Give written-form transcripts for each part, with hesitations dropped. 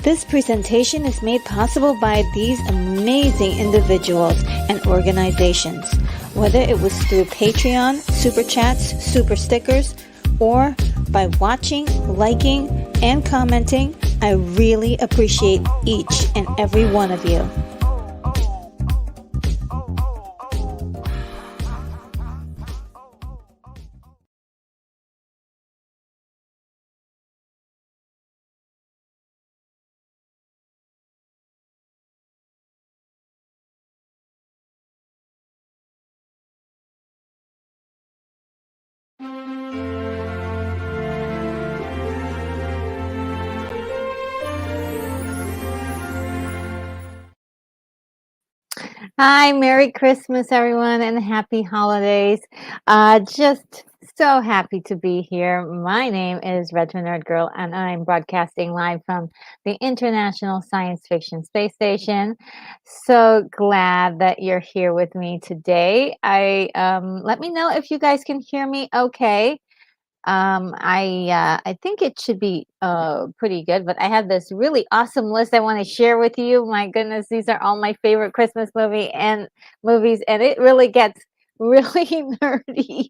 This presentation is made possible by these amazing individuals and organizations, whether it was through Patreon, Super Chats, Super Stickers, or by watching, liking, and commenting. I really appreciate each and every one of you. Hi, Merry Christmas, everyone, and happy holidays. Just so happy to be here. My name is Retro Nerd Girl, and I'm broadcasting live from the International Science Fiction Space Station. So glad that you're here with me today. Let me know if you guys can hear me okay. I think it should be pretty good, but I have this really awesome list I want to share with you. My goodness, these are all my favorite Christmas movies, and it really gets really nerdy.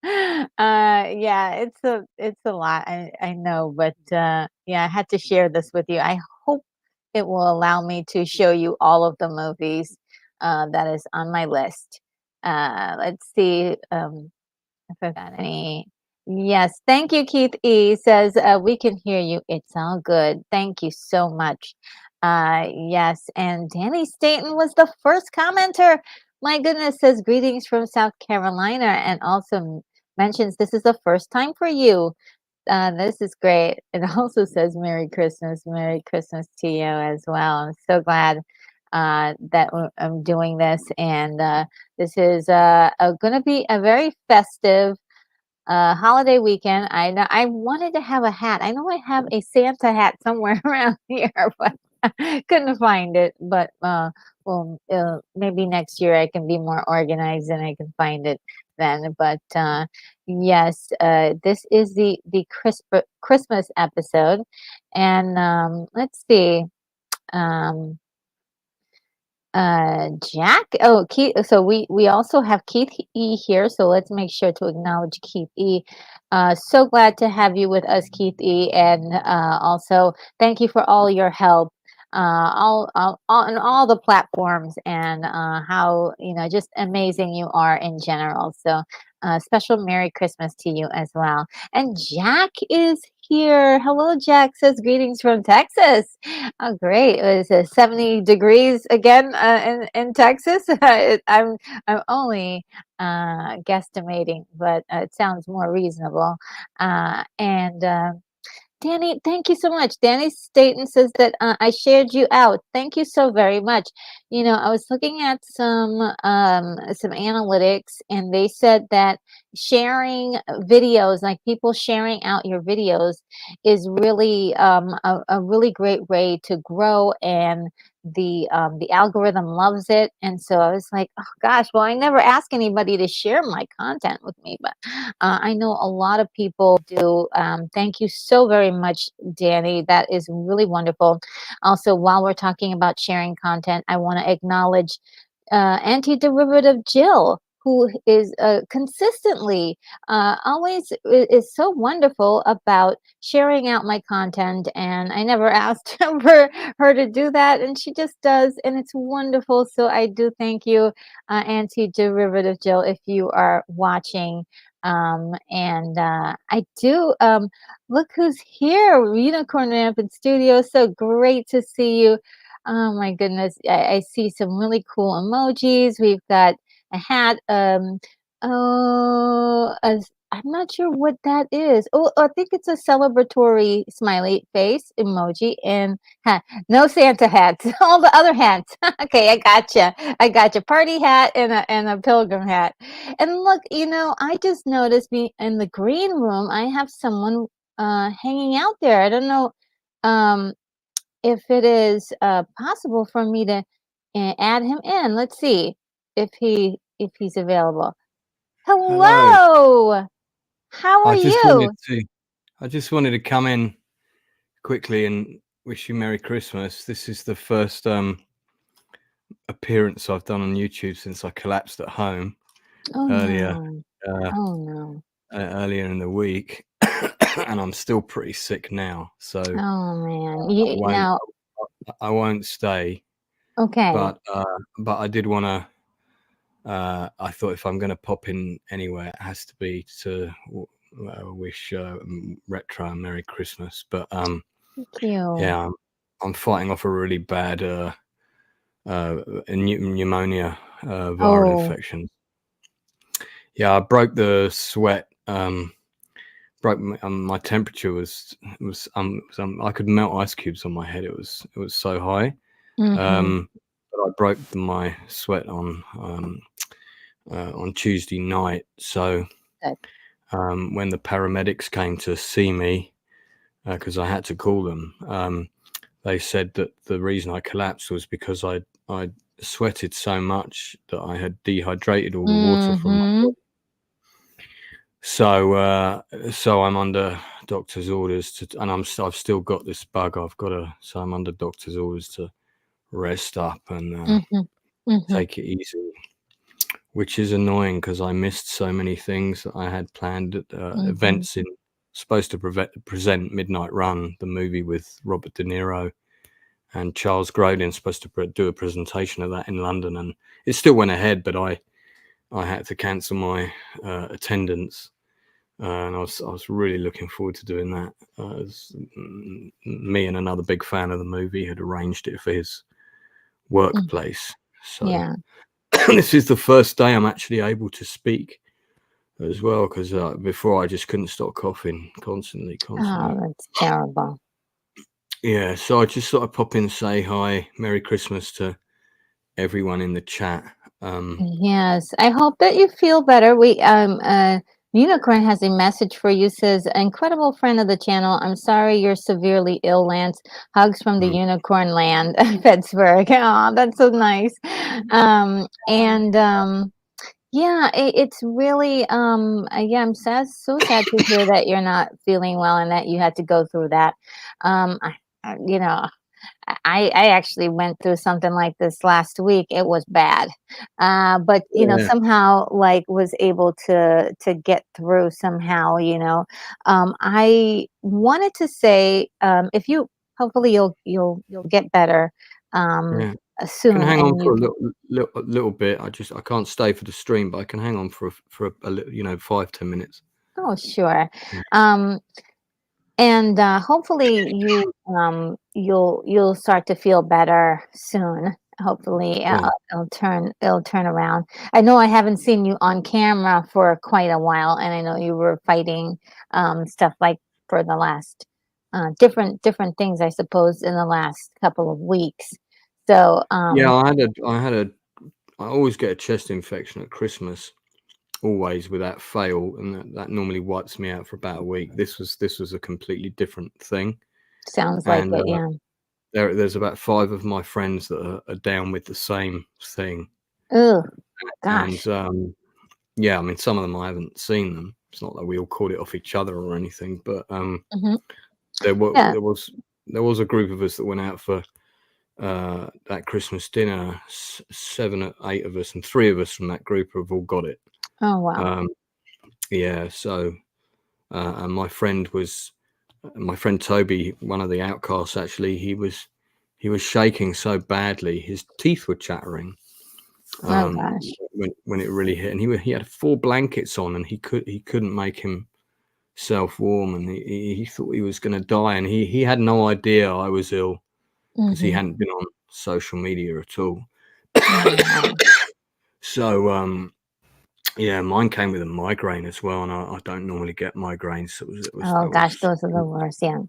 Yeah, it's a lot. I know, but yeah, I had to share this with you. I hope it will allow me to show you all of the movies. that is on my list. Let's see. I forgot any. Yes, thank you, Keith E. Says we can hear you. It's all good. Thank you so much. Yes, and Danny Staten was the first commenter. My goodness, says greetings from South Carolina, and also mentions this is the first time for you. This is great. It also says Merry Christmas. Merry Christmas to you as well. I'm so glad that I'm doing this. And this is going to be a very festive holiday weekend. I know I wanted to have a hat. I know I have a Santa hat somewhere around here, but couldn't find it. But well, maybe next year I can be more organized and I can find it then. But yes, this is the Christmas episode, and let's see. Um, Jack. Oh, Keith. So we also have Keith E here. So let's make sure to acknowledge Keith E. So glad to have you with us, Keith E. And also thank you for all your help. All on all the platforms and how just amazing you are in general. So special Merry Christmas to you as well. And Jack is here. Hello, Jack says greetings from Texas. Oh, great! Is it 70 degrees again in Texas? I'm only guesstimating, but it sounds more reasonable. And Danny, thank you so much. Danny Staten says that I shared you out. Thank you so very much. I was looking at some analytics, and they said that sharing videos, like people sharing out your videos, is really a really great way to grow, and the algorithm loves it. And so I was like, oh gosh, well, I never ask anybody to share my content with me, but I know a lot of people do. Thank you so very much, Danny. That is really wonderful. Also, while we're talking about sharing content, I want to acknowledge anti-derivative Jill, who is consistently always is so wonderful about sharing out my content. And I never asked for her to do that, and she just does, and it's wonderful. So I do thank you, anti-derivative Jill, if you are watching. And I do look who's here, Unicorn Rampant Studio. So great to see you. Oh my goodness. I see some really cool emojis. We've got a hat. Oh, I'm not sure what that is. Oh, I think it's a celebratory smiley face emoji and no Santa hats. All the other hats. Okay, I gotcha. I gotcha. Party hat and a pilgrim hat. And look, I just noticed me in the green room. I have someone hanging out there. I don't know. Um, if it is possible for me to add him in. Let's see if he's available. Hello. Hello. How are I just you? wanted to I just wanted to come in quickly and wish you Merry Christmas. This is the first appearance I've done on YouTube since I collapsed at home Oh earlier no. uh, Oh no. earlier in the week, and I'm still pretty sick now. So Oh man. I You won't now I won't stay. okay. But I did want to. I thought if I'm going to pop in anywhere, it has to be to wish Retro a Merry Christmas. But Thank you. yeah, I'm fighting off a really bad pneumonia, viral Oh. infection. Yeah, I broke the sweat. Broke my temperature I could melt ice cubes on my head. It was so high. Mm-hmm. But I broke my sweat on Tuesday night. So Good. when the paramedics came to see me, because I had to call them, they said that the reason I collapsed was because I sweated so much that I had dehydrated all the water from my Mm-hmm. body. So I'm under doctor's orders and I've still got this bug. So I'm under doctor's orders to rest up and Mm-hmm. Mm-hmm. take it easy, which is annoying because I missed so many things that I had planned at Mm-hmm. events supposed to present Midnight Run, the movie with Robert De Niro and Charles Grodin's supposed to do a presentation of that in London, and it still went ahead, but I had to cancel my attendance, and I was really looking forward to doing that. Me and another big fan of the movie had arranged it for his workplace, so Yeah. this is the first day I'm actually able to speak as well, because before I just couldn't stop coughing constantly. Oh, that's terrible. Yeah, so I just thought I'd pop in and say hi, Merry Christmas to everyone in the chat. Yes, I hope that you feel better. Unicorn has a message for you. Says, incredible friend of the channel. I'm sorry you're severely ill, Lance. Hugs from the Unicorn Land, Pittsburgh. Oh, that's so nice. Yeah, it's really yeah, so sad to hear that you're not feeling well and that you had to go through that. You know, I actually went through something like this last week. It was bad. But Yeah, somehow like was able to get through somehow, I wanted to say, if you hopefully you'll get better um yeah. Can soon, hang on and for you a little bit. I can't stay for the stream, but I can hang on for a little, 5-10 minutes. oh, sure. Yeah. Um and hopefully you'll start to feel better soon. Hopefully Yeah. it'll turn around. I know I haven't seen you on camera for quite a while, and I know you were fighting stuff like for the last different things, I suppose, in the last couple of weeks. So Yeah, I always get a chest infection at Christmas, always without fail, and that normally wipes me out for about a week. This was a completely different thing, sounds like and it, yeah. there's about 5 of my friends that are down with the same thing, Oh and gosh. yeah, I mean, some of them I haven't seen them. It's not like we all caught it off each other or anything, but Hmm. there were Yeah. there was a group of us that went out for that Christmas dinner. 7 or 8 of us, and 3 of us from that group have all got it. Oh wow. Um, yeah, so and my friend Toby, one of the outcasts, actually, he was shaking so badly, his teeth were chattering. Oh gosh. When it really hit, and he had 4 blankets on, and he couldn't make himself warm, and he thought he was going to die, and he had no idea I was ill because he Hmm. hadn't been on social media at all. Oh wow. So yeah, mine came with a migraine as well, and I don't normally get migraines, so Oh that gosh, was those are the worst. Yeah,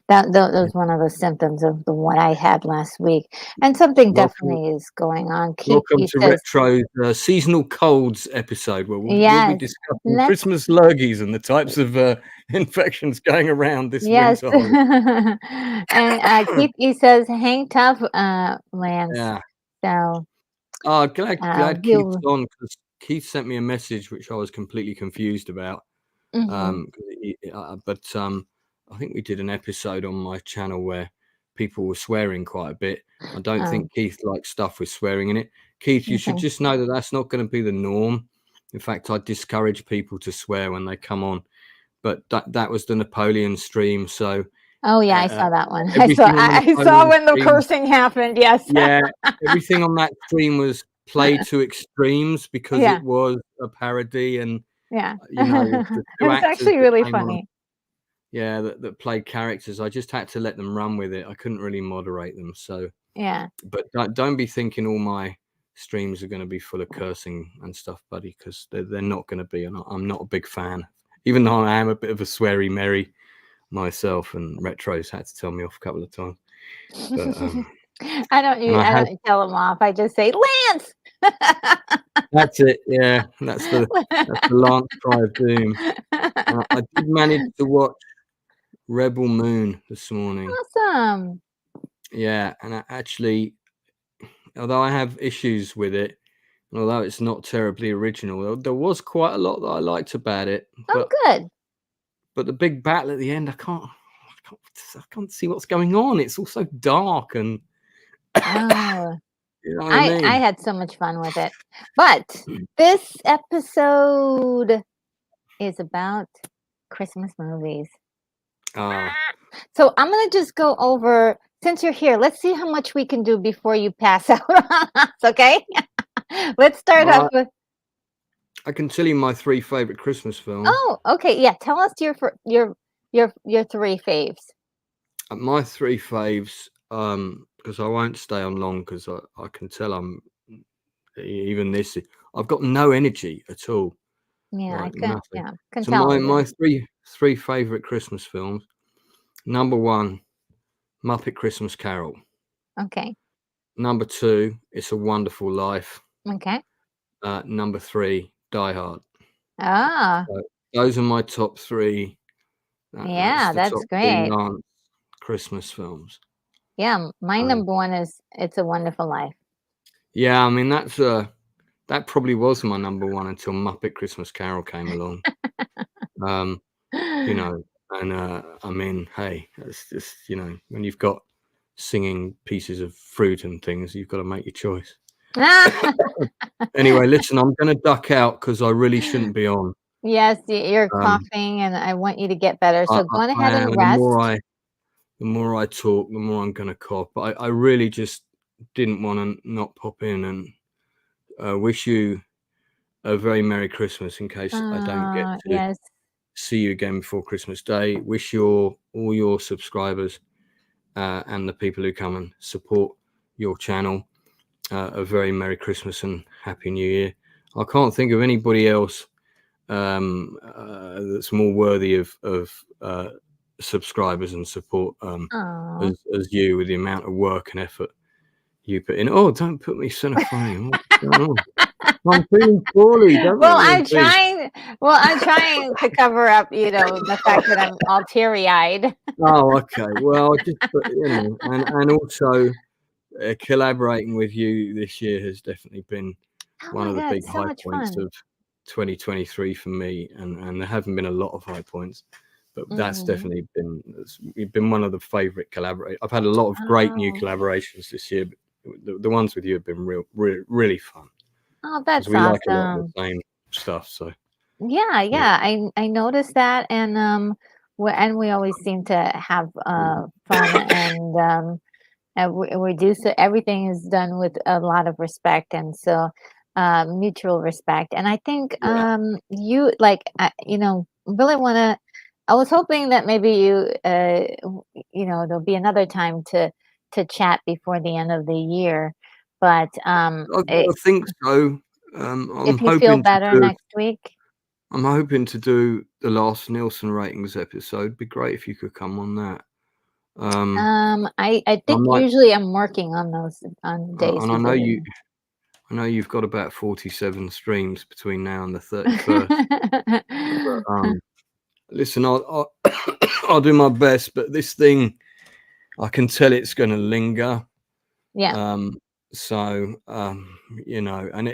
that was one of the symptoms of the one I had last week, and something welcome. definitely is going on. Welcome He to says, Retro's seasonal colds eepisode, where we'll be yes, discussing next, Christmas lurgies and the types of infections going around this yes, winter holiday. and Keith, he says, hang tough, Lance. Yeah. So Oh, glad Keith's he'll. on, because Keith sent me a message which I was completely confused about. Hmm. But I think we did an episode on my channel where people were swearing quite a bit. I don't think Keith likes stuff with swearing in it. Keith, you should Okay. just know that that's not going to be the norm. In fact, I discourage people to swear when they come on. But that was the Napoleon stream, so Oh yeah, I uh, saw that one. I saw everything on the I saw Napoleon when the stream, cursing happened. Yes. yeah, everything on that stream was played to extremes because Yeah. it was a parody, and Yeah. the 2 It's actors actually that really came on, funny. yeah, that played characters. I just had to let them run with it. I couldn't really moderate them. So, Yeah. but don't be thinking all my streams are going to be full of cursing and stuff, buddy, because they're not going to be. And I'm not a big fan, even though I am a bit of a sweary Mary myself. And Retro's had to tell me off a couple of times. But and I I have. don't tell him off. I just say, Lance. That's it. Yeah, that's the lance cry of doom. I did manage to watch Rebel Moon this morning. Awesome. Yeah, and actually, although I have issues with it, and although it's not terribly original, there was quite a lot that I liked about it. Oh, good. But the big battle at the end, I can't see what's going on. It's all so dark, and Oh, you know what I I mean. had so much fun with it. But this episode is about Christmas movies. Ah, So I'm gonna just go over since you're here, let's see how much we can do before you pass out on us, okay? Let's start off I, with. I can tell you my 3 favorite Christmas films. Oh, okay. Yeah, tell us your three faves. My 3 faves, because I won't stay on long because I can tell I'm even this. I've got no energy at all, Yeah, I like can. nothing. Yeah, can So tell. my Yeah. three favorite Christmas films. Number 1, Muppet Christmas Carol. Okay. Number 2, It's a Wonderful Life. Okay. Number 3, Die Hard. Ah, So those are my top 3. That's yeah, the top that's 3 great. non Christmas films. Yeah, my Um, number one is It's a Wonderful Life. yeah, I mean that probably was my number 1 until Muppet Christmas Carol came along. Um, you know, and I mean, hey, it's just when you've got singing pieces of fruit and things, you've got to make your choice. Anyway, listen, I'm going to duck out because I really shouldn't be on. Yes, you're Um, coughing, and I want you to get better. I, So go on I ahead am, and and rest. the more I talk, the more I'm going to cough. But I really just didn't want to not pop in and wish you a very Merry Christmas in case I don't get to Yes. see you again before Christmas Day. Wish all your subscribers and the people who come and support your channel a very Merry Christmas and Happy New Year. I can't think of anybody else that's more worthy of subscribers and support Oh. as you, with the amount of work and effort you put in. Oh, don't put me sonophonic. What's going on? I'm feeling poorly. Don't Well, make me a I'm beast. trying. Well, I'm trying to cover up, the fact that I'm all teary-eyed. Oh, okay. Well, just and also collaborating with you this year has definitely been Oh one my of the God, big so high much points fun. of 2023 for me, and there haven't been a lot of high points, but that's Mhm. definitely you've been one of the favorite collaborators. I've had a lot of great new Oh. collaborations this year, but the ones with you have been really fun Oh, because that's we like a lot of the awesome. same stuff. So Yeah, yeah, yeah, I noticed that, and, we always seem to have, fun, and we do, so everything is done with a lot of respect, and so, mutual respect, and I think, yeah, you like, really wanna. I was hoping that maybe there'll be another time to chat before the end of the year, but, I think so. if you feel better next week. I'm hoping to do the last Nielsen ratings episode. Be great if you could come on that. I I think might, usually I'm working on those on days and you give me. I know you've got about 47 streams between now and the 31st. But listen, I'll do my best, but this thing, I can tell it's going to linger. Yeah. Um, so and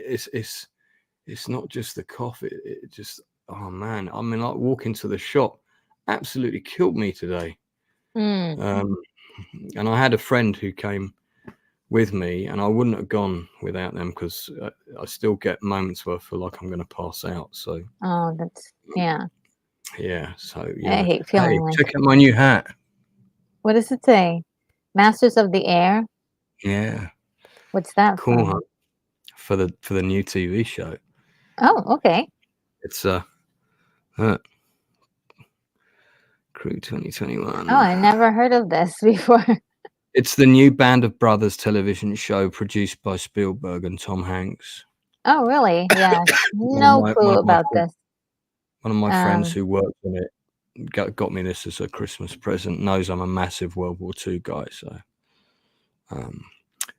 it's not just the cough. It just, oh man, I mean, like walking to the shop absolutely killed me today. Mm. And I had a friend who came with me, and I wouldn't have gone without them because I still get moments where I feel like I'm going to pass out. So Oh, that's yeah. yeah, so I hate hey, feeling like. check out my new hat. What does it say? Masters of the Air? Yeah, What's that cool, huh? from? For the new TV show. Oh, okay. It's uh Crew Oh, 2021. I never heard of this before. It's the new Band of Brothers television show produced by Spielberg and Tom Hanks. Oh, really? Yes. One of No my clue about this. friends Um, who worked on it got me this as a Christmas present. Knows I'm a massive World War II guy, so.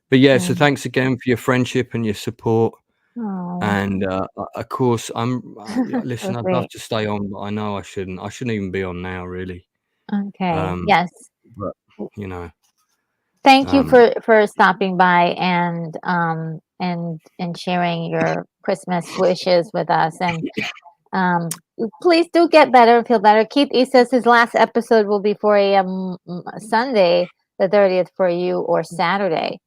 But yeah, so mm. thanks again for your friendship and your support. Oh, And of course, so listen. I'd love sweet. to stay on, but I know I shouldn't. I shouldn't even be on now, really. Okay. Um, Yes. but you know, Thank you um, for stopping by and sharing your Christmas wishes with us. And please do get better and feel better. Keith E says his last episode will be 4 a.m. Sunday, the 30th for you, or Saturday.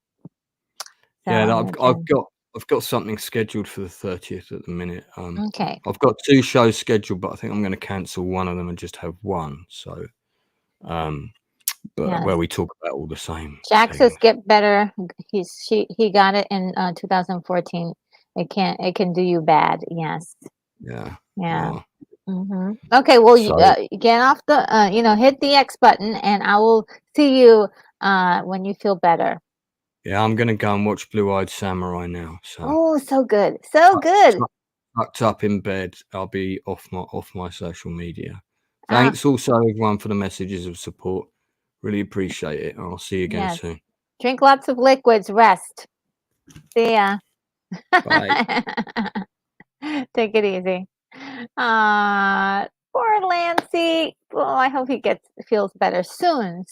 So yeah, I'm gonna try. I've got something scheduled for the 30th at the minute. Okay. I've got 2 shows scheduled, but I think I'm going to cancel one of them and just have one. So, um, but Yes. well, we talk about all the same Jack says things. get better. He got it in 2014. It can do you bad. Yes. Yeah. Yeah. Well, Okay, well, so get off the, hit the X button, and I will see you when you feel better. yeah, I'm gonna go and watch Blue Eyed Samurai now. So Oh, so good. So good. tuck- tucked up in bed, I'll be off my social media. Ah, Thanks also everyone for the messages of support. Really appreciate it. I'll see you again yes. soon. Drink lots of liquids, rest. See ya. Bye. Take it easy. Poor Lancy. Oh, I hope he feels better soon.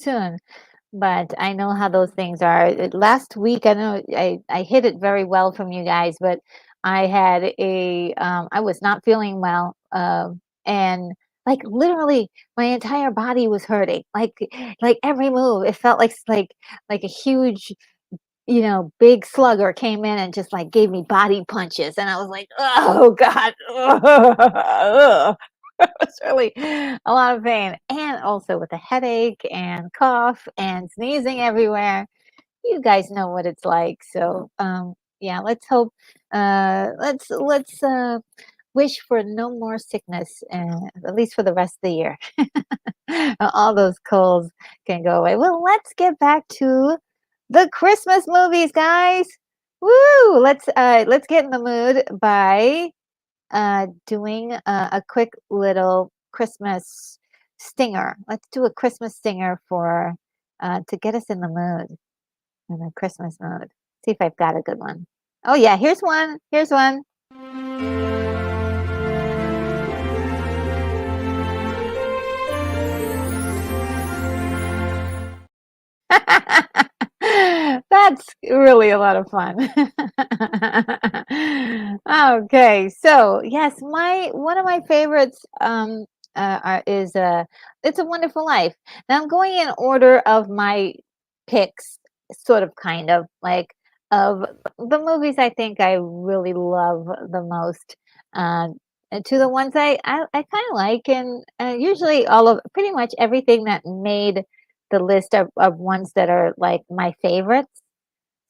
But I know how those things are. Last week, I know I hit it very well from you guys, but I had I was not feeling well, and like literally my entire body was hurting. Like every move, it felt like a huge, big slugger came in and just like gave me body punches, and I was like, oh God, it was really a lot of pain, and also with a headache and cough and sneezing everywhere. You guys know what it's like. So, yeah, let's hope. Let's wish for no more sickness, at least for the rest of the year. All those colds can go away. Well, let's get back to the Christmas movies, guys. Woo! Let's get in the mood by doing a quick little Christmas stinger. Let's do a Christmas stinger for to get us in the mood, in the Christmas mood. See if I've got a good one. Oh yeah, here's one. Here's one. That's really a lot of fun. Okay, so yes, my one of my favorites is It's a Wonderful Life. Now I'm going in order of my picks, sort of, kind of like of the movies I think I really love the most. Uh, to the ones I kind of like, and usually all of pretty much everything that made the list of ones that are like my favorites.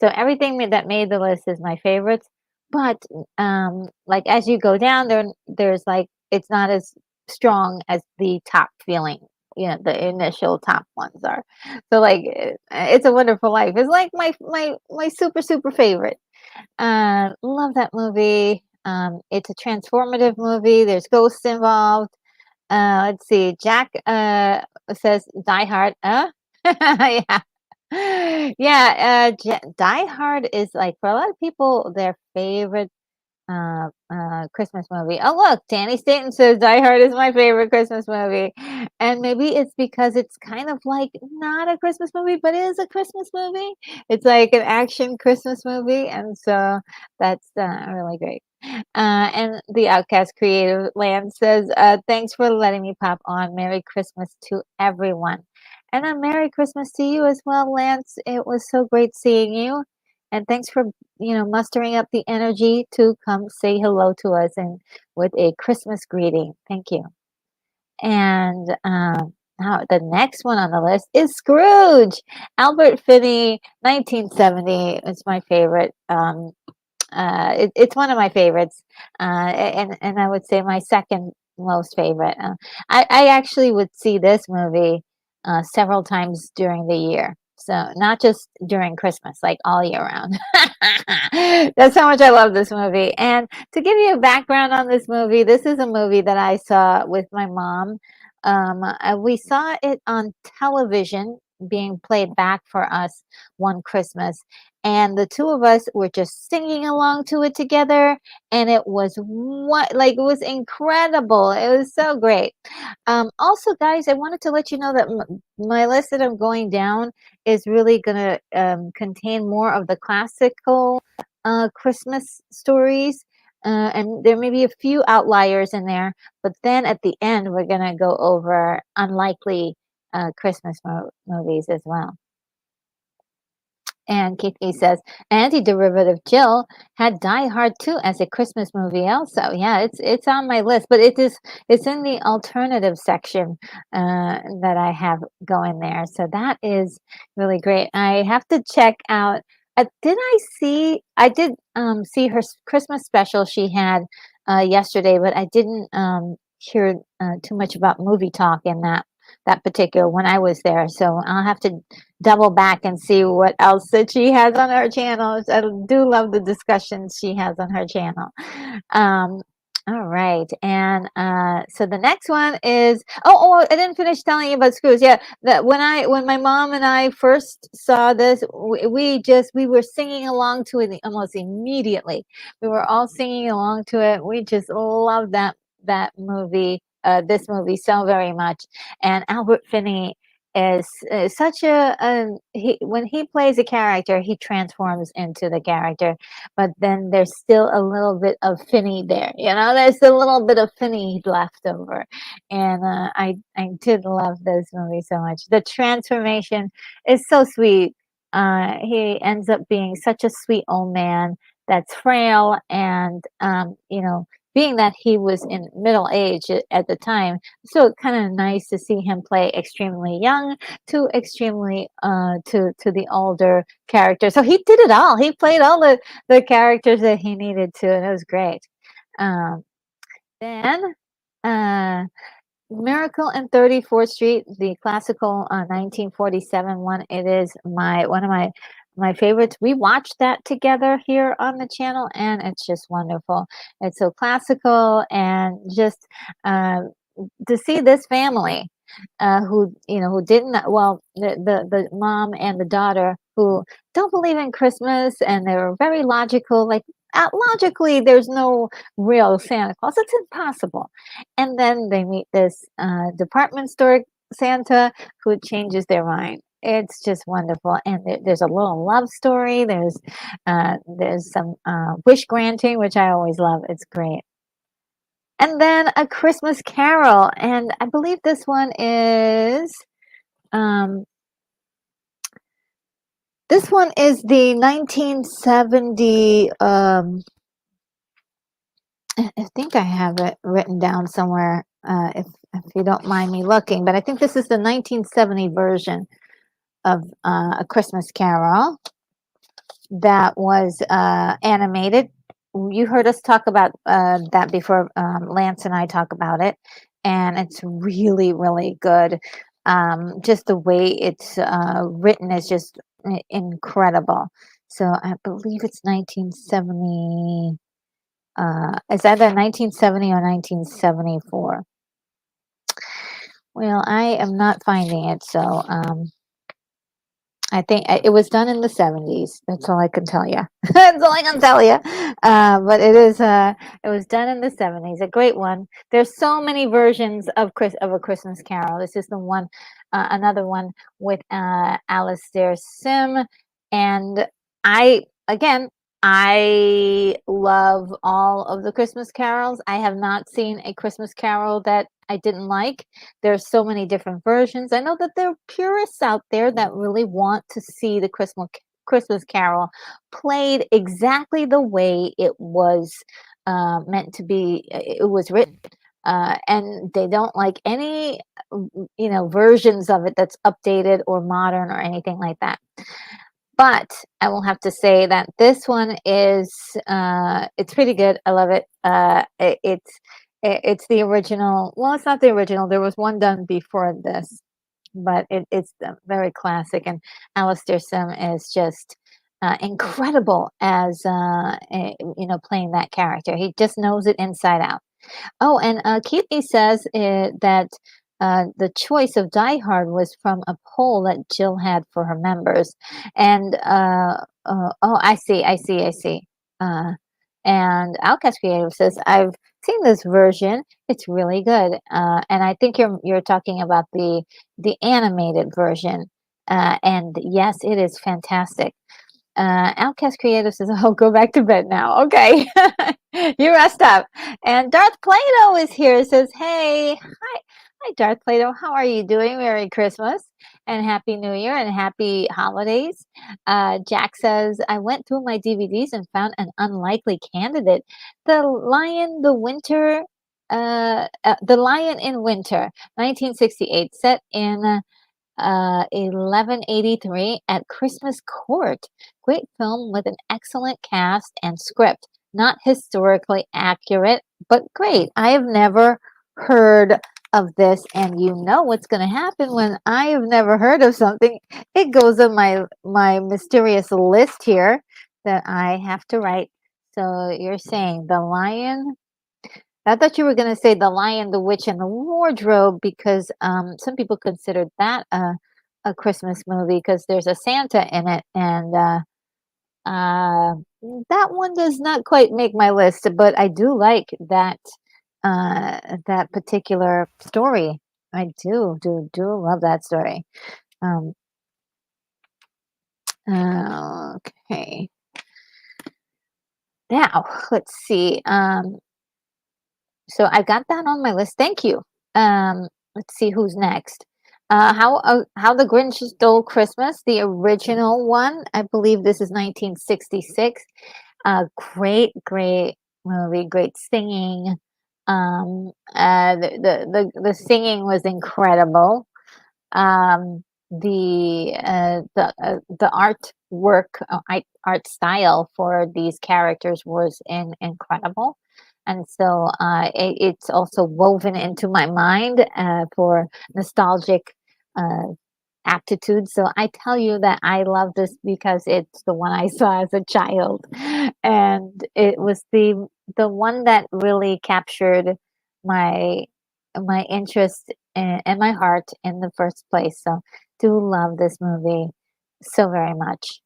So everything that made the list is my favorites. But like as you go down there's like it's not as strong as the top feeling. The initial top ones are. So like It's a Wonderful Life is like my super favorite. Love that movie. It's a transformative movie. There's ghosts involved. Let's see. Jack says Die Hard. Yeah. Yeah, Die Hard is like for a lot of people their favorite Christmas movie. Oh, look, Danny Staten says Die Hard is my favorite Christmas movie. And maybe it's because it's kind of like not a Christmas movie, but it is a Christmas movie. It's like an action Christmas movie. And so that's really great. And the Outcast Creative Land says, thanks for letting me pop on. Merry Christmas to everyone. And a Merry Christmas to you as well, Lance. It was so great seeing you. And thanks for, mustering up the energy to come say hello to us and with a Christmas greeting. Thank you. And now the next one on the list is Scrooge. Albert Finney, 1970. It's my favorite. It's one of my favorites, and I would say my second most favorite. I actually would see this movie several times during the year, so not just during Christmas, like all year round. That's how much I love this movie. And to give you a background on this is a movie that I saw with my mom. We saw it on television being played back for us one Christmas, and the two of us were just singing along to it together, and it was it was incredible. It was so great. Also, guys, I wanted to let you know that my list that I'm going down is really going to contain more of the classical Christmas stories. And there may be a few outliers in there, but then at the end, we're going to go over unlikely Christmas movies as well. And Keithy says, Anti-Derivative Jill had Die Hard 2 as a Christmas movie also. Yeah, it's on my list, but it's in the alternative section that I have going there. So that is really great. I have to check out. I did see her Christmas special she had yesterday, but I didn't hear too much about movie talk in that particular when I was there. So I'll have to double back and see what else that she has on her channel. I do love the discussions she has on her channel. Um, all right, and so the next one is I didn't finish telling you about Screws. Yeah, that when my mom and I first saw this, we were singing along to it almost immediately. We were all singing along to it. We just loved that movie, this movie so very much. And Albert Finney is such when he plays a character, he transforms into the character, but then there's still a little bit of Finney there. There's a little bit of Finney left over, and I did love this movie so much. The transformation is so sweet. He ends up being such a sweet old man that's frail, and being that he was in middle age at the time, so kind of nice to see him play extremely young to extremely to the older character. So he did it all. He played all the characters that he needed to, and it was great. Um, then Miracle in 34th Street, the classical 1947 one. It is one of my favorites. We watched that together here on the channel, and it's just wonderful. It's so classical, and just to see this family who didn't, well, the mom and the daughter who don't believe in Christmas, and they were very logical, like logically there's no real Santa Claus, it's impossible. And then they meet this department store Santa who changes their mind. It's just wonderful, and there's a little love story. There's some wish granting, which I always love. It's great. And then A Christmas Carol, and I believe um, this one is the 1970. I think I have it written down somewhere. If you don't mind me looking, but I think this is the 1970 version of A Christmas Carol that was animated. You heard us talk about that before. Lance and I talk about it, and it's really, really good. Just the way it's written is just incredible. So I believe it's 1970. It's either 1970 or 1974. Well, I am not finding it, so I think it was done in the 70s. That's all I can tell you. That's all I can tell you. But it was done in the 70s. A great one. There's so many versions of A Christmas Carol. This is the one, another one with Alastair Sim, and again, I love all of the Christmas carols. I have not seen a Christmas Carol that I didn't like. There's so many different versions. I know that there are purists out there that really want to see the Christmas Carol played exactly the way it was meant to be. It was written, and they don't like any versions of it that's updated or modern or anything like that. But I will have to say that this one is it's pretty good. I love it. It's the original. Well, it's not the original. There was one done before this, but it's very classic. And Alastair Sim is just incredible as playing that character. He just knows it inside out. Oh, and Keithy says that the choice of Die Hard was from a poll that Jill had for her members. And oh, I see. Uh, and Outcast Creative says, I've seen this version. It's really good. And I think you're talking about the animated version. And yes, it is fantastic. Outcast Creative says, "Oh, go back to bed now." Okay, you rest up. And Darth Plato is here. Says, "Hey, hi, Hi, Darth Plato. How are you doing? Merry Christmas and Happy New Year and Happy Holidays. Jack says, I went through my DVDs and found an unlikely candidate. The Lion in Winter, 1968, set in 1183 at Christmas Court. Great film with an excellent cast and script. Not historically accurate, but great. I have never heard of this, and you know what's going to happen when I have never heard of something. It goes on my mysterious list here that I have to write. So you're saying The Lion. I thought you were going to say The Lion, the Witch, and the Wardrobe because some people considered that a Christmas movie because there's a Santa in it, and uh, that one does not quite make my list. But I do like that particular story. I do love that story. Um, okay, now let's see. So I got that on my list. Thank you. Let's see who's next. How the Grinch Stole Christmas, the original one. I believe this is 1966. Great movie, great singing. The singing was incredible. The artwork, art style for these characters was incredible, and so it's also woven into my mind for nostalgic uh, aptitude. So I tell you that I love this because it's the one I saw as a child, and it was the one that really captured my my interest and my heart in the first place. So do love this movie so very much.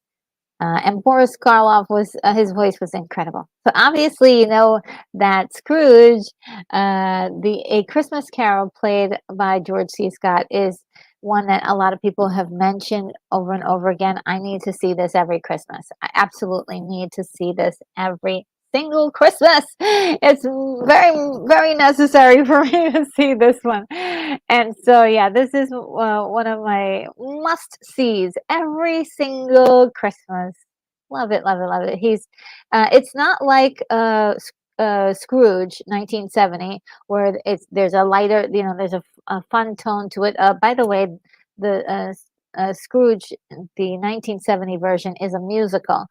And Boris Karloff was his voice was incredible. So obviously, you know that Scrooge, the A Christmas Carol, played by George C. Scott, is one that a lot of people have mentioned over and over again. I need to see this every Christmas. I absolutely need to see this every single Christmas. It's very necessary for me to see this one. And so, yeah, this is one of my must sees every single Christmas. Love it, love it, love it. It's not like Scrooge 1970, where there's a lighter, there's a fun tone to it. By the way, the Scrooge, the 1970 version, is a musical,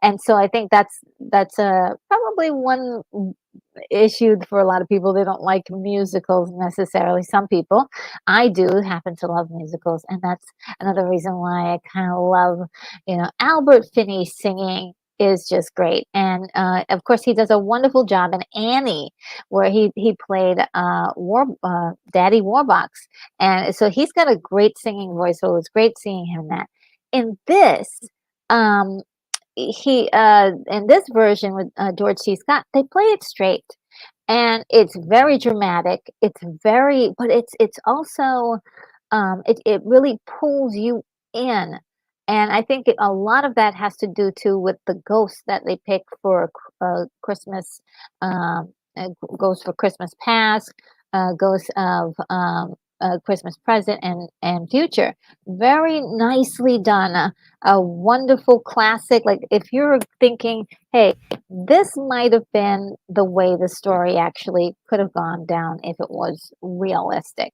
and so I think that's probably one issue for a lot of people. They don't like musicals necessarily. Some people, I do happen to love musicals, and that's another reason why I kind of love, Albert Finney singing is just great. And of course, he does a wonderful job in Annie, where he played Daddy Warbucks, and so he's got a great singing voice. So it was great seeing him in that. In this, um, he in this version with George C. Scott, they play it straight, and it's very dramatic. But it's also it really pulls you in, and I think a lot of that has to do too with the ghosts that they pick for Christmas. Ghosts for Christmas past, ghosts of Christmas present and future. Very nicely done. A wonderful classic. Like if you're thinking, hey, this might have been the way the story actually could have gone down if it was realistic,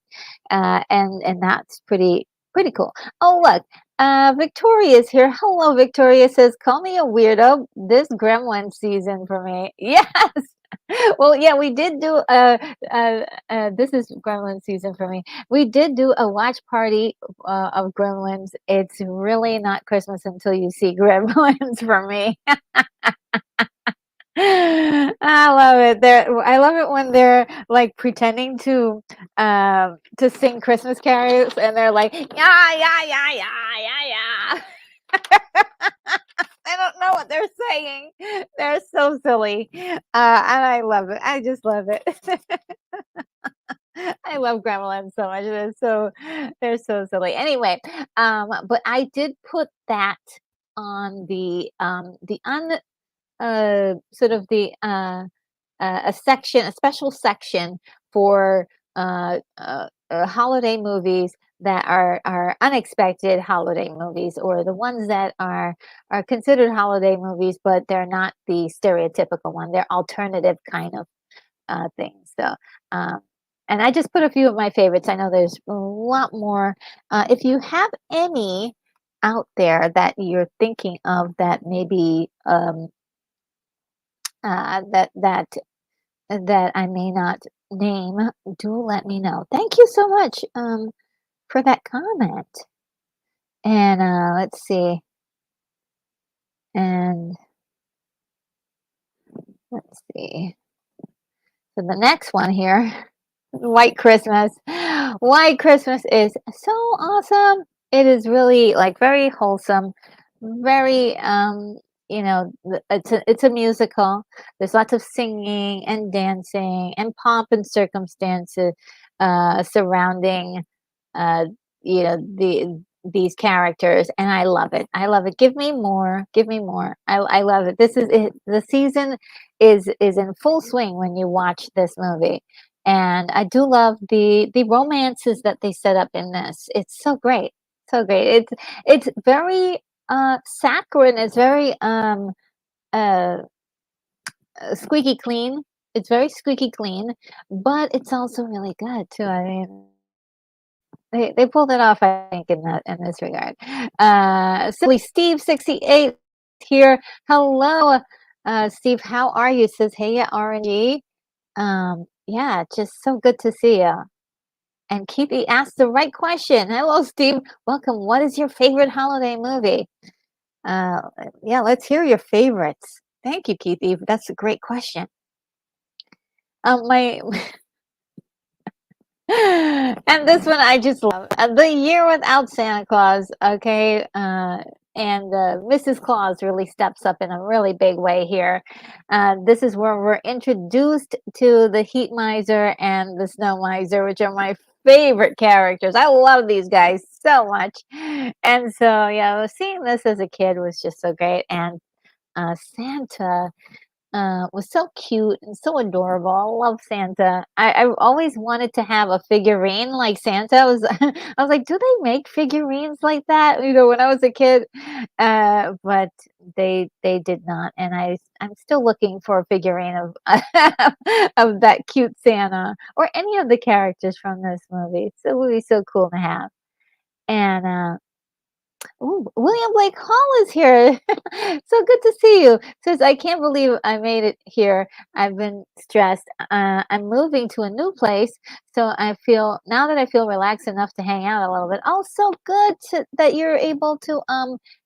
and that's pretty cool. Oh look, Victoria's here. Hello, Victoria says, "Call me a weirdo. This Gremlin season for me." Yes. Well, yeah, we did do this is Gremlin season for me. We did do a watch party of Gremlins. It's really not Christmas until you see Gremlins for me. I love it. I love it when they're like pretending to sing Christmas carols, and they're like, yeah, yeah, yeah, yeah, yeah, yeah. I don't know what they're saying. They're so silly. And I love it. I just love it. I love Gremlins so much. They're so silly. Anyway, but I did put that on the sort of a section, a special section for holiday movies that are unexpected holiday movies, or the ones that are considered holiday movies, but they're not the stereotypical one. They're alternative kind of things. So, um, and I just put a few of my favorites. I know there's a lot more. If you have any out there that you're thinking of that maybe that I may not name, do let me know. Thank you so much for that comment. And let's see. And let's see. So the next one here, White Christmas. White Christmas is so awesome. It is really like very wholesome, very it's a musical. There's lots of singing and dancing and pomp and circumstances surrounding uh these characters, and I love it. I love it. Give me more. Give me more. I love it. This is it. The season is in full swing when you watch this movie. And I do love the romances that they set up in this. It's so great. So great. It's very saccharine. It's very uh squeaky clean. It's very squeaky clean, but it's also really good too. I mean, they pulled it off, I think, in this regard. Simply Steve 68 here. Hello, Steve. How are you? Says, hey, yeah, RNG. Yeah, just so good to see you. And Keithy asked the right question. Hello, Steve. Welcome. What is your favorite holiday movie? Uh, yeah, let's hear your favorites. Thank you, Keithy. That's a great question. My and this one I just love. The Year Without Santa Claus, okay? And Mrs. Claus really steps up in a really big way here. This is where we're introduced to the Heat Miser and the Snow Miser, which are my favorite characters. I love these guys so much. And so, yeah, seeing this as a kid was just so great. And Santa was so cute and so adorable. I love Santa. I always wanted to have a figurine like Santa. I was like, do they make figurines like that? You know, when I was a kid, but they did not. And I'm still looking for a figurine of of that cute Santa or any of the characters from this movie. So it would be so cool to have. And ooh, William Blake Hall is here. So good to see you. Says, I can't believe I made it here. I've been stressed. I'm moving to a new place. So I feel, now that I feel relaxed enough to hang out a little bit. Oh, so good that you're able to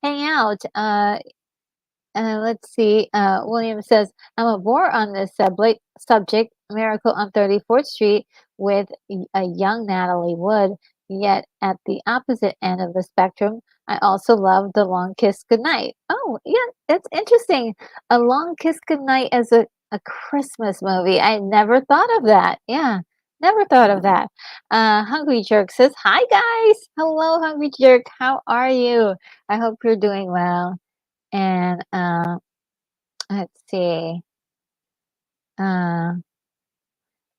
hang out. Let's see. William says, I'm a bore on this subject, Miracle on 34th Street with a young Natalie Wood. Yet at the opposite end of the spectrum, I also love The Long Kiss Goodnight. Oh, yeah, that's interesting. A Long Kiss Goodnight as a Christmas movie. I never thought of that. Yeah, never thought of that. Hungry Jerk says, hi, guys. Hello, Hungry Jerk. How are you? I hope you're doing well. And let's see. Uh,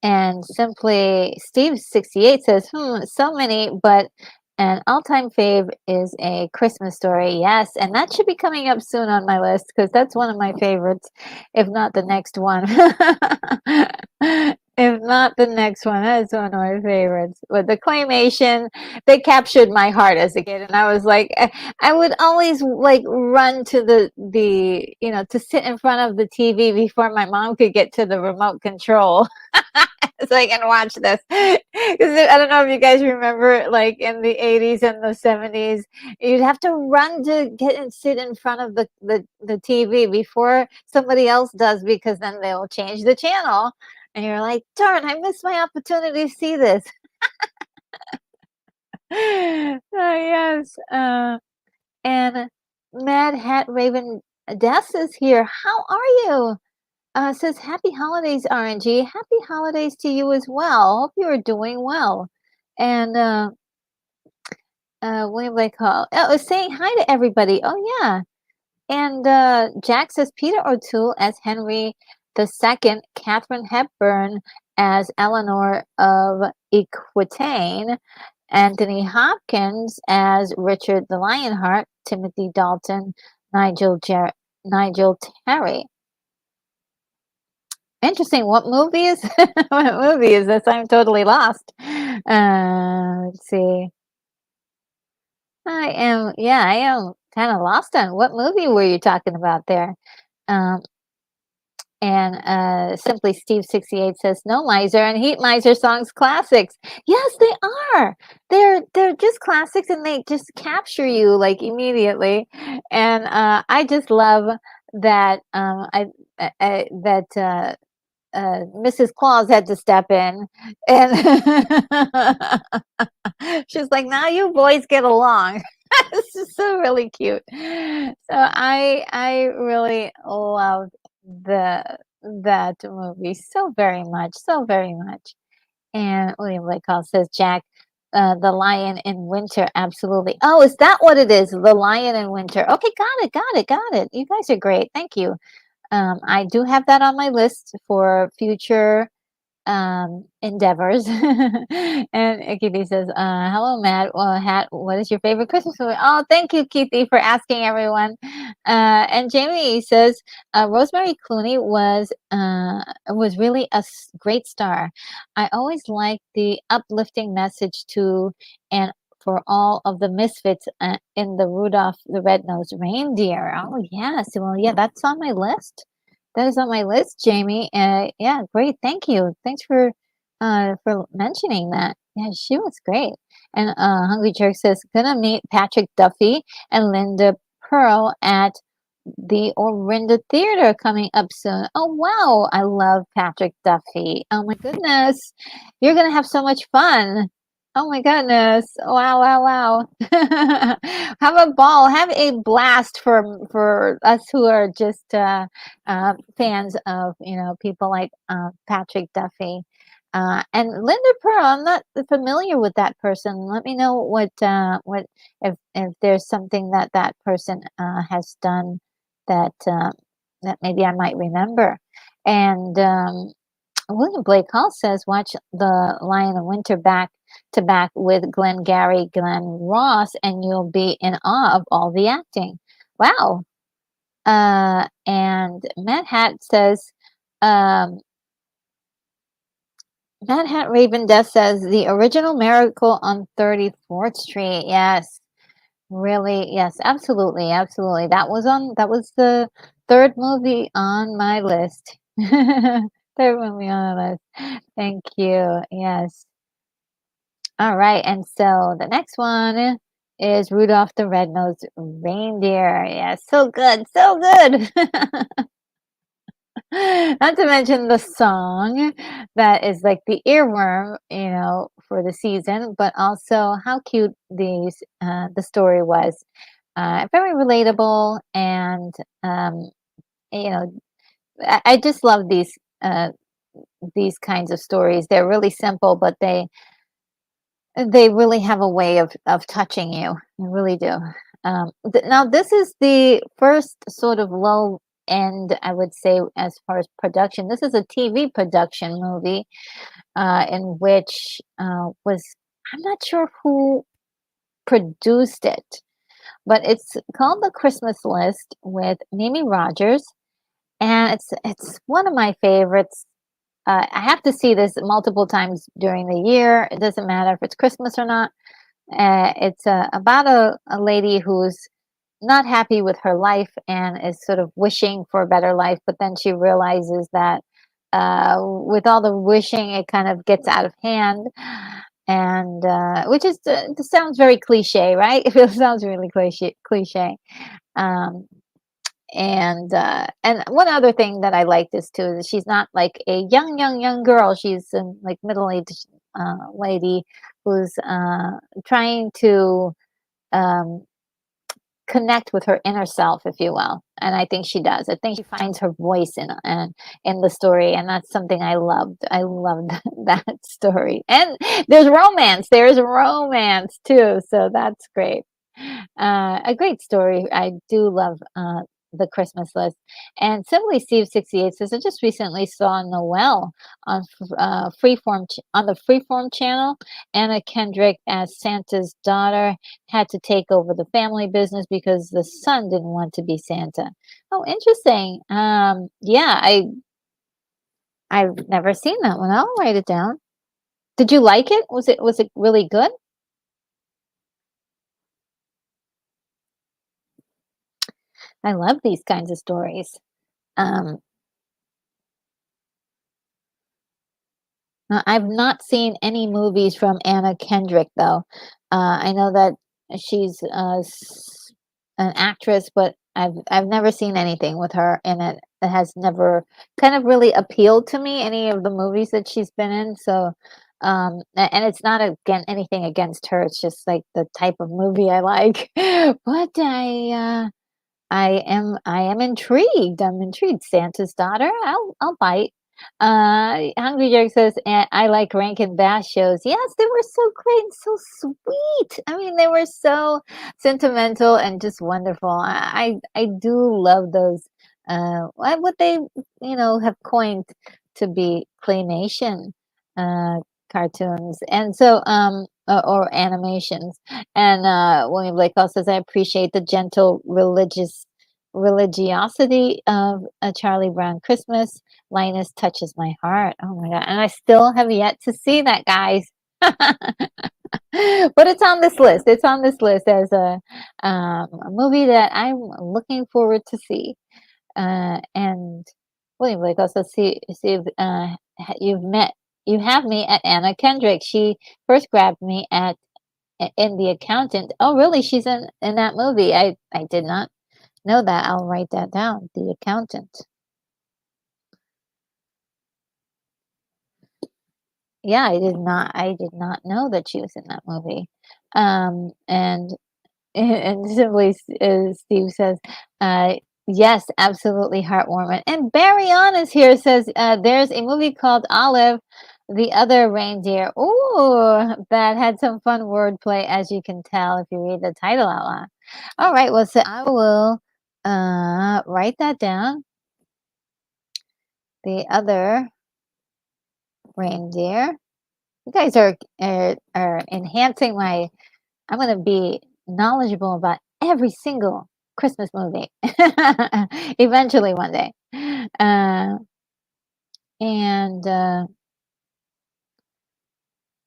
and simply Steve 68 says, so many, but an all-time fave is A Christmas Story. Yes, and that should be coming up soon on my list because that's one of my favorites, if not the next one. If not the next one, that's one of my favorites. But the claymation, they captured my heart as a kid, and I was like, I would always like run to to sit in front of the TV before my mom could get to the remote control. So I can watch this. 'Cause I don't know if you guys remember, like in the 80s and the 70s, you'd have to run to get and sit in front of the TV before somebody else does, because then they'll change the channel. And you're like, darn, I missed my opportunity to see this. Oh, yes. And Mad Hat Raven Des is here. How are you? Says happy holidays, RNG. Happy holidays to you as well. Hope you are doing well. And William Blake Hall. Oh, saying hi to everybody. Oh yeah. And Jack says Peter O'Toole as Henry II, Katharine Hepburn as Eleanor of Equitane, Anthony Hopkins as Richard the Lionheart, Timothy Dalton, Nigel Terry. Interesting. What movie is what movie is this? I'm totally lost. Let's see. I am kind of lost on what movie were you talking about there? Um, and Simply Steve 68 says no miser and Heat Miser songs classics. Yes, they are. They're just classics and they just capture you like immediately. And I just love that that Mrs. Claus had to step in and she's like, now you boys get along. This is so really cute. So I really loved the that movie so very much, so very much. And William Blake Hall says, Jack, the Lion in Winter, absolutely. Oh, is that what it is? The Lion in Winter. Okay, got it. You guys are great. Thank you. I do have that on my list for future endeavors. And Kitty says, hello, Matt. What is your favorite Christmas movie? Oh, thank you, Kitty, for asking everyone. And Jamie says, Rosemary Clooney was really a great star. I always liked the uplifting message to and for all of the misfits in the Rudolph the Red-Nosed Reindeer. Oh, yes. Well, yeah, that's on my list. That is on my list, Jamie. Yeah, great. Thank you. Thanks for mentioning that. Yeah, she was great. And Hungry Jerk says, gonna meet Patrick Duffy and Linda Pearl at the Orinda Theater coming up soon. Oh wow, I love Patrick Duffy. Oh my goodness, you're gonna have so much fun. Oh my goodness. Wow. Have a ball. Have a blast for us who are just fans of, people like Patrick Duffy. And Linda Pearl, I'm not familiar with that person. Let me know what if there's something that person has done that maybe I might remember. And William Blake Hall says, watch The Lion of Winter back to back with Glengarry Glen Ross, and you'll be in awe of all the acting. Wow. And Matt Hat says, um, Matt Hat Raven Death says, the original Miracle on 34th Street. Yes. Really, yes, absolutely. That was the third movie on my list. Third movie on the list. Thank you. Yes. All right. And so the next one is Rudolph the Red-Nosed Reindeer. Yes, so good. So good. Not to mention the song that is like the earworm, for the season, but also how cute the story was. Very relatable, and you know, I just love these kinds of stories. They're really simple, but they really have a way of touching you. They really do. Now, this is the first sort of low end, I would say, as far as production. This is a TV production movie in which I'm not sure who produced it, but it's called The Christmas List with Mimi Rogers, and it's one of my favorites. I have to see this multiple times during the year. It doesn't matter if it's Christmas or not. It's about a lady who's not happy with her life and is sort of wishing for a better life, but then she realizes that with all the wishing, it kind of gets out of hand, and which is it sounds very cliche, right? It sounds really cliche. Um, and one other thing that I like this too is she's not like a young girl. She's a like middle-aged lady who's trying to um, connect with her inner self, if you will. And I think she does. I think she finds her voice in the story, and that's something I loved. I loved that story. And there's romance. There's romance too, so that's great. A great story. I do love the Christmas list. And Simply Steve 68 says, I just recently saw Noelle on on the Freeform channel. Anna Kendrick as Santa's daughter had to take over the family business because the son didn't want to be Santa. Oh, interesting. Yeah, I've never seen that one. I'll write it down. Did you like it? Was it really good? I love these kinds of stories. Um, I've not seen any movies from Anna Kendrick though. I know that she's an actress, but I've never seen anything with her in it. It has never kind of really appealed to me, any of the movies that she's been in. So, and it's not again anything against her. It's just like the type of movie I like. But I am intrigued. I'm intrigued. Santa's daughter. I'll bite. Hungry Jerk says, I like Rankin Bass shows. Yes, they were so great and so sweet. I mean, they were so sentimental and just wonderful. I do love those. What they have coined to be claymation uh, cartoons, and so or animations. And William Blake also says, I appreciate the gentle religiosity of a Charlie Brown Christmas. Linus touches my heart. Oh my God. And I still have yet to see that, guys. But it's on this list. It's on this list as a movie that I'm looking forward to see. And William Blake also see if, you have me at Anna Kendrick. She first grabbed me at in The Accountant. Oh, really? She's in that movie. I did not know that. I'll write that down. The Accountant. Yeah, I did not know that she was in that movie. And and simply Steve says, yes, absolutely heartwarming. And Barry On is here says, there's a movie called Olive, the Other Reindeer. Ooh, that had some fun wordplay, as you can tell if you read the title out loud. All right, well, so I will write that down. The Other Reindeer. You guys are enhancing my. I'm going to be knowledgeable about every single Christmas movie eventually one day. Uh, and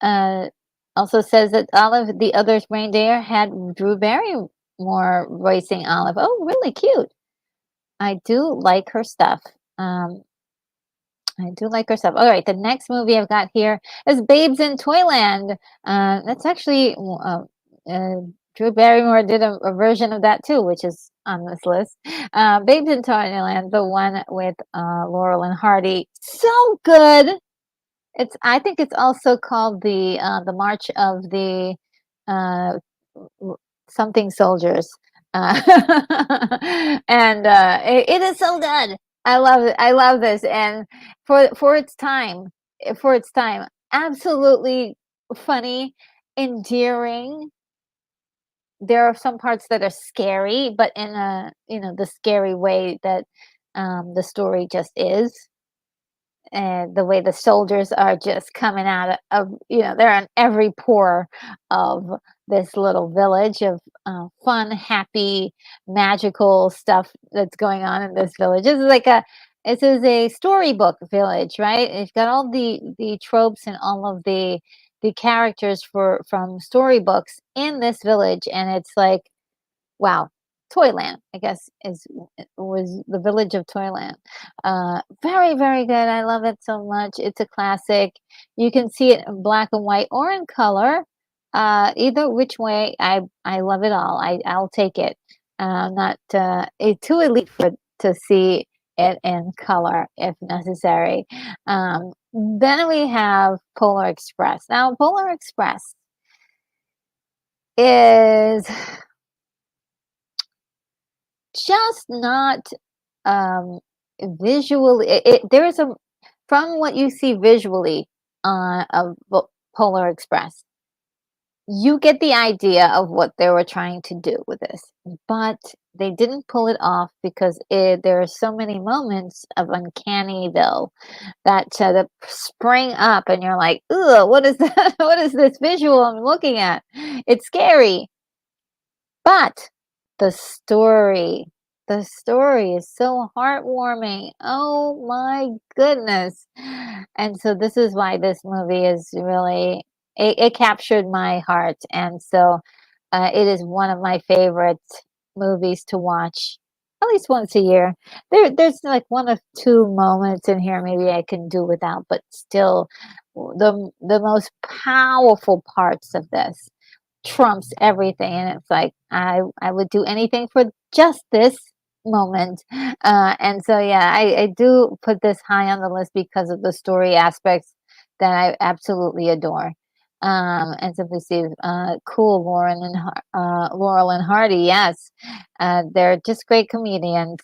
uh, also says that Olive, the other reindeer, had Drew Barrymore voicing Olive. Oh, really cute. I do like her stuff. I do like her stuff. All right, the next movie I've got here is Babes in Toyland. That's actually Drew Barrymore did a version of that too, which is on this list. Babes in Toyland, the one with Laurel and Hardy, so good. I think it's also called the March of the uh, something soldiers. Uh, and it is so good. I love it. I love this. And for its time, absolutely funny, endearing. There are some parts that are scary, but in a the scary way that the story just is, and the way the soldiers are just coming out of they're in every pore of this little village of fun, happy, magical stuff that's going on in this village. This is a storybook village, right? It's got all the tropes and all of the characters from storybooks in this village, and it's like, wow, Toyland, I guess, was the village of Toyland. Very, very good. I love it so much. It's a classic. You can see it in black and white or in color. Either which way, I love it all. I'll take it. Not too elite for to see it in color if necessary. Then we have Polar Express. Now, Polar Express is just not visually there is a from what you see visually of Polar Express, you get the idea of what they were trying to do with this, but they didn't pull it off because there are so many moments of Uncannyville that spring up, and you're like, "Ugh, what is that? What is this visual I'm looking at? It's scary." But the story, the story is so heartwarming. Oh my goodness. And so this is why this movie is really it captured my heart. And so it is one of my favorite movies to watch at least once a year. There's like one or two moments in here maybe I can do without, but still the most powerful parts of this trumps everything, and it's like I would do anything for just this moment. And so yeah, I do put this high on the list because of the story aspects that I absolutely adore. And Simply Steve, cool, Laurel and Hardy, yes, they're just great comedians.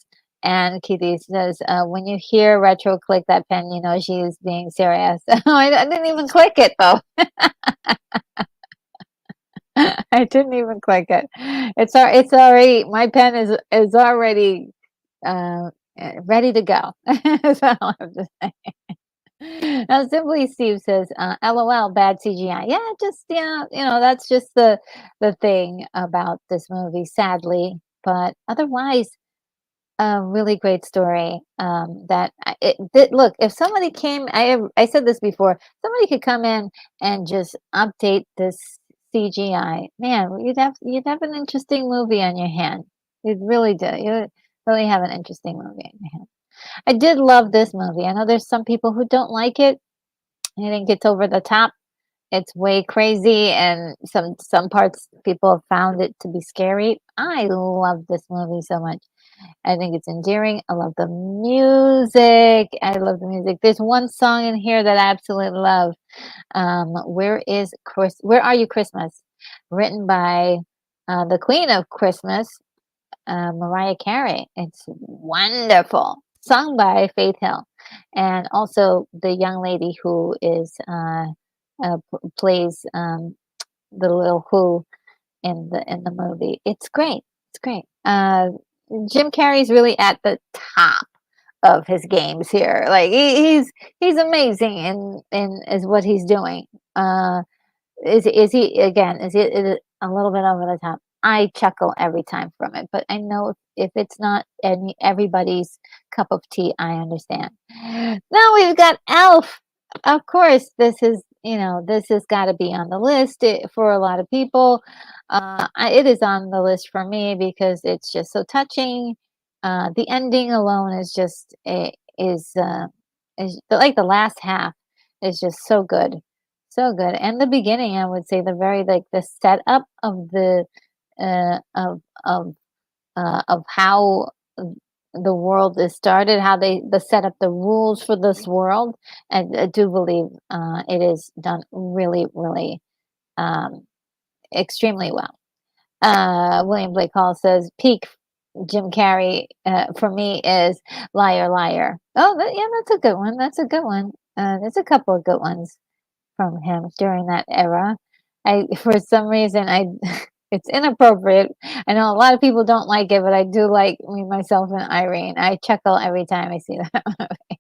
And Kitty says, when you hear retro click that pen, you know she's being serious. I didn't even click it though. I didn't even click it. It's already my pen is already uh, ready to go. That's all I have to say. Now, Simply Steve says, "LOL, bad CGI." Yeah, just yeah, that's just the thing about this movie, sadly. But otherwise, a really great story. Look, if somebody came, I said this before. Somebody could come in and just update this CGI. Man, you'd have an interesting movie on your hand. You'd really do. You really have an interesting movie on your hand. I did love this movie. I know there's some people who don't like it. I think it's over the top. It's way crazy, and some parts people have found it to be scary. I love this movie so much. I think it's endearing. I love the music. I love the music. There's one song in here that I absolutely love. Where Are You Christmas? Written by the Queen of Christmas, Mariah Carey. It's wonderful. Sung by Faith Hill, and also the young lady who plays the little Who in the movie. It's great. It's great. Jim Carrey's really at the top of his games here. Like he's amazing in is what he's doing. Is he again? Is it a little bit over the top? I chuckle every time from it, but I know if it's not everybody's cup of tea, I understand. Now we've got Elf. Of course, this has got to be on the list for a lot of people. It is on the list for me because it's just so touching. The ending alone is like the last half is just so good, so good. And the beginning, I would say the setup of the of how the world is started, how they set up the rules for this world. And I do believe it is done really, really um, extremely well. William Blake Hall says peak Jim Carrey for me is Liar Liar. Oh, yeah, that's a good one. That's a good one. There's a couple of good ones from him during that era. I For some reason I it's inappropriate. I know a lot of people don't like it, but I do like me myself and Irene. I chuckle every time I see that movie.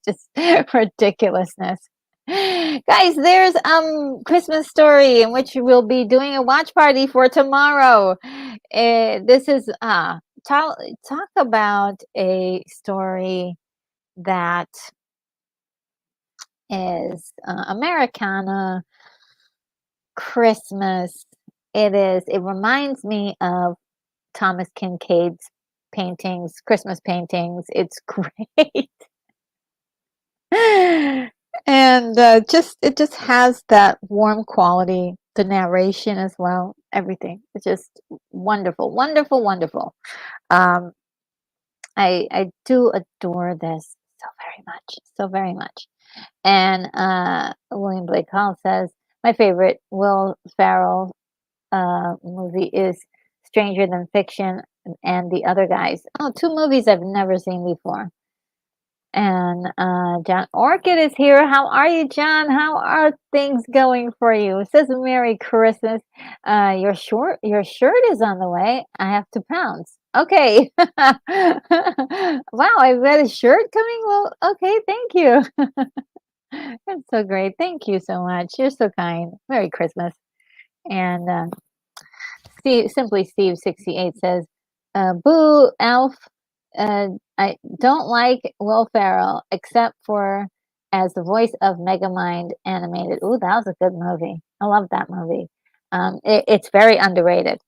Just ridiculousness. Guys, there's Christmas Story in which we'll be doing a watch party for tomorrow. This is talk about a story that is Americana Christmas. It reminds me of Thomas Kincaid's paintings, Christmas paintings. It's great. And just it just has that warm quality, the narration as well, everything. It's just wonderful, wonderful, wonderful. Um, I do adore this so very much, so very much. And William Blake Hall says my favorite Will Ferrell movie is Stranger Than Fiction and The Other Guys. Oh, two movies I've never seen before. And John Orchid is here. How are you, John? How are things going for you? It says Merry Christmas. Your shirt is on the way. I have to pounce. Okay. Wow, I've got a shirt coming? Well, okay, thank you. That's so great. Thank you so much. You're so kind. Merry Christmas. And Simply Steve 68 says, "Boo, Alf. I don't like Will Ferrell except for as the voice of Megamind animated." Ooh, that was a good movie. I love that movie. It's very underrated.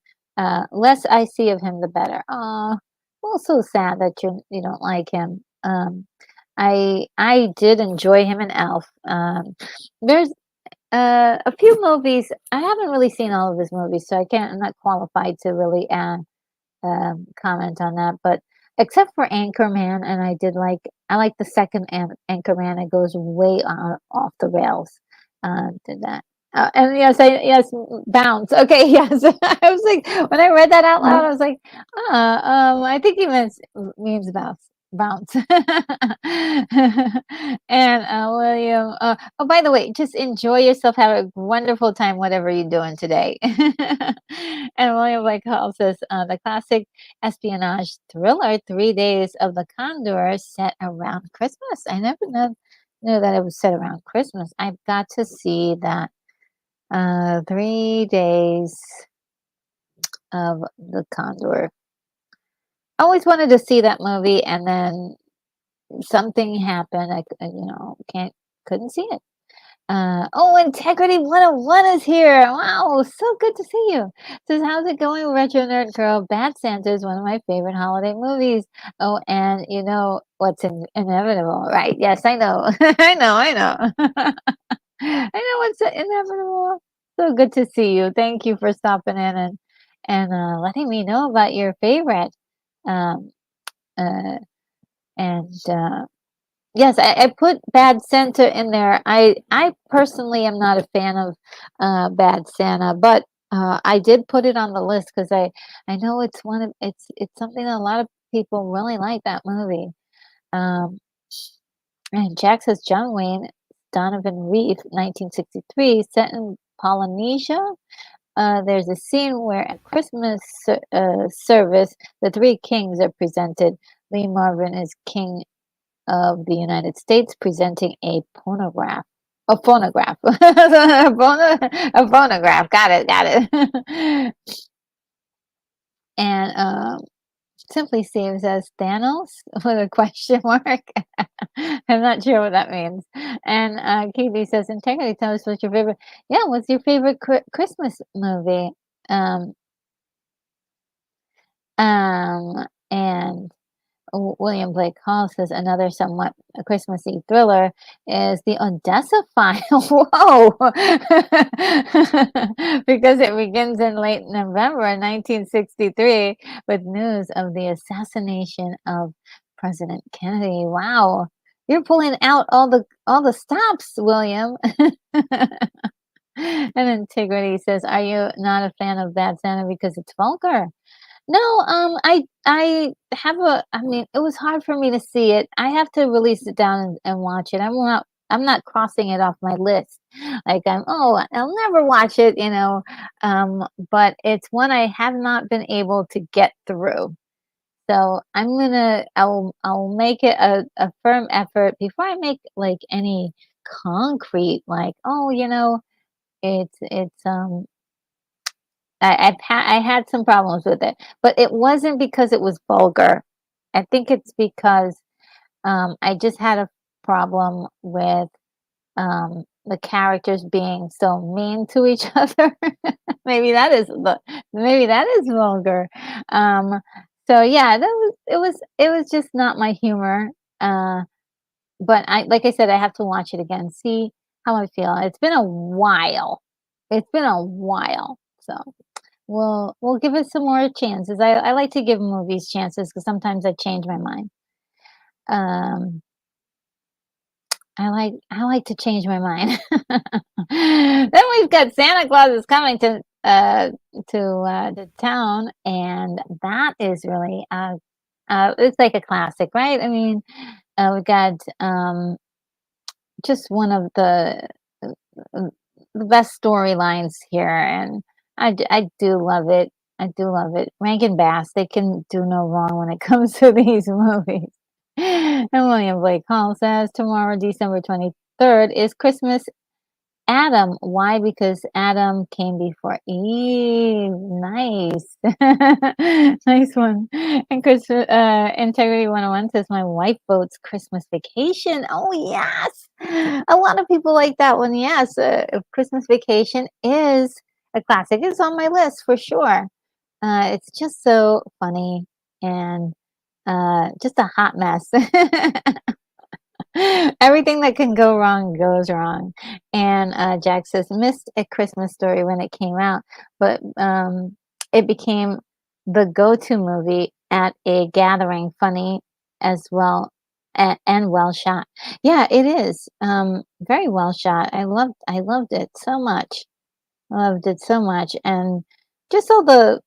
Less I see of him, the better. Oh, well, so sad that you don't like him. I did enjoy him in Elf. There's a few movies. I haven't really seen all of his movies, so I'm not qualified to really comment on that. But except for Anchorman, and I like the second Anchorman. It goes way off the rails. Did that. And yes, bounce. Okay, yes. I was like, when I read that out loud, I was like, I think he means bounce. And William, oh, by the way, just enjoy yourself. Have a wonderful time, whatever you're doing today. And William Blake Hall says, the classic espionage thriller, 3 Days of the Condor, set around Christmas. I never knew that it was set around Christmas. I've got to see that 3 Days of the Condor. I always wanted to see that movie, and then something happened. Can't couldn't see it. Integrity 101 is here. Wow, so good to see you. Says, how's it going, Retro Nerd Girl? Bad Santa is one of my favorite holiday movies. Oh, and you know what's inevitable, right? Yes, I know. I know. I know what's inevitable. So good to see you. Thank you for stopping in and letting me know about your favorite. Um, uh, and Yes, I put Bad Santa in there. I personally am not a fan of Bad Santa, but I did put it on the list because I know it's something that a lot of people really like that movie. Um, and Jack says John Wayne, Donovan Reef, 1963, set in Polynesia. There's a scene where at Christmas service, the three kings are presented. Lee Marvin is king of the United States, presenting a phonograph. A phonograph. A phonograph. Got it. And Simply Steve says Thanos with a question mark. I'm not sure what that means. And Katie says, Integrity, tell us what's your favorite. Yeah, what's your favorite Christmas movie? Um, and William Blake Hall says another somewhat Christmassy thriller is The Odessa File. Whoa! Because it begins in late November 1963 with news of the assassination of President Kennedy. Wow. You're pulling out all the stops, William. And Integrity says, "Are you not a fan of Bad Santa because it's vulgar?" No, I mean, it was hard for me to see it. I have to really sit down and watch it. I'm not crossing it off my list. Like I'll never watch it. But it's one I have not been able to get through. So I'll make it a firm effort before I make like any concrete, like, it's I had some problems with it, but it wasn't because it was vulgar. I think it's because I just had a problem with the characters being so mean to each other. maybe that is maybe that is vulgar. Um, so yeah, it was just not my humor. Uh, but like I said, I have to watch it again, see how I feel. It's been a while. It's been a while. So we'll give it some more chances. I like to give movies chances because sometimes I change my mind. Um, I like to change my mind. Then we've got Santa Claus is coming to town, and that is really it's like a classic, right? I mean, we got just one of uh, the best storylines here, and I do love it. I do love it. Rankin Bass, they can do no wrong when it comes to these movies. And William Blake Hall says tomorrow, December 23rd, is Christmas Adam. Why? Because Adam came before Eve. Nice. Nice one. And Integrity 101 says, my wife votes Christmas Vacation. Oh, yes. A lot of people like that one. Yes. Christmas Vacation is a classic. It's on my list for sure. It's just so funny and just a hot mess. Everything that can go wrong goes wrong. And Jack says, missed A Christmas Story when it came out, but it became the go-to movie at a gathering, funny as well and well shot. Yeah, it is. Very well shot. I loved it so much. I loved it so much. And just all the,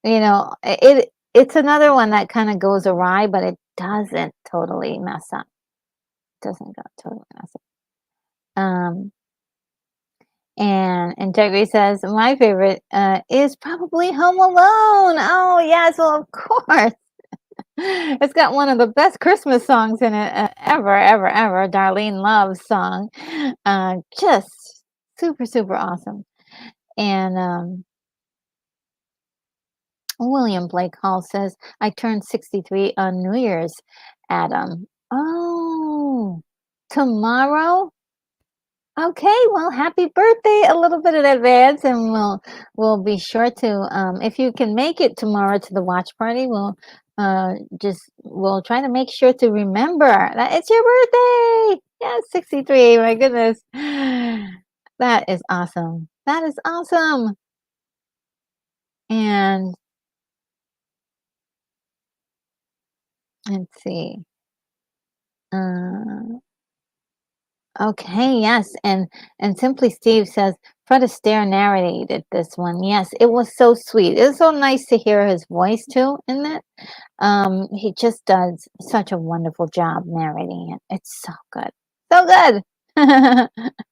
it's another one that kind of goes awry, but it doesn't totally mess up. Doesn't go totally mess up. And Integrity says, my favorite is probably Home Alone. Oh, yes, well, of course. It's got one of the best Christmas songs in it ever, ever, ever. Darlene Love's song. Just super, super awesome. And William Blake Hall says, I turned 63 on New Year's, Adam. Oh, tomorrow? Okay, well, happy birthday a little bit in advance, and we'll be sure to if you can make it tomorrow to the watch party, we'll try to make sure to remember that it's your birthday. Yeah, 63. My goodness. That is awesome. That is awesome. And let's see. Uh Okay, yes, and Simply Steve says Fred Astaire narrated this one. Yes, it was so sweet. It was so nice to hear his voice too in it. He just does such a wonderful job narrating it. It's so good. So good. So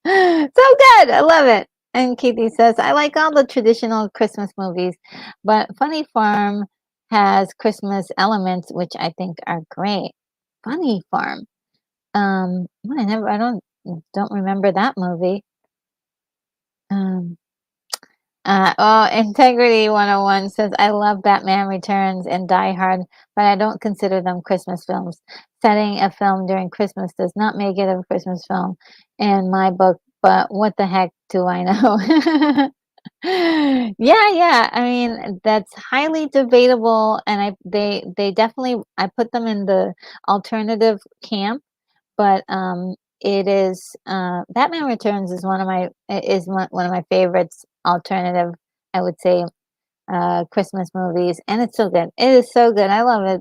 good. I love it. And Keithy says, I like all the traditional Christmas movies, but Funny Farm has Christmas elements, which I think are great. Funny Farm. I don't remember that movie. Um, Integrity 101 says, I love Batman Returns and Die Hard, but I don't consider them Christmas films. Setting a film during Christmas does not make it a Christmas film in my book, but what the heck do I know? Yeah, yeah. I mean, that's highly debatable, and they definitely I put them in the alternative camp. But it is Batman Returns is one of my favorites. Alternative, I would say, Christmas movies, and it's so good. It is so good. I love it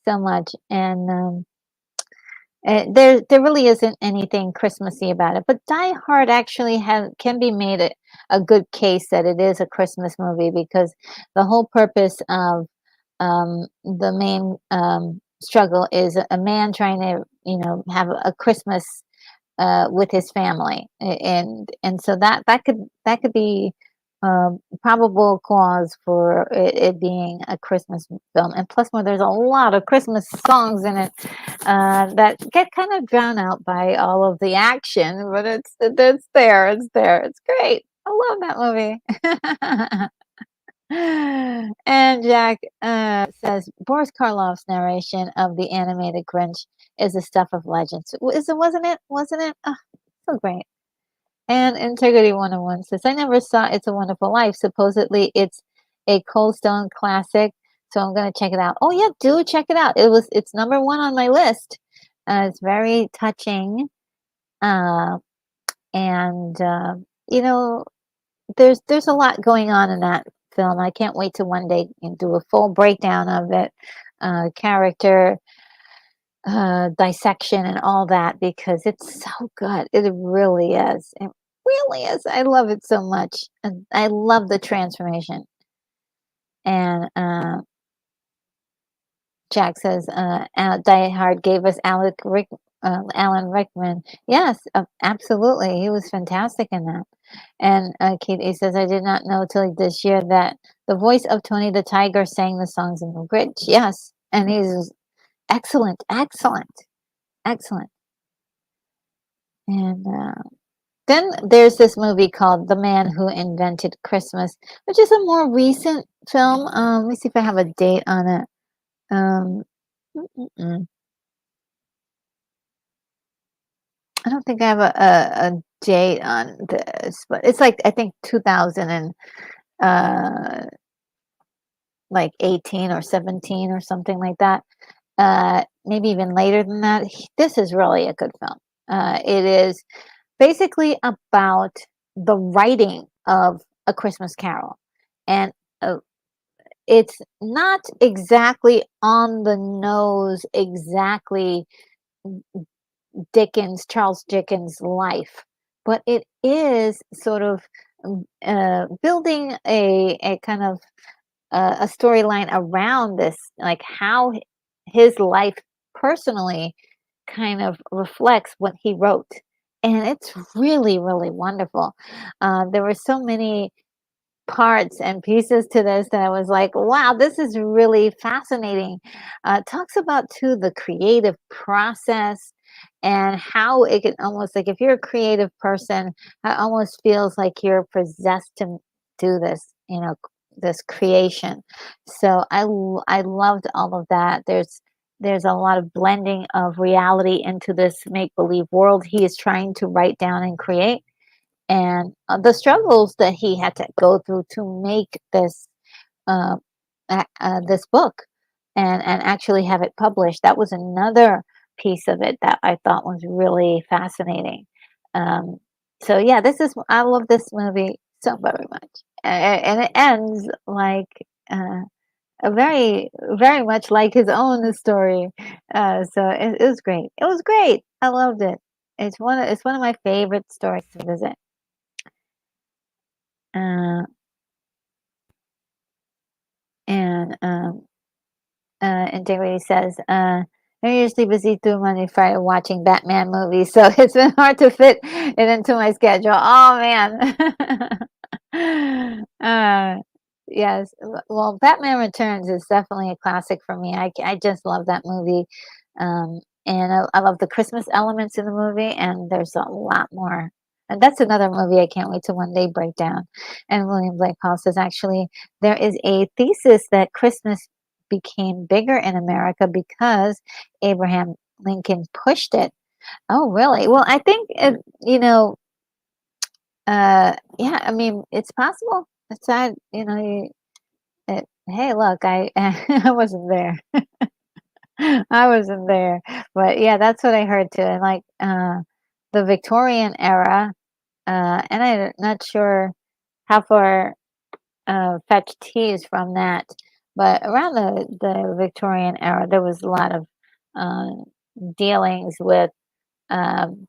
so much, and there really isn't anything Christmassy about it. But Die Hard actually can be made a good case that it is a Christmas movie because the whole purpose of the main struggle is a man trying to have a Christmas with his family, and so that could be probable cause for it being a Christmas film. And plus, more there's a lot of Christmas songs in it that get kind of drowned out by all of the action, but it's there, it's great. I love that movie. And Jack says Boris Karloff's narration of the animated Grinch is the stuff of legends. Wasn't it? Wasn't it? Oh, so great. And Integrity 101 says, I never saw It's a Wonderful Life. Supposedly it's a Cold Stone classic, so I'm gonna check it out. Oh yeah, do check it out. It's number one on my list. It's very touching. Uh, and you know, there's a lot going on in that film. I can't wait to one day do a full breakdown of it, character dissection and all that because it's so good. It really is. It really is. I love it so much, and I love the transformation. And Jack says, Die Hard gave us Alan Rickman. Yes, absolutely. He was fantastic in that. And Katie says, I did not know till this year that the voice of Tony the Tiger sang the songs in the bridge. Yes, and he's excellent, excellent, excellent. And then there's this movie called The Man Who Invented Christmas, which is a more recent film. Let me see if I have a date on it. Um, mm, mm, mm. I don't think I have a date on this, but it's like I think 2000 and like 18 or 17 or something like that. Maybe even later than that. This is really a good film. It is basically about the writing of A Christmas Carol, and uh, it's not exactly on the nose, exactly Charles Dickens' life, but it is sort of building a kind of a storyline around this, like how his life personally kind of reflects what he wrote. And it's really, really wonderful. There were so many parts and pieces to this that I was like, wow, this is really fascinating. Talks about too the creative process and how it can almost like if you're a creative person, it almost feels like you're possessed to do this, this creation. So I loved all of that. There's a lot of blending of reality into this make believe world he is trying to write down and create, and the struggles that he had to go through to make uh, this book and actually have it published. That was another piece of it that I thought was really fascinating. Um, so yeah, I love this movie so very much, and it ends like a very much like his own story. So it was great. It was great. I loved it. It's one of my favorite stories to visit. Uh, and Integrity says, I'm usually busy through Monday, Friday watching Batman movies, so it's been hard to fit it into my schedule. Oh man. uh, yes. Well, Batman Returns is definitely a classic for me. I just love that movie. And I love the Christmas elements in the movie, and there's a lot more. And that's another movie I can't wait to one day break down. And William Blake Hall says, actually, there is a thesis that Christmas became bigger in America because Abraham Lincoln pushed it. Oh, really? Well, I think yeah. I mean, it's possible. It's not, hey, look, I I wasn't there. I wasn't there, but yeah, that's what I heard too. And like the Victorian era, and I'm not sure how far fetched he is from that. But around the Victorian era, there was a lot of uh, dealings um,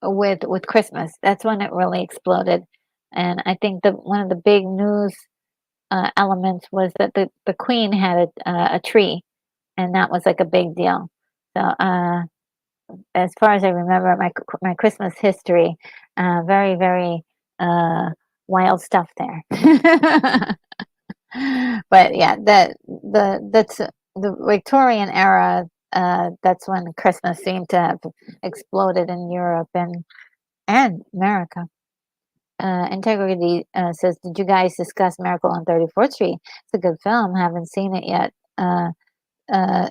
with Christmas. That's when it really exploded, and I think the one of the big news elements was that the Queen had a tree, and that was like a big deal. So as far as I remember, my Christmas history, very very uh, wild stuff there. But yeah, that's the Victorian era. That's when Christmas seemed to have exploded in Europe and America. Integrity says, "Did you guys discuss Miracle on 34th Street? It's a good film. Haven't seen it yet.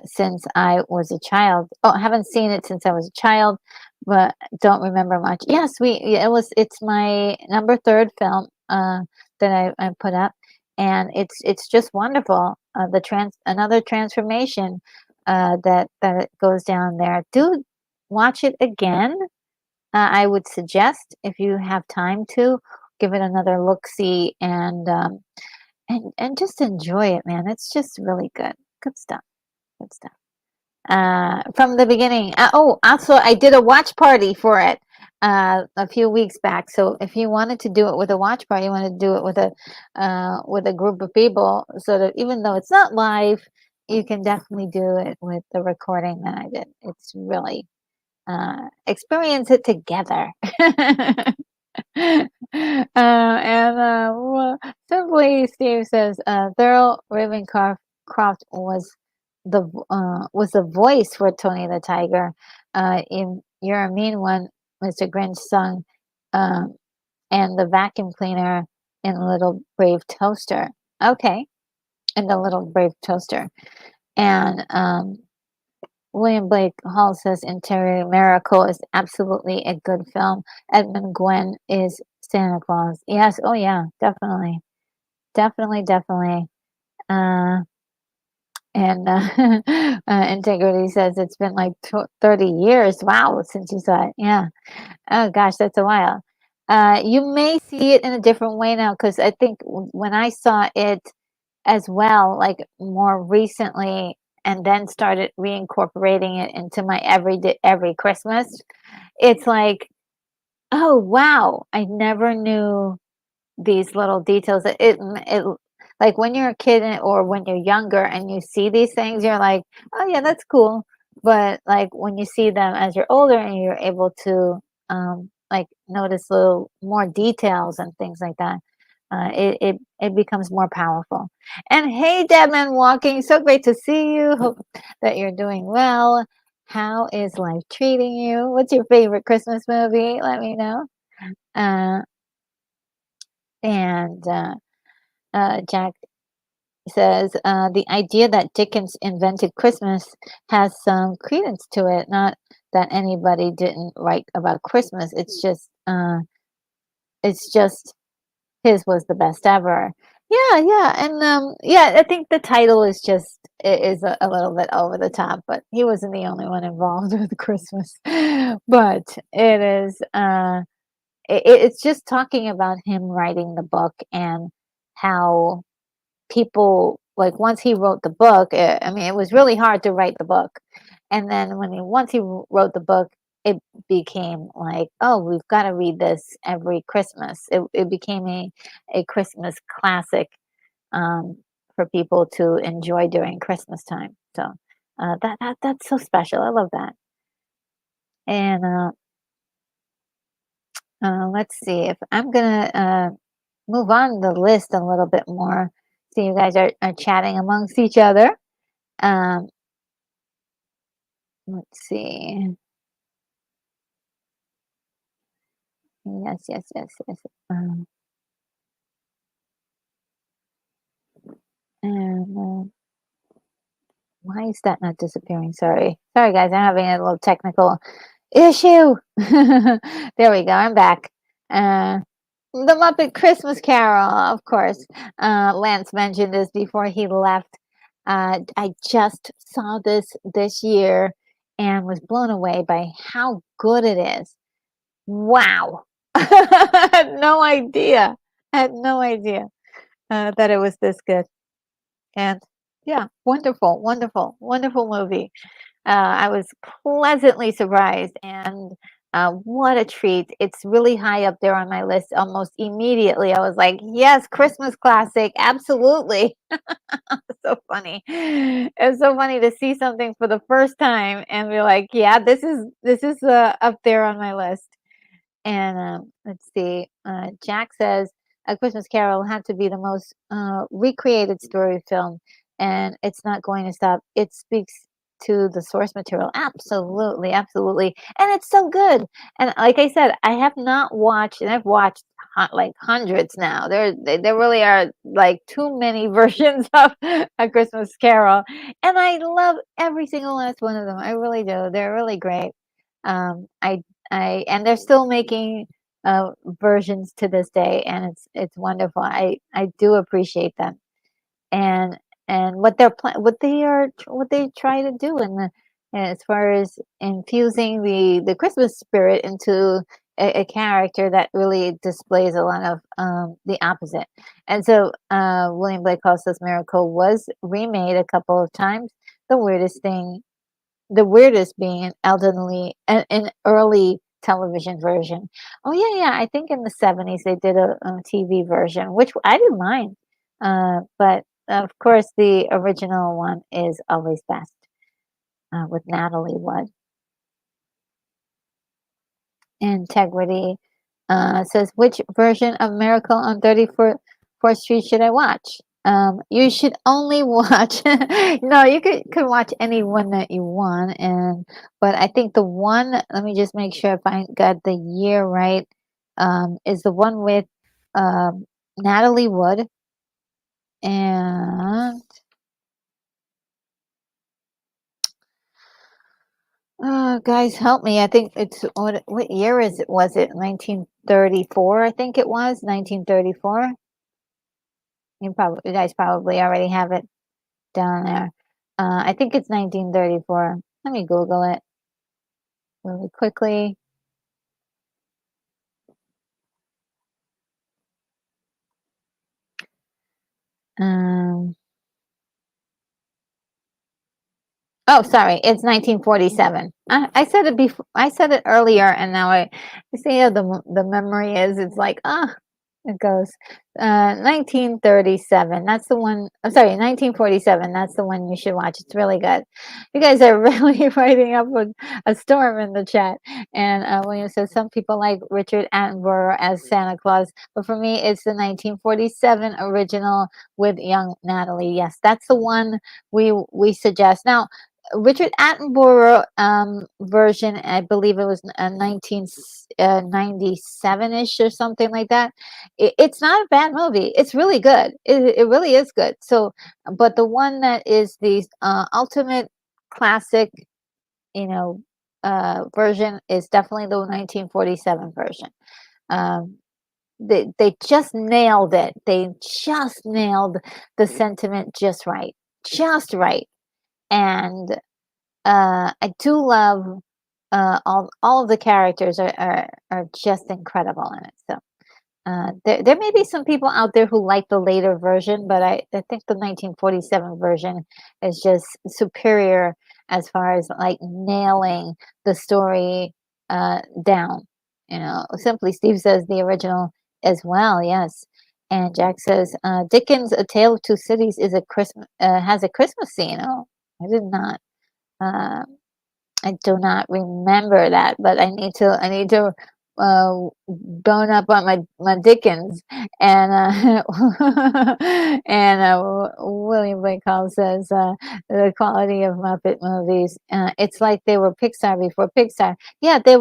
Since I was a child. Oh, I haven't seen it since I was a child, but don't remember much. Yes, yeah, it's my number third film that I put up, and it's just wonderful. Another transformation that it goes down there. Do watch it again. I would suggest if you have time to give it another look see and just enjoy it, man. It's just really good. Good stuff. Good stuff. From the beginning. Oh, also, I did a watch party for it a few weeks back. So if you wanted to do it with a watch party, you want to do it with a group of people, so that even though it's not live, you can definitely do it with the recording that I did. It's really experience it together. Well, simply Steve says Daryl Ravencroft was the voice for Tony the Tiger. In You're a Mean One, Mr. Grinch sung, um, and the vacuum cleaner in Little Brave Toaster. Okay, in the Little Brave Toaster. And William Blake Hall says Interior Miracle is absolutely a good film. Edmund Gwenn is Santa Claus. Yes, oh yeah, definitely. Definitely, definitely. Uh, and Integrity says it's been like 30 years. Wow, since you saw it. Yeah. Oh gosh, that's a while. You may see it in a different way now because I think when I saw it as well, like more recently, and then started reincorporating it into my every Christmas, it's like, oh wow, I never knew these little details. It like when you're a kid or when you're younger and you see these things, you're like, oh yeah, that's cool. But like when you see them as you're older and you're able to like notice little more details and things like that, it becomes more powerful. And hey, Devin, walking, so great to see you. Hope that you're doing well. How is life treating you? What's your favorite Christmas movie? Let me know. Uh, and Jack says the idea that Dickens invented Christmas has some credence to it. Not that anybody didn't write about Christmas. It's just his was the best ever. Yeah, yeah, and yeah, I think the title is a little bit over the top, but he wasn't the only one involved with Christmas. But it's just talking about him writing the book and how people like once he wrote the book, I mean, it was really hard to write the book, and then once he wrote the book, it became like, oh, we've got to read this every Christmas. It became a Christmas classic for people to enjoy during Christmas time. So that's so special. I love that. And let's see if I'm gonna move on the list a little bit more. So you guys are chatting amongst each other. Um, let's see. Yes, yes, yes, yes. Um, and why is that not disappearing? Sorry, guys. I'm having a little technical issue. There we go. I'm back. Uh, the Muppet Christmas Carol, of course. Lance mentioned this before he left. I just saw this year and was blown away by how good it is. Wow. I had no idea. I had no idea that it was this good. And yeah, wonderful, wonderful, wonderful movie. I was pleasantly surprised, and what a treat. It's really high up there on my list almost immediately. I was like, yes, Christmas classic, absolutely. So funny. It's so funny to see something for the first time and be like, yeah, this is up there on my list. And let's see. Jack says A Christmas Carol had to be the most recreated story film, and it's not going to stop. It speaks to the source material. Absolutely, absolutely. And it's so good. And like I said, I have not watched, and I've watched like hundreds now. There really are like too many versions of A Christmas Carol. And I love every single last one of them. I really do. They're really great. Um, I and they're still making versions to this day, and it's wonderful. I do appreciate them, and what they try to do in the as far as infusing the Christmas spirit into a character that really displays a lot of the opposite. And so William Blake Hall's Miracle was remade a couple of times. The weirdest thing the weirdest being an early television version. Oh, yeah, yeah, I think in the '70s they did a TV version, which I didn't mind. But of course, the original one is always best, with Natalie Wood. Integrity says, which version of Miracle on 34th Street should I watch? You should only watch. No, you could watch any one that you want, but I think the one. Let me just make sure if I got the year right. Is the one with Natalie Wood and guys, help me. I think it's what year is it? Was it 1934? I think it was 1934. You guys probably already have it down there. I think it's 1934. Let me Google it really quickly. Um, oh, sorry, it's 1947. I said it before. I said it earlier, and now I see how the memory is. It's like it goes. 1937. That's the one. I'm sorry, 1947. That's the one you should watch. It's really good. You guys are really writing up a storm in the chat. And William says some people like Richard Attenborough as Santa Claus, but for me, it's the 1947 original with young Natalie. Yes, that's the one we suggest. Now, Richard Attenborough version, I believe it was 1997-ish or something like that. It's not a bad movie. It's really good. It really is good. So, but the one that is the ultimate classic, you know, version is definitely the 1947 version. Um, they just nailed it. They just nailed the sentiment just right. And I do love all of the characters are just incredible in it. So there may be some people out there who like the later version, but I think the 1947 version is just superior as far as like nailing the story down. Simply Steve says the original as well. Yes. And Jack says Dickens' A Tale of Two Cities is a Christmas has a Christmas scene. Oh, I did not. Uh, I do not remember that, but I need to bone up on my Dickens. And William Blake Hall says the quality of Muppet movies. It's like they were Pixar before Pixar. Yeah, they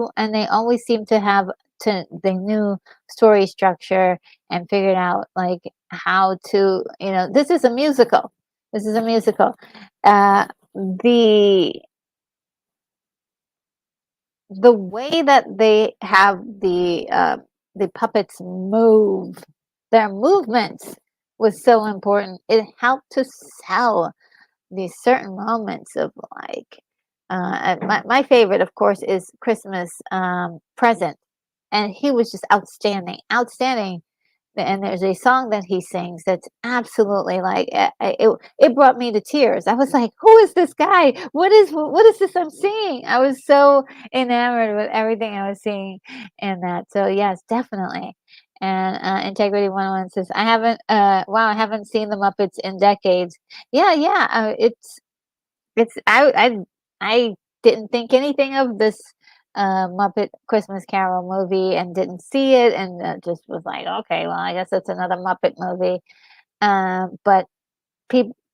always seem to have to they knew story structure and figured out like how to this is a musical. This is a musical. The the way that they have the puppets move, their movements was so important. It helped to sell these certain moments of like my favorite, of course, is Christmas Present, and he was just outstanding. And there's a song that he sings that's absolutely like it brought me to tears. I was like, "Who is this guy? What is this I'm seeing?" I was so enamored with everything I was seeing in that. So yes, definitely. And Integrity 101 says, "I haven't. Wow, I haven't seen the Muppets in decades." Yeah, yeah. It's I didn't think anything of this Muppet Christmas Carol movie and didn't see it and just was like, okay, well, I guess it's another Muppet movie. But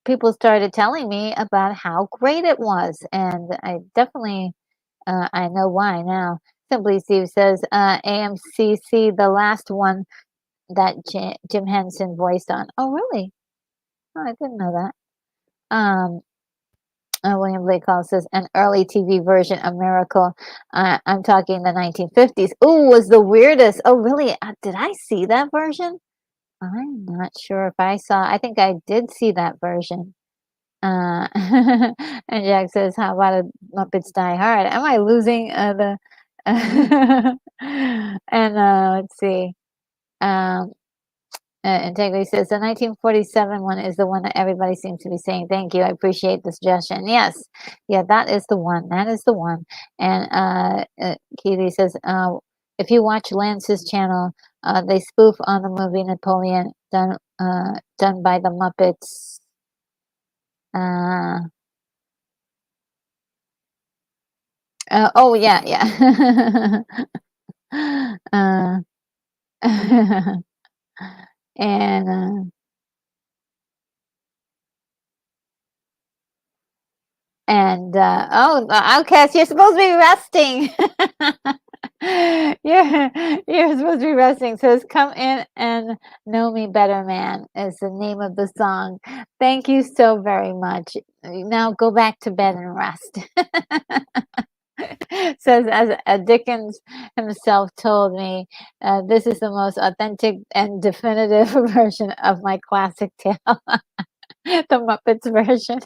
people started telling me about how great it was, and I definitely I know why now. Simply Steve says AMCC, the last one that Jim Henson voiced on. Oh, really? Oh, I didn't know that. Um, William Blake Hall says an early TV version of Miracle. I'm talking the 1950s. Ooh, was the weirdest. Oh, really? Did I see that version? I'm not sure if I saw. I think I did see that version. And Jack says, "How about a Muppets Die Hard?" Am I losing the? And let's see. Um, Integrity says the 1947 one is the one that everybody seems to be saying. Thank you. I appreciate the suggestion. Yes. Yeah, that is the one. That is the one. And Keely says, if you watch Lance's channel, they spoof on the movie Napoleon done by the Muppets. Uh, oh, yeah, yeah. Uh, and, oh, the outcast, you're supposed to be resting. You're supposed to be resting. So it's "Come In and Know Me Better, Man" is the name of the song. Thank you so very much. Now go back to bed and rest. Says as Dickens himself told me, this is the most authentic and definitive version of my classic tale, the Muppets version.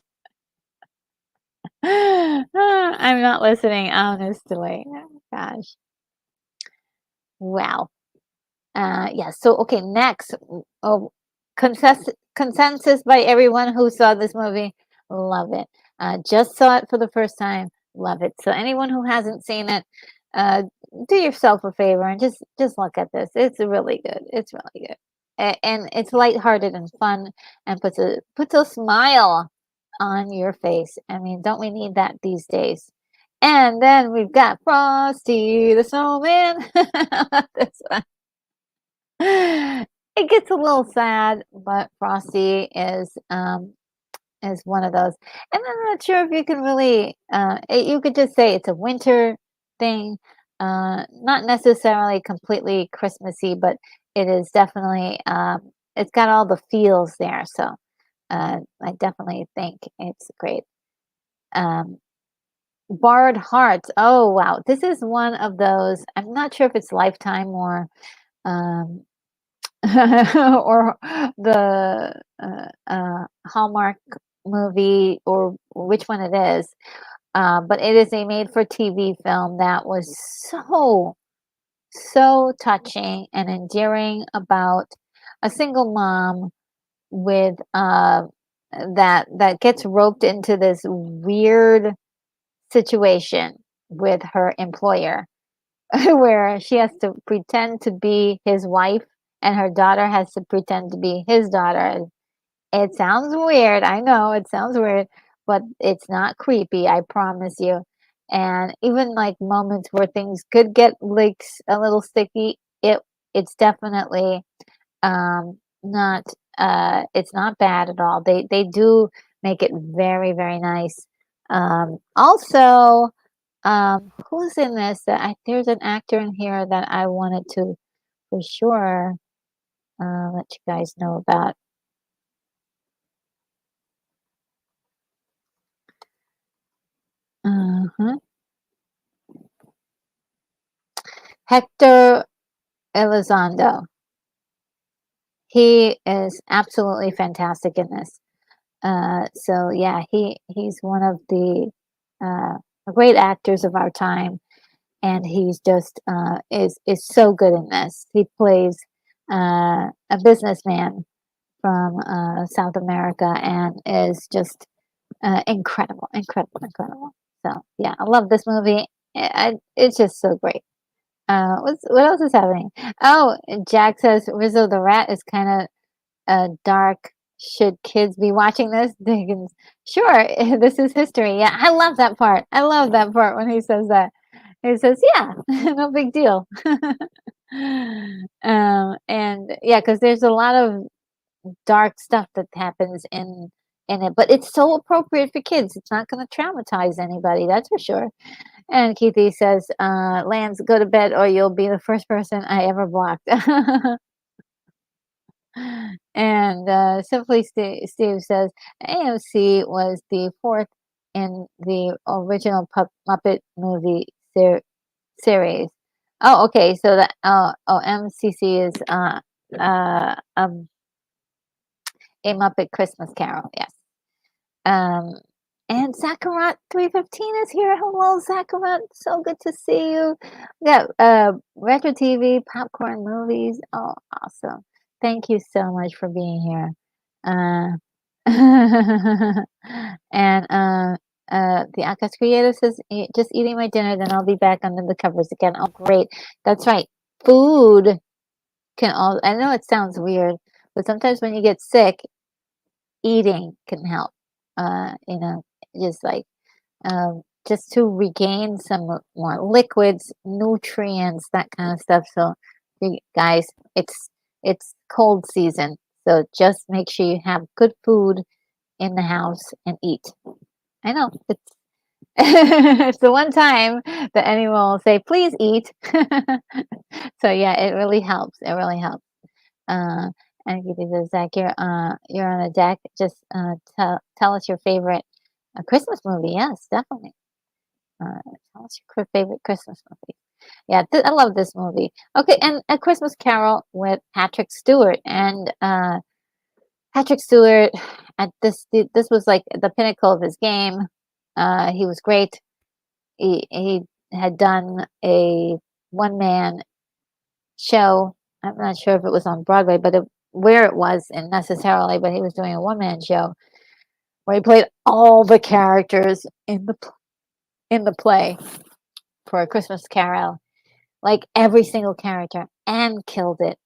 I'm not listening, honestly. Oh, gosh. Wow. Yeah, so okay, next. Oh, consensus by everyone who saw this movie. Love it. Just saw it for the first time. Love it. So anyone who hasn't seen it, uh, do yourself a favor and just look at this. It's really good. It's really good. And it's lighthearted and fun and puts a smile on your face. I mean, don't we need that these days? And then we've got Frosty the Snowman. I love this one. It gets a little sad, but Frosty is one of those. And I'm not sure if you can really you could just say it's a winter thing, not necessarily completely Christmassy, but it is definitely it's got all the feels there. So I definitely think it's great. Um, Borrowed Hearts. Oh wow, this is one of those. I'm not sure if it's Lifetime or um, or the Hallmark movie or which one it is. But it is a made-for-TV film that was so touching and endearing about a single mom with that gets roped into this weird situation with her employer where she has to pretend to be his wife and her daughter has to pretend to be his daughter. It sounds weird. I know it sounds weird, but it's not creepy, I promise you. And even like moments where things could get like a little sticky, it's definitely not it's not bad at all. They do make it very, very nice. Also, who's in this? There's an actor in here that I wanted to for sure let you guys know about. Uh-huh. Hector Elizondo. He is absolutely fantastic in this. So yeah, he's one of the uh, great actors of our time, and he's just is so good in this. He plays a businessman from South America and is just incredible, incredible, incredible. So yeah, I love this movie. It's just so great. What else is happening? Oh, Jack says Rizzo the Rat is kind of dark. Should kids be watching this? Dickens. Sure, this is history. Yeah, I love that part. I love that part when he says that. He says, "Yeah, no big deal." And yeah, because there's a lot of dark stuff that happens in it, but it's so appropriate for kids. It's not going to traumatize anybody, that's for sure. And Keithy says, "Lance, go to bed, or you'll be the first person I ever blocked." And Simply Steve says AMC was the fourth in the original Muppet movie series. Oh, okay. So that MCC is a Muppet Christmas Carol. Yes. Um, and Zachariah 315 is here. Hello, Zachariah. So good to see you. We got retro TV, popcorn movies. Oh, awesome. Thank you so much for being here. Uh, and the Akash Creative says, just eating my dinner, then I'll be back under the covers again. Oh, great. That's right. Food can all, I know it sounds weird, but sometimes when you get sick, eating can help. you know, just like just to regain some more liquids, nutrients, that kind of stuff. So, you guys, it's cold season, so just make sure you have good food in the house and eat. I know it's it's the one time that anyone will say, "Please eat." So yeah, it really helps. It really helps. Uh, and you do Zach, you're on a deck. Just tell us your favorite Christmas movie. Yes, definitely. Uh, tell us your favorite Christmas movie. Yeah, I love this movie. Okay, and A Christmas Carol with Patrick Stewart. And Patrick Stewart, at this was like the pinnacle of his game. He was great. He had done a one man show. I'm not sure if it was on Broadway, but where it was, and necessarily, but he was doing a one man show where he played all the characters in the play for A Christmas Carol, like every single character, and killed it.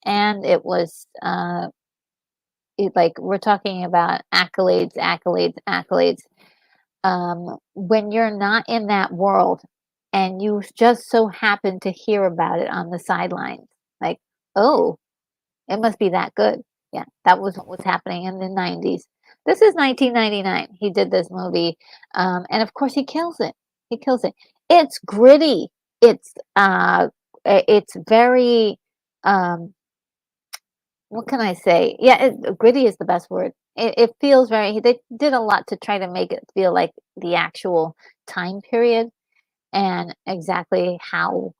And it was like we're talking about accolades, accolades, accolades. When you're not in that world and you just so happen to hear about it on the sidelines, like, oh, it must be that good. Yeah, that was what was happening in the 90s. This is 1999. He did this movie. And of course he kills it. He kills it. It's gritty. It's it's very what can I say? Yeah, gritty is the best word. It feels very they did a lot to try to make it feel like the actual time period and exactly how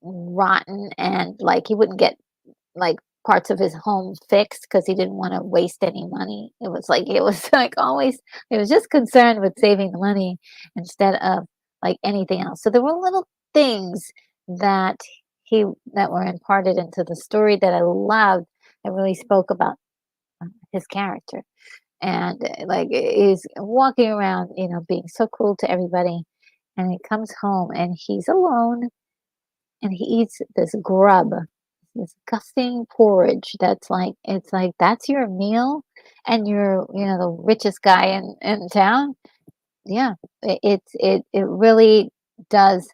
rotten and like he wouldn't get like parts of his home fixed because he didn't want to waste any money. It was like always he was just concerned with saving the money instead of like anything else. So there were little things that he that were imparted into the story that I loved that really spoke about his character. And like he's walking around, you know, being so cruel to everybody. And he comes home and he's alone and he eats this grub, disgusting porridge that's like it's like that's your meal and you're, you know, the richest guy in town. Yeah, it really does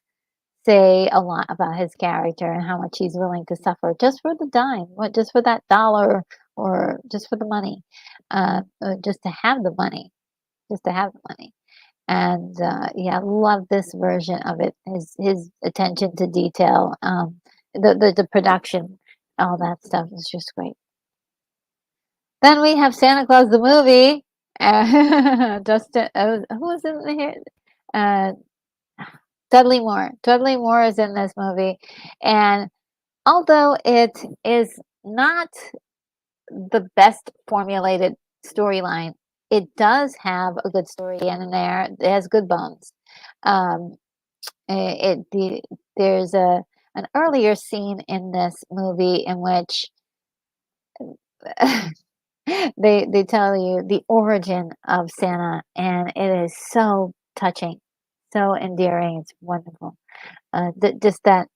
say a lot about his character and how much he's willing to suffer just for the dime, what just for that dollar or just for the money, just to have the money, just to have the money. And yeah, I love this version of it. His attention to detail, the production, all that stuff is just great. Then we have Santa Claus the movie. Justin, who was in here? Uh, Dudley Moore. Dudley Moore is in this movie, and although it is not the best formulated storyline, it does have a good story in there. It has good bones. Um, there's a an earlier scene in this movie in which they tell you the origin of Santa, and it is so touching, so endearing. It's wonderful. Just that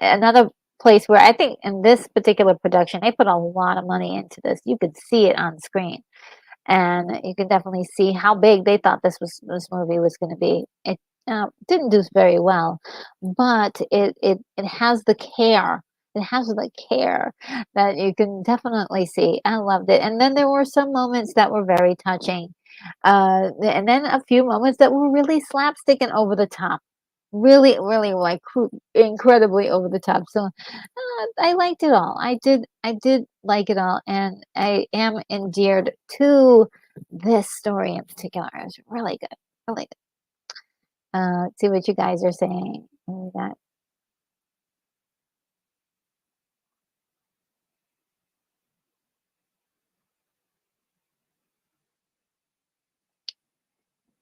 another place where I think in this particular production they put a lot of money into this. You could see it on screen, and you can definitely see how big they thought this movie was going to be. It didn't do very well, but it has the care. It has the care that you can definitely see. I loved it, and then there were some moments that were very touching, and then a few moments that were really slapstick and over the top. Really, really like incredibly over the top. So I liked it all. I did like it all, and I am endeared to this story in particular. It was really good, really good. Let's see what you guys are saying. What we got?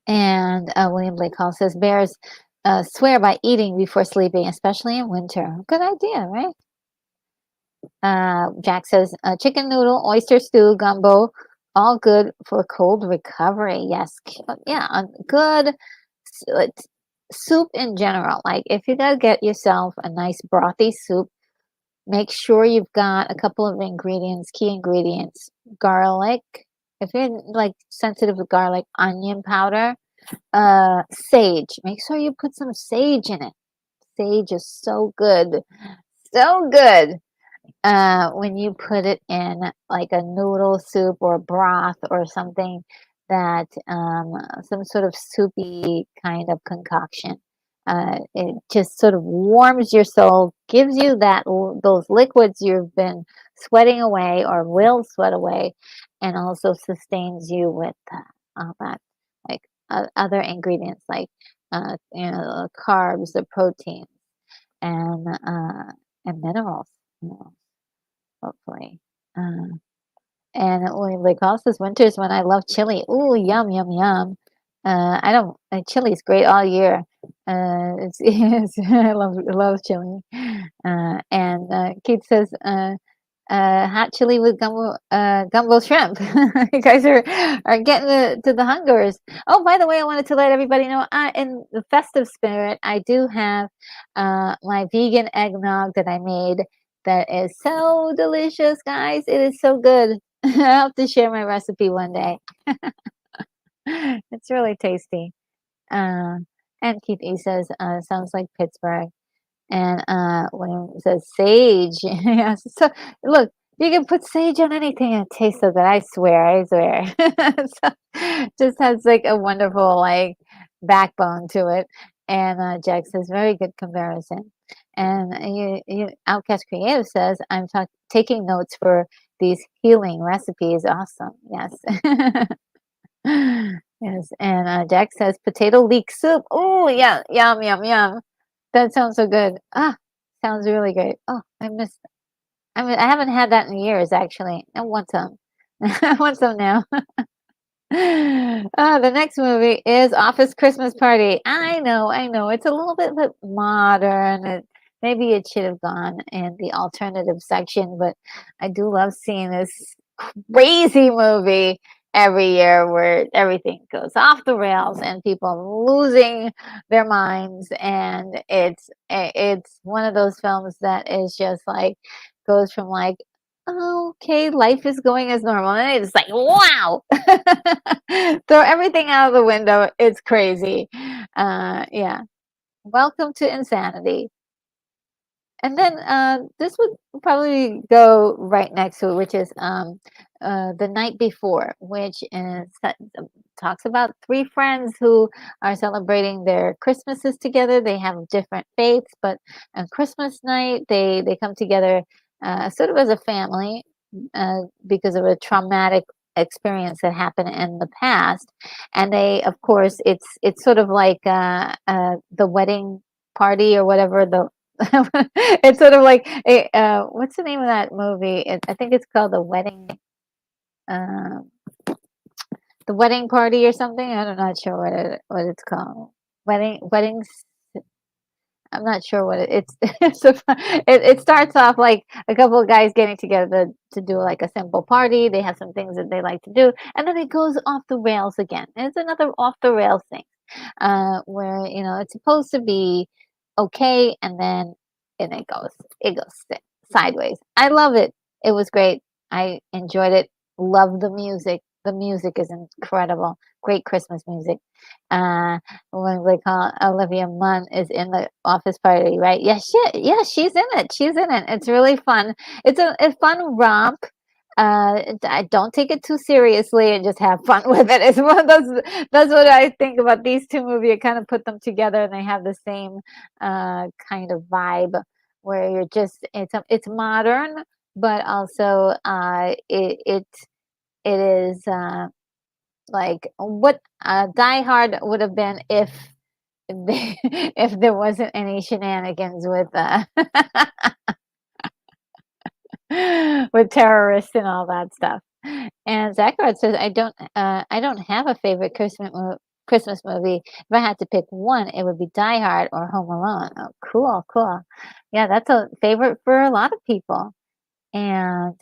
And William Blake Hall says bears swear by eating before sleeping, especially in winter. Good idea, right? Jack says chicken noodle, oyster stew, gumbo, all good for cold recovery. Yes, yeah, good soup in general. Like if you gotta get yourself a nice brothy soup, make sure you've got a couple of ingredients, key ingredients: garlic, If you're like sensitive to garlic, onion powder, sage. Make sure you put some sage in it. Sage is so good. So good. When you put it in like a noodle soup or broth or something that some sort of soupy kind of concoction. It just sort of warms your soul, gives you those liquids you've been sweating away or will sweat away, and also sustains you with all that like other ingredients like carbs, the proteins, and uh, and minerals. Minerals hopefully. Uh, and like also winters when I love chili. Ooh, yum, yum, yum. I don't. Chili's great all year. I love chili. And Keith says, hot chili with gumbo shrimp. You guys are getting to the hungers. Oh, by the way, I wanted to let everybody know, in the festive spirit, I do have my vegan eggnog that I made. That is so delicious, guys. It is so good. I'll have to share my recipe one day. It's really tasty. Uh, and Keith E says, sounds like Pittsburgh. And William says sage. Yes. So look, you can put sage on anything and it tastes so good. I swear, I swear. So, just has like a wonderful like backbone to it. And Jack says very good comparison. And Outcast Creative says I'm taking notes for these healing recipes. Awesome. Yes. Yes. And Jack says potato leek soup. Oh yeah, yum yum yum. That sounds so good. Sounds really great. Oh, I haven't had that in years, actually. I want some. I want some now. The next movie is Office Christmas Party. I know. It's a little bit modern. Maybe it should have gone in the alternative section, but I do love seeing this crazy movie every year where everything goes off the rails and people losing their minds. And it's one of those films that is just like goes from like, "Oh, okay, life is going as normal," and it's like, wow. Throw everything out of the window. It's crazy. Yeah. Welcome to insanity. And then this would probably go right next to it, which is The Night Before, which talks about three friends who are celebrating their Christmases together. They have different faiths, but on Christmas night, they come together sort of as a family because of a traumatic experience that happened in the past. And they, of course, it's sort of like the wedding party or whatever the it's sort of like a, what's the name of that movie? I think it's called uh, the wedding party or something. I'm not sure what it's called. Weddings. I'm not sure what it's. It starts off like a couple of guys getting together to do like a simple party. They have some things that they like to do, and then it goes off the rails again. And it's another off the rails thing, where it's supposed to be okay, and it goes sideways. I love it. It was great. I enjoyed it. Love the music. The music is incredible. Great Christmas music. Uh, when they call Olivia Munn is in the office party, right? Yeah, she's in it. She's in it. It's really fun. It's a fun romp. I don't take it too seriously and just have fun with it. It's one of those. That's what I think about these two movies. I kind of put them together, and they have the same kind of vibe where it's modern, but also it is like what Die Hard would have been if if there wasn't any shenanigans with with terrorists and all that stuff. And Zachariah says, I don't have a favorite Christmas movie. If I had to pick one, it would be Die Hard or Home Alone." Oh, cool, cool. Yeah, that's a favorite for a lot of people. And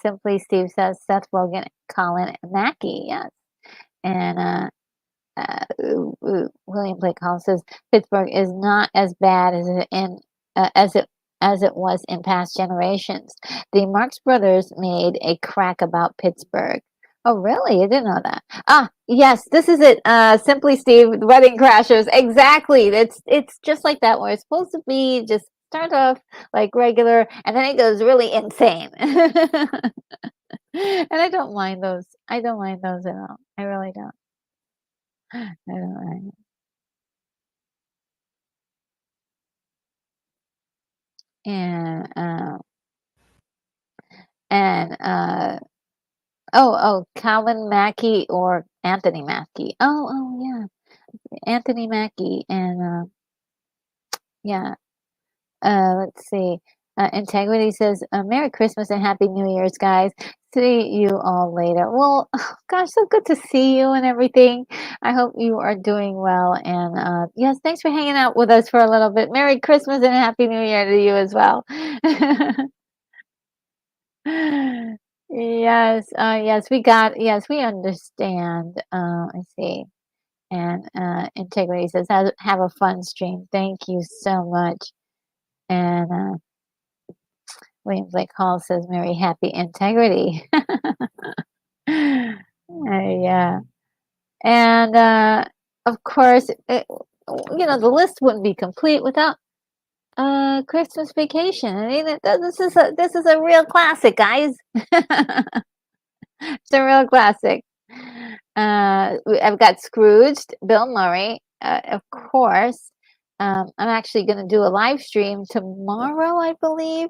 Simply Steve says Seth Rogen, Colin Mackey. Yes. And William Blake Hall says Pittsburgh is not as bad as it as it was in past generations. The Marx Brothers made a crack about Pittsburgh. Oh, really? I didn't know that. Ah, yes, this is it. Simply Steve, Wedding Crashers. Exactly. It's just like that, where it's supposed to be just start off like regular, and then it goes really insane. And I don't mind those. I don't mind those at all. I really don't. I don't mind. And and Calvin Mackey or Anthony Mackie. Yeah, Anthony Mackie, and yeah. Let's see. Integrity says, "Merry Christmas and Happy New Year's, guys. See you all later." Well, gosh, so good to see you and everything. I hope you are doing well. And yes, thanks for hanging out with us for a little bit. Merry Christmas and Happy New Year to you as well. Yes, we understand. I see. And Integrity says, have a fun stream. Thank you so much. And William Blake Hall says, Merry Happy Integrity. Yeah. And of course, the list wouldn't be complete without Christmas Vacation. I mean, this is a real classic, guys. It's a real classic. I've got Scrooged, Bill Murray, of course. I'm actually going to do a live stream tomorrow, I believe.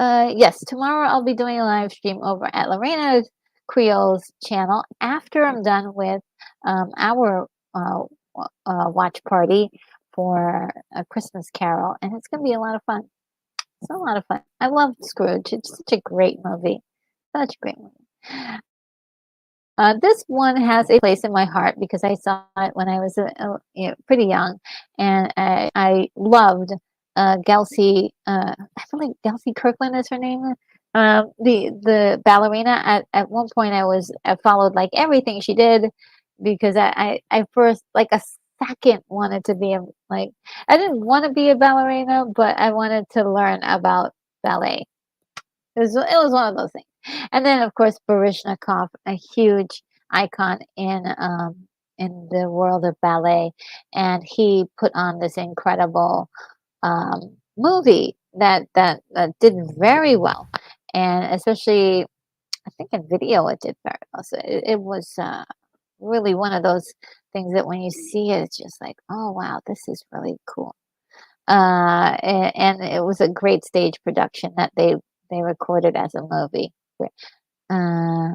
Yes, tomorrow I'll be doing a live stream over at Lorena Creole's channel after I'm done with our watch party for A Christmas Carol, and it's going to be a lot of fun. It's a lot of fun. I love Scrooge. It's such a great movie. Such a great movie. This one has a place in my heart because I saw it when I was pretty young, and I loved Gelsey. I believe Gelsey Kirkland is her name. The ballerina. At one point, I followed like everything she did because I first like a second wanted to be like I didn't want to be a ballerina, but I wanted to learn about ballet. It was one of those things. And then, of course, Baryshnikov, a huge icon in the world of ballet, and he put on this incredible movie that did very well, and especially I think in video it did very well. So it was really one of those things that when you see it, it's just like, oh wow, this is really cool. And it was a great stage production that they recorded as a movie. Uh,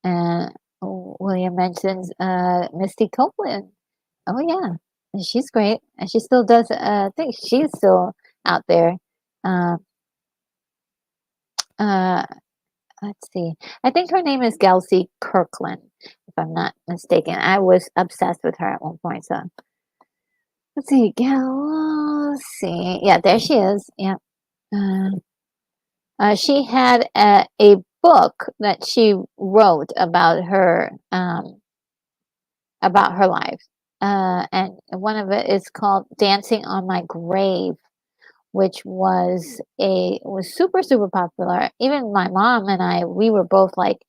and William mentions Misty Copeland. Oh yeah, and she's great, and she still does. I think she's still out there. Uh, uh, let's see. I think her name is Gelsey Kirkland, if I'm not mistaken. I was obsessed with her at one point. So let's see, Gelsey. Yeah, there she is. Yeah. Uh, she had a book that she wrote about her life, and one of it is called "Dancing on My Grave," which was super super popular. Even my mom and I, we were both like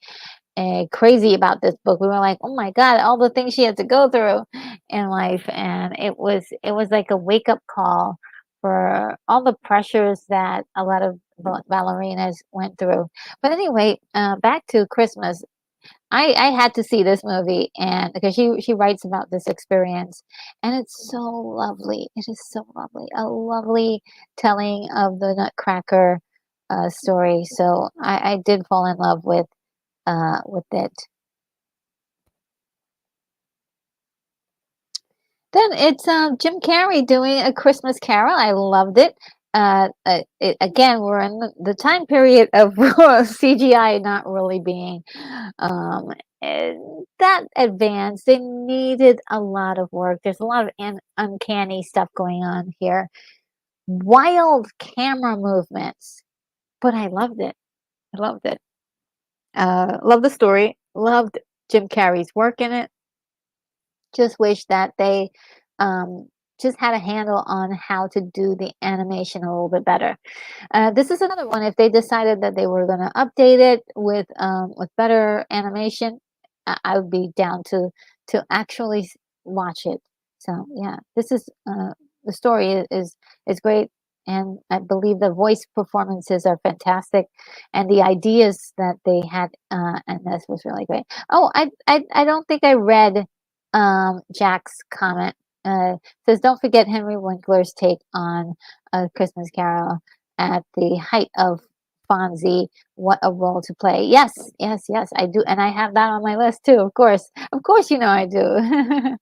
crazy about this book. We were like, "Oh my god, all the things she had to go through in life," and it was like a wake up call for all the pressures that a lot of ballerinas went through. But anyway, back to Christmas. I had to see this movie, and because she writes about this experience, and it's so lovely. It is so lovely. A lovely telling of the Nutcracker story. So I did fall in love with it. Then it's Jim Carrey doing A Christmas Carol. I loved it. Again, we're in the time period of CGI not really being um, eh, that advanced. They needed a lot of work. There's a lot of uncanny stuff going on here. Wild camera movements, but I loved it. I loved it. Loved the story. Loved Jim Carrey's work in it. Just wish that they um, just had a handle on how to do the animation a little bit better. This is another one. If they decided that they were going to update it with better animation, I would be down to actually watch it. So yeah, this is the story is great, and I believe the voice performances are fantastic, and the ideas that they had and this was really great. Oh, I don't think I read Jack's comment. Says don't forget Henry Winkler's take on A Christmas Carol at the height of Fonzie, what a role to play. Yes, yes, yes, I do, and I have that on my list too. Of course, I do.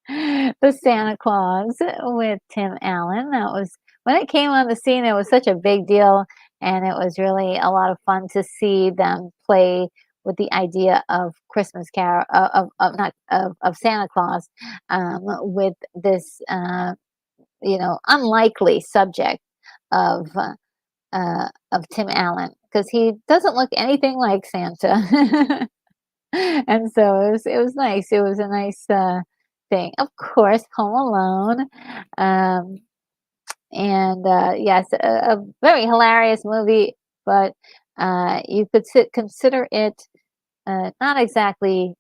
The Santa Claus with Tim Allen. That was when it came on the scene. It was such a big deal, and it was really a lot of fun to see them play with the idea of Christmas Carol of not of Santa Claus with this unlikely subject of Tim Allen because he doesn't look anything like Santa. And so it was nice. It was a nice thing. Of course, Home Alone. Um, and yes, a very hilarious movie, but you could consider it not exactly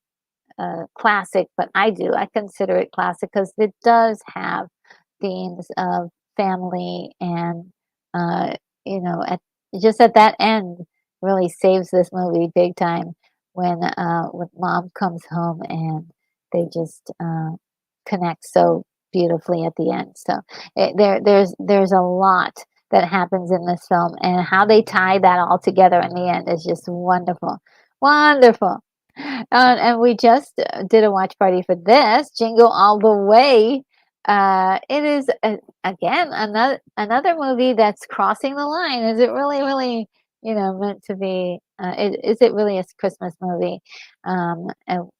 classic, but I do. I consider it classic because it does have themes of family and uh, at just at that end really saves this movie big time when mom comes home and they just connect so beautifully at the end. So there's a lot that happens in this film, and how they tie that all together in the end is just wonderful, wonderful. And we just did a watch party for this Jingle All the Way. It is again another movie that's crossing the line. Is it really, really, meant to be? Is it really a Christmas movie? And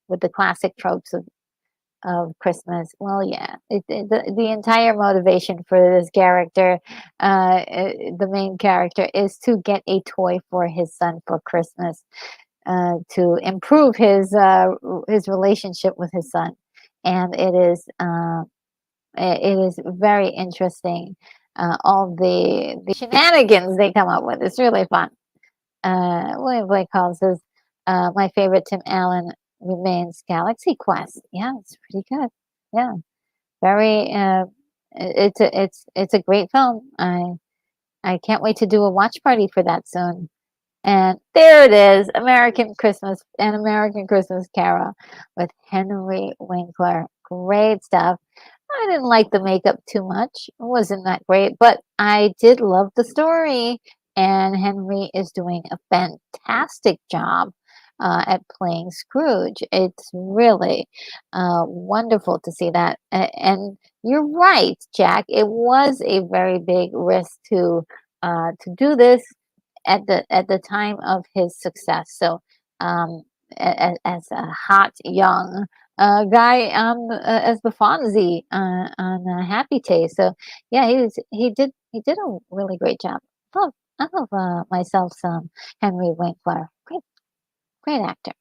with the classic tropes of Christmas. Well, yeah, the entire motivation for this character, the main character, is to get a toy for his son for Christmas to improve his relationship with his son, and it is very interesting. All the shenanigans they come up with. It's really fun. William Blake calls says, my favorite Tim Allen remains Galaxy Quest. Yeah, it's pretty good. Yeah, very. It's a great film. I can't wait to do a watch party for that soon. And there it is, American Christmas Carol with Henry Winkler. Great stuff. I didn't like the makeup too much. It wasn't that great, but I did love the story. And Henry is doing a fantastic job at playing Scrooge. It's really wonderful to see that. And you're right, Jack. It was a very big risk to do this at the time of his success. So, as a hot young guy, as the Fonzie on Happy Days. So, yeah, he did a really great job. I love myself some Henry Winkler. Great actor.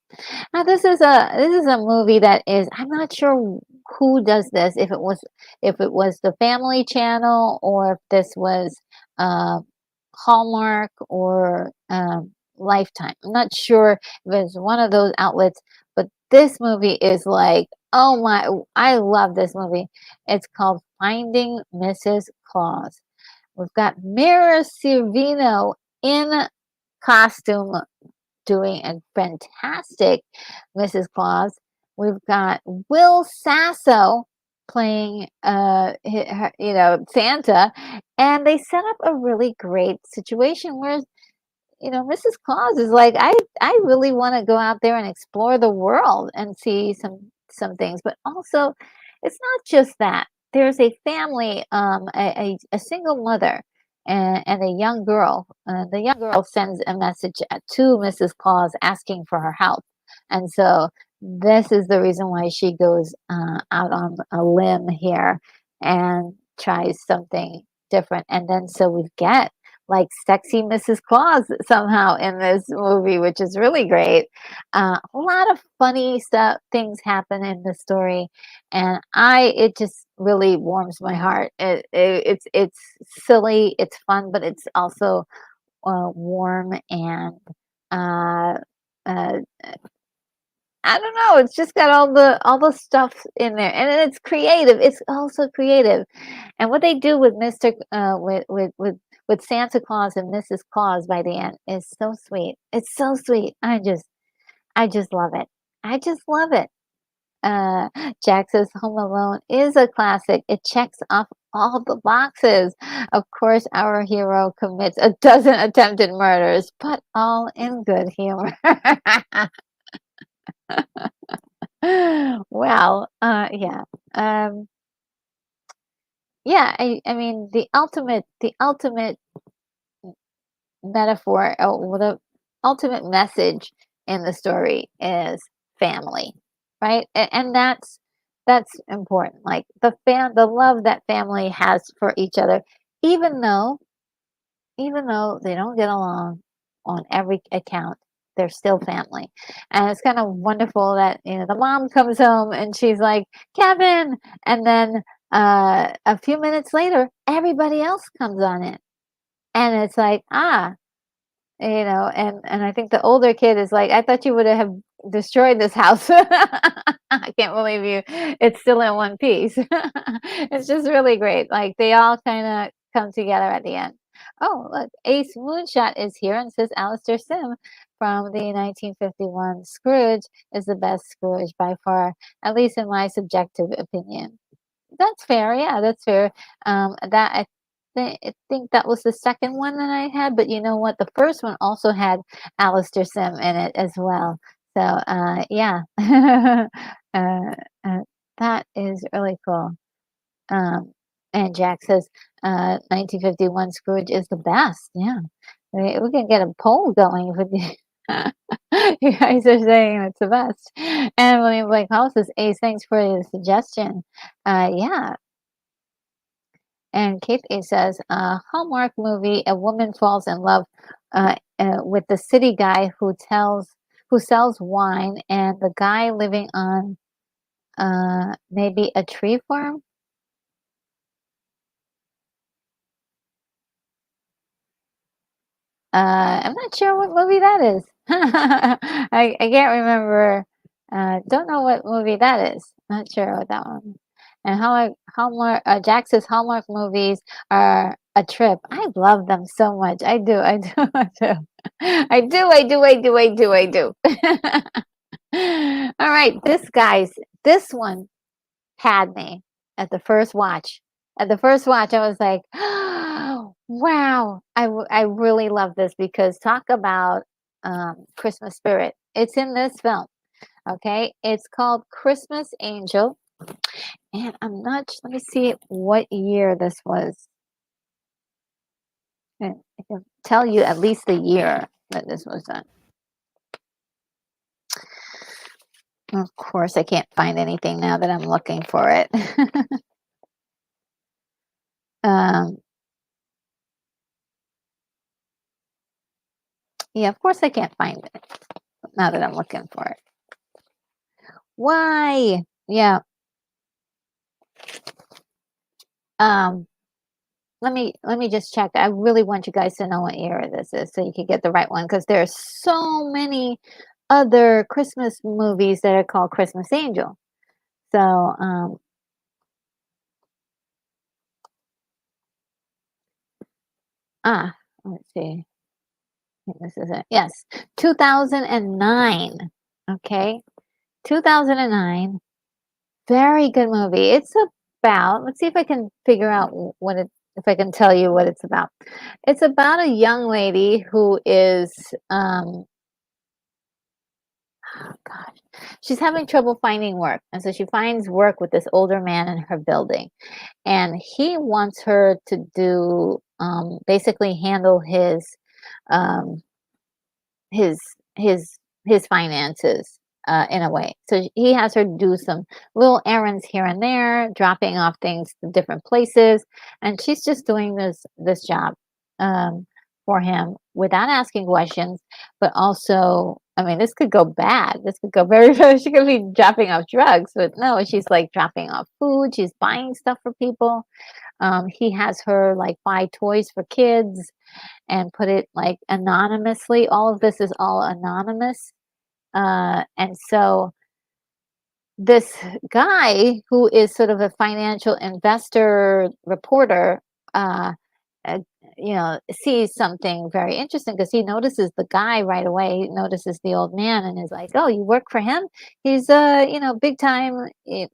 Now this is a movie that is I'm not sure who does this, if it was the Family Channel or if this was uh, Hallmark or Lifetime. I'm not sure if it's one of those outlets, but this movie is like, oh my, I love this movie. It's called Finding Mrs. Claus. We've got Mira Sorvino in costume doing a fantastic Mrs. Claus. We've got Will Sasso playing, Santa, and they set up a really great situation where Mrs. Claus is like, I really want to go out there and explore the world and see some things, but also it's not just that. There's a family, a single mother and a young girl. The young girl sends a message to Mrs. Claus asking for her help, and so this is the reason why she goes out on a limb here and tries something different. And then so we get like sexy Mrs. Claus somehow in this movie, which is really great. A lot of funny stuff, things happen in the story, and it just really warms my heart. It's silly, it's fun, but it's also warm and uh, uh, I don't know. It's just got all the stuff in there, and it's creative. It's also creative, and what they do with Mister with Santa Claus and Mrs. Claus by the end is so sweet. It's so sweet. I just love it. I just love it. Uh, Jack says Home Alone is a classic. It checks off all the boxes. Of course, our hero commits a dozen attempted murders, but all in good humor. Well, Um, yeah, I mean, the ultimate metaphor, well, the ultimate message in the story is family, right? And that's important. Like the love that family has for each other, even though even though they don't get along on every account, they're still family. And it's kind of wonderful that, the mom comes home and she's like, Kevin. And then a few minutes later, everybody else comes on it. And it's like, and I think the older kid is like, I thought you would have destroyed this house. I can't believe you. It's still in one piece. It's just really great. Like they all kind of come together at the end. Oh, look, Ace Moonshot is here and says Alistair Sim from the 1951 Scrooge is the best Scrooge by far, at least in my subjective opinion. That's fair. Yeah, that's fair. That I think that was the second one that I had, but you know what? The first one also had Alistair Sim in it as well. So, yeah. uh, uh, that is really cool. Um, and Jack says, 1951 Scrooge is the best. Yeah. We can get a poll going with the you guys are saying it's the best. And William Blake Hall says, Ace, thanks for the suggestion. Yeah, and Kate A says, Hallmark movie, a woman falls in love with the city guy who sells wine, and the guy living on maybe a tree farm. I'm not sure what movie that is. I can't remember. Don't know what movie that is. Not sure what that one. And Hallmark Jack says Hallmark movies are a trip. I love them so much. I do. I do. I do. I do. I do. I do. I do. I do. All right, this one had me at the first watch. At the first watch, I was like, wow, I really love this because talk about Christmas spirit. It's in this film, okay? It's called Christmas Angel, and let me see what year this was. I can tell you at least the year that this was done. Of course, I can't find anything now that I'm looking for it. um, yeah, of course I can't find it now that I'm looking for it. Why? Yeah. Um, let me just check. I really want you guys to know what era this is so you can get the right one because there are so many other Christmas movies that are called Christmas Angel. So, let's see. I think this is it. Yes, 2009. Okay, 2009. Very good movie. It's about, let's see if I can figure out what it, if I can tell you what it's about. It's about a young lady who is, oh gosh, she's having trouble finding work. And so she finds work with this older man in her building. And he wants her to do, basically handle um, his his his finances in a way. So he has her do some little errands here and there, dropping off things to different places, and she's just doing this job um, for him without asking questions, but also I mean, this could go bad. This could go very, very she could be dropping off drugs, but no, she's, like, dropping off food, she's buying stuff for people. He has her, like, buy toys for kids and put it, like, anonymously. All of this is all anonymous. And so this guy who is sort of a financial investor reporter, uh, uh, sees something very interesting because he notices the guy right away. He notices the old man and is like, "Oh, you work for him? He's a big time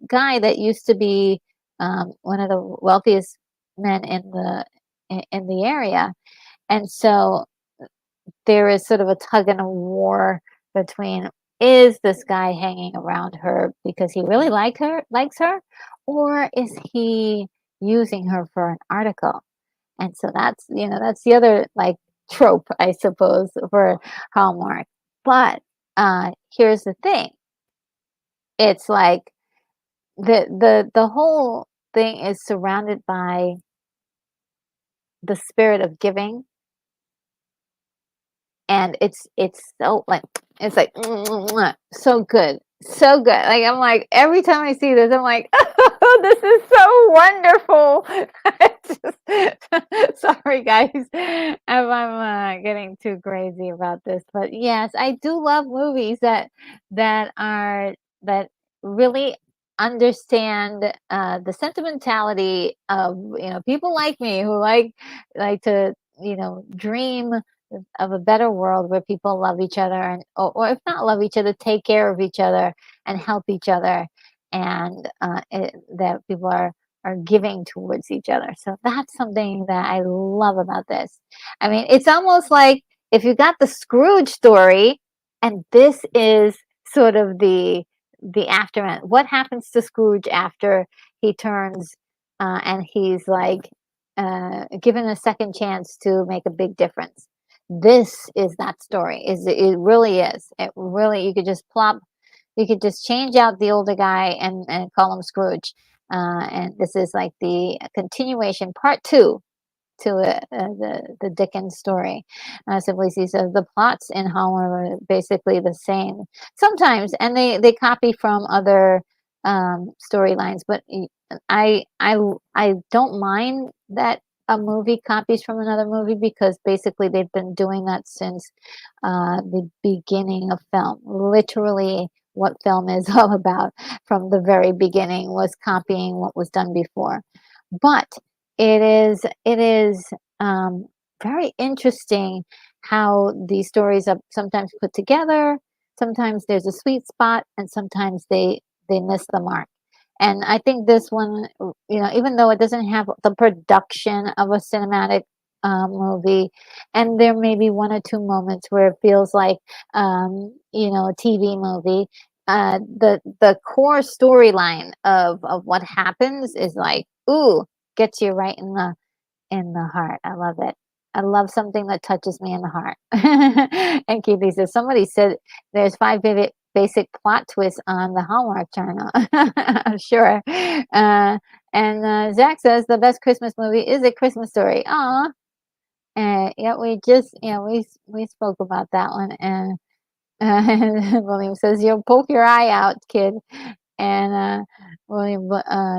guy that used to be one of the wealthiest men in the area." And so there is sort of a tug and a war between, is this guy hanging around her because he really likes her, or is he using her for an article? And so that's the other, like, trope, I suppose, for Hallmark. But here's the thing. It's like the whole thing is surrounded by the spirit of giving, and it's so, like, it's like so good, so good. Like, I'm like, every time I see this, I'm like, oh, this is so wonderful. Sorry, guys, if I'm getting too crazy about this, but yes, I do love movies that really understand the sentimentality of people like me who like to dream of a better world where people love each other, and or if not love each other, take care of each other and help each other, and that people are giving towards each other. So that's something that I love about this. I mean, it's almost like if you got the Scrooge story, and this is sort of the aftermath. What happens to Scrooge after he turns and he's like given a second chance to make a big difference? This is that story. It really is. It really, you could just change out the older guy and call him Scrooge. And this is like the continuation, part two to the Dickens story. Simply he says the plots in Hallmark are basically the same sometimes, and they copy from other storylines. But I don't mind that a movie copies from another movie because basically they've been doing that since the beginning of film. Literally, what film is all about from the very beginning was copying what was done before. But it is very interesting how these stories are sometimes put together. Sometimes there's a sweet spot, and sometimes they miss the mark. And I think this one, even though it doesn't have the production of a cinematic movie, and there may be one or two moments where it feels like a TV movie. The core storyline of what happens is like, ooh, gets you right in the heart. I love it. I love something that touches me in the heart. And Keithy says, somebody said there's five basic plot twists on the Hallmark Channel. I'm sure. And Zach says the best Christmas movie is A Christmas Story. Aw. Yeah, we just, we spoke about that one. And William says, you'll poke your eye out, kid. And William,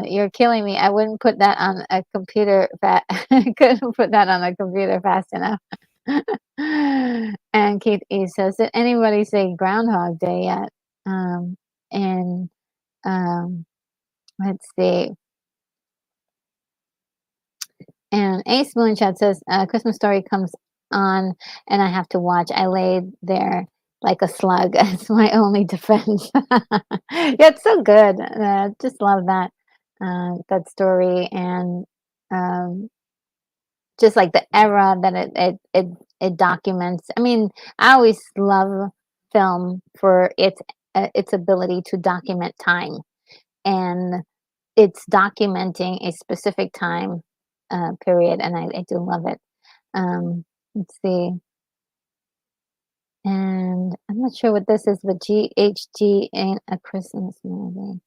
you're killing me. I wouldn't put that on a computer. Couldn't put that on a computer fast enough. And Keith E says, did anybody say Groundhog Day yet? And let's see. And Ace Moonshot says, Christmas Story comes on and I have to watch. I laid there like a slug. It's my only defense. Yeah, it's so good. Just love that story, and just like the era that it documents. I mean, I always love film for its ability to document time, and it's documenting a specific time period, and I do love it. Let's see. And I'm not sure what this is, but GHG ain't a Christmas movie.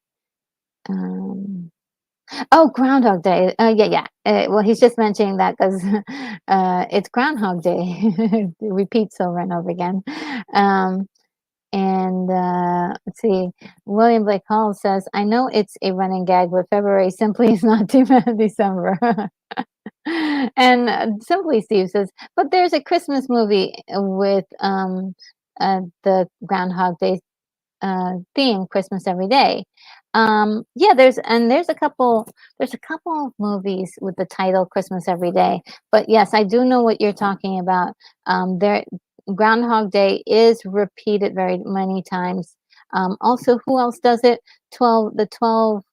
Oh, Groundhog Day. Yeah. Well, he's just mentioning that because it's Groundhog Day. It repeats over and over again. And let's see, William Blake Hall says, I know it's a running gag, but February simply is not too bad December. And Simply Steve says, but there's a Christmas movie with the Groundhog Day theme, Christmas Every Day. Yeah, there's a couple of movies with the title Christmas Every Day. But yes, I do know what you're talking about. There Groundhog Day is repeated very many times. Also, who else does it? 12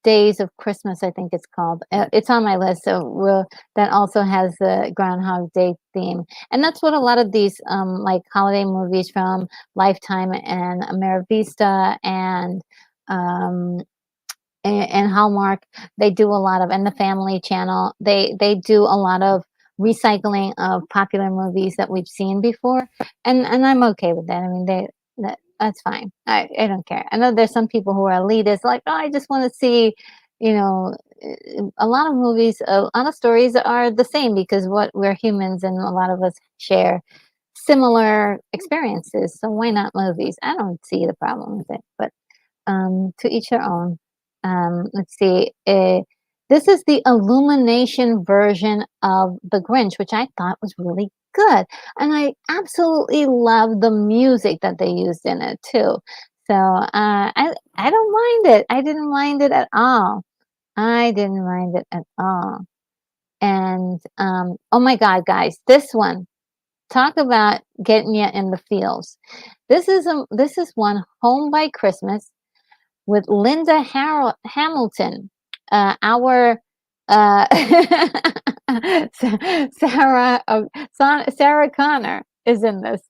Days of Christmas, I think it's called. It's on my list, so that also has the Groundhog Day theme, and that's what a lot of these like holiday movies from Lifetime and Amerivista um, and Hallmark, they do a lot of, and the Family Channel, they do a lot of recycling of popular movies that we've seen before, and I'm okay with that. I mean, that's fine. I don't care. I know there's some people who are elitist, like, oh, I just want to see, you know, a lot of movies, a lot of stories are the same because what we're humans and a lot of us share similar experiences. So why not movies? I don't see the problem with it, but to each their own. Let's see. This is the Illumination version of The Grinch, which I thought was really good, and I absolutely love the music that they used in it too. So I don't mind it. I didn't mind it at all. I didn't mind it at all. And oh my God, guys, this one, talk about getting you in the feels. This is one, Home by Christmas with Linda Hamilton, our uh, Sarah Sarah Connor is in this,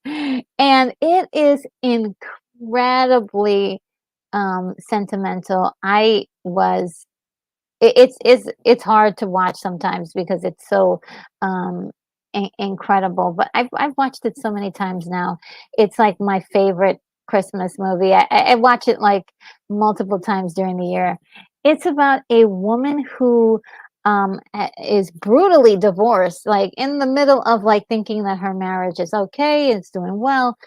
and it is incredibly sentimental. I was it's hard to watch sometimes because it's so incredible. But I've watched it so many times now. It's like my favorite Christmas movie. I watch it like multiple times during the year. It's about a woman who is brutally divorced, like in the middle of like thinking that her marriage is okay, it's doing well.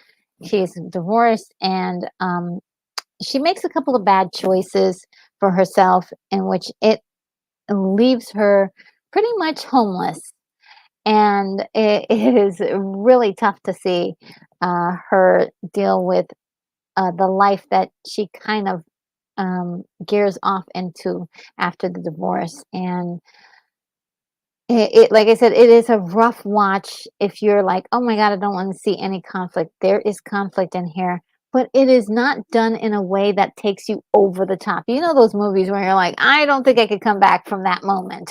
She's divorced and she makes a couple of bad choices for herself in which it leaves her pretty much homeless. And it is really tough to see her deal with the life that she kind of gears off into after the divorce. And like I said, it is a rough watch if you're like, oh my God, I don't want to see any conflict. There is conflict in here, but it is not done in a way that takes you over the top. You know, those movies where you're like, I don't think I could come back from that moment.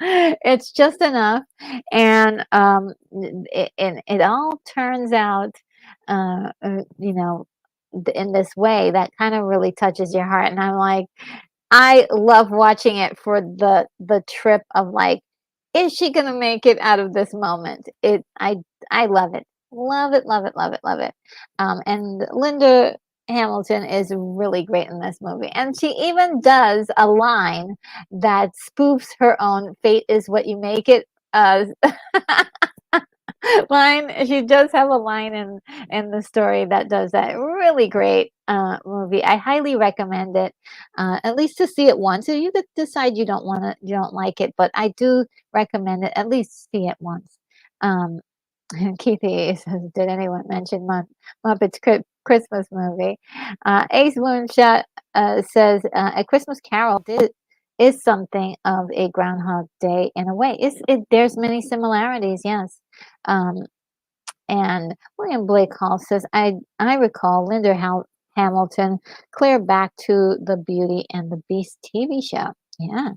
It's just enough. And it all turns out, you know, in this way that kind of really touches your heart. And I'm like, I love watching it for the trip of like, is she gonna make it out of this moment? I love it. Love it, love it, love it, love it. And Linda Hamilton is really great in this movie. And she even does a line that spoofs her own "Fate is what you make it" line. She does have a line in the story that does that. Really great movie. I highly recommend it, at least to see it once. So you could decide you don't like it, but I do recommend it. At least see it once. Um, Keithy says, "Did anyone mention Muppets Christmas movie?" Ace Moonshot says, "A Christmas Carol is something of a Groundhog Day in a way. There's many similarities, yes." Um, and William Blake Hall says, I recall Linda Hamilton clear back to the Beauty and the Beast TV show. Yeah."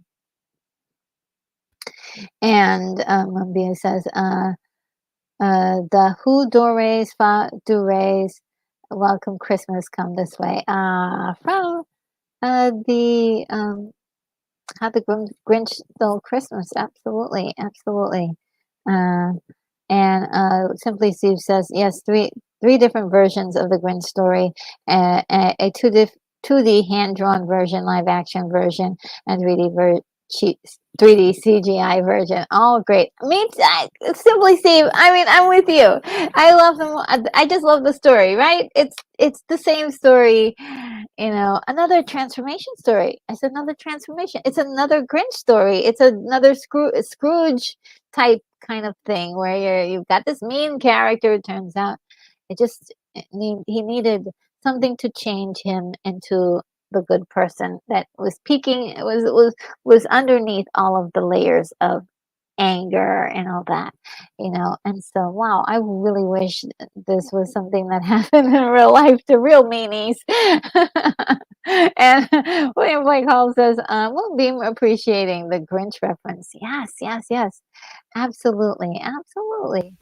And Mambia says, the Who Dores Fa Dures Welcome Christmas Come This Way. From the How the Grinch Stole Christmas. Absolutely, absolutely. Uh, and Simply Steve says, yes, three different versions of the Grinch story, a 2D hand drawn version, live action version, and 3D She 3D CGI version. All great. Simply Steve. I mean, I'm with you. I love them. I just love the story, right? It's the same story. Another transformation story. It's another transformation. It's another Grinch story. It's another Scrooge type kind of thing where you've got this mean character. It turns out he needed something to change him into the good person that was peeking. It was underneath all of the layers of anger and all that. And so, wow, I really wish this was something that happened in real life to real meanies. And William Blake Hall says, Moonbeam appreciating the Grinch reference. Yes, yes, yes. Absolutely, absolutely,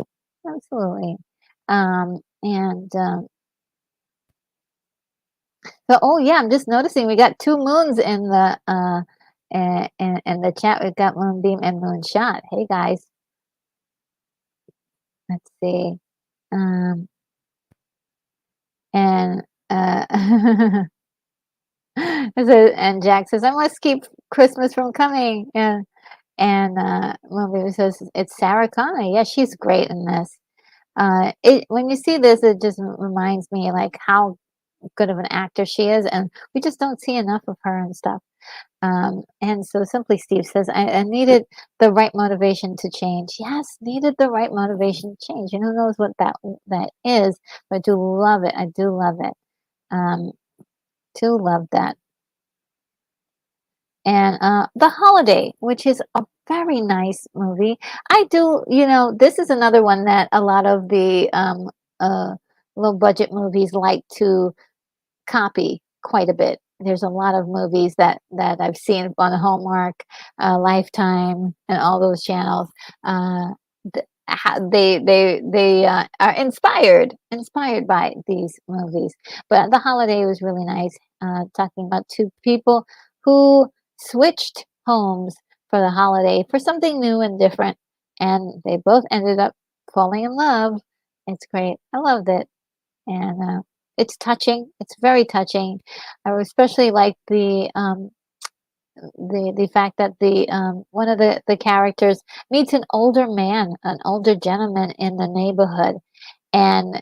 absolutely. And So, oh yeah, I'm just noticing we got two moons in the chat. We've got Moonbeam and Moonshot. Hey guys, let's see. Um, and and Jack says I must keep Christmas from coming. And Moonbeam says it's Sarah Connor. Yeah, she's great in this. When you see this, it just reminds me like how good of an actor she is, and we just don't see enough of her and stuff. And so Simply Steve says, I needed the right motivation to change. Yes, needed the right motivation to change. And who knows what that is, but I do love it. I do love it. Um, do love that. And The Holiday, which is a very nice movie. This is another one that a lot of the low budget movies like to copy quite a bit. There's a lot of movies that I've seen on Hallmark, Lifetime, and all those channels. They are inspired by these movies. But The Holiday was really nice, talking about two people who switched homes for the holiday for something new and different, and they both ended up falling in love. It's great. I loved it. And it's touching. It's very touching. I especially like the fact that the one of the characters meets an older man, an older gentleman in the neighborhood, and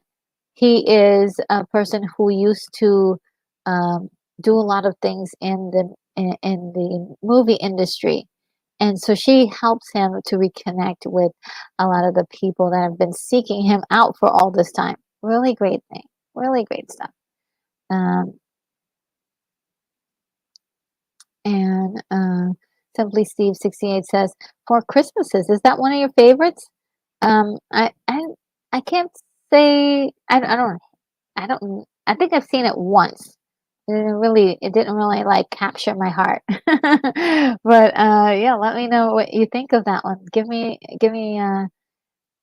he is a person who used to um, do a lot of things in the movie industry. And so she helps him to reconnect with a lot of the people that have been seeking him out for all this time. Really great thing. Really great stuff. Um, and Simply Steve 68 says, "For Christmases, is that one of your favorites?" I can't say. I think I've seen it once. It didn't really like capture my heart. But yeah, let me know what you think of that one. Give me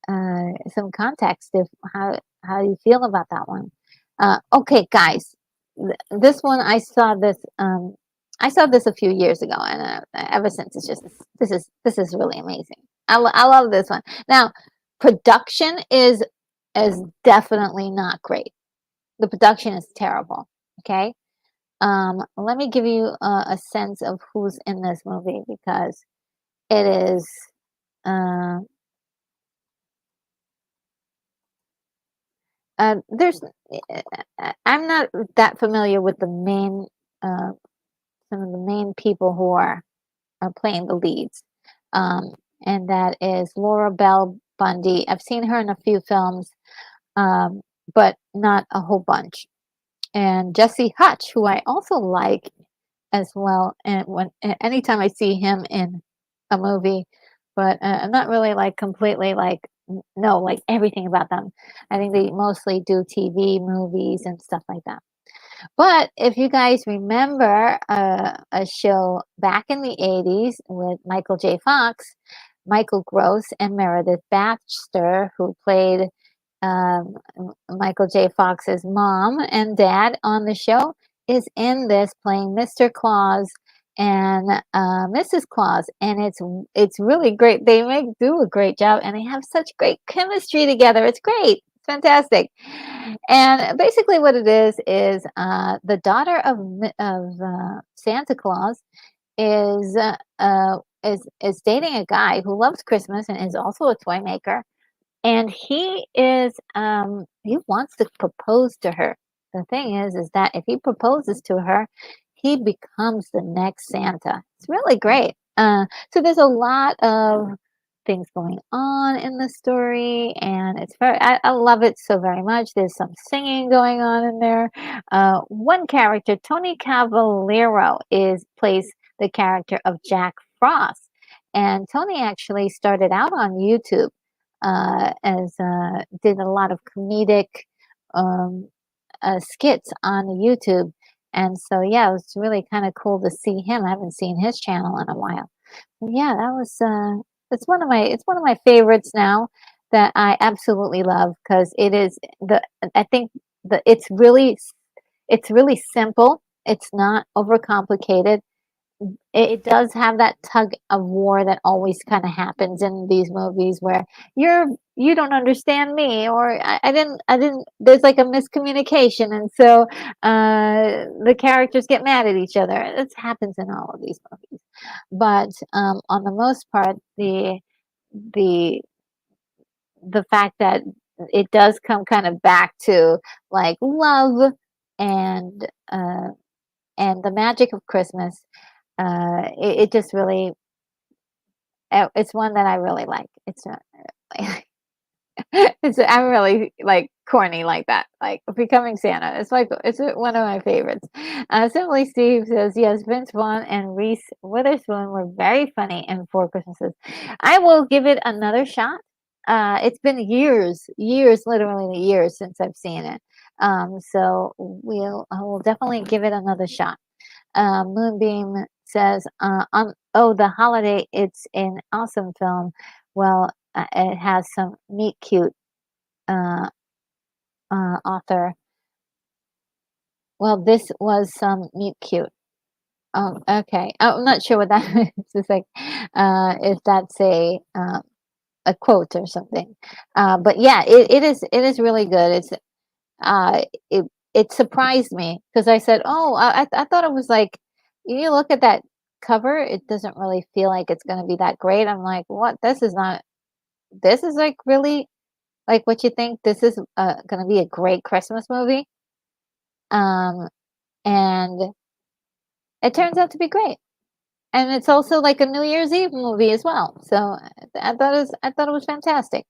some context of how you feel about that one. Okay, guys, this one I saw this a few years ago, and ever since it's just this is really amazing. I love this one. Now, production is definitely not great. The production is terrible. Okay, let me give you a sense of who's in this movie because it is. Uh, there's I'm not that familiar with the main some of the main people who are playing the leads. Um, and that is Laura Bell Bundy. I've seen her in a few films, um, but not a whole bunch. And Jesse Hutch, who I also like as well, and anytime I see him in a movie, but I'm not really like completely like know like everything about them. I think they mostly do TV, movies, and stuff like that. But if you guys remember a show back in the 80s with Michael J. Fox, Michael Gross, and Meredith Baxter, who played Michael J. Fox's mom and dad on the show, is in this playing Mr. Claus and Mrs. Claus, and it's really great. They do a great job, and they have such great chemistry together. It's great. It's fantastic. And basically, what it is the daughter of Santa Claus is is dating a guy who loves Christmas and is also a toy maker, and he wants to propose to her. The thing is that if he proposes to her, he becomes the next Santa. It's really great. So there's a lot of things going on in the story, and I love it so very much. There's some singing going on in there. One character, Tony Cavallero, is plays the character of Jack Frost, and Tony actually started out on YouTube as did a lot of comedic um, skits on YouTube, and so yeah, it was really kind of cool to see him. I haven't seen his channel in a while. Yeah, that was it's one of my favorites now that I absolutely love because it is the I think the it's really simple. It's not overcomplicated. It does have that tug of war that always kind of happens in these movies where you don't understand me or I didn't there's like a miscommunication and so the characters get mad at each other. It happens in all of these movies. But on the most part, the the fact that it does come kind of back to like love and uh and the magic of Christmas, it just really it's one that I really like. It's not I'm really like corny like that. Like becoming Santa. It's one of my favorites. Simply Steve says yes. Vince Vaughn and Reese Witherspoon were very funny in Four Christmases. I will give it another shot. It's been years, literally years since I've seen it. So I will definitely give it another shot. Moonbeam says, "Oh, the holiday! It's an awesome film. Well, it has some meet cute uh, author. Well, this was some meet cute. Oh, okay. I'm not sure what that is. It's like if that's a quote or something. But yeah, it is really good. Uh, it it surprised me because I said, "Oh, I thought it was like." You look at that cover, it doesn't really feel like it's going to be that great. I'm like, "What? This is not. This is like really like what you think. This is going to be a great Christmas movie." Um, and it turns out to be great. And it's also like a New Year's Eve movie as well. So I thought it was fantastic.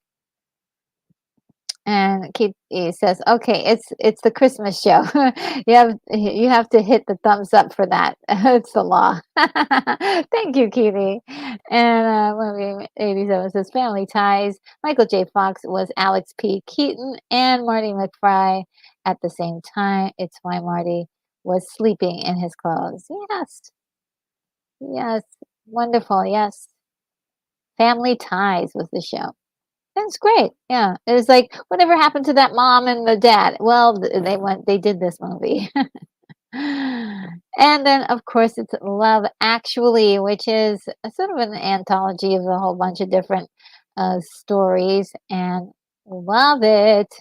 And Keith he says, "Okay, it's the Christmas show. You have to hit the thumbs up for that. It's the law." Thank you, Keithy. And movie 87 says, "Family Ties." Michael J. Fox was Alex P. Keaton and Marty McFly at the same time. It's why Marty was sleeping in his clothes. Yes, yes, wonderful. Yes, Family Ties was the show. That's great. Yeah. It was like, whatever happened to that mom and the dad? Well, they did this movie. And then, of course, it's Love Actually, which is a sort of an anthology of a whole bunch of different stories, and love it.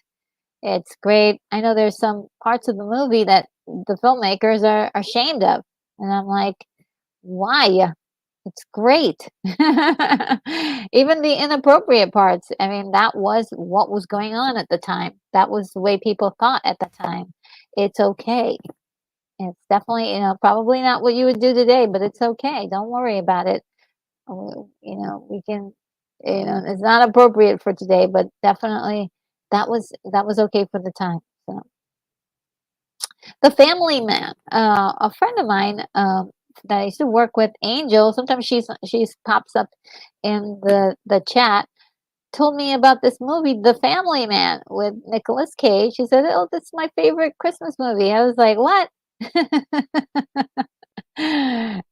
It's great. I know there's some parts of the movie that the filmmakers are ashamed of, and I'm like, why? It's great. Even the inappropriate parts, I mean, that was what was going on at the time. That was the way people thought at the time. It's okay. It's definitely, probably not what you would do today, but it's okay. Don't worry about it. We can, it's not appropriate for today, but definitely that was okay for the time. So, The Family Man, a friend of mine that I used to work with, Angel. Sometimes she's pops up in the chat. Told me about this movie, The Family Man, with Nicolas Cage. She said, "Oh, that's my favorite Christmas movie." I was like, "What?"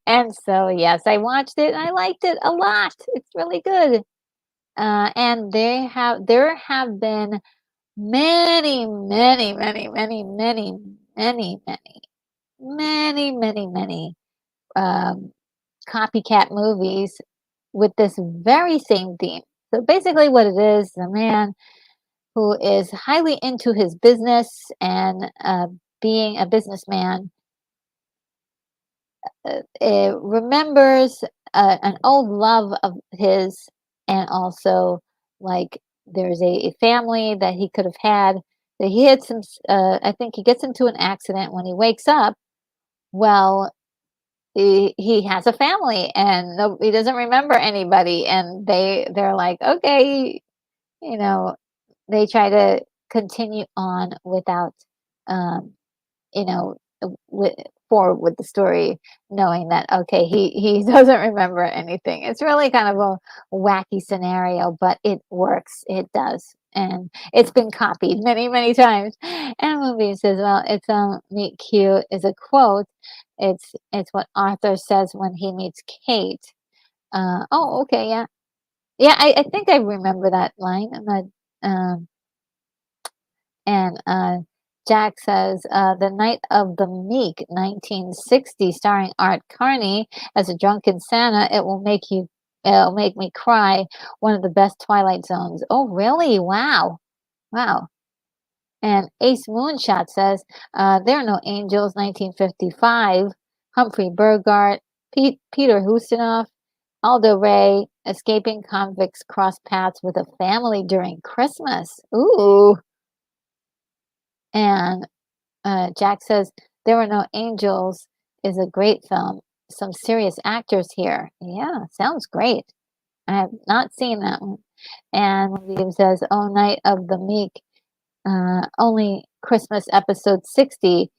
And so, yes, I watched it. And I liked it a lot. It's really good. And there have been many um, copycat movies with this very same theme. So basically, what it is, a man who is highly into his business and being a businessman remembers an old love of his, and also like there's a family that he could have had. That he had some. I think he gets into an accident when he wakes up. Well, he has a family, and no, he doesn't remember anybody, and they're like, okay, you know, they try to continue on without, um, you know, with forward with the story, knowing that okay, he doesn't remember anything. It's really kind of a wacky scenario, but it works. It does, and it's been copied many times. And the movie says, "Well, it's meet cute" is a quote. It's what Arthur says when he meets Kate. Oh, okay, yeah, yeah. I think I remember that line. I'm not. Um, and Jack says, The Night of the Meek, 1960, starring Art Carney as a drunken Santa. It'll make me cry. One of the best Twilight Zones. Oh, really? Wow. Wow. And Ace Moonshot says, There Are No Angels, 1955. Humphrey Bogart, Peter Ustinov, Aldo Ray, escaping convicts cross paths with a family during Christmas. Ooh. And Jack says, There Were No Angels is a great film. Some serious actors here. Yeah, sounds great. I have not seen that one. And William says, Oh, Night of the Meek, only Christmas episode 60,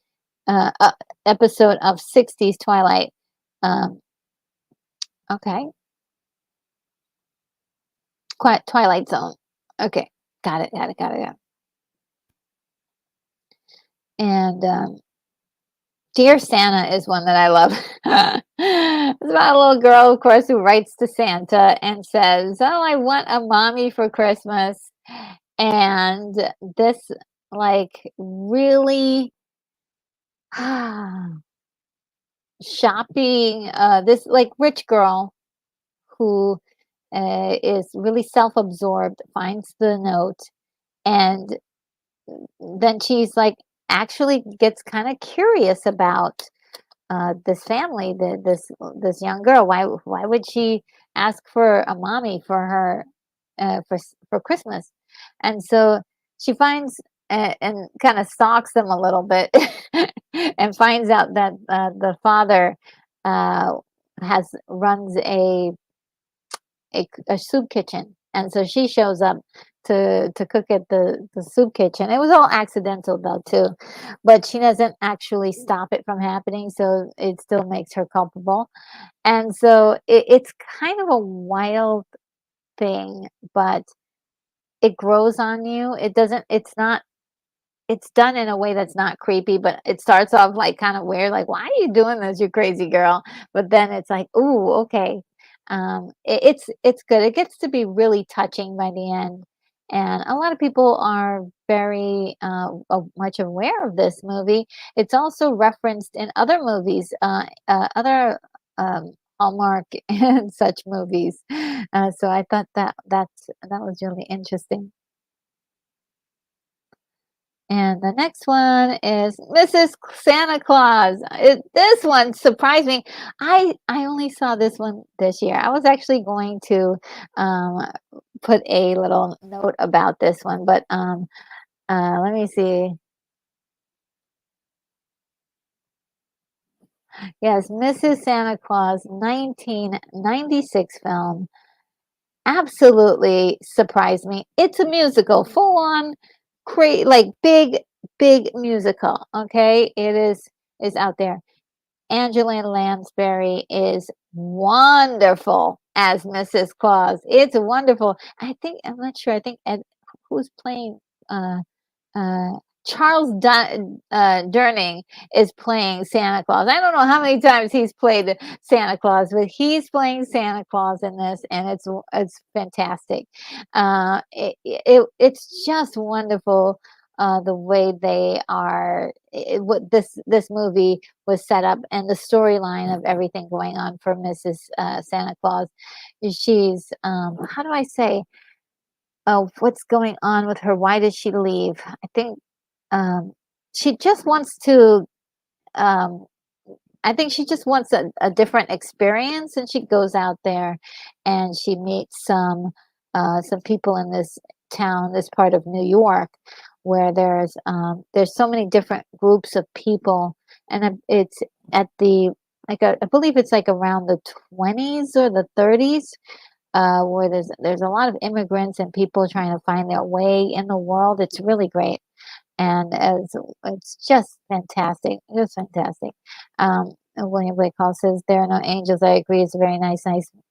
episode of 60s Twilight. Um, okay, Twilight Zone. Okay, got it. And Dear Santa is one that I love. It's about a little girl, of course, who writes to Santa and says, Oh, I want a mommy for Christmas. And this, like, really shopping, this, like, rich girl who is really self absorbed finds the note. And then she's like, actually gets kind of curious about this family, this young girl. Why would she ask for a mommy for her for Christmas? And so she finds and kind of stalks them a little bit, and finds out that the father uh, has runs a soup kitchen, and so she shows up to cook at the soup kitchen. It was all accidental though too, but she doesn't actually stop it from happening, so it still makes her culpable. And so it's kind of a wild thing, but it grows on you. It doesn't. It's done in a way that's not creepy, but it starts off like kind of weird, like, why are you doing this, you crazy girl? But then it's like, ooh, okay. It's good. It gets to be really touching by the end. And a lot of people are very much aware of this movie. It's also referenced in other movies, other Hallmark and such movies. So I thought that was really interesting. And the next one is Mrs. Santa Claus. This one surprised me. I only saw this one this year. I was actually going to um, put a little note about this one, but let me see. Yes, Mrs. Santa Claus, 1996 film. Absolutely surprised me. It's a musical, full on, like big musical. Okay, it is out there. Angela Lansbury is wonderful as Mrs. Claus. It's wonderful. I'm not sure. I think who's playing uh uh, Charles Durning is playing Santa Claus. I don't know how many times he's played Santa Claus, but he's playing Santa Claus in this, and it's fantastic. It's just wonderful. The way they are, what this movie was set up, and the storyline of everything going on for Mrs. Santa Claus. She's how do I say? Oh, what's going on with her? Why did she leave? I think um, she just wants to. Um, I think she just wants a different experience, and she goes out there, and she meets some people in this town, this part of New York, where there's so many different groups of people, and it's at the I believe it's like around the 20s or the 30s, where there's a lot of immigrants and people trying to find their way in the world. It's really great, and it's just fantastic, just fantastic. William Blake Hall says there are no angels. I agree. It's a very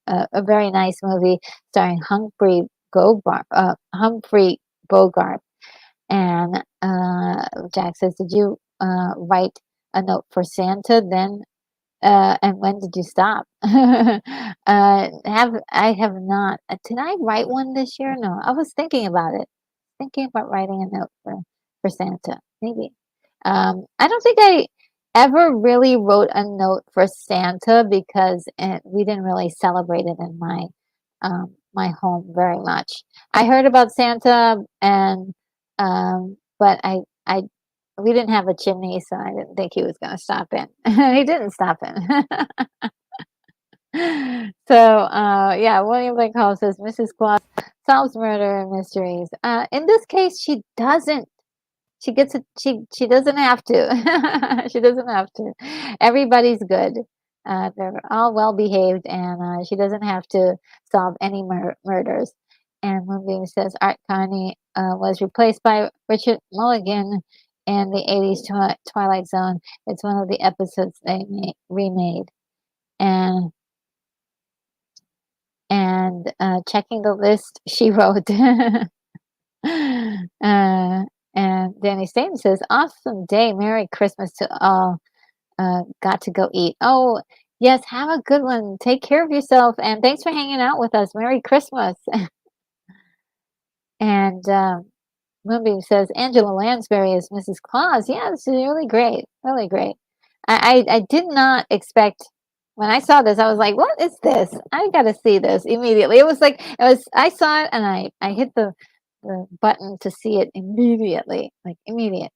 a very nice movie starring Humphrey Bogart. And Jack says, "Did you write a note for Santa then? And when did you stop?" Have I have not. Did I write one this year? No, I was thinking about it. Thinking about writing a note for Santa. Maybe. I don't think I ever really wrote a note for Santa because we didn't really celebrate it in my home very much. I heard about Santa and but I we didn't have a chimney, so I didn't think he was gonna stop in. He didn't stop in. So, yeah, William Blake Hall says Mrs. Claus solves murder and mysteries. In this case, she doesn't. She doesn't have to. She doesn't have to. Everybody's good. They're all well behaved, and she doesn't have to solve any murders. And Moonbeam says Art Carney was replaced by Richard Mulligan in the 80s Twilight Zone. It's one of the episodes they remade. And checking the list she wrote. uh, and Danny Staten says, "Awesome day, Merry Christmas to all. Got to go eat. Oh, yes, have a good one. Take care of yourself, and thanks for hanging out with us. Merry Christmas." And Moonbeam says, "Angela Lansbury is Mrs. Claus. Yeah, this is really great, really great." I did not expect when I saw this. I was like, "What is this? I got to see this immediately." It was like it was. I saw it and I hit the button to see it immediately, like immediate.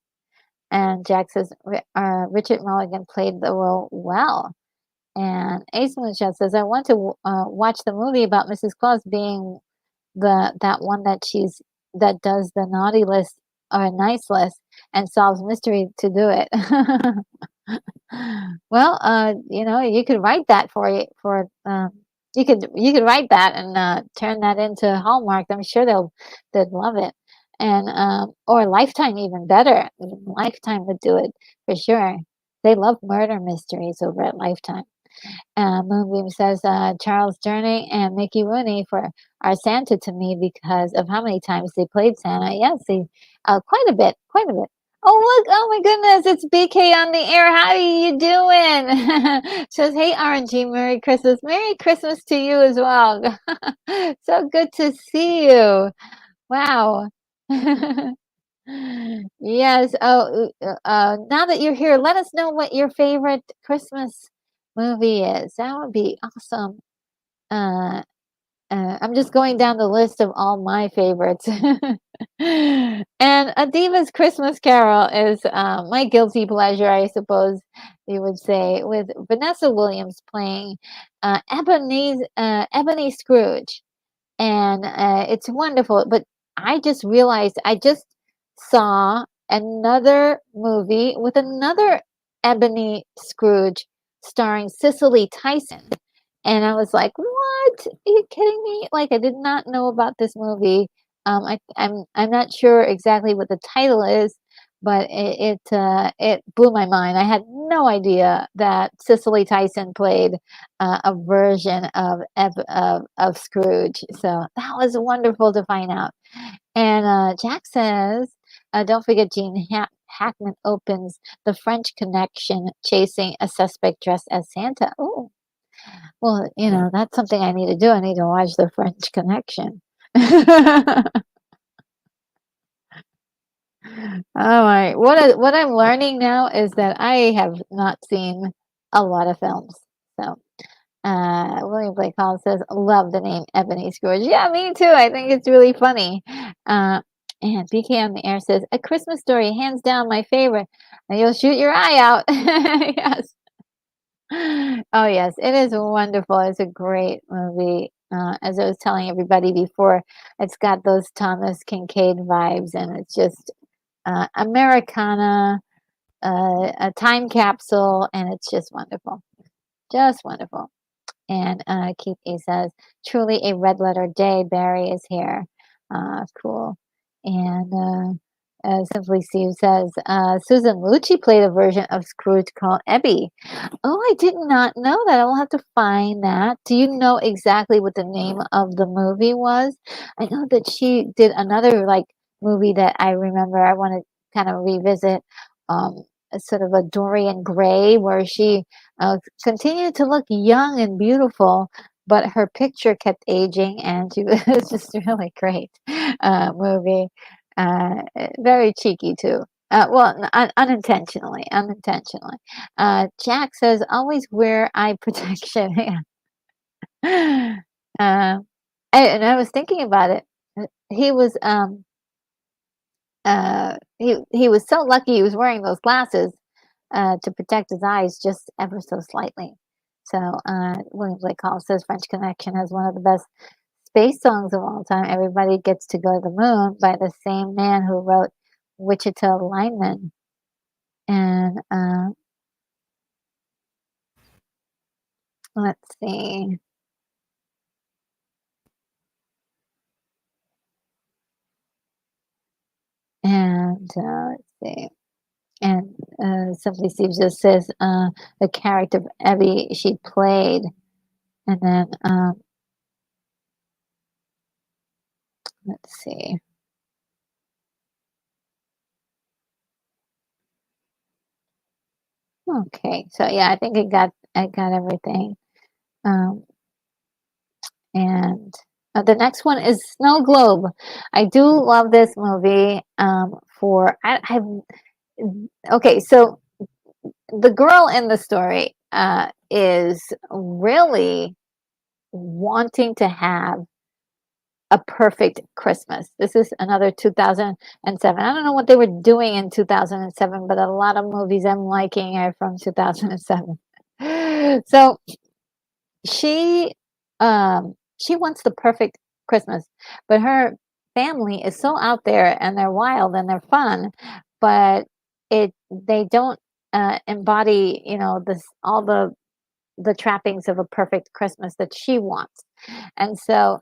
And Jack says Richard Mulligan played the role well. And Ace Moonshot says, "I want to watch the movie about Mrs. Claus being that one that does the naughty list or nice list and solves mystery to do it." Well, you could write that you could write that and turn that into Hallmark. I'm sure they'd love it. And or Lifetime even better. Lifetime would do it for sure. They love murder mysteries over at Lifetime. Moonbeam says Charles Journey and Mickey Rooney are Santa to me because of how many times they played Santa. Yes, quite a bit, quite a bit. Oh look! Oh my goodness! It's BK on the air. How are you doing? Says, "Hey RNG, Merry Christmas. Merry Christmas to you as well. So good to see you. Wow." Yes. Oh, now that you're here, let us know what your favorite Christmas movie is. That would be awesome. Uh, I'm just going down the list of all my favorites. And A Diva's Christmas Carol is my guilty pleasure, I suppose you would say, with Vanessa Williams playing Ebony Scrooge. And it's wonderful. But I just realized I just saw another movie with another Ebony Scrooge starring Cicely Tyson. And I was like, "What? Are you kidding me?" Like I did not know about this movie. I'm not sure exactly what the title is, but it blew my mind. I had no idea that Cicely Tyson played a version of Scrooge. So that was wonderful to find out. And Jack says, "Don't forget Gene Hackman opens The French Connection, chasing a suspect dressed as Santa." Oh, well, that's something I need to do. I need to watch The French Connection. All right. What I'm learning now is that I have not seen a lot of films. So, William Blake Hall says, "Love the name Ebony Scrooge." Yeah, me too. I think it's really funny. Uh, and BK on the air says, "A Christmas Story, hands down my favorite." And you'll shoot your eye out. Yes. Oh, yes, it is wonderful. It's a great movie. As I was telling everybody before, it's got those Thomas Kincaid vibes, and it's just Americana, a time capsule, and it's just wonderful. And Keith E says, "Truly a red letter day. Barry is here." Cool. And Simply Steve says, "Susan Lucci played a version of Scrooge called Ebby." Oh, I did not know that. I will have to find that. Do you know exactly what the name of the movie was? I know that she did another like movie that I remember. I want to kind of revisit. A sort of a Dorian Gray, where she continued to look young and beautiful, but her picture kept aging, and she was just really great movie. Very cheeky too. Unintentionally. Jack says, "Always wear eye protection." Yeah. And I was thinking about it. He was he was so lucky he was wearing those glasses to protect his eyes just ever so slightly. So William Blake Hall says French Connection has one of the best space songs of all time. Everybody Gets to Go to the Moon by the same man who wrote Wichita Lineman. And let's see. And let's see. And Simply Steve just says the character of Evie she played. And then let's see. Okay, so yeah, I think I got everything. Um, and the next one is Snow Globe. I do love this movie. For I okay, so the girl in the story is really wanting to have a perfect Christmas. This is another 2007. I don't know what they were doing in 2007, but a lot of movies I'm liking are from 2007. So she she wants the perfect Christmas, but her family is so out there and they're wild and they're fun, but they don't embody, this all the trappings of a perfect Christmas that she wants. And so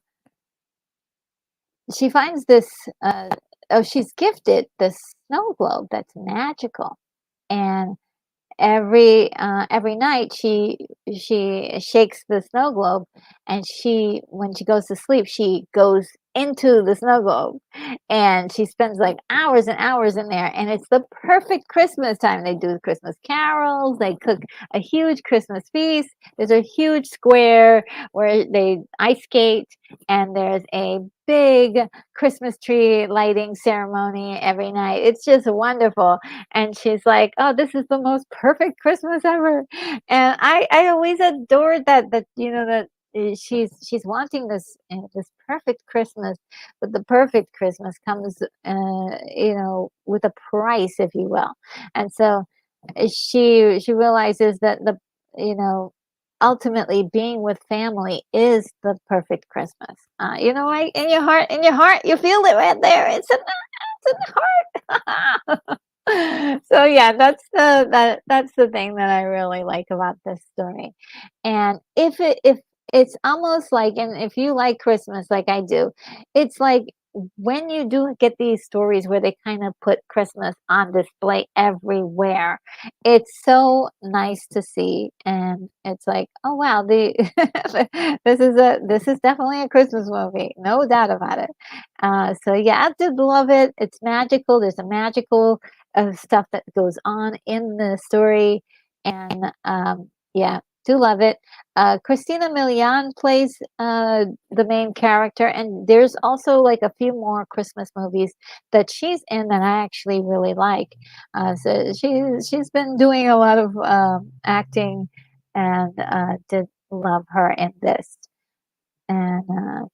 she finds this she's gifted this snow globe that's magical. And every night she shakes the snow globe, and she when she goes to sleep she goes into the snow globe, and she spends like hours and hours in there, and it's the perfect Christmas time. They do Christmas carols, they cook a huge Christmas feast. There's a huge square where they ice skate, and there's a big Christmas tree lighting ceremony every night. It's just wonderful. And she's like, "Oh, this is the most perfect Christmas ever." And I always adored that that she's wanting this perfect Christmas, but the perfect Christmas comes with a price, if you will. And so she realizes that the you know ultimately being with family is the perfect Christmas. Right in your heart, you feel it right there. It's in the heart. So yeah, that's the thing that I really like about this story. And if it's almost like, and if you like Christmas like I do, it's like when you do get these stories where they kind of put Christmas on display everywhere, it's so nice to see. And it's like, oh wow, the this is definitely a Christmas movie, no doubt about it. So yeah, I did love it. It's magical. There's a magical stuff that goes on in the story. And yeah, do love it. Christina Milian plays the main character, and there's also like a few more Christmas movies that she's in that I actually really like. So she's been doing a lot of acting, and did love her in this. And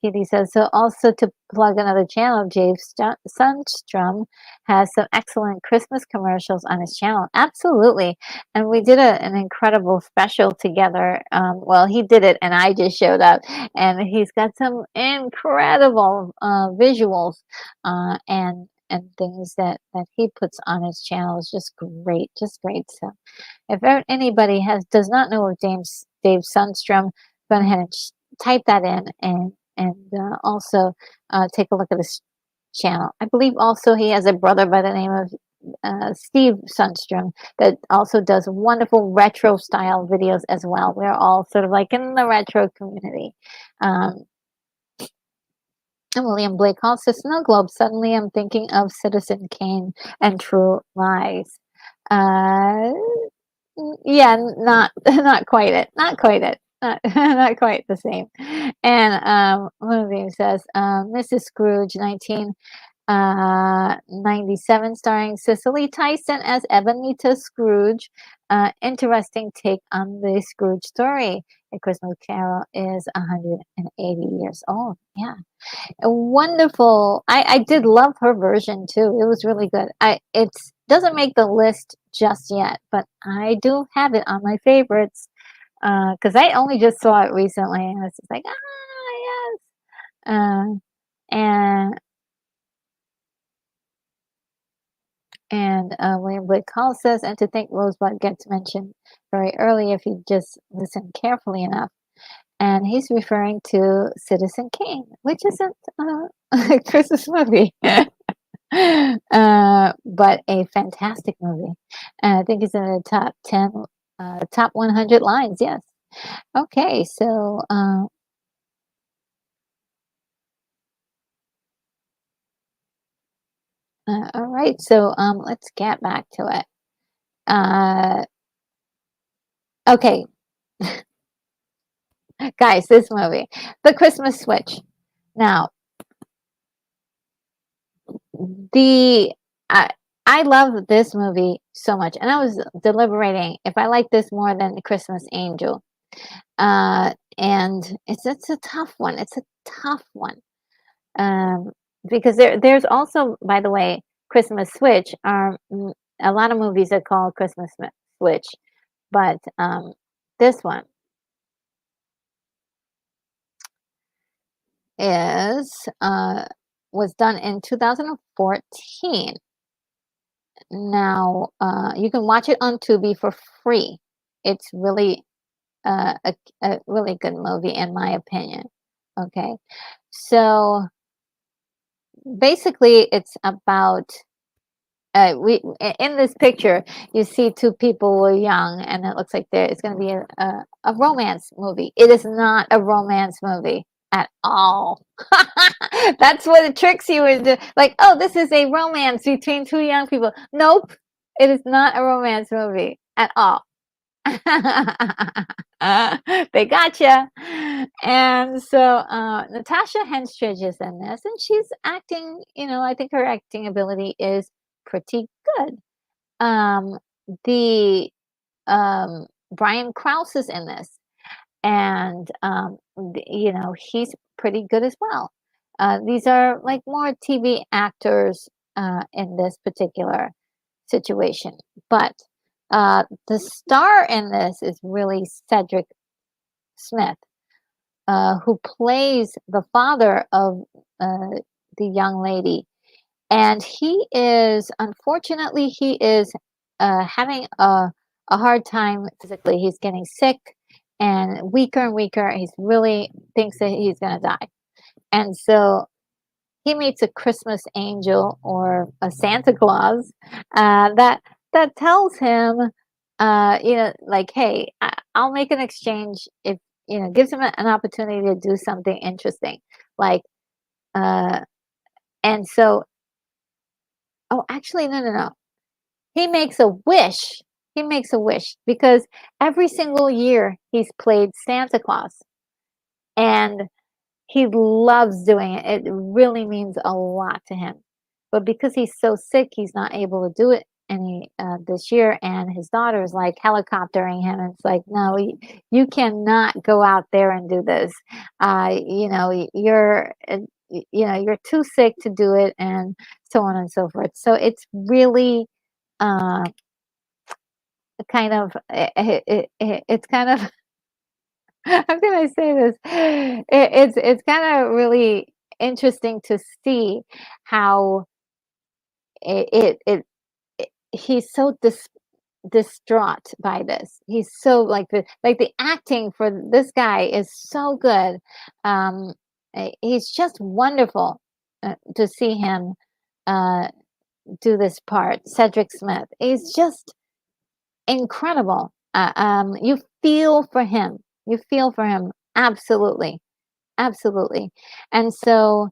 Kitty says, so also to plug another channel, Sundstrom has some excellent Christmas commercials on his channel. Absolutely. And we did an incredible special together. Well, he did it and I just showed up. And he's got some incredible visuals and things that he puts on his channel is just great, just great. So if anybody does not know of Dave Sundstrom, go ahead and type that in and also take a look at his channel. I believe also he has a brother by the name of Steve Sundstrom that also does wonderful retro style videos as well. We're all sort of like in the retro community. And William Blake Hall says, Snow Globe. Suddenly I'm thinking of Citizen Kane and True Lies. Uh, yeah, not quite it. Not quite it. Not quite the same. And one of them says, Mrs. Scrooge, 1997, starring Cicely Tyson as Ebenezer Scrooge. Interesting take on the Scrooge story. A Christmas Carol is 180 years old. Yeah. Wonderful. I did love her version too. It was really good. It doesn't make the list just yet, but I do have it on my favorites because I only just saw it recently, and it's just like yes. And William Blake Hall says, and to think Rosebud gets mentioned very early if you just listen carefully enough. And he's referring to Citizen Kane, which isn't a Christmas movie. But a fantastic movie. And I think it's in the top 10, top 100 lines. Yes. Okay. So, all right. So, let's get back to it. Okay. Guys, this movie, The Christmas Switch. Now, the, I love this movie so much, and I was deliberating if I like this more than The Christmas Angel. And it's a tough one. It's a tough one. Because there's also, by the way, Christmas Switch. A lot of movies are called Christmas Switch, but this one is was done in 2014. Now you can watch it on Tubi for free. It's really a really good movie in my opinion. Okay, so basically it's about we in this picture you see two people who are young and it looks like it's going to be a romance movie. It is not a romance movie at all. That's what it tricks you into, like, oh, this is a romance between two young people. Nope, it is not a romance movie at all. They gotcha. And so Natasha Henstridge is in this, and she's acting. I think her acting ability is pretty good. The Brian Krause is in this, and he's pretty good as well. These are like more TV actors in this particular situation, but the star in this is really Cedric Smith, who plays the father of the young lady. And unfortunately, he is having a hard time physically. He's getting sick and weaker. He's really thinks that he's going to die. And so he meets a Christmas angel or a Santa Claus that tells him, like, hey, I'll make an exchange if, gives him an opportunity to do something interesting. Like, and so, oh, actually, no. He makes a wish. He makes a wish because every single year he's played Santa Claus and he loves doing it. It really means a lot to him. But because he's so sick, he's not able to do it this year, and his daughter's like helicoptering him, and it's like, no, you cannot go out there and do this. You're too sick to do it, and so on and so forth. So it's really uh, kind of it's kind of how can I say this? It's kind of really interesting to see how it it, it, he's so distraught by this. He's so like the acting for this guy is so good. Um, he's just wonderful to see him uh, do this part. Cedric Smith. He's just incredible. You feel for him. You feel for him. Absolutely, absolutely. And so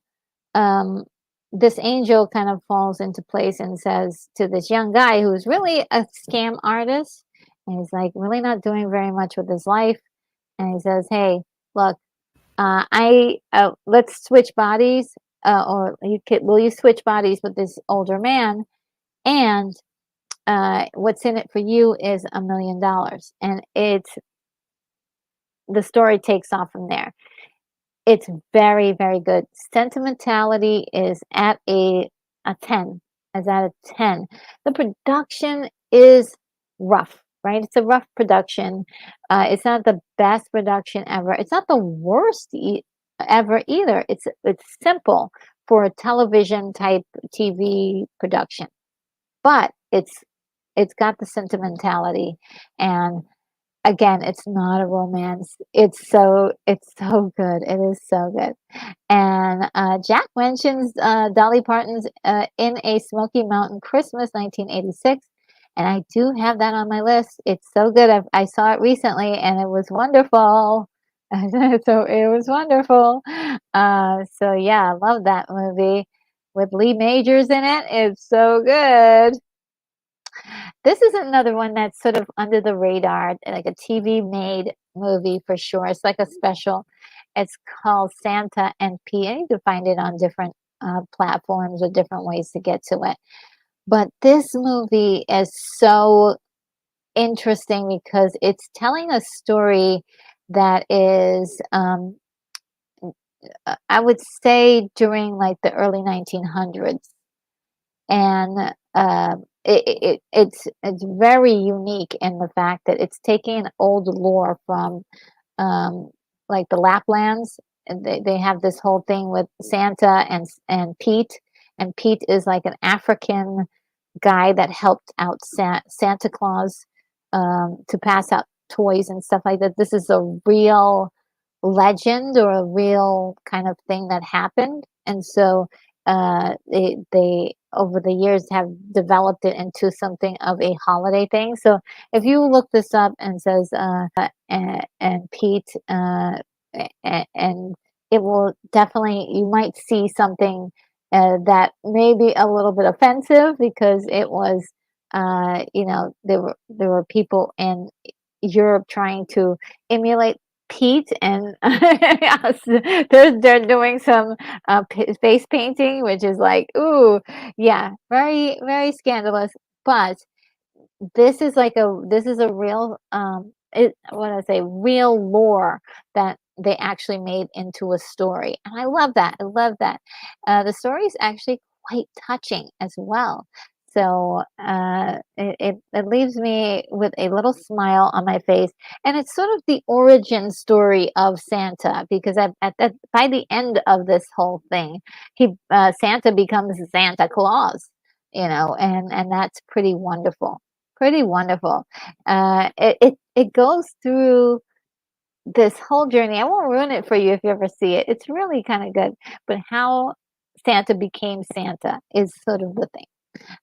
um, this angel kind of falls into place and says to this young guy who's really a scam artist, and he's like really not doing very much with his life. And he says, "Hey, look, I let's switch bodies, or will you switch bodies with this older man? And what's in it for you is $1 million." And the story takes off from there. It's very, very good. Sentimentality is at a 10, is at a 10. The production is rough, right? It's a rough production. It's not the best production ever. It's not the worst ever either. It's simple for a television type TV production, but it's got the sentimentality, and again, it's not a romance. It's so good. It is so good. And Jack mentions Dolly Parton's "In a Smoky Mountain Christmas" 1986, and I do have that on my list. It's so good. I saw it recently, and it was wonderful. So it was wonderful. So yeah, I love that movie with Lee Majors in it. It's so good. This is another one that's sort of under the radar, like a TV made movie for sure. It's like a special. It's called Santa and Pete. And you can find it on different platforms or different ways to get to it. But this movie is so interesting because it's telling a story that is, I would say, during like the early 1900s, and it's very unique in the fact that it's taking old lore from um, like the Laplands, and they have this whole thing with Santa and Pete, and Pete is like an African guy that helped out Santa Claus to pass out toys and stuff like that. This is a real legend or a real kind of thing that happened, and so they over the years have developed it into something of a holiday thing. So if you look this up and says and Pete and it will definitely, you might see something that may be a little bit offensive because it was there were people in Europe trying to emulate Pete, and yes, they're doing some face painting, which is like, ooh, yeah, very, very scandalous. But this is a real what I say, real lore that they actually made into a story, and I love that. I love that. The story is actually quite touching as well. So it leaves me with a little smile on my face, and it's sort of the origin story of Santa because by the end of this whole thing, Santa becomes Santa Claus, and that's pretty wonderful. Pretty wonderful. It goes through this whole journey. I won't ruin it for you if you ever see it. It's really kind of good. But how Santa became Santa is sort of the thing.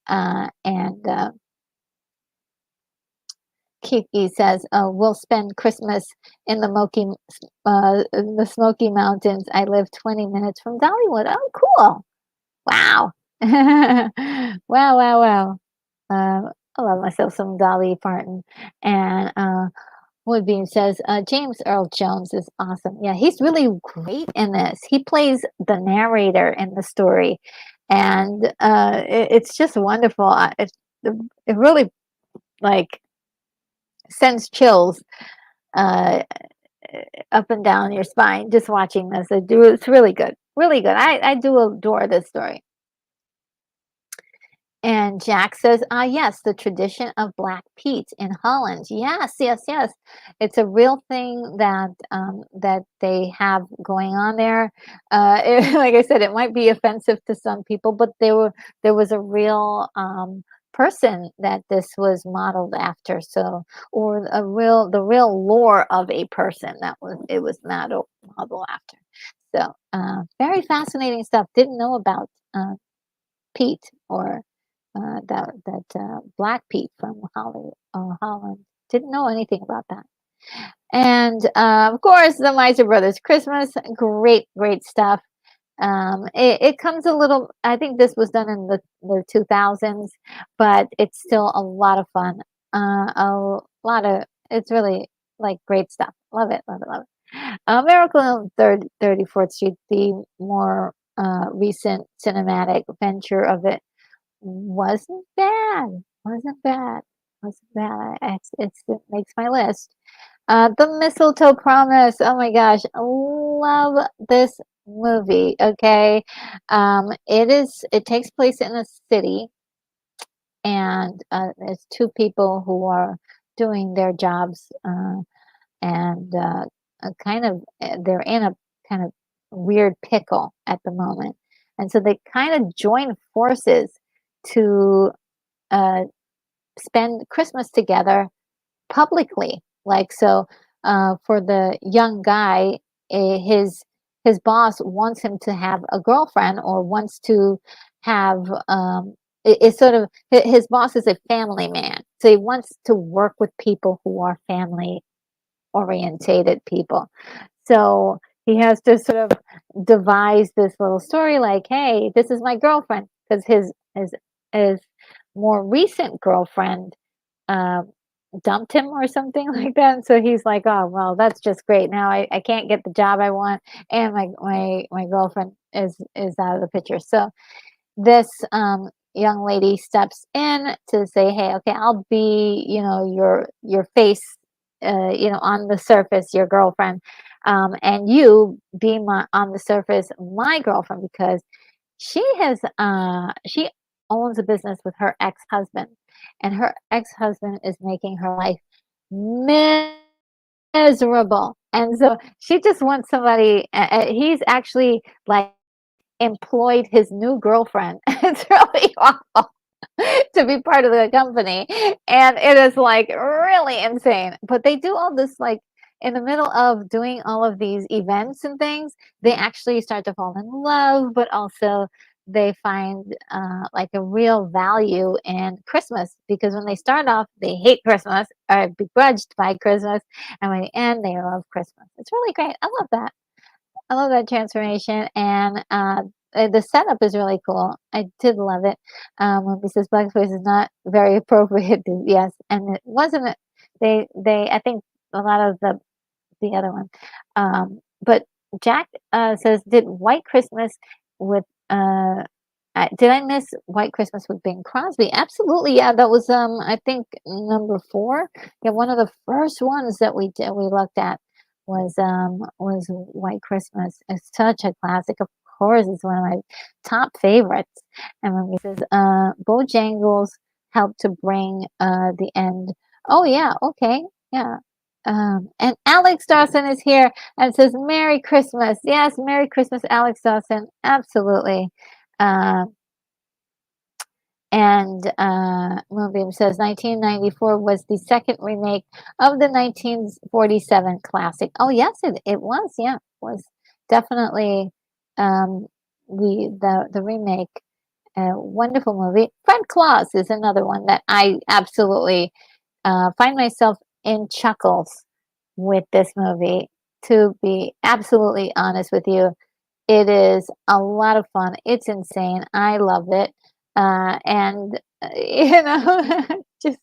And Kiki says, "We'll spend Christmas in the Smoky Mountains. I live 20 minutes from Dollywood." Oh, cool! Wow, wow, wow, wow. I love myself some Dolly Parton. And Woodbeam says, James Earl Jones is awesome. Yeah, he's really great in this. He plays the narrator in the story, and it's just wonderful. it really like sends chills uh, up and down your spine just watching this. It's really good, really good. I do adore this story. And Jack says, "Ah, yes, the tradition of Black Pete in Holland. Yes, yes, yes. It's a real thing that that they have going on there. Like I said, it might be offensive to some people, but there was a real person that this was modeled after. So, or the real lore of a person that was modeled after. So, very fascinating stuff. Didn't know about Pete or Black Pete from Holland. Didn't know anything about that. And of course, the Miser Brothers Christmas, great, great stuff. It comes a little. I think this was done in the 2000s, but it's still a lot of fun. A lot of it's really like great stuff. Love it, love it, love it. Miracle on 34th Street, the more recent cinematic venture of it wasn't bad, wasn't bad, wasn't bad. It makes my list. The Mistletoe Promise. Oh my gosh, I love this movie. Okay, it takes place in a city, and it's two people who are doing their jobs, and they're in a kind of weird pickle at the moment, and so they kind of join forces to uh, spend Christmas together publicly. Like so, for the young guy, his boss wants him to have a girlfriend or wants to have it's sort of his boss is a family man, so he wants to work with people who are family orientated people. So he has to sort of devise this little story like, hey, this is my girlfriend, because his more recent girlfriend uh, dumped him or something like that. And so he's like, oh well, that's just great. Now I can't get the job I want, and my girlfriend is out of the picture. So this young lady steps in to say, "Hey, okay, I'll be, your face, on the surface, your girlfriend, and you be my on the surface, my girlfriend, because she owns a business with her ex-husband, and her ex-husband is making her life miserable, and so she just wants somebody. He's actually like employed his new girlfriend. It's really awful to be part of the company. And it is like really insane. But they do all this like in the middle of doing all of these events and things, they actually start to fall in love, but also they find like a real value in Christmas, because when they start off, they hate Christmas, are begrudged by Christmas, and by the end, they love Christmas. It's really great. I love that transformation, and the setup is really cool. I did love it. When he says blackface is not very appropriate, yes, and it wasn't. I think a lot of the other one, but Jack says, did White Christmas with did I miss White Christmas with Bing Crosby? Absolutely, yeah. That was I think number 4. Yeah, one of the first ones that we looked at was White Christmas. It's such a classic. Of course, it's one of my top favorites. And when he says Bojangles helped to bring the end. Oh yeah, okay, yeah. And Alex Dawson is here and says Merry Christmas. Yes, Merry Christmas, Alex Dawson. Absolutely. Uh, and Moonbeam says 1994 was the second remake of the 1947 classic. Oh, yes, it was. Yeah, it was definitely um, the remake. Wonderful movie. Fred Claus is another one that I absolutely find myself in chuckles with this movie. To be absolutely honest with you, it is a lot of fun. It's insane. I love it. And just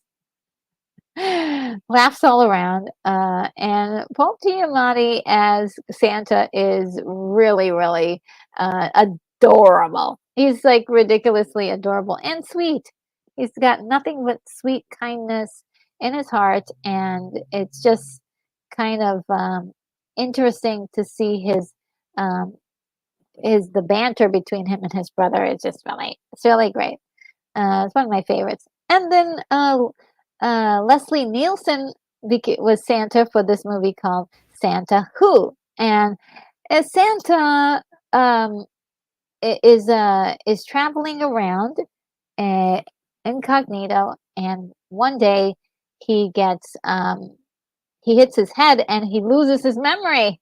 laughs all around. And Paul Giamatti as Santa is really, really adorable. He's like ridiculously adorable and sweet. He's got nothing but sweet kindness in his heart, and it's just kind of interesting to see um, his the banter between him and his brother. It's really great. It's one of my favorites. And then Leslie Nielsen was Santa for this movie called Santa Who, and Santa um, is traveling around uh, incognito, and one day he gets he hits his head and he loses his memory.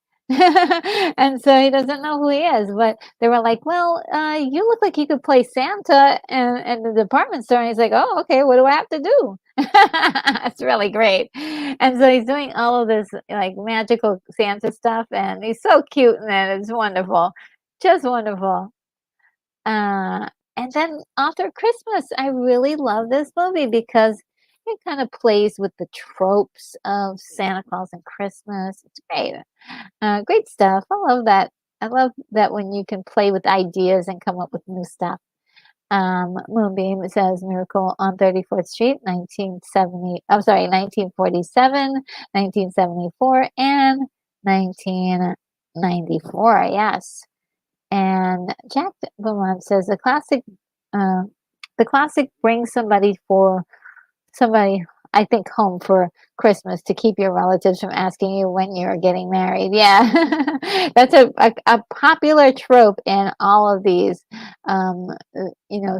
And so he doesn't know who he is. But they were like, "Well, you look like you could play Santa in the department store." And he's like, "Oh, okay. What do I have to do?" It's really great. And so he's doing all of this like magical Santa stuff, and he's so cute, and it's wonderful, just wonderful. Uh, and then After Christmas, I really love this movie because it kind of plays with the tropes of Santa Claus and Christmas. It's great. Great stuff. I love that. I love that when you can play with ideas and come up with new stuff. Moonbeam says Miracle on 34th Street, 1970, I'm sorry, 1947, 1974, and 1994. Yes. And Jack Beaumont says uh, the classic brings somebody, I think, home for Christmas to keep your relatives from asking you when you're getting married. Yeah, that's a popular trope in all of these,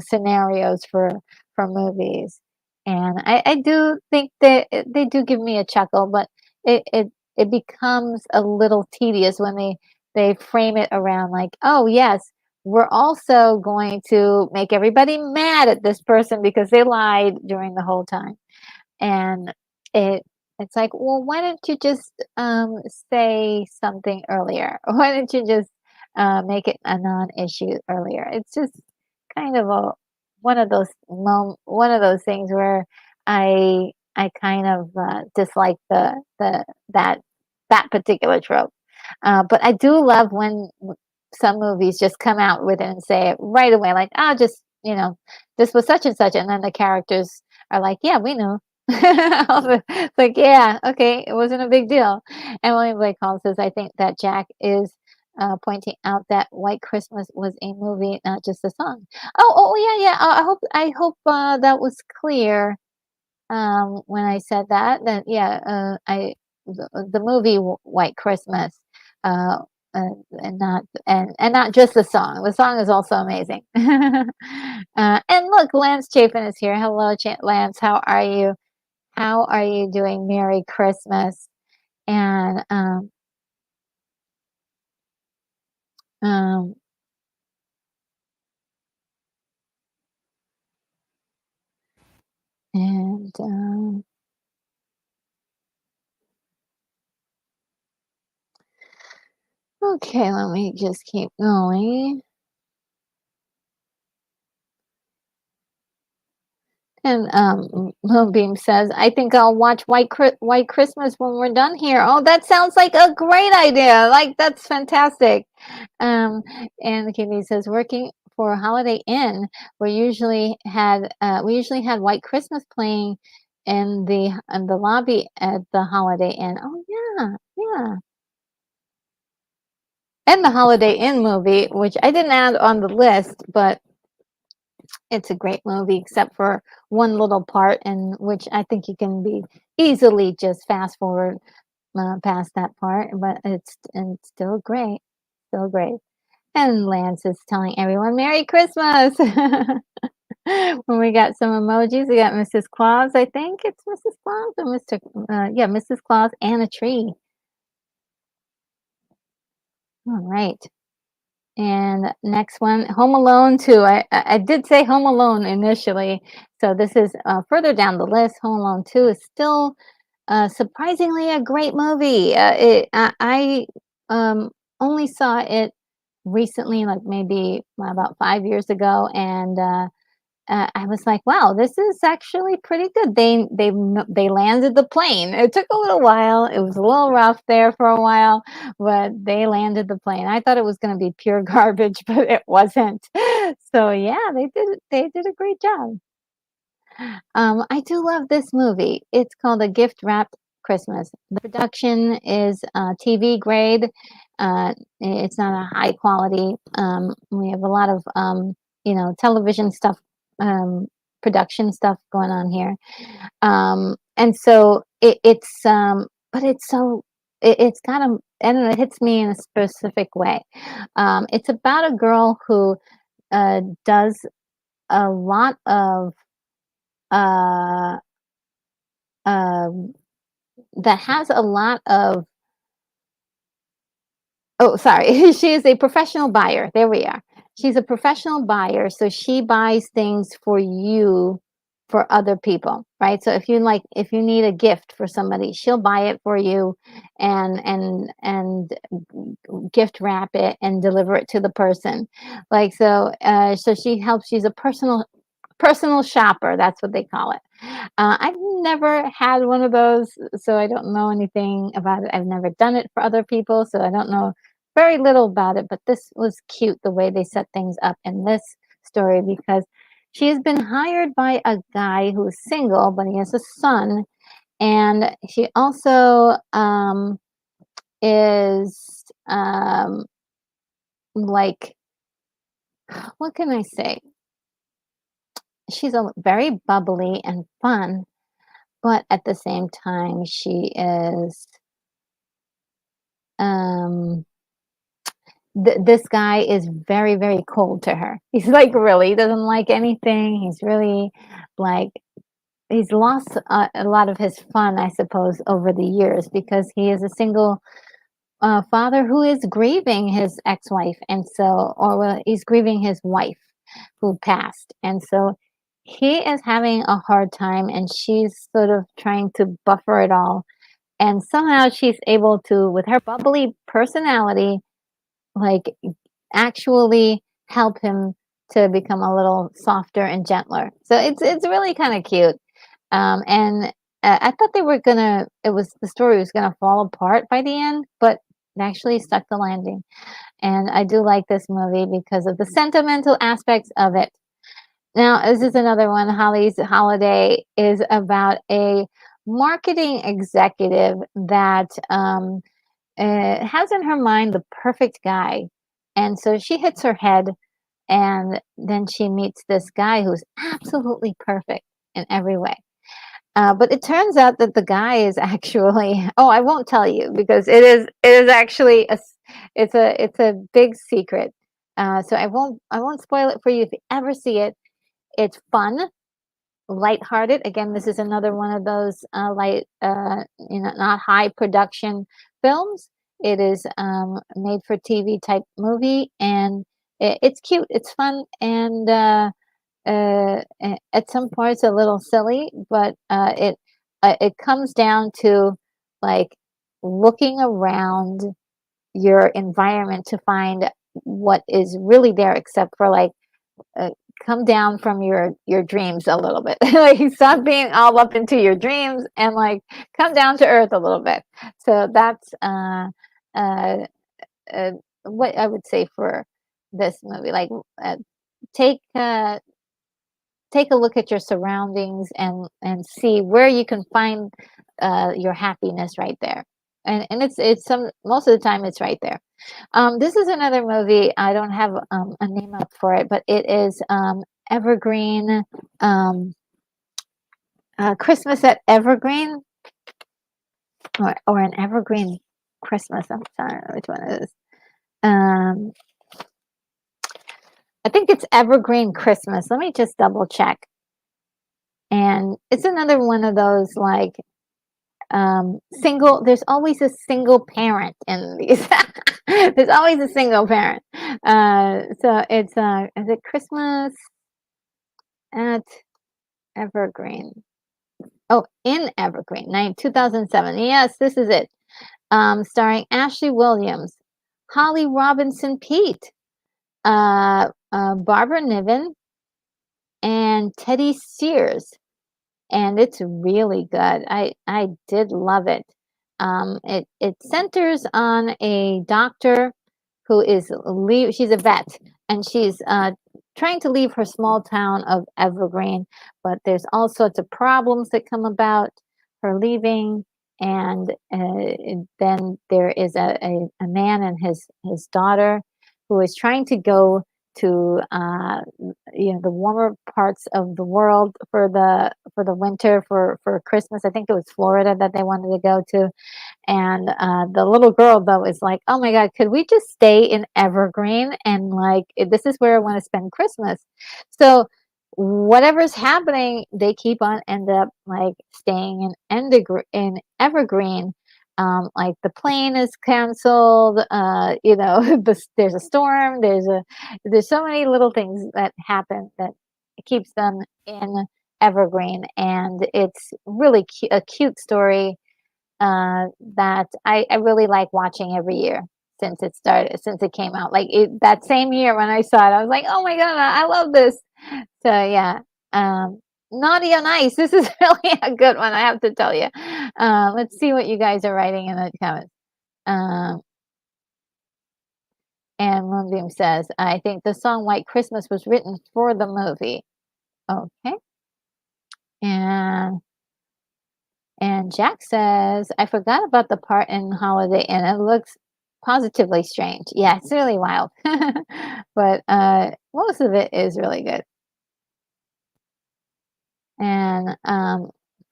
scenarios for movies. And I do think that they do give me a chuckle, but it becomes a little tedious when they frame it around like, oh yes, we're also going to make everybody mad at this person because they lied during the whole time. And it it's like, well, why don't you just say something earlier? Why don't you just make it a non-issue earlier? It's just kind of a one of those things where I kind of dislike the that that particular trope. But I do love when some movies just come out with it and say it right away, like, "Oh, just, this was such and such," and then the characters are like, "Yeah, we know." It's like, "Yeah, okay, it wasn't a big deal." And William Blake Hall says, "I think that Jack is pointing out that White Christmas was a movie, not just a song." Oh, yeah, yeah. I hope that was clear when I said that. That yeah, the movie White Christmas, uh, and not just the song. The song is also amazing. And look, Lance Chapin is here. Hello, Lance. How are you? How are you doing? Merry Christmas. And um, and okay, let me just keep going. And Moonbeam says, "I think I'll watch White Christmas when we're done here." Oh, that sounds like a great idea. Like that's fantastic. Um, and Kimmy says, "Working for Holiday Inn, we usually had White Christmas playing in the lobby at the Holiday Inn." Oh yeah, yeah. And the Holiday Inn movie, which I didn't add on the list, but it's a great movie, except for one little part in which I think you can be easily just fast forward past that part, but it's still great, still great. And Lance is telling everyone Merry Christmas. When we got some emojis, we got Mrs. Claus. I think it's Mrs. Claus or Mr. Yeah, Mrs. Claus and a tree. All right. And next one, Home Alone 2. I did say Home Alone initially, so this is further down the list. Home Alone 2 is still surprisingly a great movie. I only saw it recently, like maybe about 5 years ago, and I was like, "Wow, this is actually pretty good." They landed the plane. It took a little while. It was a little rough there for a while, but they landed the plane. I thought it was gonna be pure garbage, but it wasn't. So, yeah, they did a great job. I do love this movie. It's called A Gift Wrapped Christmas. The production is TV grade. It's not a high quality. We have a lot of television stuff, um, production stuff going on here. And so but it's so it's kind of, I don't know, it hits me in a specific way. It's about a girl who does a lot of uh, um, that has a lot of, oh, sorry. She is a professional buyer. There we are. She's a professional buyer, so she buys things for you for other people, right? So if you need a gift for somebody, she'll buy it for you and gift wrap it and deliver it to the person. Like so she helps, she's a personal shopper, that's what they call it. I've never had one of those, so I don't know anything about it. I've never done it for other people, so I don't know very little about it, but this was cute the way they set things up in this story because she has been hired by a guy who's single, but he has a son, and she also is like, what can I say? She's a very bubbly and fun, but at the same time, she is, um, this guy is very, very cold to her. He's like, really doesn't like anything. He's really like, he's lost a lot of his fun, I suppose, over the years because he is a single father who is grieving his ex-wife, and so, or well, he's grieving his wife who passed, and so he is having a hard time, and she's sort of trying to buffer it all, and somehow she's able to, with her bubbly personality, like actually help him to become a little softer and gentler. So it's really kind of cute. And I thought they were gonna, it was, the story was gonna fall apart by the end, but it actually stuck the landing. And I do like this movie because of the sentimental aspects of it. Now, this is another one. Holly's Holiday is about a marketing executive that has in her mind the perfect guy. And so she hits her head, and then she meets this guy who's absolutely perfect in every way. But it turns out that the guy is actually, oh, I won't tell you because it is actually it's a big secret. So I won't spoil it for you if you ever see it. It's fun, lighthearted. Again, this is another one of those not high production films. It is made for TV type movie, and it's cute. It's fun, and at some parts a little silly, but it comes down to like looking around your environment to find what is really there, except for like uh, come down from your dreams a little bit. Like stop being all up into your dreams and like come down to earth a little bit. So that's uh, uh, what I would say for this movie. Like uh, take uh, take a look at your surroundings and see where you can find your happiness right there. And it's some, most of the time it's right there. This is another movie. I don't have a name up for it, but it is Evergreen, um, Christmas at Evergreen, or an Evergreen Christmas. I'm sorry, which one it is. Um, I think it's Evergreen Christmas. Let me just double check. And it's another one of those like single, there's always a single parent in these. There's always a single parent. So it's is it Christmas at Evergreen? Oh, in Evergreen, 2007. Yes, this is it. Starring Ashley Williams, Holly Robinson Pete, Barbara Niven, and Teddy Sears. And it's really good. I did love it. It centers on a doctor who is she's a vet, and she's trying to leave her small town of Evergreen, but there's all sorts of problems that come about her leaving. And then there is a man and his daughter who is trying to go to the warmer parts of the world for the winter for Christmas. I think it was Florida that they wanted to go to, and the little girl though is like, "Oh my God, could we just stay in Evergreen? And like, this is where I want to spend Christmas." So whatever's happening, they keep on end up like staying in Evergreen. Like the plane is canceled. There's a storm. There's so many little things that happen that keeps them in Evergreen, and it's really a cute story that I really like watching every year since it came out. Like that same year when I saw it, I was like, "Oh my God, I love this." So yeah, um, Naughty on Ice. This is really a good one, I have to tell you. Let's see what you guys are writing in the comments. Um, and Moonbeam says, "I think the song White Christmas was written for the movie." Okay, and Jack says, "I forgot about the part in Holiday Inn. It looks positively strange." Yeah, it's really wild. But most of it is really good. And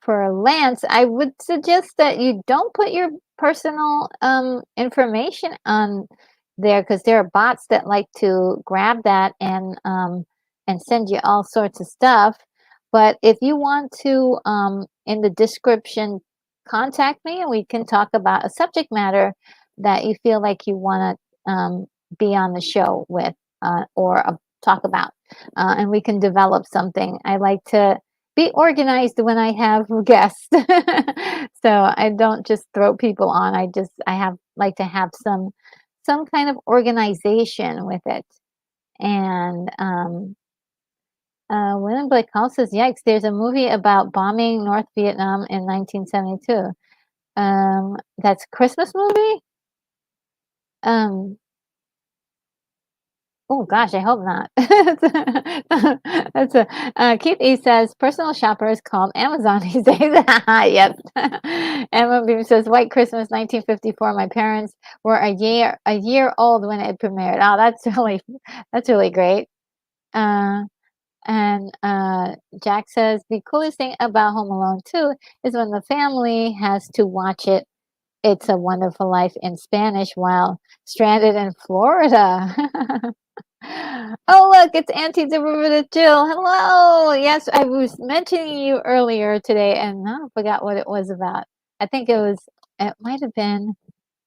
for Lance, I would suggest that you don't put your personal information on there because there are bots that like to grab that and send you all sorts of stuff. But if you want to, in the description, contact me and we can talk about a subject matter that you feel like you want to be on the show with or talk about. And we can develop something. I like to be organized when I have guests. So I don't just throw people on. I have like to have some kind of organization with it. And William Blake Hall says, "Yikes! There's a movie about bombing North Vietnam in 1972. That's a Christmas movie. Um, Oh gosh, I hope not. That's a Keith E says personal shoppers called Amazon these days. Yep. Emma Beam says White Christmas 1954. My parents were a year old when it premiered. Oh, that's really great. Uh, and Jack says the coolest thing about Home Alone 2 is when the family has to watch it. It's a Wonderful Life in Spanish while stranded in Florida. Oh, look, it's Anti-Derivative Jill. Hello. Yes, I was mentioning you earlier today, and I forgot what it was about. I think it might have been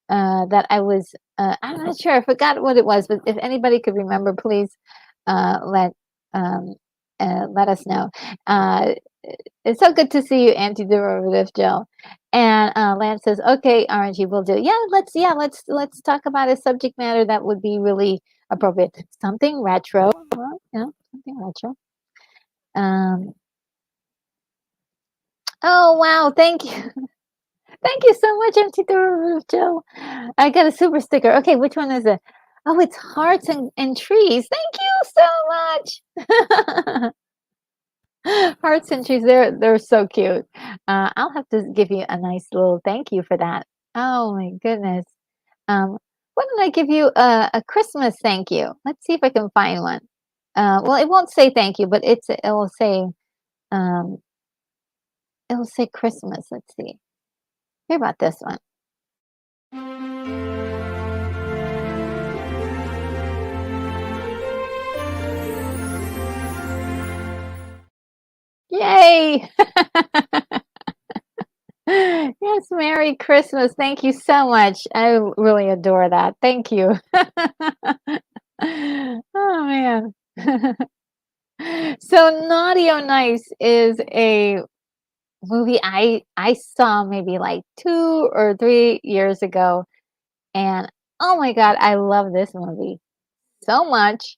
that I'm not sure. I forgot what it was, but if anybody could remember, please uh, let um, let us know. Uh, it's so good to see you, Anti-Derivative Jill. And Lance says, "Okay, RNG, will do." Yeah, let's talk about a subject matter that would be really appropriate. Something retro. Well, something retro. Um, oh wow, thank you. Thank you so much, Anti-Derivative Jill. I got a super sticker. Okay, which one is it? Oh, it's hearts and trees. Thank you so much. Hearts and trees, they're so cute. I'll have to give you a nice little thank you for that. Oh my goodness. Why don't I give you a Christmas thank you? Let's see if I can find one. Well, it won't say thank you, but um, it will say Christmas. Let's see. Hear about this one. Yay! Yes, Merry Christmas. Thank you so much. I really adore that. Thank you. Oh man. So Naughty on Ice is a movie I saw maybe like 2 or 3 years ago, and oh my God, I love this movie so much.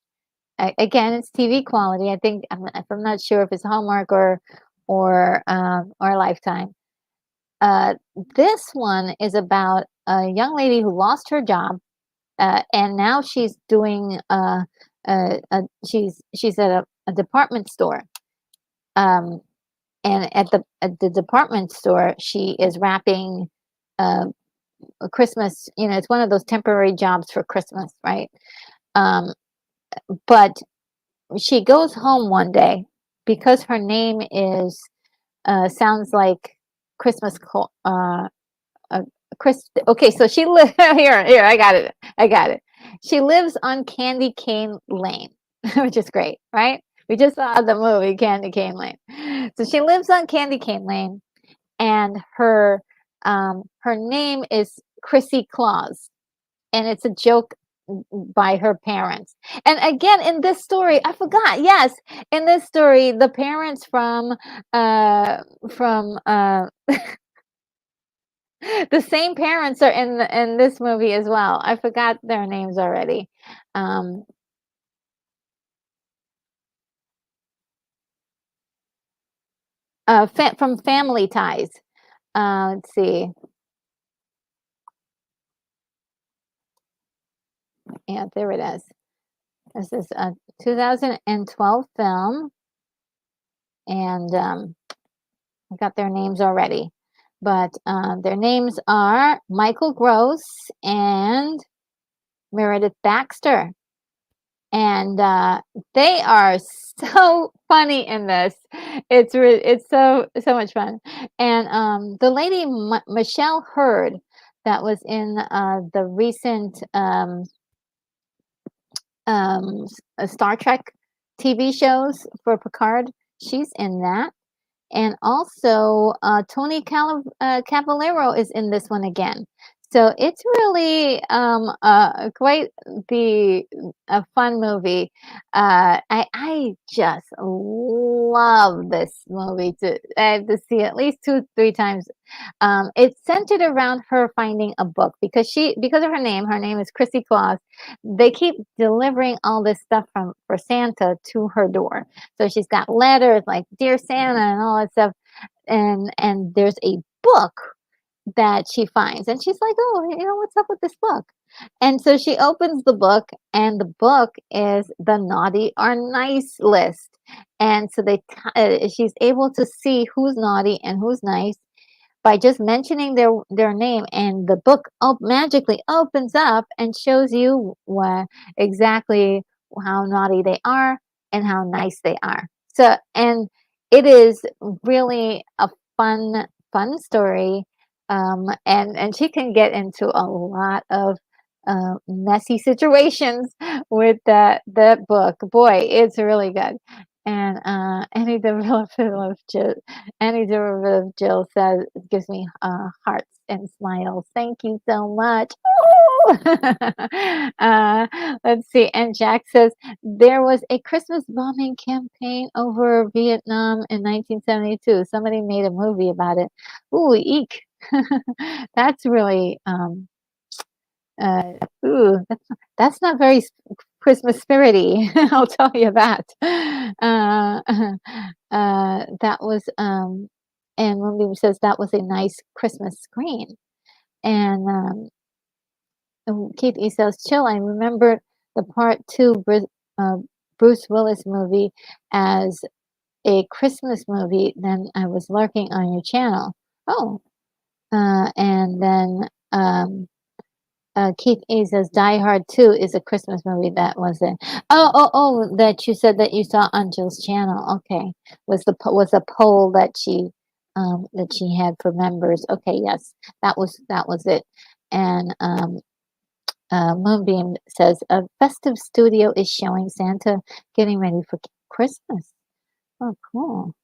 Again, it's TV quality. I think I'm not sure if it's Hallmark or Lifetime. Uh, this one is about a young lady who lost her job, and now she's doing she's at a department store. Um, and at the department store, she is wrapping uh, a Christmas. You know, it's one of those temporary jobs for Christmas, right? Um, but she goes home one day because her name is sounds like Christmas. Uh, okay, so she lives here. I got it. I got it. She lives on Candy Cane Lane, which is great, right? We just saw the movie Candy Cane Lane. So she lives on Candy Cane Lane, and her name is Chrissy Claus, and it's a joke by her parents. And again, in this story, I forgot. Yes, in this story, the parents from the same parents are in this movie as well. I forgot their names already. Um, from Family Ties. Let's see. Yeah, there it is. This is a 2012 film, and I got their names already. But their names are Michael Gross and Meredith Baxter. And they are so funny in this. It's so much fun. And the lady Michelle Hurd that was in the recent Star Trek TV shows for Picard, she's in that. And also, Cavallero is in this one again. So it's really quite the a fun movie. I just love this movie. I have to see it at least 2 3 times. It's centered around her finding a book because of her name. Her name is Chrissy Claus. They keep delivering all this stuff from for Santa to her door. So she's got letters like "Dear Santa" and all that stuff, and there's a book that she finds, and she's like, "Oh, you know what's up with this book?" And so she opens the book, and the book is the naughty or nice list. And so she's able to see who's naughty and who's nice by just mentioning their name, and the book magically opens up and shows you exactly how naughty they are and how nice they are. So, and it is really a fun story. And she can get into a lot of messy situations with that book. Boy, it's really good. And any derivative Jill says gives me hearts and smiles. Thank you so much. uh, let's see. And Jack says there was a Christmas bombing campaign over Vietnam in 1972. Somebody made a movie about it. Ooh, eek. That's really uh, that's not very Christmas spirity. I'll tell you that. Uh, that was and Moonbeam says that was a nice Christmas screen. And Keith E says, chill. I remember the part two Bruce Willis movie as a Christmas movie. Then I was lurking on your channel. Oh, and then Keith E says Die Hard 2 is a Christmas movie. That was it. Oh, that you said that you saw on Jill's channel. Okay. Was a poll that she had for members. Okay, yes. That was it. And Moonbeam says a festive studio is showing Santa getting ready for Christmas. Oh, cool.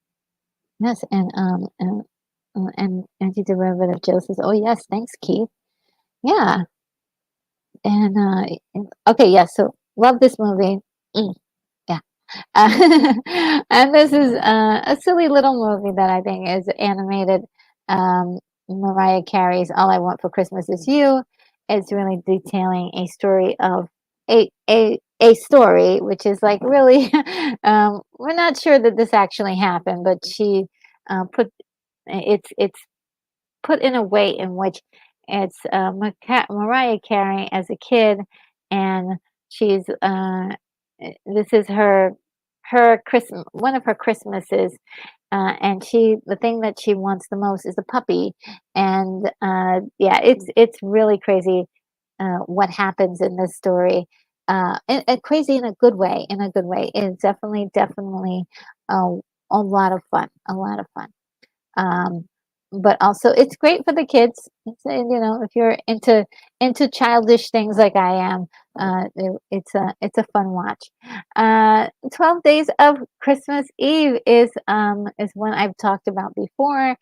Yes, and anti-derivative Jill says, "Oh yes, thanks, Keith." Yeah, okay, yeah, so love this movie. Mm, yeah. And this is a silly little movie that I think is animated. Mariah Carey's All I Want for Christmas Is You. It's really detailing a story of a story, which is like really, we're not sure that this actually happened, but she put it's put in a way in which it's Mariah Carey as a kid, and she's This is her Christmas, one of her Christmases, and the thing that she wants the most is a puppy, and yeah, it's really crazy what happens in this story. And crazy in a good way. In a good way. It's definitely uh, a lot of fun. A lot of fun. Um, but also it's great for the kids. If you're into childish things like I am, it's a fun watch. 12 Days of Christmas Eve is one I've talked about before.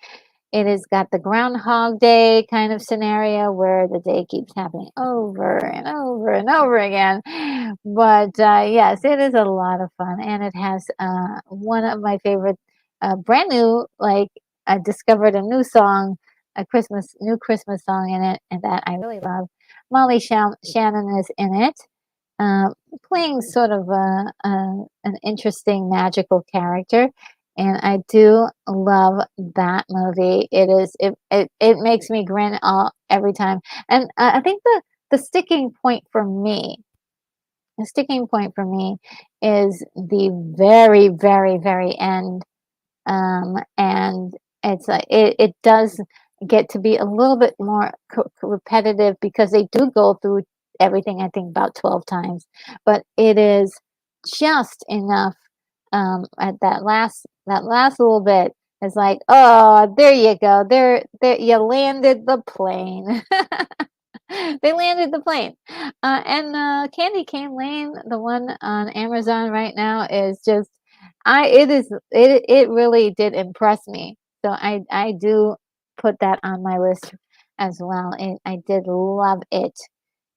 It has got the Groundhog Day kind of scenario where the day keeps happening over and over and over again. But yes, it is a lot of fun, and it has one of my favorite, brand new, like I discovered a new song, new Christmas song in it, and that I really love. Shannon is in it, uh, playing sort of an interesting magical character, and I do love that movie. It makes me grin all every time, and I think the sticking point for me, the sticking point for me, is the very very very end, and it does get to be a little bit more repetitive because they do go through everything I think about 12 times, but it is just enough, at that last little bit is like, oh, there you go, there you landed the plane. They landed the plane. And Candy Cane Lane, the one on Amazon right now, is just I it is it really did impress me. So I do put that on my list as well. And I did love it.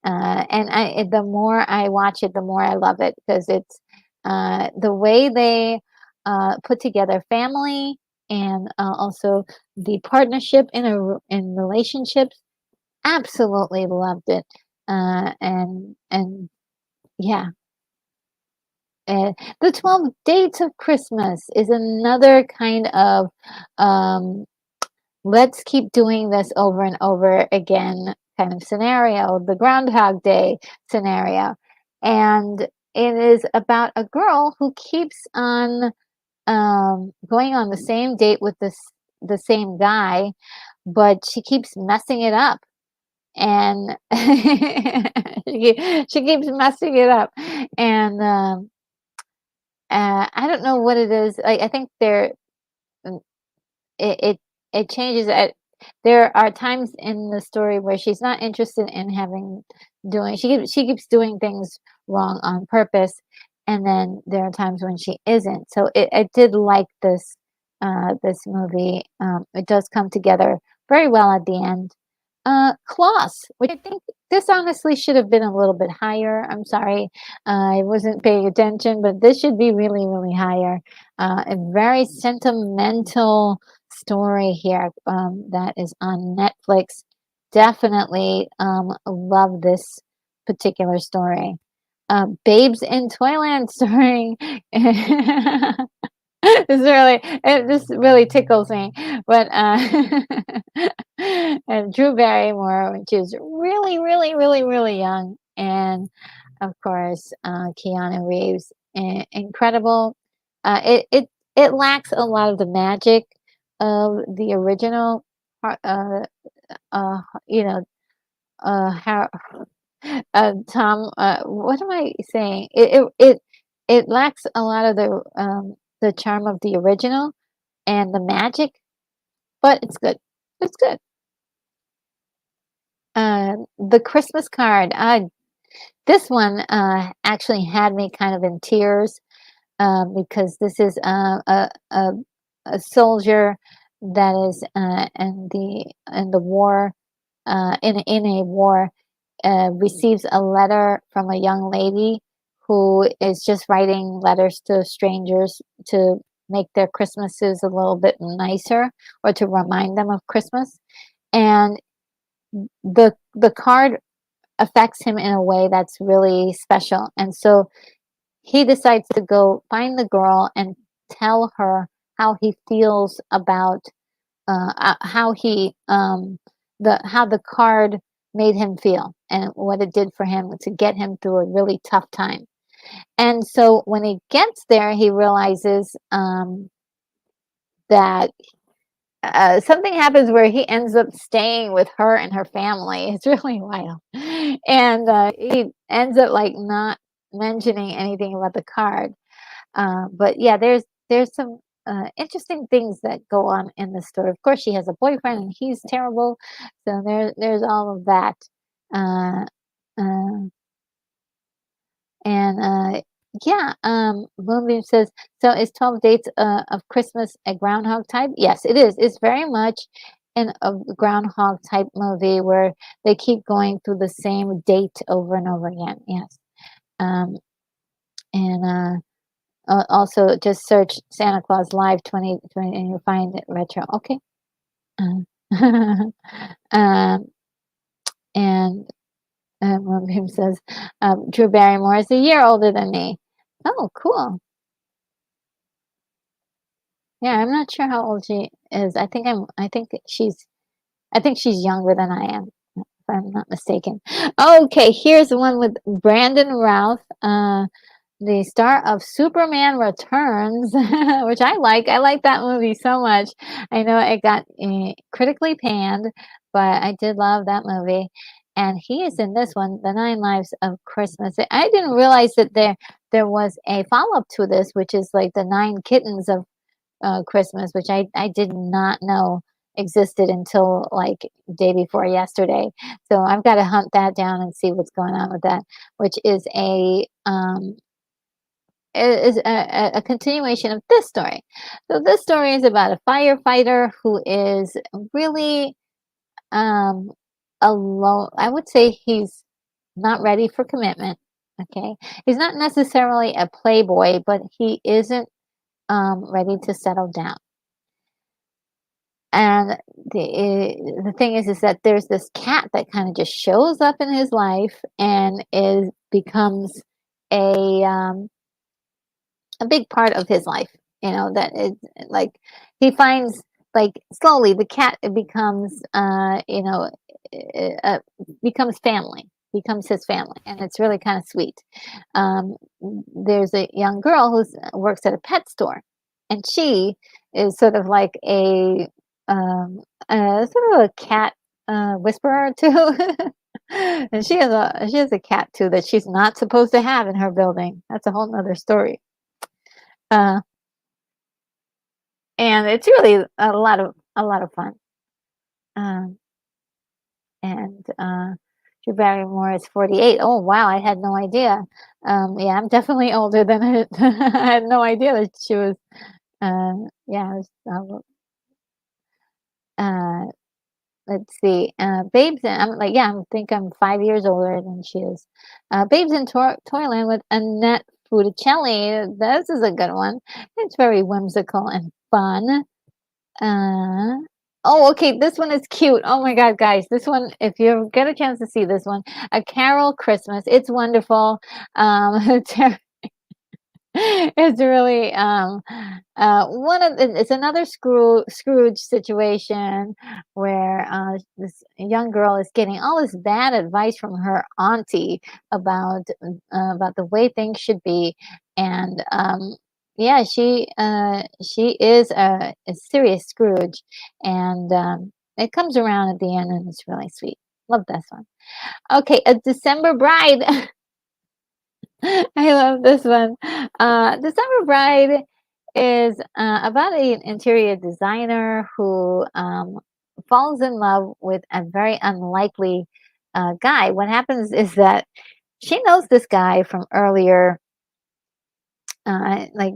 The more I watch it, the more I love it because it's the way they put together family and also the partnership in relationships. Absolutely loved it. And yeah, the 12 Dates of Christmas is another kind of um, let's keep doing this over and over again kind of scenario, the Groundhog Day scenario. And it is about a girl who keeps on going on the same date with the same guy, but she keeps messing it up and she keeps messing it up, and I don't know what it is. I think mm, it it, it changes. There are times in the story where she's not interested in having doing. She keeps doing things wrong on purpose, and then there are times when she isn't. So I did like this movie. It does come together very well at the end. Klaus, which I think this honestly should have been a little bit higher. I'm sorry, I wasn't paying attention, but this should be really, really higher. A very sentimental story here, that is on Netflix. Definitely love this particular story. Babes in Toyland starring this really tickles me. But and Drew Barrymore, which is really, really, really, really young, and of course Keanu Reeves, incredible. It lacks a lot of the magic of the original. Uh, you know, how Tom. What am I saying? It lacks a lot of the charm of the original and the magic, but it's good. It's good. The Christmas card. This one actually had me kind of in tears, because this is a soldier that is in the war, in a war, receives a letter from a young lady who is just writing letters to strangers to make their Christmases a little bit nicer or to remind them of Christmas. And the card affects him in a way that's really special. And so he decides to go find the girl and tell her how he feels about how the card made him feel and what it did for him to get him through a really tough time. And so when he gets there, he realizes that something happens where he ends up staying with her and her family. It's really wild. And he ends up like not mentioning anything about the card. But yeah, there's some interesting things that go on in the story. Of course, she has a boyfriend and he's terrible. So there's all of that. Uh, uh, and yeah, Moonbeam says, so is 12 Dates of Christmas a Groundhog type? Yes, it is. It's very much in a Groundhog type movie where they keep going through the same date over and over again. Yes. Um, and also just search Santa Claus Live 2020 and you'll find it retro. Okay. Uh, um, and Moonbeam says, Drew Barrymore is a year older than me. Oh, cool. Yeah, I'm not sure how old she is. I think she's younger than I am, if I'm not mistaken. Okay, here's the one with Brandon Routh, the star of Superman Returns, which I like. I like that movie so much. I know it got critically panned, but I did love that movie. And he is in this one, The Nine Lives of Christmas. I didn't realize that there was a follow-up to this, which is like the Nine Kittens of Christmas, which I did not know existed until like day before yesterday. So I've got to hunt that down and see what's going on with that, which is a continuation of this story. So this story is about a firefighter who is really um, alone. I would say he's not ready for commitment. Okay, he's not necessarily a playboy, but he isn't ready to settle down. And the thing is that there's this cat that kind of just shows up in his life and is becomes a um, a big part of his life. You know that is like he finds like slowly the cat becomes uh, becomes family, becomes his family, and it's really kind of sweet. Um, there's a young girl who works at a pet store, and she is sort of like um, sort of a cat whisperer too. And she has a cat too that she's not supposed to have in her building. That's a whole nother story. Uh, and it's really a lot of fun. Um, and Drew Barrymore is 48. Oh wow, I had no idea. Yeah, I'm definitely older than it. I had no idea that she was. Yeah, uh, let's see. Babes, I'm like, yeah, I think I'm 5 years older than she is. Babes in Toyland with Annette Funicelli. This is a good one. It's very whimsical and fun. Uh, oh, okay, this one is cute. Oh my God, guys, this one, if you get a chance to see this one, A Carol Christmas, it's wonderful. It's really one of it's another Scrooge situation where this young girl is getting all this bad advice from her auntie about the way things should be, and yeah, she is a serious Scrooge, and it comes around at the end, and it's really sweet. Love this one. Okay, A December Bride. I love this one. December Bride is about an interior designer who falls in love with a very unlikely guy. What happens is that she knows this guy from earlier, like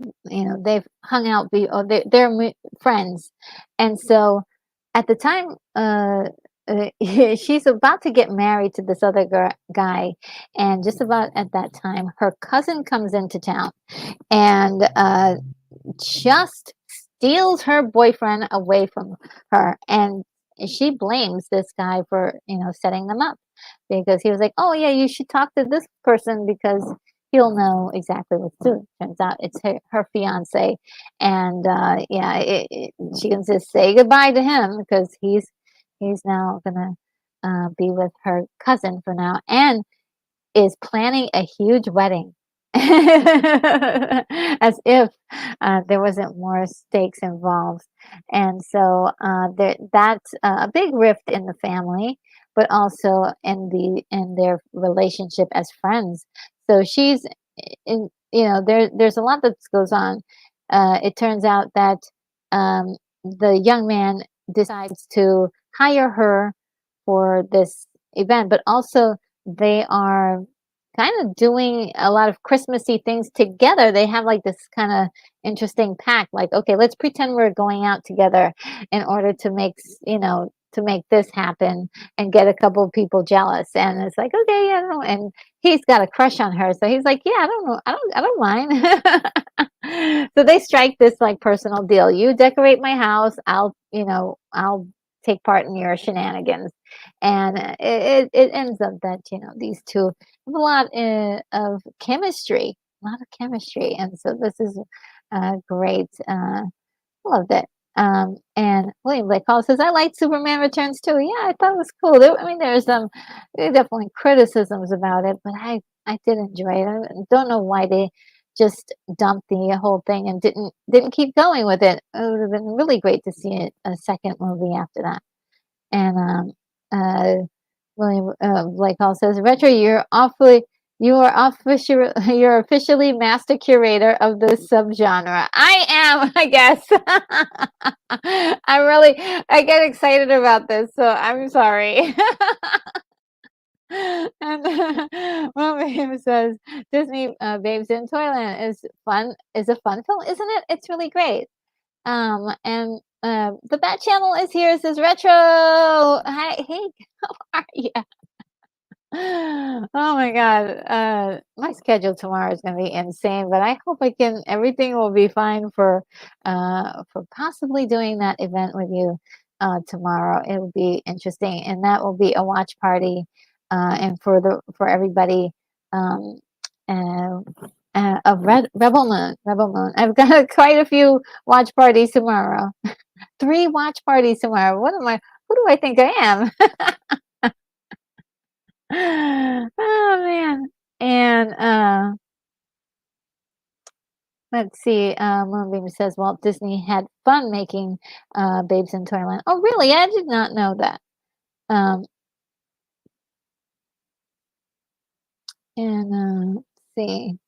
they've hung out, or they're friends, and so at the time, she's about to get married to this other guy, and just about at that time, her cousin comes into town and just steals her boyfriend away from her, and she blames this guy for setting them up because he was like, "Oh yeah, you should talk to this person because he'll know exactly what to do." Turns out it's her fiance, and yeah, she can just say goodbye to him because he's now gonna be with her cousin for now, and is planning a huge wedding. as if there wasn't more stakes involved. And so that's a big rift in the family, but also in their relationship as friends. So she's in, there's a lot that goes on. It turns out that the young man decides to hire her for this event, but also they are kind of doing a lot of Christmassy things together. They have like this kind of interesting pact, like, okay, let's pretend we're going out together in order to to make this happen and get a couple of people jealous. And it's like, okay, yeah, no. And he's got a crush on her. So he's like, yeah, I don't know. I don't mind. So they strike this like personal deal. You decorate my house. I'll take part in your shenanigans. And it ends up that, these two have a lot of chemistry, a lot of chemistry. And so this is great. Loved it. And William Blake Hall says, I liked Superman Returns too. Yeah, I thought it was cool. I mean, there are definitely criticisms about it, but I did enjoy it. I don't know why they just dumped the whole thing and didn't keep going with it. It would have been really great to see a second movie after that. And uh, William Blake Hall says, Retro, you are officially you're officially master curator of this subgenre. I am, I guess. I get excited about this, so I'm sorry. And William says, Disney Babes in Toyland is a fun film, isn't it? It's really great. And the Bat Channel is here. Says Retro. Hi, hey, how are you? Oh my God. My schedule tomorrow is going to be insane, but I hope everything will be fine for possibly doing that event with you tomorrow. It will be interesting, and that will be a watch party, and for everybody, um, uh, of Rebel Moon. I've got quite a few watch parties tomorrow. 3 watch parties tomorrow. Who do I think I am? Oh, man. And, let's see, Moonbeam says Walt Disney had fun making, Babes in Toyland. Oh, really? I did not know that. Um, and, let's see.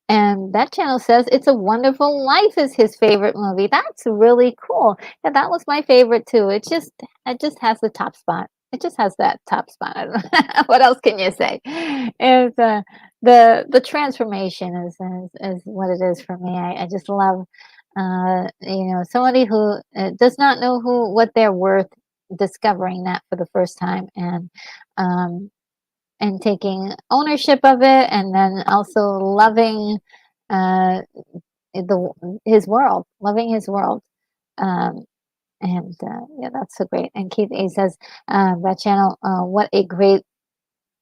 And that channel says It's a Wonderful Life is his favorite movie. That's really cool. Yeah, that was my favorite too. It just has the top spot. It just has that top spot. I don't know. What else can you say? It's the transformation is what it is for me. I just love somebody who does not know what they're worth, discovering that for the first time, um and taking ownership of it, and then also loving uh, his world, loving his world. Um, and yeah, that's so great. And Keith A says, that channel, what a great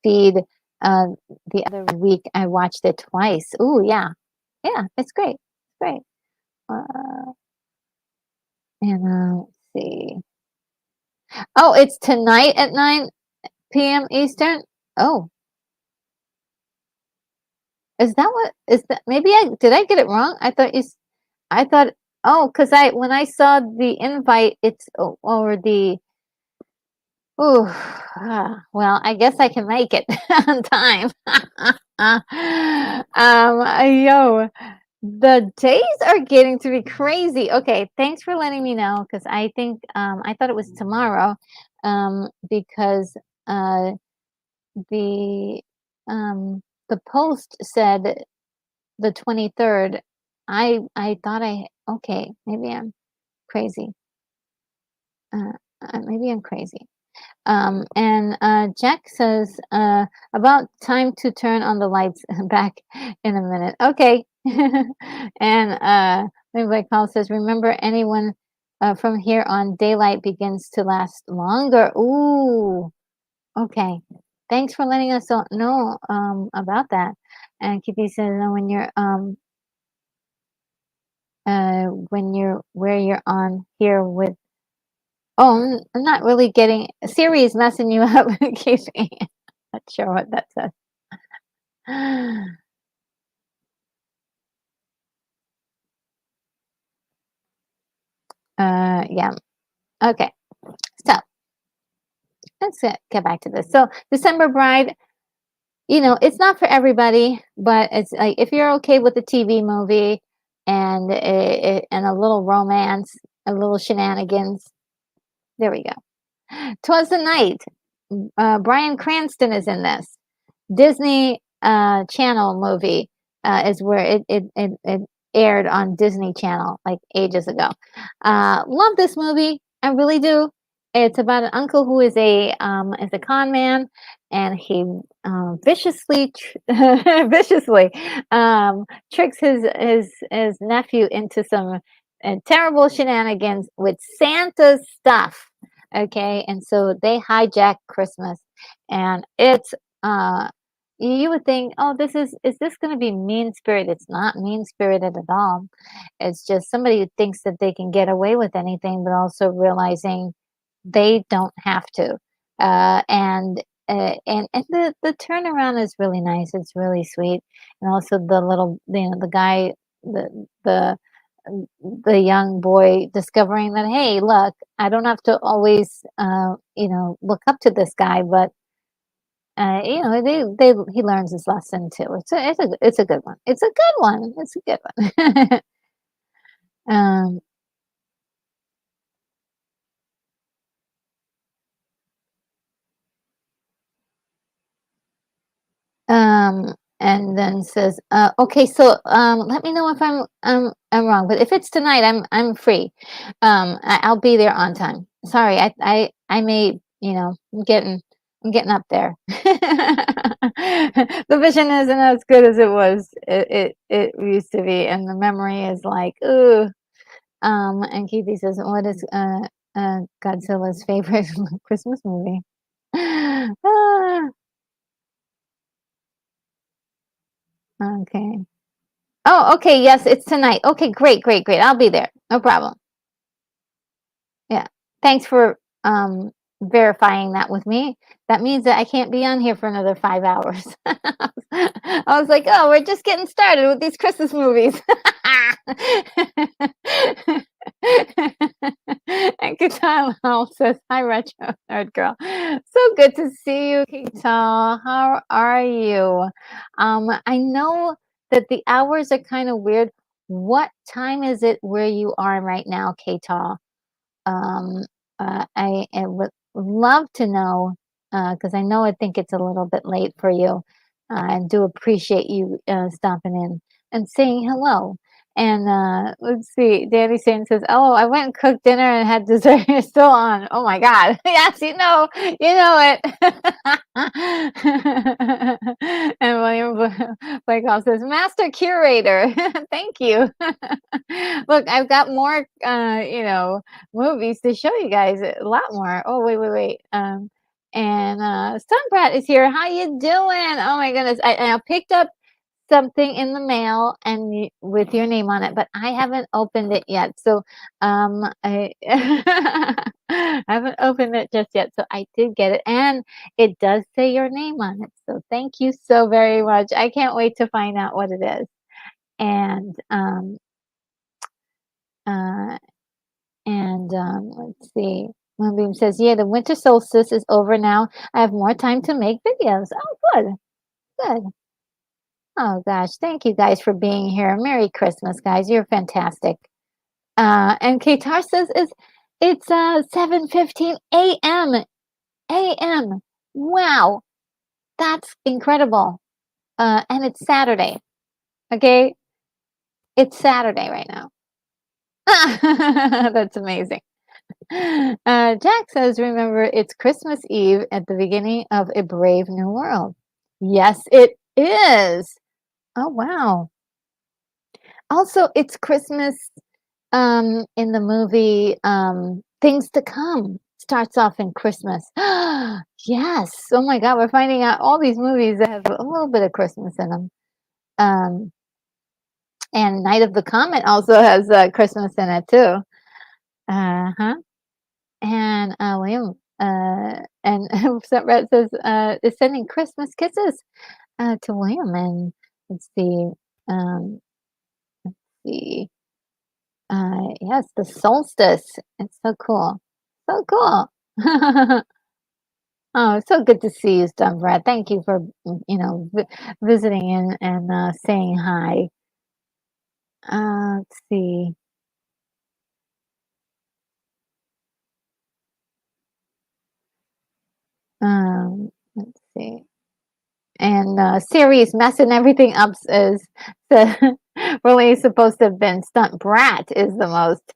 feed. Uh, the other week I watched it twice. Ooh, yeah, yeah, it's great, great. Uh, and let's see. Oh, it's tonight at 9 p.m. Eastern. Oh, is that what is that? Maybe I get it wrong? I thought, oh, because when I saw the invite, it's or the oh, well, I guess I can make it on time. Yo, the days are getting to be crazy. Okay, thanks for letting me know, because I think I thought it was tomorrow, because uh the the post said the 23rd. I thought okay, maybe I'm crazy. Maybe I'm crazy. And Jack says, about time to turn on the lights back in a minute. Okay. And maybe Paul says, remember anyone from here on, daylight begins to last longer. Ooh, okay. Thanks for letting us all know about that. And Kitty says, when you're where you're on here with oh, I'm not really getting Siri is messing you up, Casey. Not sure what that says. Yeah. Okay. So let's get back to this. So December Bride, it's not for everybody, but it's like if you're okay with the TV movie and and a little romance, a little shenanigans, there we go. 'Twas the Night. Bryan Cranston is in this. Disney Channel movie is where it aired on Disney Channel like ages ago. Love this movie. I really do. It's about an uncle who is a con man, and he viciously tricks his nephew into some terrible shenanigans with Santa stuff. Okay, and so they hijack Christmas, and it's you would think, oh, is this going to be mean spirited? It's not mean spirited at all. It's just somebody who thinks that they can get away with anything, but also realizing they don't have to. And the turnaround is really nice. It's really sweet, and also the little, the guy, the the young boy discovering that, hey, look, I don't have to always, look up to this guy, but he learns his lesson too. It's a good one. It's a good one. It's a good one. um, and then says, "Okay, so let me know if I'm wrong, but if it's tonight, I'm free. I'll be there on time. Sorry, I may, I'm getting up there. The vision isn't as good as it was. It used to be, and the memory is like, ooh." And Keithy says, "What is Godzilla's favorite Christmas movie?" Ah, okay. Oh, okay. Yes, it's tonight. Okay, great, great, great. I'll be there. No problem. Yeah. Thanks for verifying that with me. That means that I can't be on here for another 5 hours. I was like, oh, we're just getting started with these Christmas movies. And Katal says, hi, Retro Nerd Girl. So good to see you, Katal. How are you? I know that the hours are kind of weird. What time is it where you are right now, Katal? Um, I would love to know because I know I think it's a little bit late for you. I do appreciate you stopping in and saying hello. And let's see, Danny Satan says, "Oh, I went and cooked dinner and had dessert. You're still on. Oh my God! Yes, you know it." And William Blake says, "Master curator, thank you." Look, I've got more, movies to show you guys, a lot more. Oh, wait, wait, wait. And Sunbrat is here. How you doing? Oh my goodness. I picked up something in the mail and with your name on it, but I haven't opened it yet. So I I haven't opened it just yet. So I did get it, and it does say your name on it. So thank you so very much. I can't wait to find out what it is. And uh, let's see. Moonbeam says, "Yeah, the winter solstice is over now. I have more time to make videos." Oh, good, good. Oh gosh, thank you guys for being here. Merry Christmas, guys. You're fantastic. And Katar says it's 7:15 a.m. a.m. Wow, that's incredible. And it's Saturday. Okay, it's Saturday right now. That's amazing. Jack says, remember, it's Christmas Eve at the beginning of A Brave New World. Yes, it is. Oh, wow. Also, it's Christmas in the movie Things to Come. Starts off in Christmas. Yes. Oh my God, we're finding out all these movies that have a little bit of Christmas in them. Um, and Night of the Comet also has Christmas in it too. Uh-huh. And, William, and Red says, is sending Christmas kisses. to William, and let's see, um, the yes, the solstice. It's so cool, so cool. Oh, it's so good to see you, Brad. Thank you for visiting and saying hi. Let's see. Let's see. And Siri's messing everything up is the really supposed to have been Stunt Brat is the most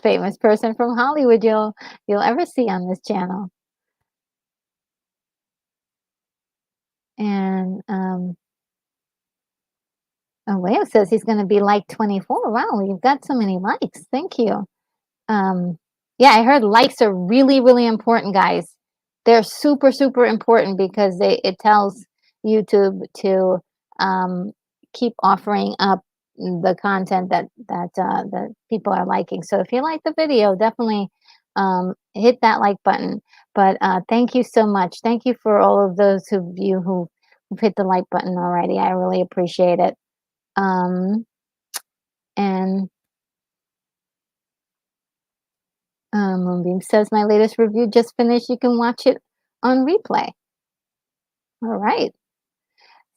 famous person from Hollywood you'll ever see on this channel. And Leo says he's going to be like 24. Wow, you've got so many likes. Thank you. Um, yeah, I heard likes are really, really important, guys. They're super, super important because it tells YouTube to keep offering up the content that people are liking. So if you like the video, definitely hit that like button. But thank you so much. Thank you for all of those of you who've hit the like button already. I really appreciate it. And Moonbeam says my latest review just finished. You can watch it on replay. All right.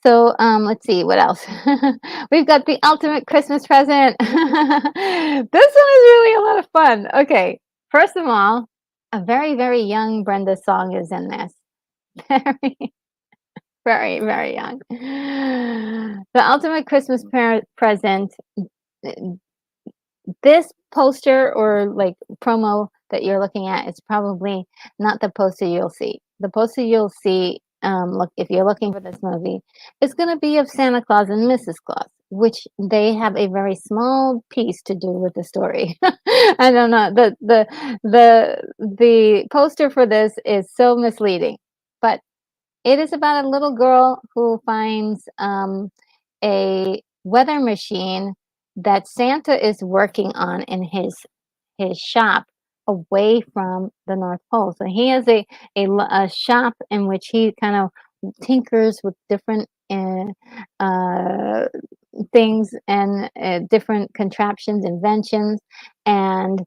So let's see what else. We've got the ultimate Christmas present. This one is really a lot of fun. Okay, first of all, a very, very young Brenda song is in this. Very, very, very young. The ultimate Christmas present. This poster or like promo that you're looking at is probably not the poster you'll see. The poster you'll see, look if you're looking for this movie, is going to be of Santa Claus and Mrs. Claus, which they have a very small piece to do with the story. I don't know. The poster for this is so misleading, but it is about a little girl who finds a weather machine that Santa is working on in his shop away from the North Pole. So he has a shop in which he kind of tinkers with different uh, things and different contraptions, inventions, and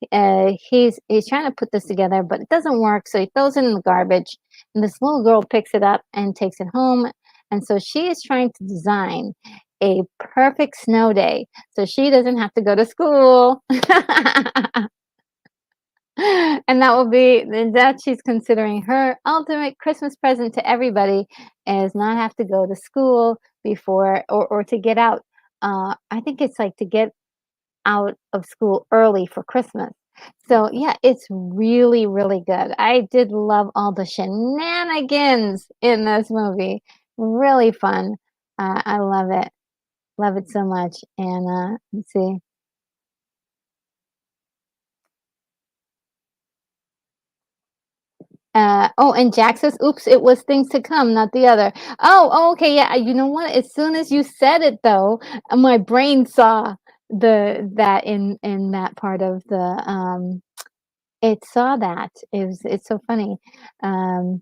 he's trying to put this together, but it doesn't work. So he throws it in the garbage, and this little girl picks it up and takes it home. And so she is trying to design a perfect snow day so she doesn't have to go to school. And that will be that she's considering her ultimate Christmas present to everybody is not have to go to school before or to get out. I think it's like to get out of school early for Christmas. So yeah, it's really, really good. I did love all the shenanigans in this movie. Really fun. I love it so much. And let's see. Oh, and Jack says, "Oops, it was things to come, not the other." Oh, okay, yeah. You know what? As soon as you said it, though, my brain saw that in that part of the it saw that. It's so funny. Um,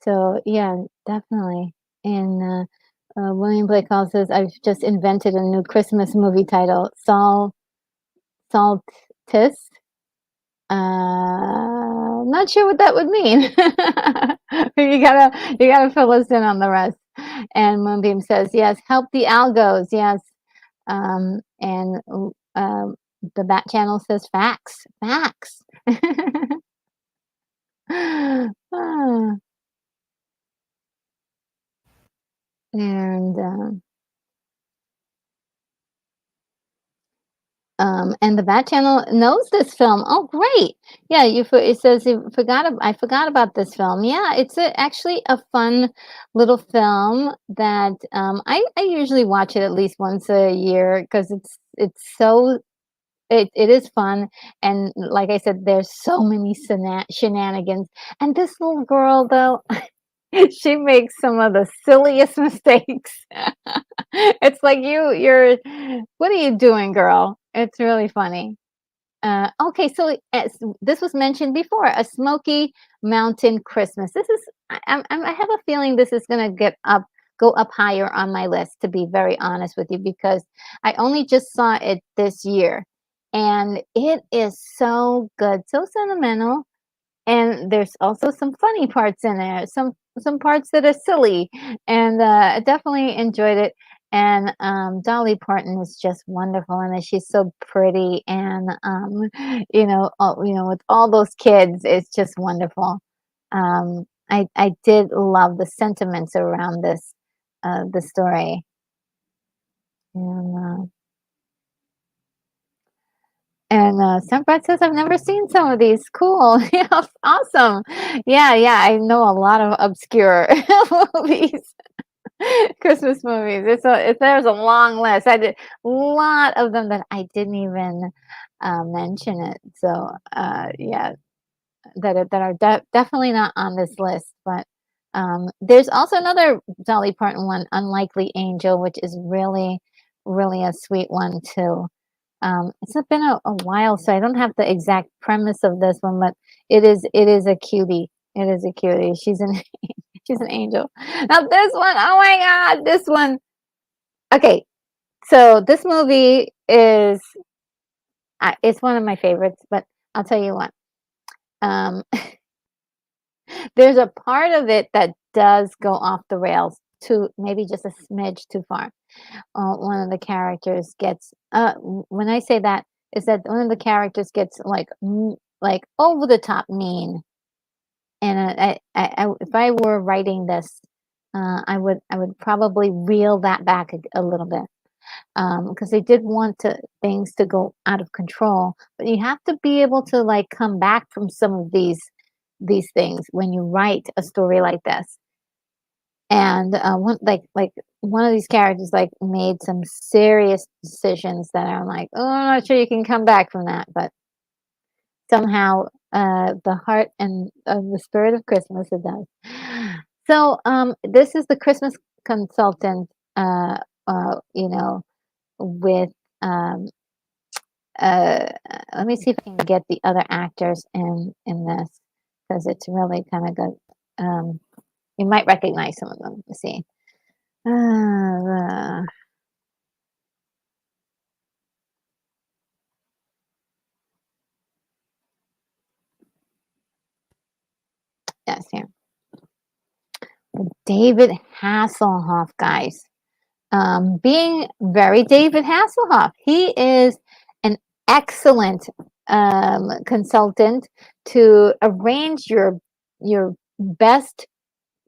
so yeah, definitely. And William Blake Hall says, "I've just invented a new Christmas movie title, Saltis." Not sure what that would mean. You gotta fill us in on the rest. And Moonbeam says, yes, help the algos. Yes. And the Bat Channel says facts. Facts. Ah, and and the Bat Channel knows this film. Oh, great! Yeah, it says I forgot about this film. Yeah, it's actually a fun little film that I usually watch it at least once a year because it's so it is fun, and like I said, there's so many shenanigans. And this little girl, though, she makes some of the silliest mistakes. It's like you're what are you doing, girl? It's really funny. Okay, so this was mentioned before, a Smoky Mountain Christmas. This is I have a feeling this is gonna get up go up higher on my list, to be very honest with you, because I only just saw it this year, and it is so good, so sentimental, and there's also some funny parts in there, some parts that are silly, and I definitely enjoyed it. And Dolly Parton is just wonderful, and she's so pretty, and with all those kids, it's just wonderful. I did love the sentiments around the story, and some Brett says, "I've never seen some of these. Cool. Yeah, awesome. Yeah, yeah, I know a lot of obscure movies, Christmas movies. There's a long list. I did a lot of them that I didn't even mention it. So, yeah, that are definitely not on this list. But there's also another Dolly Parton one, Unlikely Angel, which is really, really a sweet one too. It's been a while, so I don't have the exact premise of this one, but it is a cutie. It is a cutie. She's an she's an angel. Now this one, oh my God, this one. Okay, so this movie is it's one of my favorites, but I'll tell you what. Um, there's a part of it that does go off the rails to maybe just a smidge too far. One of the characters gets when I say that is that one of the characters gets like over the top mean, and if I were writing this, I would probably reel that back a little bit, because they did want things to go out of control, but you have to be able to like come back from some of these things when you write a story like this. And one of these characters like made some serious decisions that I'm like, oh, I'm not sure you can come back from that, but somehow the heart and the spirit of Christmas it does. So this is the Christmas consultant, with um, uh, let me see if I can get the other actors in this, because it's really kind of good. You might recognize some of them. Let's see. Uh, yes, here. David Hasselhoff, guys. Being very David Hasselhoff, he is an excellent consultant to arrange your best,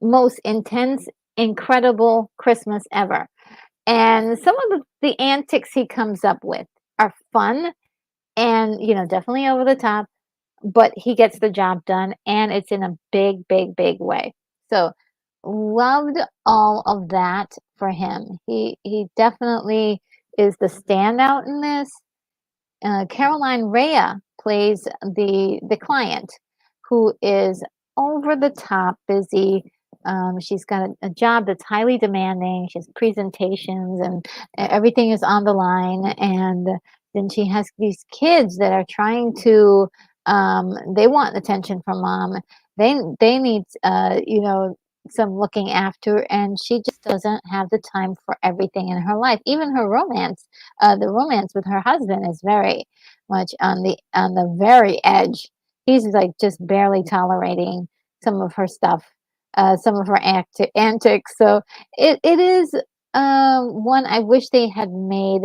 most intense, incredible Christmas ever. And some of the antics he comes up with are fun and definitely over the top, but he gets the job done, and it's in a big, big, big way. So loved all of that for him. He definitely is the standout in this. Caroline Rhea plays the client, who is over the top busy. She's got a job that's highly demanding. She has presentations, and everything is on the line. And then she has these kids that are trying to. They want attention from mom. They need some looking after, and she just doesn't have the time for everything in her life. Even her romance, the romance with her husband is very much on the very edge. He's like just barely tolerating some of her stuff, some of her antics. So it is one I wish they had made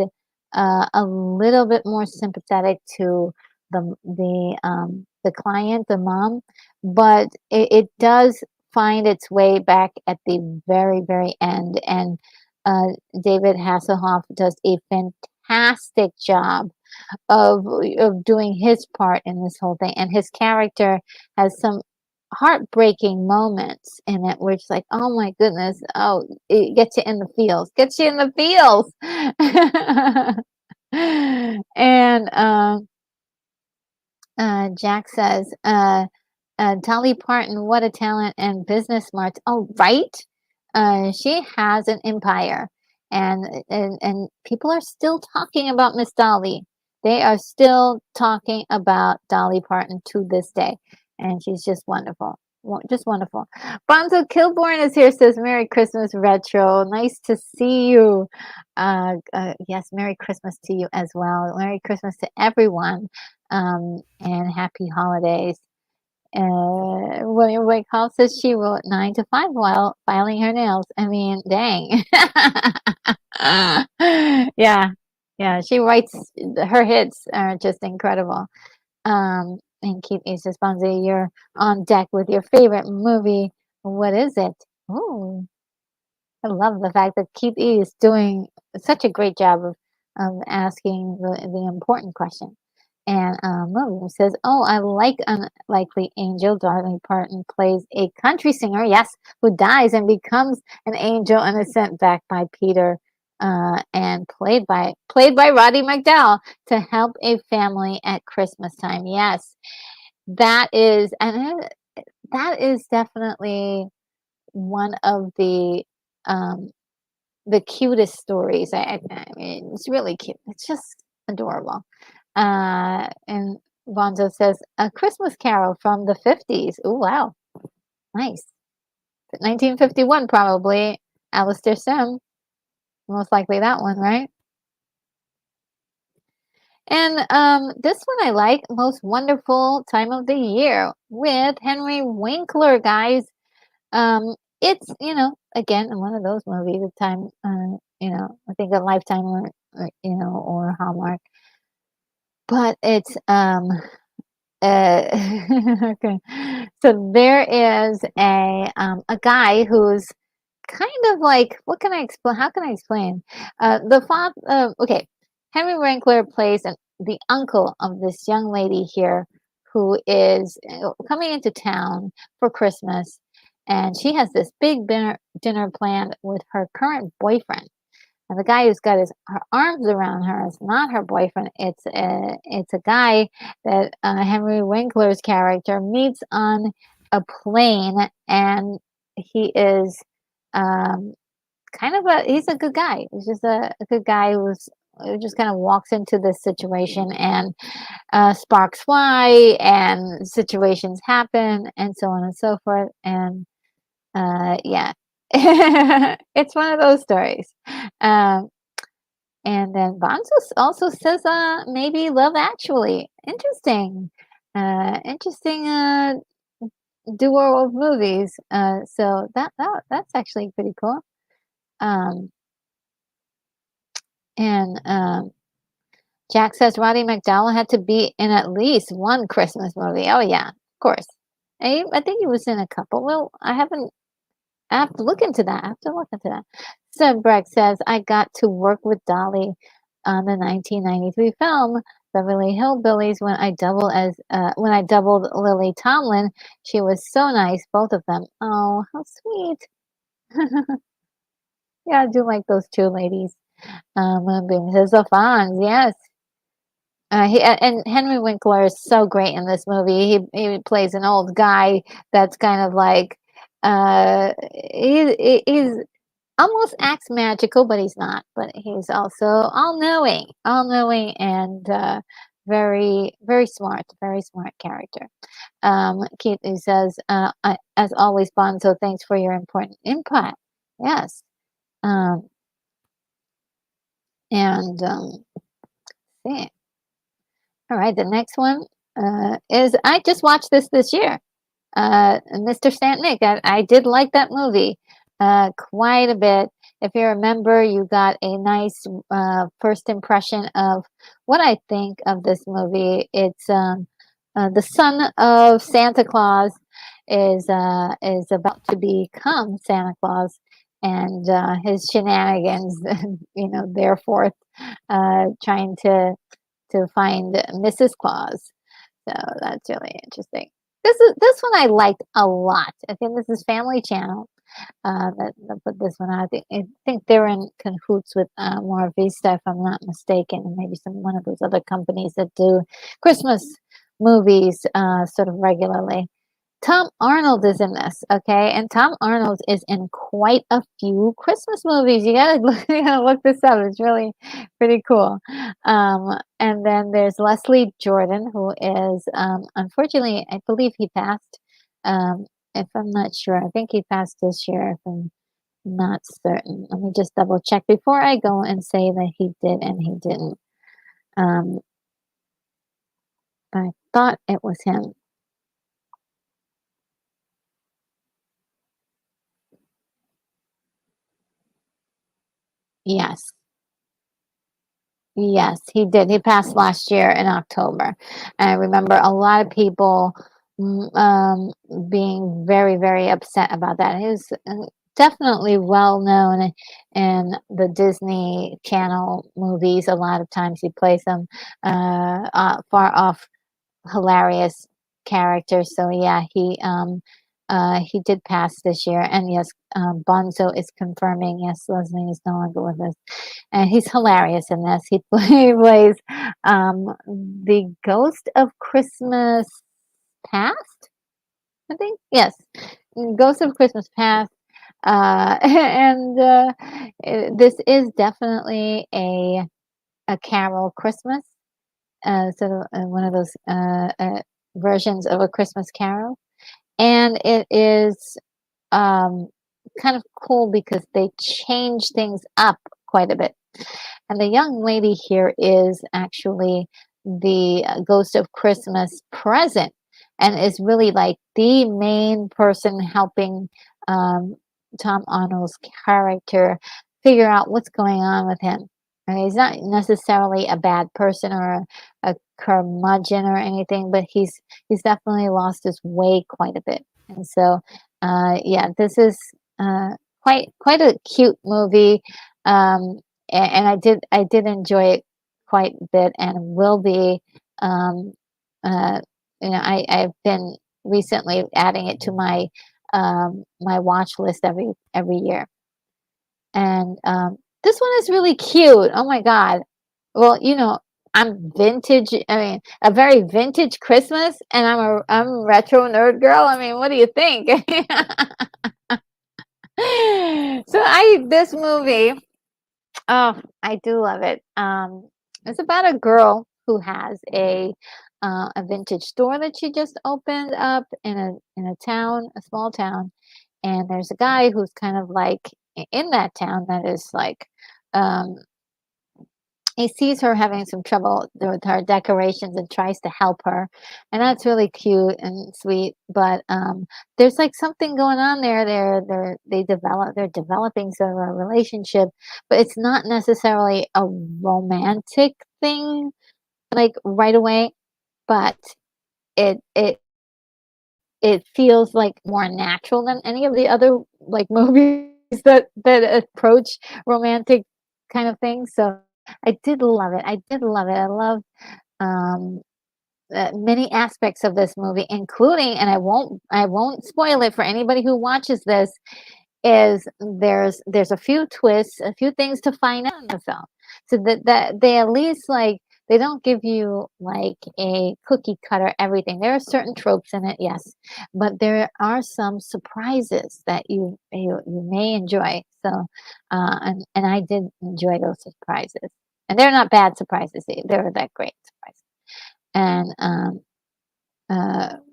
a little bit more sympathetic to the client, the mom, but it does find its way back at the very, very end. And uh, David Hasselhoff does a fantastic job of doing his part in this whole thing. And his character has some heartbreaking moments in it where it's like, oh my goodness, oh, it gets you in the feels, gets you in the feels. And Jack says, Dolly Parton, what a talent and business smarts. Oh, right. She has an empire, and people are still talking about Miss Dolly. They are still talking about Dolly Parton to this day, and she's just wonderful. Just wonderful. Bonzo Kilborn is here, says Merry Christmas Retro. Nice to see you. Yes, Merry Christmas to you as well. Merry Christmas to everyone. And happy holidays. William Wake Hall says she wrote 9 to 5 while filing her nails. I mean, dang. Yeah, yeah, she writes, her hits are just incredible. And Keith A says, Bonzi, you're on deck with your favorite movie. What is it? Ooh, I love the fact that Keith E is doing such a great job of asking the important question. And William says, "Oh, I like Unlikely Angel. Darling Parton plays a country singer, yes, who dies and becomes an angel and is sent back by Peter, and played by Roddy McDowell to help a family at Christmas time. Yes, that is definitely one of um, the cutest stories. I mean, it's really cute. It's just adorable. And Bonzo says, A Christmas Carol from the 50s. Oh, wow. Nice. 1951, probably. Alistair Sim. Most likely that one, right? And this one I like, Most Wonderful Time of the Year with Henry Winkler, guys. It's, again, one of those movies, the time, I think a Lifetime or Hallmark. But it's okay. So there is a guy who's kind of like, what can I explain? How can I explain? The father, okay, Henry Winkler plays the uncle of this young lady here who is coming into town for Christmas, and she has this big dinner planned with her current boyfriend. And the guy who's got her arms around her is not her boyfriend. It's a guy that Henry Winkler's character meets on a plane, and he is um, he's a good guy. He's just a good guy who just kind of walks into this situation, and sparks fly, and situations happen, and so on and so forth. And yeah, it's one of those stories. Um, and then Bonzo also says, maybe Love Actually. Interesting. Interesting duo of movies. So that's actually pretty cool. Um, and Jack says Roddy McDowell had to be in at least one Christmas movie. Oh yeah, of course. I think he was in a couple. Well, I have to look into that. I have to look into that. Sunbreck says, I got to work with Dolly on the 1993 film Beverly Hillbillies when I doubled Lily Tomlin. She was so nice, both of them. Oh, how sweet. Yeah, I do like those two ladies. Moonbeam says, the Fonz, yes. And Henry Winkler is so great in this movie. He plays an old guy that's kind of like he's almost acts magical, but he's not. But he's also all knowing, and very smart character. Keith who says, as always, Bonzo, thanks for your important input. Yes. Um, and see. All right, the next one is I just watched this year. Mr. Saint Nick. I did like that movie quite a bit. If you remember, you got a nice first impression of what I think of this movie. It's the son of Santa Claus is about to become Santa Claus, and his shenanigans, therefore, trying to find Mrs. Claus. So that's really interesting. This one I liked a lot. I think this is Family Channel that put this one out. I think they're in cahoots with More Vista, if I'm not mistaken, and maybe one of those other companies that do Christmas movies sort of regularly. Tom Arnold is in this, okay? And Tom Arnold is in quite a few Christmas movies. You gotta look this up. It's really pretty cool. And then there's Leslie Jordan, who is unfortunately, I believe he passed if I'm not sure. I think he passed this year, if I'm not certain. Let me just double check before I go and say that he did and he didn't. Um, I thought it was him. Yes. Yes, he did. He passed last year in October. And I remember a lot of people being very, very upset about that. He was definitely well known in the Disney Channel movies. A lot of times he plays them far off hilarious character. So yeah, he did pass this year, and yes, Bonzo is confirming. Yes, Leslie is no longer with us, and he's hilarious in this. He plays the ghost of Christmas Past. I think yes, Ghost of Christmas Past. And this is definitely a Carol Christmas one of those versions of A Christmas Carol, and it is um, kind of cool because they change things up quite a bit. And the young lady here is actually the Ghost of Christmas Present, and is really like the main person helping um, Tom Arnold's character figure out what's going on with him. And he's not necessarily a bad person or a curmudgeon or anything, but he's definitely lost his way quite a bit. And so, yeah, this is uh, quite a cute movie. Um, and I did enjoy it quite a bit, and will be um uh I've been recently adding it to my watch list every year. And this one is really cute. Oh my god. Well, I'm vintage. I mean, a very vintage Christmas, and I'm a retro nerd girl. I mean, what do you think? So I this movie, oh, I do love it. It's about a girl who has a vintage store that she just opened up in a town, a small town, and there's a guy who's kind of like in that town that is like um he sees her having some trouble with her decorations and tries to help her, and that's really cute and sweet. But there's like something going on there. They're developing sort of a relationship, but it's not necessarily a romantic thing like right away. But it it it feels like more natural than any of the other like movies that approach romantic kind of things. So I did love it. I did love it. I love um, many aspects of this movie, including, and I won't spoil it for anybody who watches this. Is there's a few twists, a few things to find out in the film, so that they at least like they don't give you like a cookie cutter everything. There are certain tropes in it, yes, but there are some surprises that you may enjoy. So, and I did enjoy those surprises, and they're not bad surprises. They're that great surprises. And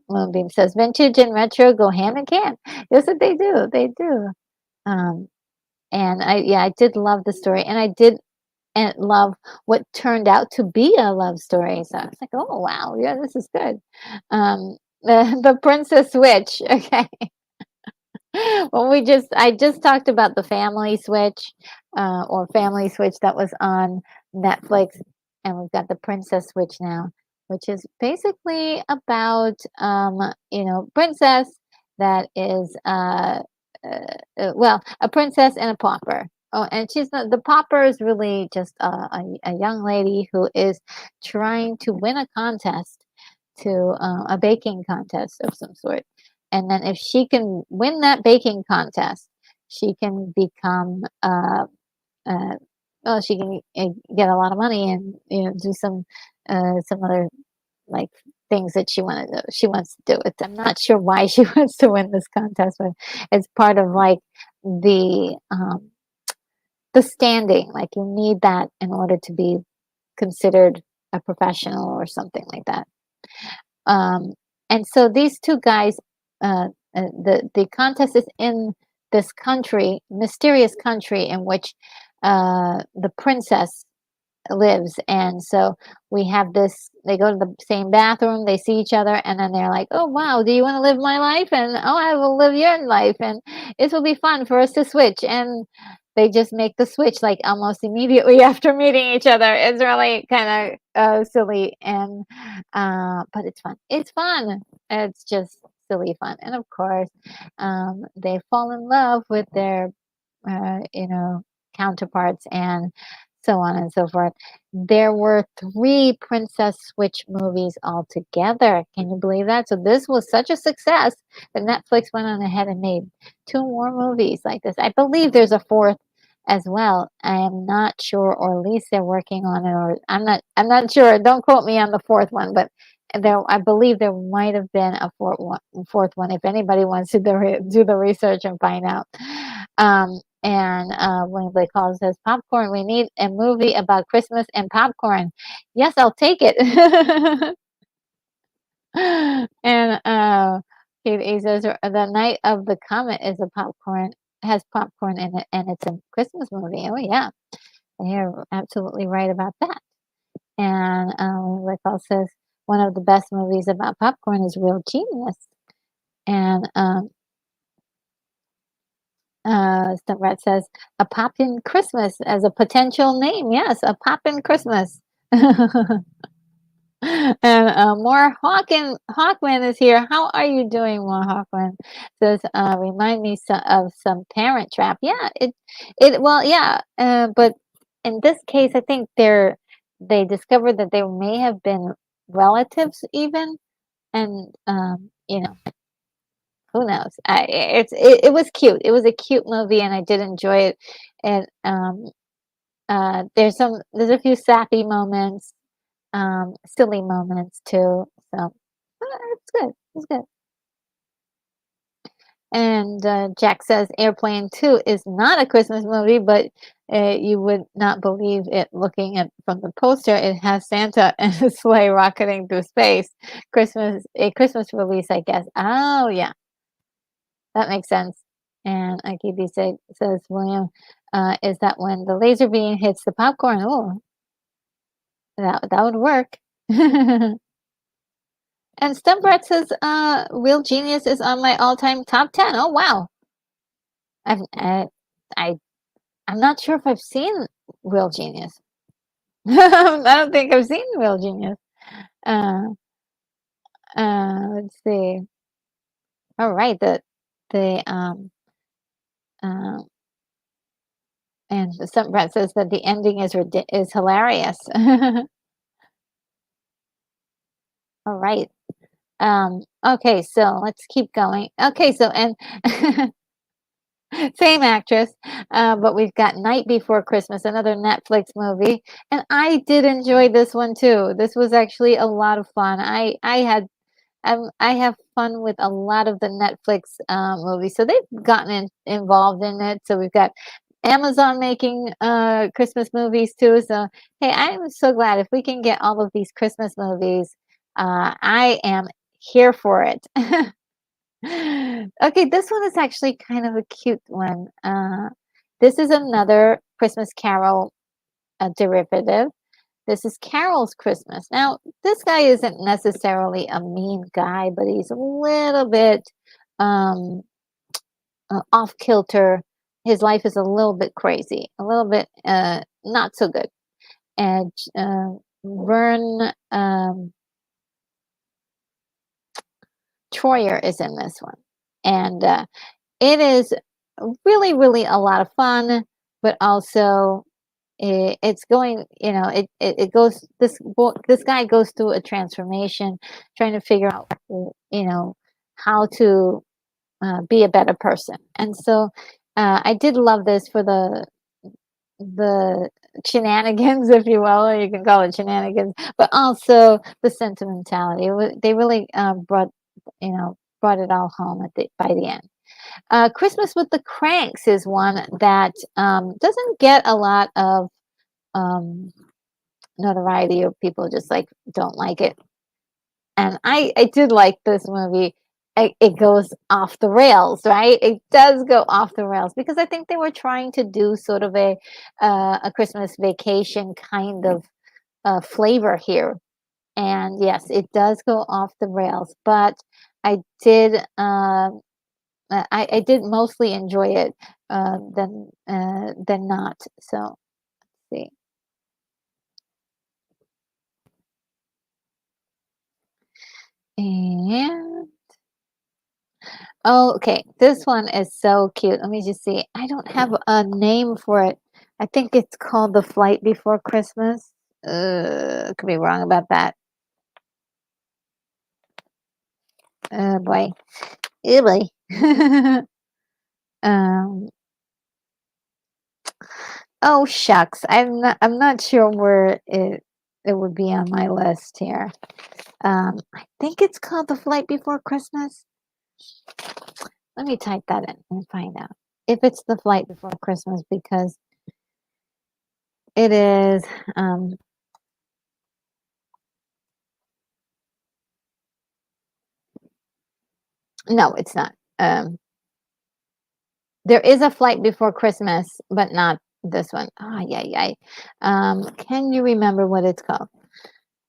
Moonbeam says vintage and retro go hand in hand. Yes, they do. They do. Um, and I did love the story, and I did and love what turned out to be a love story. So I was like, oh wow, yeah, this is good. The Princess Switch. Okay. Well, I just talked about the Family Switch, or Family Switch that was on Netflix, and we've got the Princess Switch now, which is basically about princess that is well, a princess and a pauper. Oh, and she's not the pauper is really just a young lady who is trying to win a contest to a baking contest of some sort. And then if she can win that baking contest, she can become uh well, she can get a lot of money and do some other like things that she wants to do it. I'm not sure why she wants to win this contest, but it's part of like the standing. Like you need that in order to be considered a professional or something like that. Um, and so these two guys the contest is in this country, mysterious country in which the princess lives. And so we have this, they go to the same bathroom, they see each other, and then they're like, oh wow, do you want to live my life? And oh, I will live your life, and it will be fun for us to switch. And they just make the switch like almost immediately after meeting each other. It's really kind of silly, and but it's fun. It's fun. It's just silly fun. And of course, they fall in love with their you know, counterparts, and so on and so forth. There were 3 Princess Switch movies altogether. Can you believe that? So this was such a success that Netflix went on ahead and made 2 more movies like this. I believe there's a 4th as well. I am not sure, or at least they're working on it, or I'm not sure. Don't quote me on the 4th one, but there, I believe there might have been a 4th one if anybody wants to do the research and find out. And William Blake Hall says, popcorn, we need a movie about Christmas and popcorn. Yes, I'll take it. And he says, The Night of the Comet is a popcorn, has popcorn in it, and it's a Christmas movie. Oh, yeah. You're absolutely right about that. And William Blake Hall says, one of the best movies about popcorn is Real Genius. And Stuntrat says, a Poppin' Christmas as a potential name. Yes, a Poppin' Christmas. And More Hawkman is here. How are you doing, More Hawkman? Says, remind me of some Parent Trap. Yeah, well, yeah, but in this case, I think they discovered that they may have been relatives even, and you know, who knows? It was cute. It was a cute movie, and I did enjoy it. And there's a few sappy moments, silly moments too. So it's good. It's good. And Jack says Airplane 2 is not a Christmas movie, but you would not believe it looking at from the poster. It has Santa and a sleigh rocketing through space. A Christmas release, I guess. Oh yeah, that makes sense. And IKB says, William, is that when the laser beam hits the popcorn? Oh, that would work. And Stumprat says, Real Genius is on my all-time top 10. Oh, wow. I've, I, I'm not sure if I've seen Real Genius. I don't think I've seen Real Genius. Uh, let's see. All right. The, uh, and Stumprat says that the ending is hilarious. All right. Okay, so let's keep going. Okay, so and same actress, but we've got Night Before Christmas, another Netflix movie, and I did enjoy this one too. This was actually a lot of fun. I have fun with a lot of the Netflix movies, so they've gotten involved in it. So we've got Amazon making Christmas movies too. So hey, I'm so glad if we can get all of these Christmas movies. I am here for it. Okay, this one is actually kind of a cute one. This is another Christmas Carol derivative. This is Carol's Christmas. Now, this guy isn't necessarily a mean guy, but he's a little bit um, off kilter. His life is a little bit crazy, a little bit not so good. And Vern Troyer is in this one. And it is really, really a lot of fun, but also it's going, it goes, this guy goes through a transformation, trying to figure out, how to be a better person. And so I did love this for the shenanigans, if you will, or you can call it shenanigans, but also the sentimentality. They really brought it all home by the end. Christmas with the Cranks is one that doesn't get a lot of notoriety, or people just like don't like it. And I did like this movie. it goes off the rails, right? It does go off the rails because I think they were trying to do sort of a Christmas vacation kind of flavor here. And yes, it does go off the rails, but I did I did mostly enjoy it than not. So let's see. And oh, okay, this one is so cute. Let me just see. I don't have a name for it. I think it's called The Flight Before Christmas. Could be wrong about that. Oh boy. Oh boy. um, oh shucks. I'm not sure where it would be on my list here. I think it's called The Flight Before Christmas. Let me type that in and find out if it's The Flight Before Christmas because it is. No, it's not. There is a Flight Before Christmas, but not this one. Ah, yeah, yeah. Can you remember what it's called?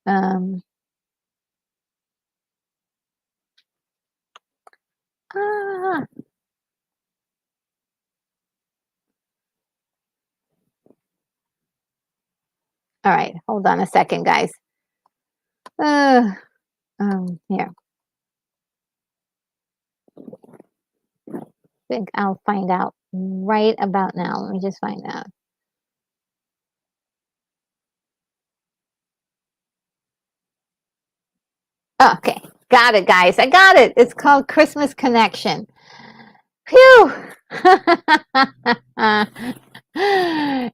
Um, ah, all right, hold on a second, guys. Uh, here, think I'll find out right about now. Let me just find out. Okay, got it, guys. I got it. It's called Christmas Connection. Phew!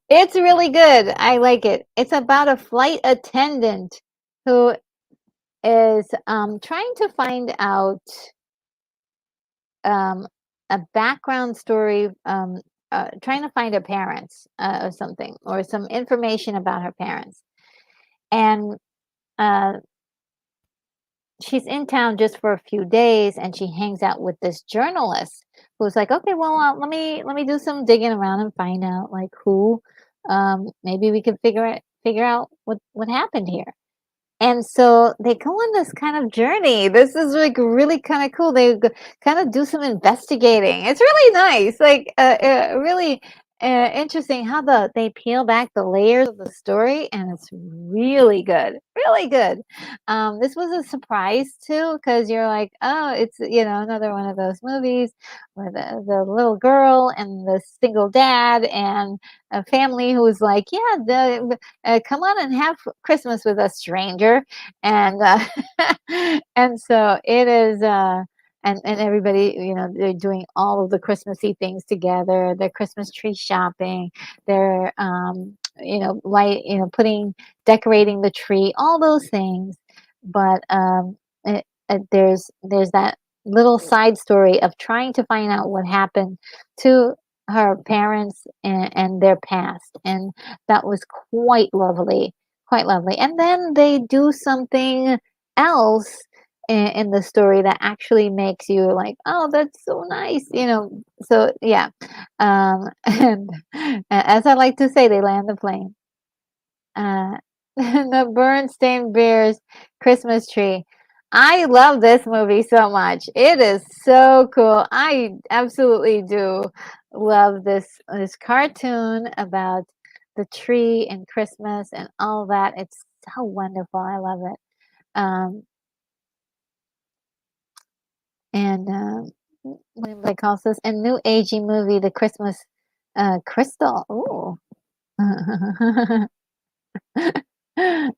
It's really good. I like it. It's about a flight attendant who is trying to find out um, a background story, trying to find her parents or something, or some information about her parents. And uh, she's in town just for a few days, and she hangs out with this journalist who's like, okay, well, let me do some digging around and find out like who, maybe we can figure out what happened here. And so they go on this kind of journey. This is like really kind of cool. They kind of do some investigating. It's really nice, like really interesting how they peel back the layers of the story, and it's really good, really good. This was a surprise too because you're like, oh, it's another one of those movies where the little girl and the single dad and a family who's like, yeah, come on and have Christmas with us, stranger. And and so it is. And everybody, they're doing all of the Christmassy things together. They're Christmas tree shopping. They're, decorating the tree, all those things. But there's that little side story of trying to find out what happened to her parents and their past, and that was quite lovely. And then they do something else in the story that actually makes you like, oh, that's so nice, so yeah. And as I like to say, they land the plane. uh the Bernstein Bears Christmas Tree. I love this movie so much. It is so cool. I absolutely do love this cartoon about the tree and Christmas and all that. It's so wonderful. I love it. Um, and what do they call this? A new agey movie, The Christmas Crystal. Ooh.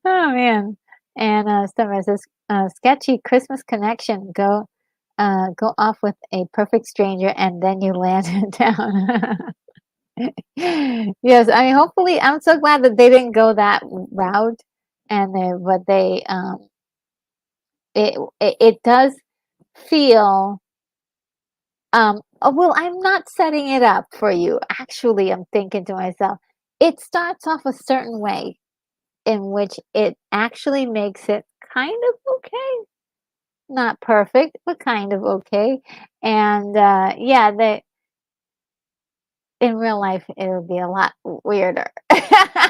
Oh man. And Summer says, sketchy Christmas connection. Go off with a perfect stranger and then you land in town. Yes, I mean hopefully I'm so glad that they didn't go that route and but they it does feel oh, well, I'm not setting it up for you. Actually, I'm thinking to myself, it starts off a certain way in which it actually makes it kind of okay. not perfect, but kind of okay. And yeah, they in real life it would be a lot weirder.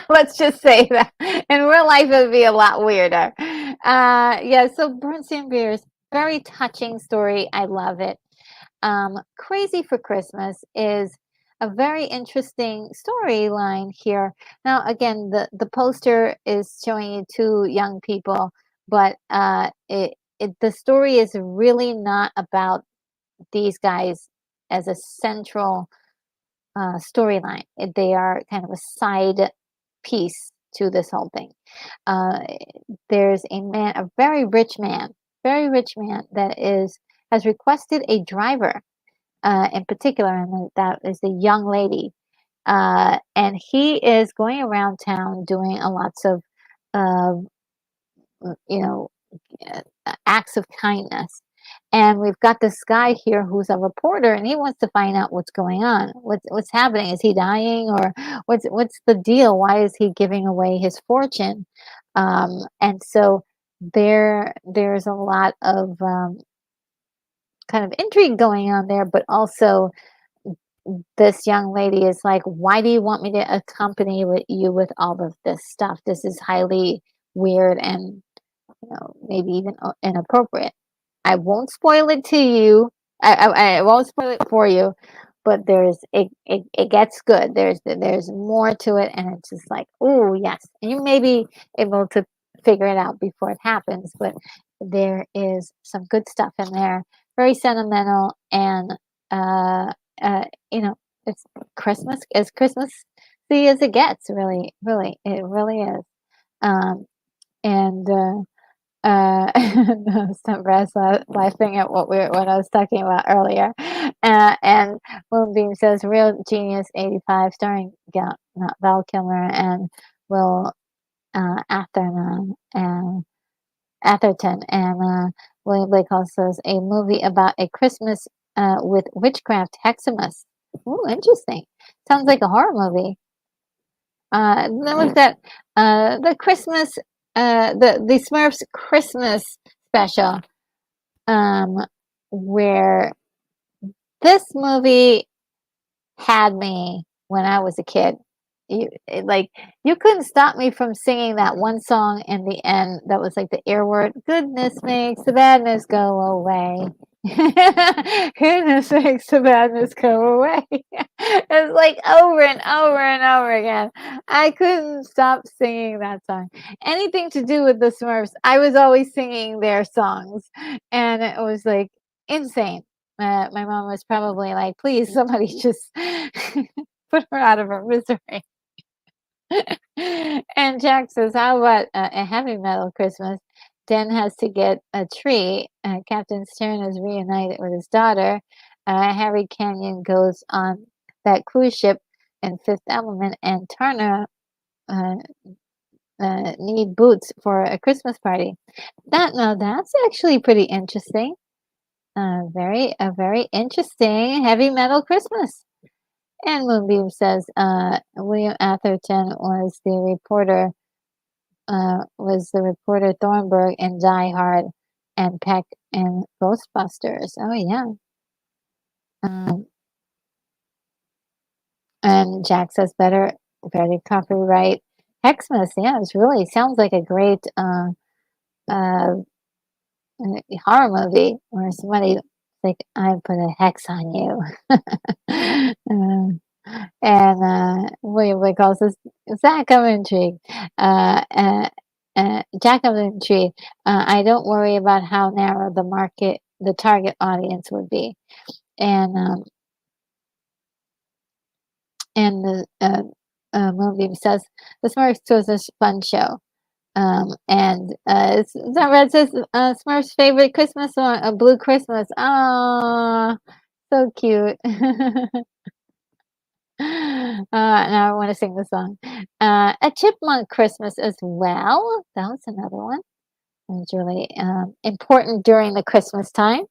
Let's just say that in real life it would be a lot weirder. Yeah, so Bernstein Bears, very touching story. I love it. Crazy for Christmas is a very interesting storyline here. Now, again, the poster is showing you two young people, but the story is really not about these guys as a central storyline. They are kind of a side piece to this whole thing. Uh, there's a man, a very rich man that is has requested a driver in particular, and that is the young lady. And he is going around town doing a lots of, uh, you know, acts of kindness. And we've got this guy here who's a reporter, and he wants to find out what's going on. What's happening? Is he dying, or what's the deal? Why is he giving away his fortune? And so there's a lot of kind of intrigue going on there, but also this young lady is like, "Why do you want me to accompany with you with all of this stuff? This is highly weird and, maybe even inappropriate." I won't spoil it to you. I won't spoil it for you, but it gets good. There's more to it, and it's just like, oh yes, and you may be able to figure it out before it happens, but there is some good stuff in there. Very sentimental, and uh, you know, it's Christmas as Christmassy as it gets. Really, really, it really is. Um, and some Russ laughing at what I was talking about earlier. And Moonbeam says, "Real Genius '85, starring not Val Kilmer and Will Atherton and Atherton." And William Blake also says, "A movie about a Christmas with witchcraft Heximus." Ooh, interesting. Sounds like a horror movie. Then we've got the Christmas, the Smurfs Christmas special, um, where this movie had me when I was a kid. Like you couldn't stop me from singing that one song in the end that was like the earword. Goodness makes the badness go away. Goodness makes the badness go away. It's like over and over and over again. I couldn't stop singing that song. Anything to do with the Smurfs, I was always singing their songs, and it was like insane. My mom was probably like, "Please, somebody just put her out of her misery." And Jack says, "How about a heavy metal Christmas?" Den has to get a tree. Captain Stern is reunited with his daughter. Harry Canyon goes on that cruise ship in Fifth Element, and Turner uh, need boots for a Christmas party. That's actually pretty interesting. Very interesting heavy metal Christmas. And Moonbeam says William Atherton was the reporter Thornburg in Die Hard and Peck in Ghostbusters. Oh yeah. Um, and Jack says better copyright Xmas. Yeah, it's really sounds like a great uh, horror movie where somebody like I put a hex on you. And William Blake calls this Zach, I'm intrigued. Jack, I'm intrigued. I don't worry about how narrow the target audience would be. And the movie says the Smurfs was a fun show. And Red says Smurf's favorite Christmas song, a Blue Christmas. Oh, so cute. Now I want to sing the song. A Chipmunk Christmas as well. That was another one. It was really important during the Christmas time.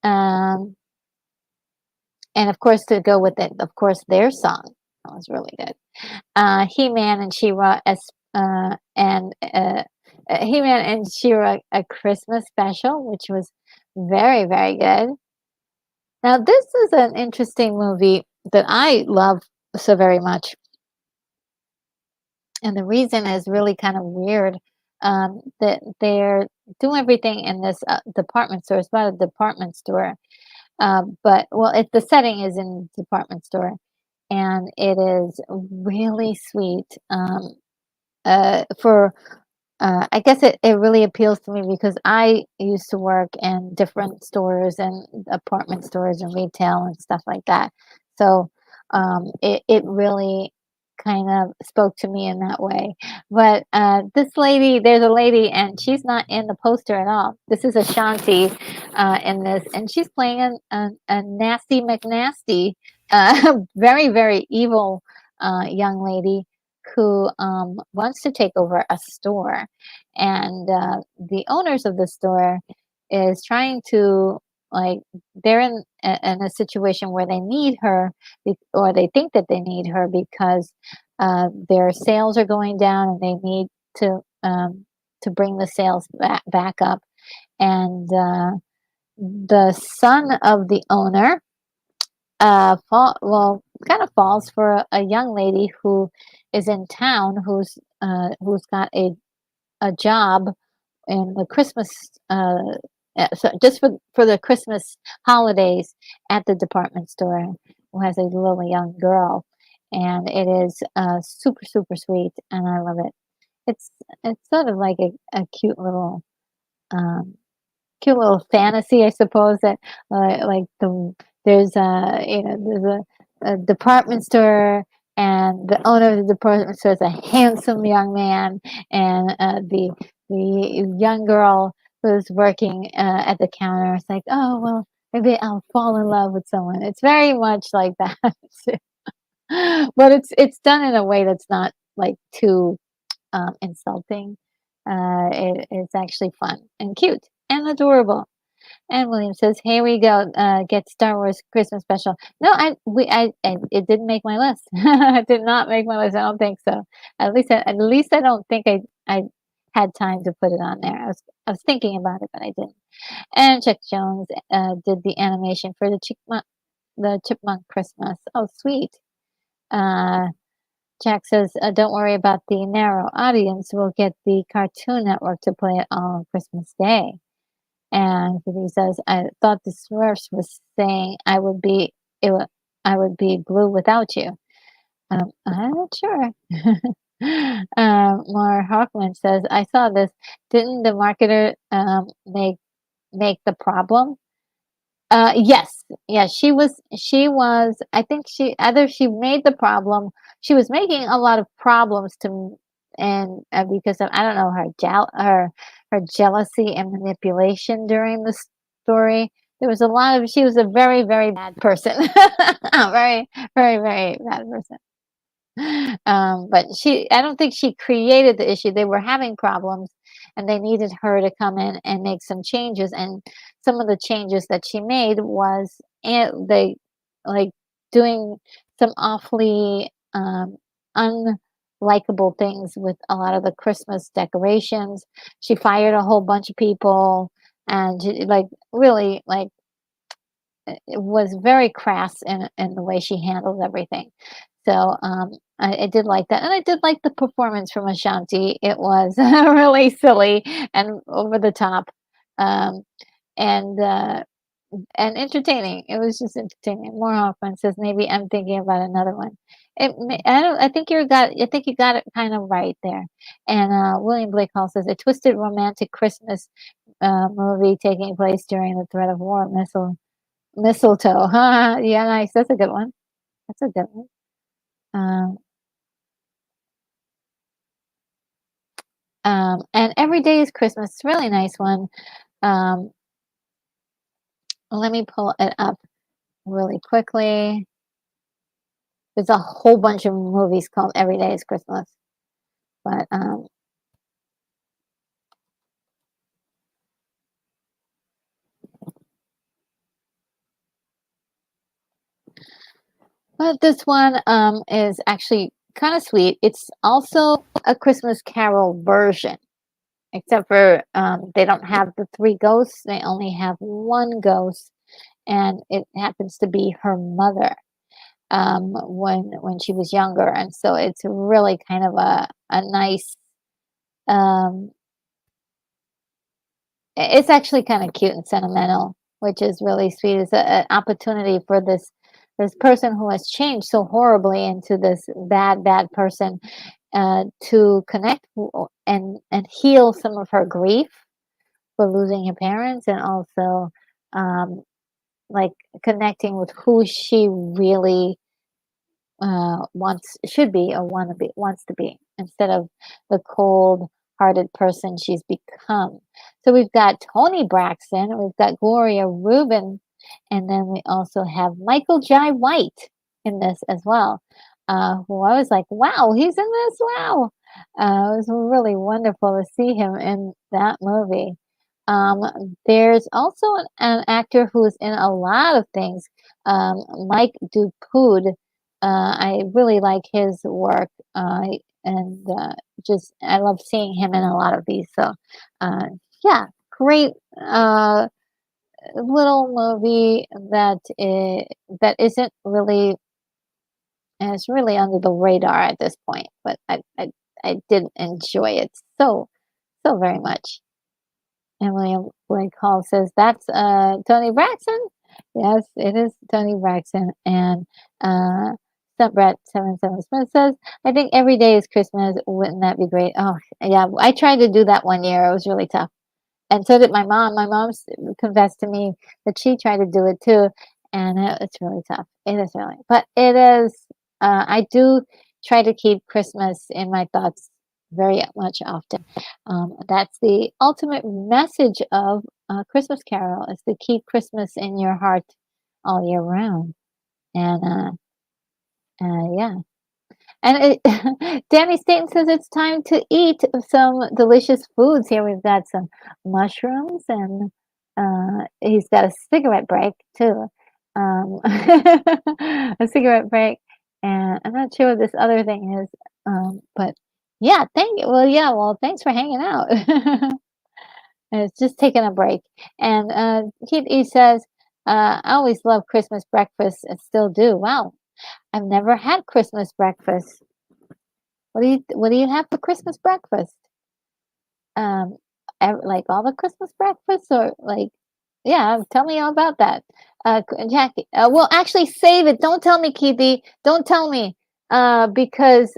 Um, and of course, to go with it, of course, their song. That was really good. He-Man and She-Ra He-Man and She-Ra, a Christmas special, which was very, very good. Now, this is an interesting movie that I love so very much, and the reason is really kind of weird. That they're doing everything in this department store. It's about a department store, but well, the setting is in a department store, and it is really sweet. For I guess it really appeals to me because I used to work in different stores and apartment stores and retail and stuff like that. So it really kind of spoke to me in that way. But this lady, there's a lady, and she's not in the poster at all. This is Ashanti in this, and she's playing a nasty McNasty, very, very evil young lady who wants to take over a store, and the owners of the store is trying to like they're in a situation where they need her or they think that they need her because their sales are going down and they need to bring the sales back up, and the son of the owner kind of falls for a young lady who is in town who's got a job in the Christmas so just for the Christmas holidays at the department store, who has a little young girl, and it is super super sweet, and I love it. It's it's sort of like a um, cute little fantasy, I suppose, that like there's a department store, and the owner of the department store is a handsome young man, and the young girl who's working at the counter is like, oh well, maybe I'll fall in love with someone. It's very much like that, but it's done in a way that's not like too insulting. It's actually fun and cute and adorable. And William says, "Here we go. Get Star Wars Christmas special." No, I it didn't make my list. It did not make my list. I don't think so. At least I don't think I had time to put it on there. I was thinking about it, but I didn't. And Chuck Jones did the animation for the Chipmunk Christmas. Oh, sweet. Uh, Jack says, "Don't worry about the narrow audience. We'll get the Cartoon Network to play it all on Christmas Day." And he says, "I thought the Smurfs was saying it would, I would be blue without you." I'm not sure. Mar Hoffman says, "I saw this. Didn't the marketer make the problem?" Yes, yes, she was, I think she made the problem. She was making a lot of problems and because of, I don't know, her jealousy and manipulation during the story. There was a lot of She was a very, very bad person. Very, very, very bad person. But I don't think she created the issue. They were having problems, and they needed her to come in and make some changes. And some of the changes that she made was they like doing some awfully unlikable things with a lot of the Christmas decorations. She fired a whole bunch of people, and like really like it was very crass in the way she handled everything. So I did like that, and I did like the performance from Ashanti. It was really silly and over the top, um, and uh, and entertaining. It was just entertaining. More Hoffman says maybe I'm thinking about another one. I don't. I think you got it kind of right there. And William Blake Hall says a twisted romantic Christmas movie taking place during the threat of war. Mistletoe. Yeah, nice. That's a good one. That's a good one. Um, and Every Day is Christmas. It's a really nice one. Um, Let me pull it up really quickly. There's a whole bunch of movies called Every Day is Christmas, but this one is actually kind of sweet. It's also a Christmas Carol version. except for they don't have the three ghosts. They only have one ghost, and it happens to be her mother when she was younger, and so it's really kind of a nice. Um, it's actually kind of cute and sentimental, which is really sweet. It's an opportunity for this person who has changed so horribly into this bad person to connect and heal some of her grief for losing her parents, and also um, like connecting with who she really wants should be or wants to be instead of the cold-hearted person she's become. So we've got Tony Braxton, we've got Gloria Rubin, and then we also have Michael Jai White in this as well. Who I was like, wow, he's in this. Wow. It was really wonderful to see him in that movie. There's also an actor who's in a lot of things, Mike Dupude. I really like his work, and just I love seeing him in a lot of these. So, uh, yeah, great little movie that isn't really and it's really under the radar at this point. But I did enjoy it so very much. And William Blake Hall says, "That's, Tony Braxton?" Yes, it is Tony Braxton, and, Brett77 Smith says, "I think every day is Christmas, wouldn't that be great?" Oh, yeah, I tried to do that one year, it was really tough. And so did my mom. My mom's confessed to me that she tried to do it too, and it's really tough. It is really, but it is. I do try to keep Christmas in my thoughts very much often. That's the ultimate message of Christmas Carol: is to keep Christmas in your heart all year round. And yeah, and Danny Staten says it's time to eat some delicious foods. Here we've got some mushrooms, and he's got a cigarette break too. A cigarette break, and I'm not sure what this other thing is. But yeah, thank you. Well, yeah, well, thanks for hanging out. And it's just taking a break. And he says, I always love Christmas breakfast and still do. Wow, I've never had Christmas breakfast. What do you have for Christmas breakfast? Um, like all the Christmas breakfasts, or like, yeah, tell me all about that. Jackie. Well, actually, save it. Don't tell me, Keithy. Don't tell me. Because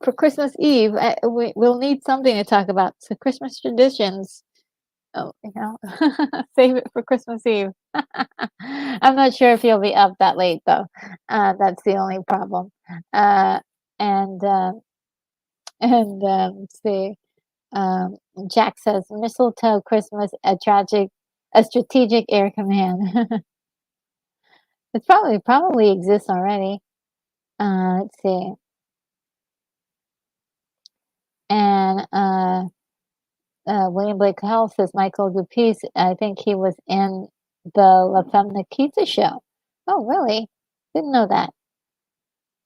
for Christmas Eve, we'll need something to talk about. So Christmas traditions. Oh, save it for Christmas Eve. I'm not sure if you'll be up that late though. That's the only problem. Uh, and let's see. Um, Jack says mistletoe Christmas, a strategic air command. It probably exists already. Let's see. And William Blake Hall says Michael Dupuis. I think he was in the La Femme Nikita show. Oh, really? Didn't know that.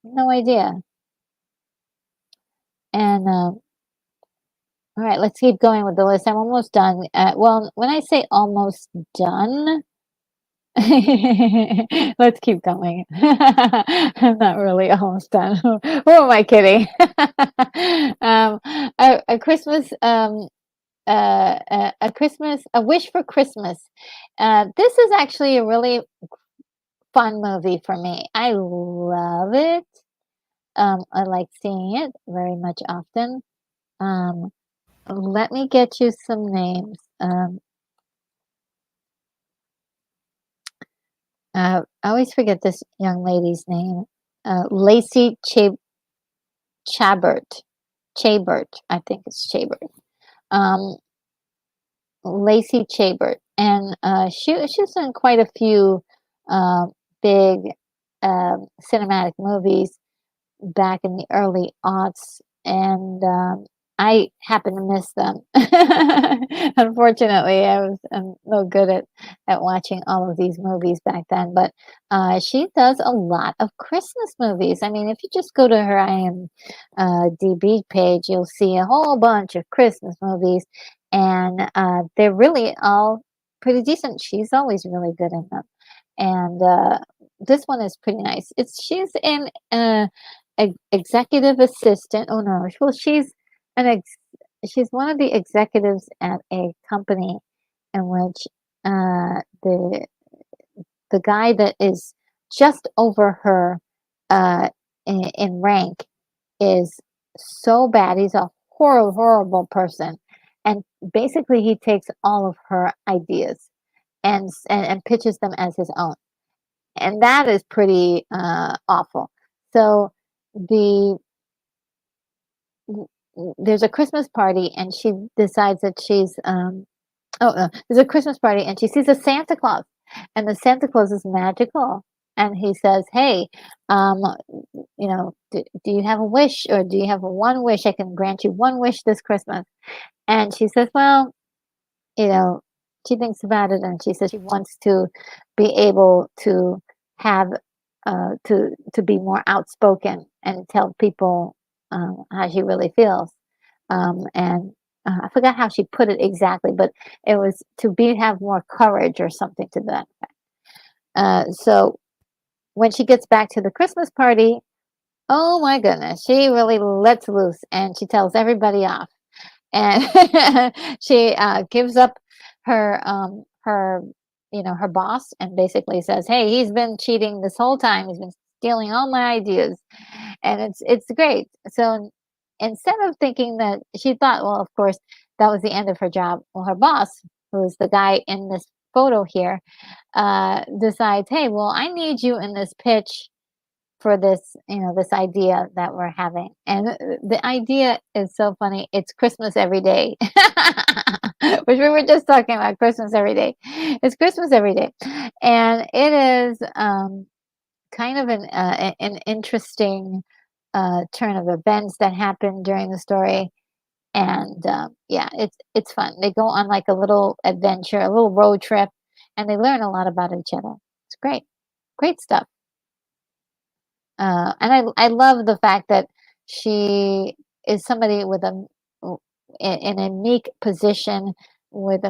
No idea. And all right, let's keep going with the list. I'm almost done. Well, when I say almost done, let's keep going. I'm not really almost done. Who am I kidding? A Christmas, a wish for Christmas. This is actually a really fun movie for me. I love it. I like seeing it very much often. Um, Let me get you some names. I always forget this young lady's name. Lacey Chabert. Chabert, I think it's Chabert. Um, Lacey Chabert, and she's in quite a few big cinematic movies back in the early aughts, and I happen to miss them. Unfortunately, I'm no good at watching all of these movies back then, but, she does a lot of Christmas movies. I mean, if you just go to her DB page, you'll see a whole bunch of Christmas movies, and, they're really all pretty decent. She's always really good in them, and, this one is pretty nice. She's an, executive assistant. Oh, no, well, an ex she's one of the executives at a company in which, the guy that is just over her, in rank is so bad. He's a horrible person, and basically he takes all of her ideas and pitches them as his own, and that is pretty, awful. So, the there's a Christmas party, and she decides that there's a Christmas party, and she sees a Santa Claus, and the Santa Claus is magical, and he says, "Hey, um, do you have a wish, or do you have one wish? I can grant you one wish this Christmas." And she says, "Well," you know, she thinks about it, and she says she wants to be able to have, to be more outspoken and tell people, how she really feels. And I forgot how she put it exactly, but it was to be have more courage or something to that effect. So when she gets back to the Christmas party, oh my goodness, she really lets loose and she tells everybody off. And she gives up her her boss and basically says, "Hey, he's been cheating this whole time. He's been stealing all my ideas," and it's great. So instead of thinking that she thought, well, of course, that was the end of her job. Well, her boss, who is the guy in this photo here, decides, "Hey, well, I need you in this pitch for this, this idea that we're having." And the idea is so funny. It's Christmas every day, which we were just talking about Christmas every day. It's Christmas every day. And it is kind of an interesting turn of events that happen during the story. And yeah, it's fun. They go on like a little adventure, a little road trip, and they learn a lot about each other. It's great. Great stuff. And I love the fact that she is somebody with in a meek position with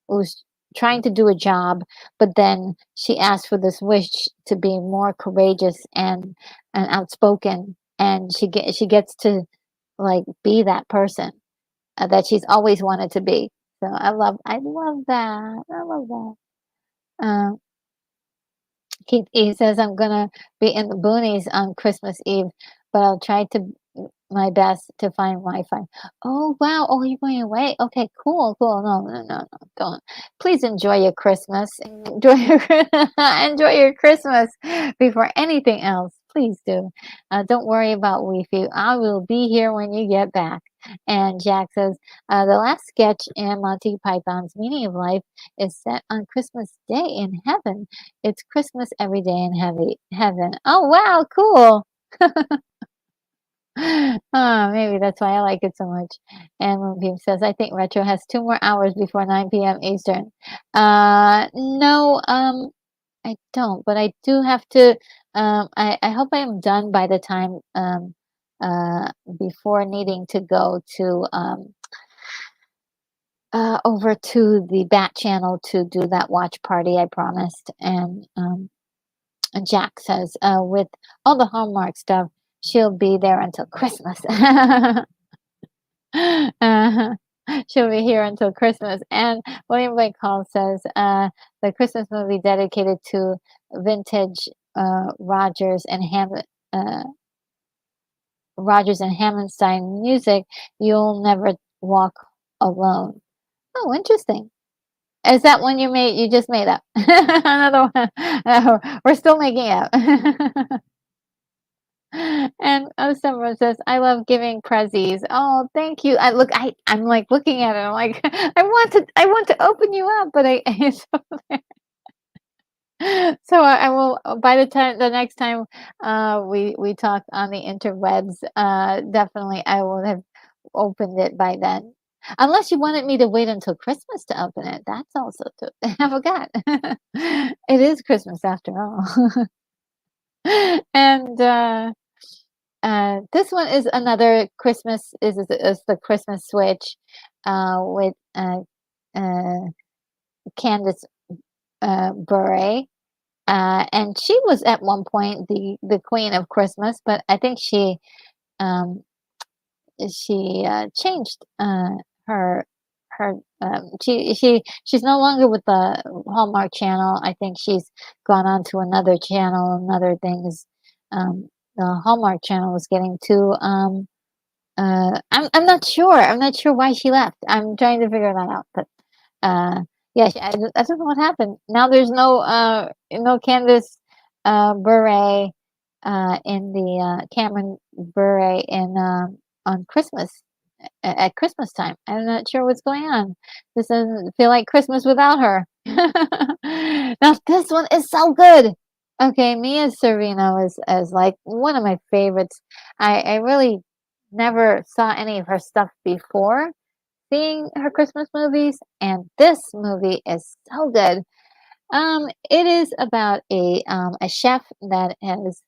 who's trying to do a job, but then she asks for this wish to be more courageous and outspoken, and she gets to like be that person that she's always wanted to be. So I love that. I love that. Um, he says, "I'm gonna be in the boonies on Christmas Eve, but I'll try to my best to find Wi-Fi." Oh, wow. Oh, you're going away? Okay, cool, cool. No, no, no, no, don't. Please enjoy your Christmas. Enjoy your enjoy your Christmas before anything else. Please do. Don't worry about Wi-Fi. I will be here when you get back. And Jack says, the last sketch in Monty Python's Meaning of Life is set on Christmas Day in heaven. It's Christmas every day in heaven. Oh, wow, cool. Maybe that's why I like it so much. And Moonbeam says, I think Retro has 2 more hours before 9 p.m. Eastern. No, I don't, but I do have to, I hope I am done by the time, uh, before needing to go to, over to the Bat Channel to do that watch party I promised. And Jack says, with all the Hallmark stuff, she'll be there until Christmas. uh She'll be here until Christmas. And William Blake Hall says, the Christmas movie dedicated to vintage uh, Rogers and Hammerstein music, You'll Never Walk Alone. Oh, interesting. Is that one you just made up? Another one. No, we're still making up. And someone says, "I love giving prezzies." Oh, thank you. I'm like looking at it. I'm like, I want to open you up, but I So I will by the next time we talk on the interwebs, definitely I will have opened it by then. Unless you wanted me to wait until Christmas to open it. That's also too. I forgot. It is Christmas after all. And this one is another Christmas is the Christmas switch with uh Candace Bure. And she was at one point the queen of Christmas, but I think um, she changed her she's no longer with the Hallmark Channel. I think she's gone on to another channel, another things. Um, the Hallmark Channel was getting too. I'm not sure. I'm not sure why she left. I'm trying to figure that out, but uh, yeah, I don't know what happened. Now there's no Candace Bure in the Cameron Bure in on Christmas at Christmas time. I'm not sure what's going on. This doesn't feel like Christmas without her. Now this one is so good. Okay, Mia Sorvino is like one of my favorites. I really never saw any of her stuff before seeing her Christmas movies, and this movie is so good. It is about a chef that has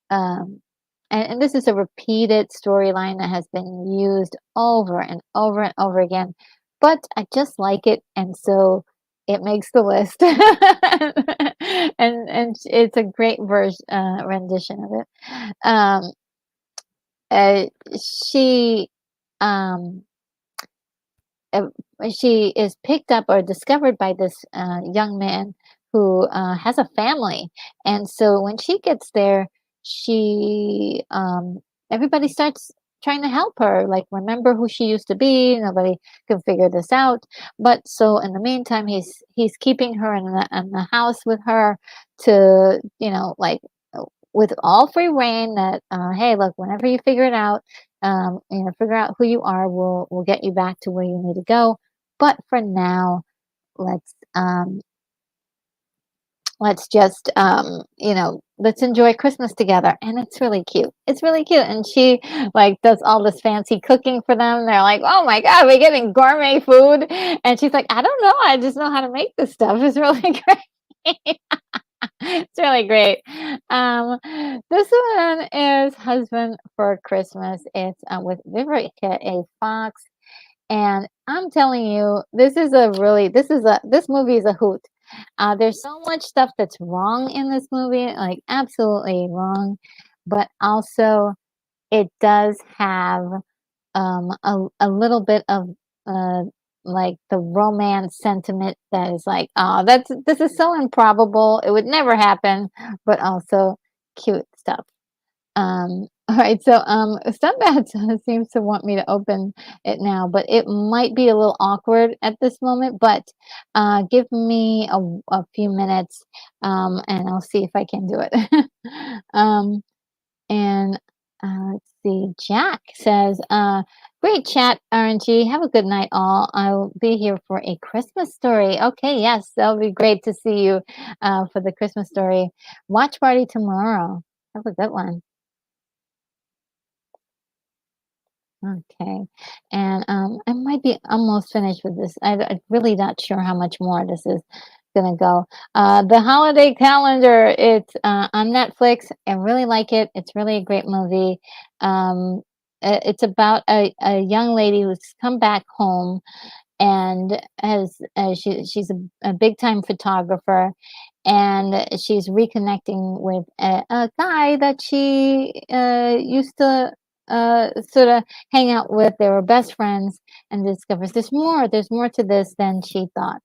um, and this is a repeated storyline that has been used over and over and over again, but I just like it, and so it makes the list. And it's a great rendition of it. Uh, she um uh, she is picked up or discovered by this young man who has a family, and so when she gets there, she everybody starts trying to help her, like remember who she used to be. Nobody can figure this out, but so in the meantime, he's keeping her in the house with her to like with all free reign that hey, look, whenever you figure it out, figure out who you are. We'll get you back to where you need to go. But for now, let's um, let's just let's enjoy Christmas together. And it's really cute. It's really cute. And she like does all this fancy cooking for them. They're like, oh my god, we're getting gourmet food. And she's like, I don't know. I just know how to make this stuff. It's really great. It's really great. Um, this one is Husband for Christmas. It's with Vivica A. Fox, and I'm telling you, this movie is a hoot. There's so much stuff that's wrong in this movie, like absolutely wrong, but also it does have a little bit of uh like the romance sentiment that is like, oh, this is so improbable. It would never happen, but also cute stuff. All right, so Stuntbad seems to want me to open it now, but it might be a little awkward at this moment. But give me a few minutes, and I'll see if I can do it. um, and let's see. Jack says, great chat, RNG. Have a good night, all. I'll be here for a Christmas story. Okay, yes, that'll be great to see you for the Christmas story. Watch party tomorrow. Have a good one. Okay. And I might be almost finished with this. I'm really not sure how much more this is gonna go. The Holiday Calendar, it's on Netflix. I really like it. It's really a great movie. It's about a young lady who's come back home and has she's a big time photographer, and she's reconnecting with a guy that she used to sort of hang out with. They were best friends, and discovers there's more to this than she thought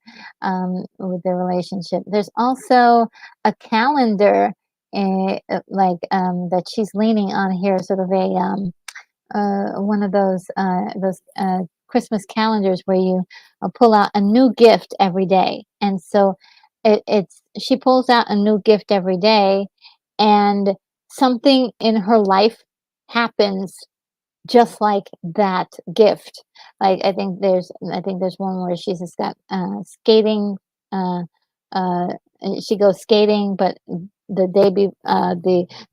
with their relationship. There's also a calendar that she's leaning on here, sort of a one of those Christmas calendars where you pull out a new gift every day, and so it's she pulls out a new gift every day, and something in her life happens just like that gift. Like I think there's one where she's just got skating uh, she goes skating, but the day be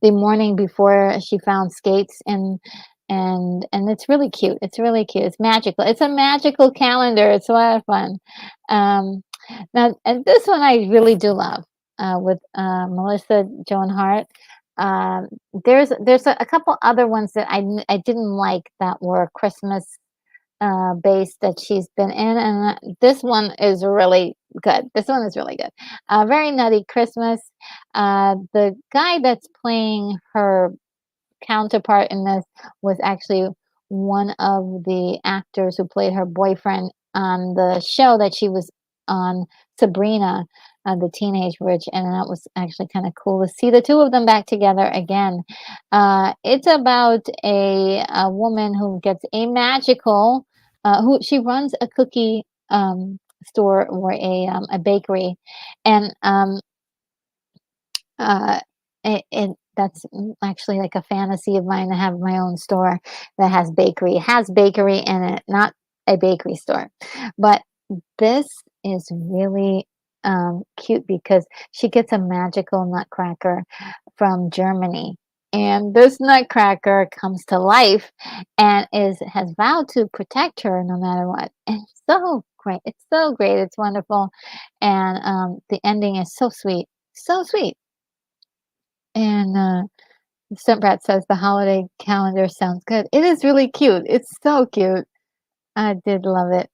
the morning before she found skates and it's really cute. It's really cute. It's magical. It's a magical calendar. It's a lot of fun. Um, Now, and this one I really do love with Melissa Joan Hart. Um, there's a couple other ones that I didn't like that were Christmas base that she's been in, and this one is really good. This one is really good. Very Nutty Christmas. The guy that's playing her counterpart in this was actually one of the actors who played her boyfriend on the show that she was on, Sabrina, the Teenage Witch, and that was actually kind of cool to see the two of them back together again. It's about a woman who gets a magical, who she runs a cookie store or a bakery, and uh, it that's actually like a fantasy of mine to have my own store that has bakery. It has bakery in it, not a bakery store. But this is really cute because she gets a magical nutcracker from Germany. And this nutcracker comes to life and is has vowed to protect her no matter what. And it's so great. It's so great. It's wonderful. And the ending is so sweet. So sweet. And, Stuntbrat says the holiday calendar sounds good. It is really cute. It's so cute. I did love it.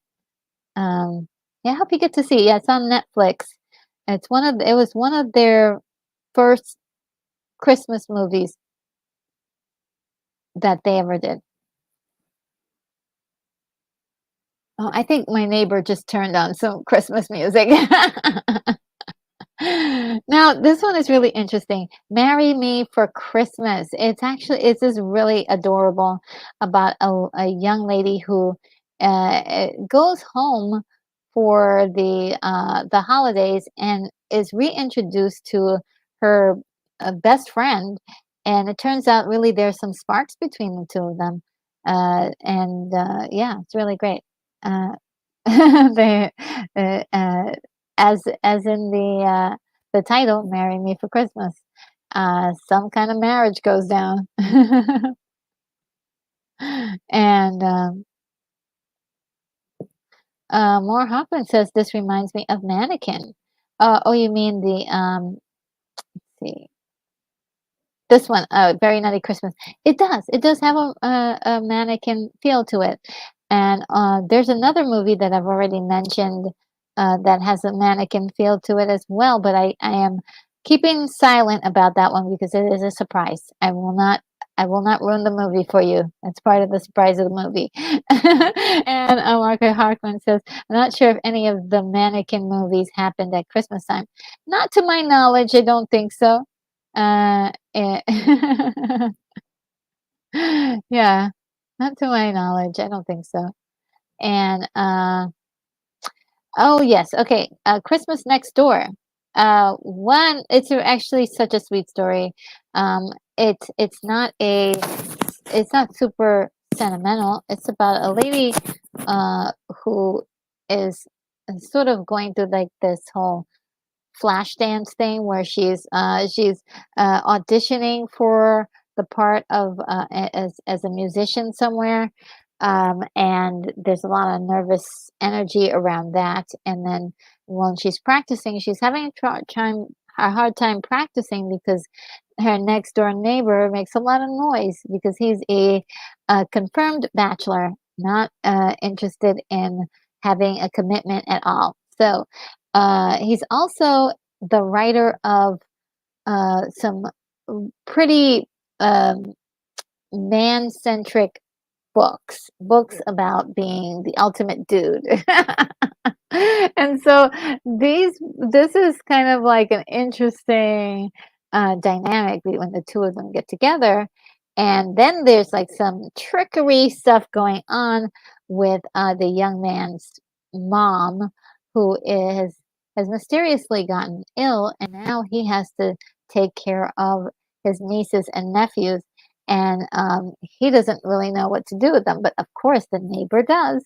Yeah, I hope you get to see. Yeah, it's on Netflix. It was one of their first Christmas movies that they ever did. Oh, I think my neighbor just turned on some Christmas music. Now, this one is really interesting. Marry Me for Christmas. It's just really adorable about a young lady who goes home for the holidays and is reintroduced to her best friend, and it turns out really there's some sparks between the two of them, and yeah, it's really great. Uh, they, as in the title, "Marry Me for Christmas." Some kind of marriage goes down, and More Hoffman says this reminds me of Mannequin. Oh, you mean the let's see. This one, Very Nutty Christmas. It does have a mannequin feel to it. And, there's another movie that I've already mentioned, that has a mannequin feel to it as well, but I am keeping silent about that one because it is a surprise. I will not ruin the movie for you. That's part of the surprise of the movie. And, Margaret Harkman says, "I'm not sure if any of the mannequin movies happened at Christmas time." Not to my knowledge, I don't think so. Eh yeah, not to my knowledge, I don't think so. And, oh, yes, okay, Christmas Next Door. One it's actually such a sweet story. It's not it's not super sentimental. It's about a lady, who is sort of going through, like, this whole flash dance thing where she's auditioning for the part of as a musician somewhere, and there's a lot of nervous energy around that. And then when she's practicing, she's having a hard time practicing because her next door neighbor makes a lot of noise because he's a confirmed bachelor, not interested in having a commitment at all. So he's also the writer of some pretty um, man-centric books about being the ultimate dude. And so this is kind of like an interesting dynamic when the two of them get together. And then there's like some trickery stuff going on with the young man's mom, who has mysteriously gotten ill, and now he has to take care of his nieces and nephews, and he doesn't really know what to do with them, but of course the neighbor does.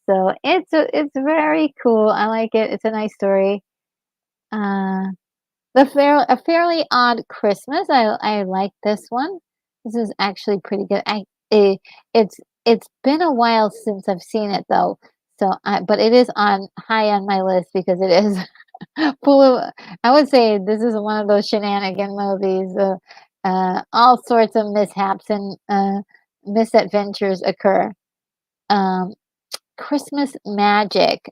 So it's very cool. I like it. It's a nice story. A Fairly Odd Christmas. I like this one. This is actually pretty good. It's it's been a while since I've seen it though. But it is on high on my list because it is full of. I would say this is one of those shenanigan movies. All sorts of mishaps and misadventures occur. Um, Christmas Magic.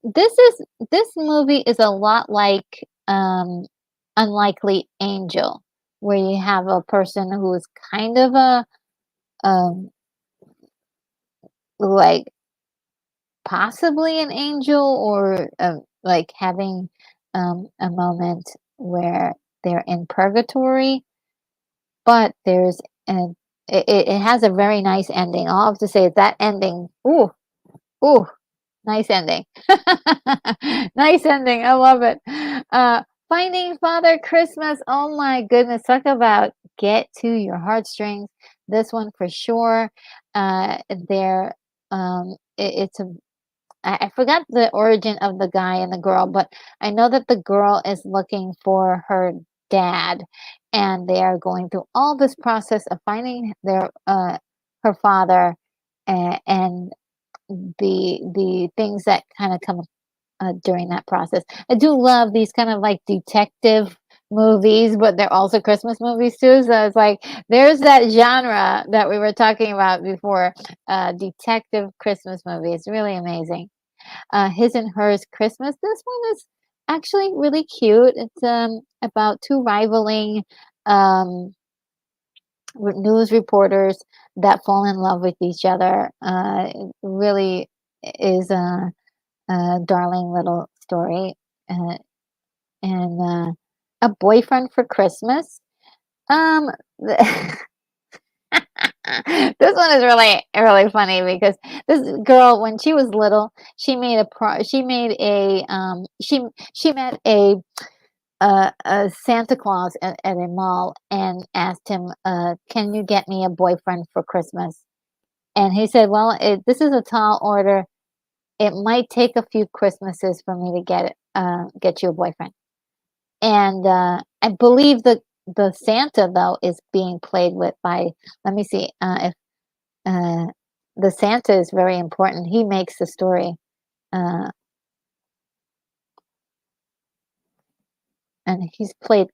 This is this movie is a lot like Unlikely Angel, where you have a person who is kind of a um, like possibly an angel or like having a moment where they're in purgatory, but there's an it has a very nice ending. All I have to say is that ending. Ooh, ooh, nice ending. Nice ending. I love it. Finding Father Christmas. Oh my goodness. Talk about get to your heartstrings. This one for sure. There, it's a I forgot the origin of the guy and the girl, but I know that the girl is looking for her dad, and they are going through all this process of finding their her father, and the things that kind of come during that process. I do love these kind of like detective movies, but they're also Christmas movies too. So it's like there's that genre that we were talking about before, detective Christmas movies. Really amazing. His and Hers Christmas. This one is actually really cute. It's about two rivaling um, news reporters that fall in love with each other. It really is a darling little story. Uh, and A Boyfriend for Christmas. Um, this one is really funny because this girl, when she was little, she met a Santa Claus at a mall and asked him, "Can you get me a boyfriend for Christmas?" And he said, "Well, this is a tall order. It might take a few Christmases for me to get you a boyfriend." And I believe the Santa though is being played with by. Let me see if uh, the Santa is very important. He makes the story, uh, and he's played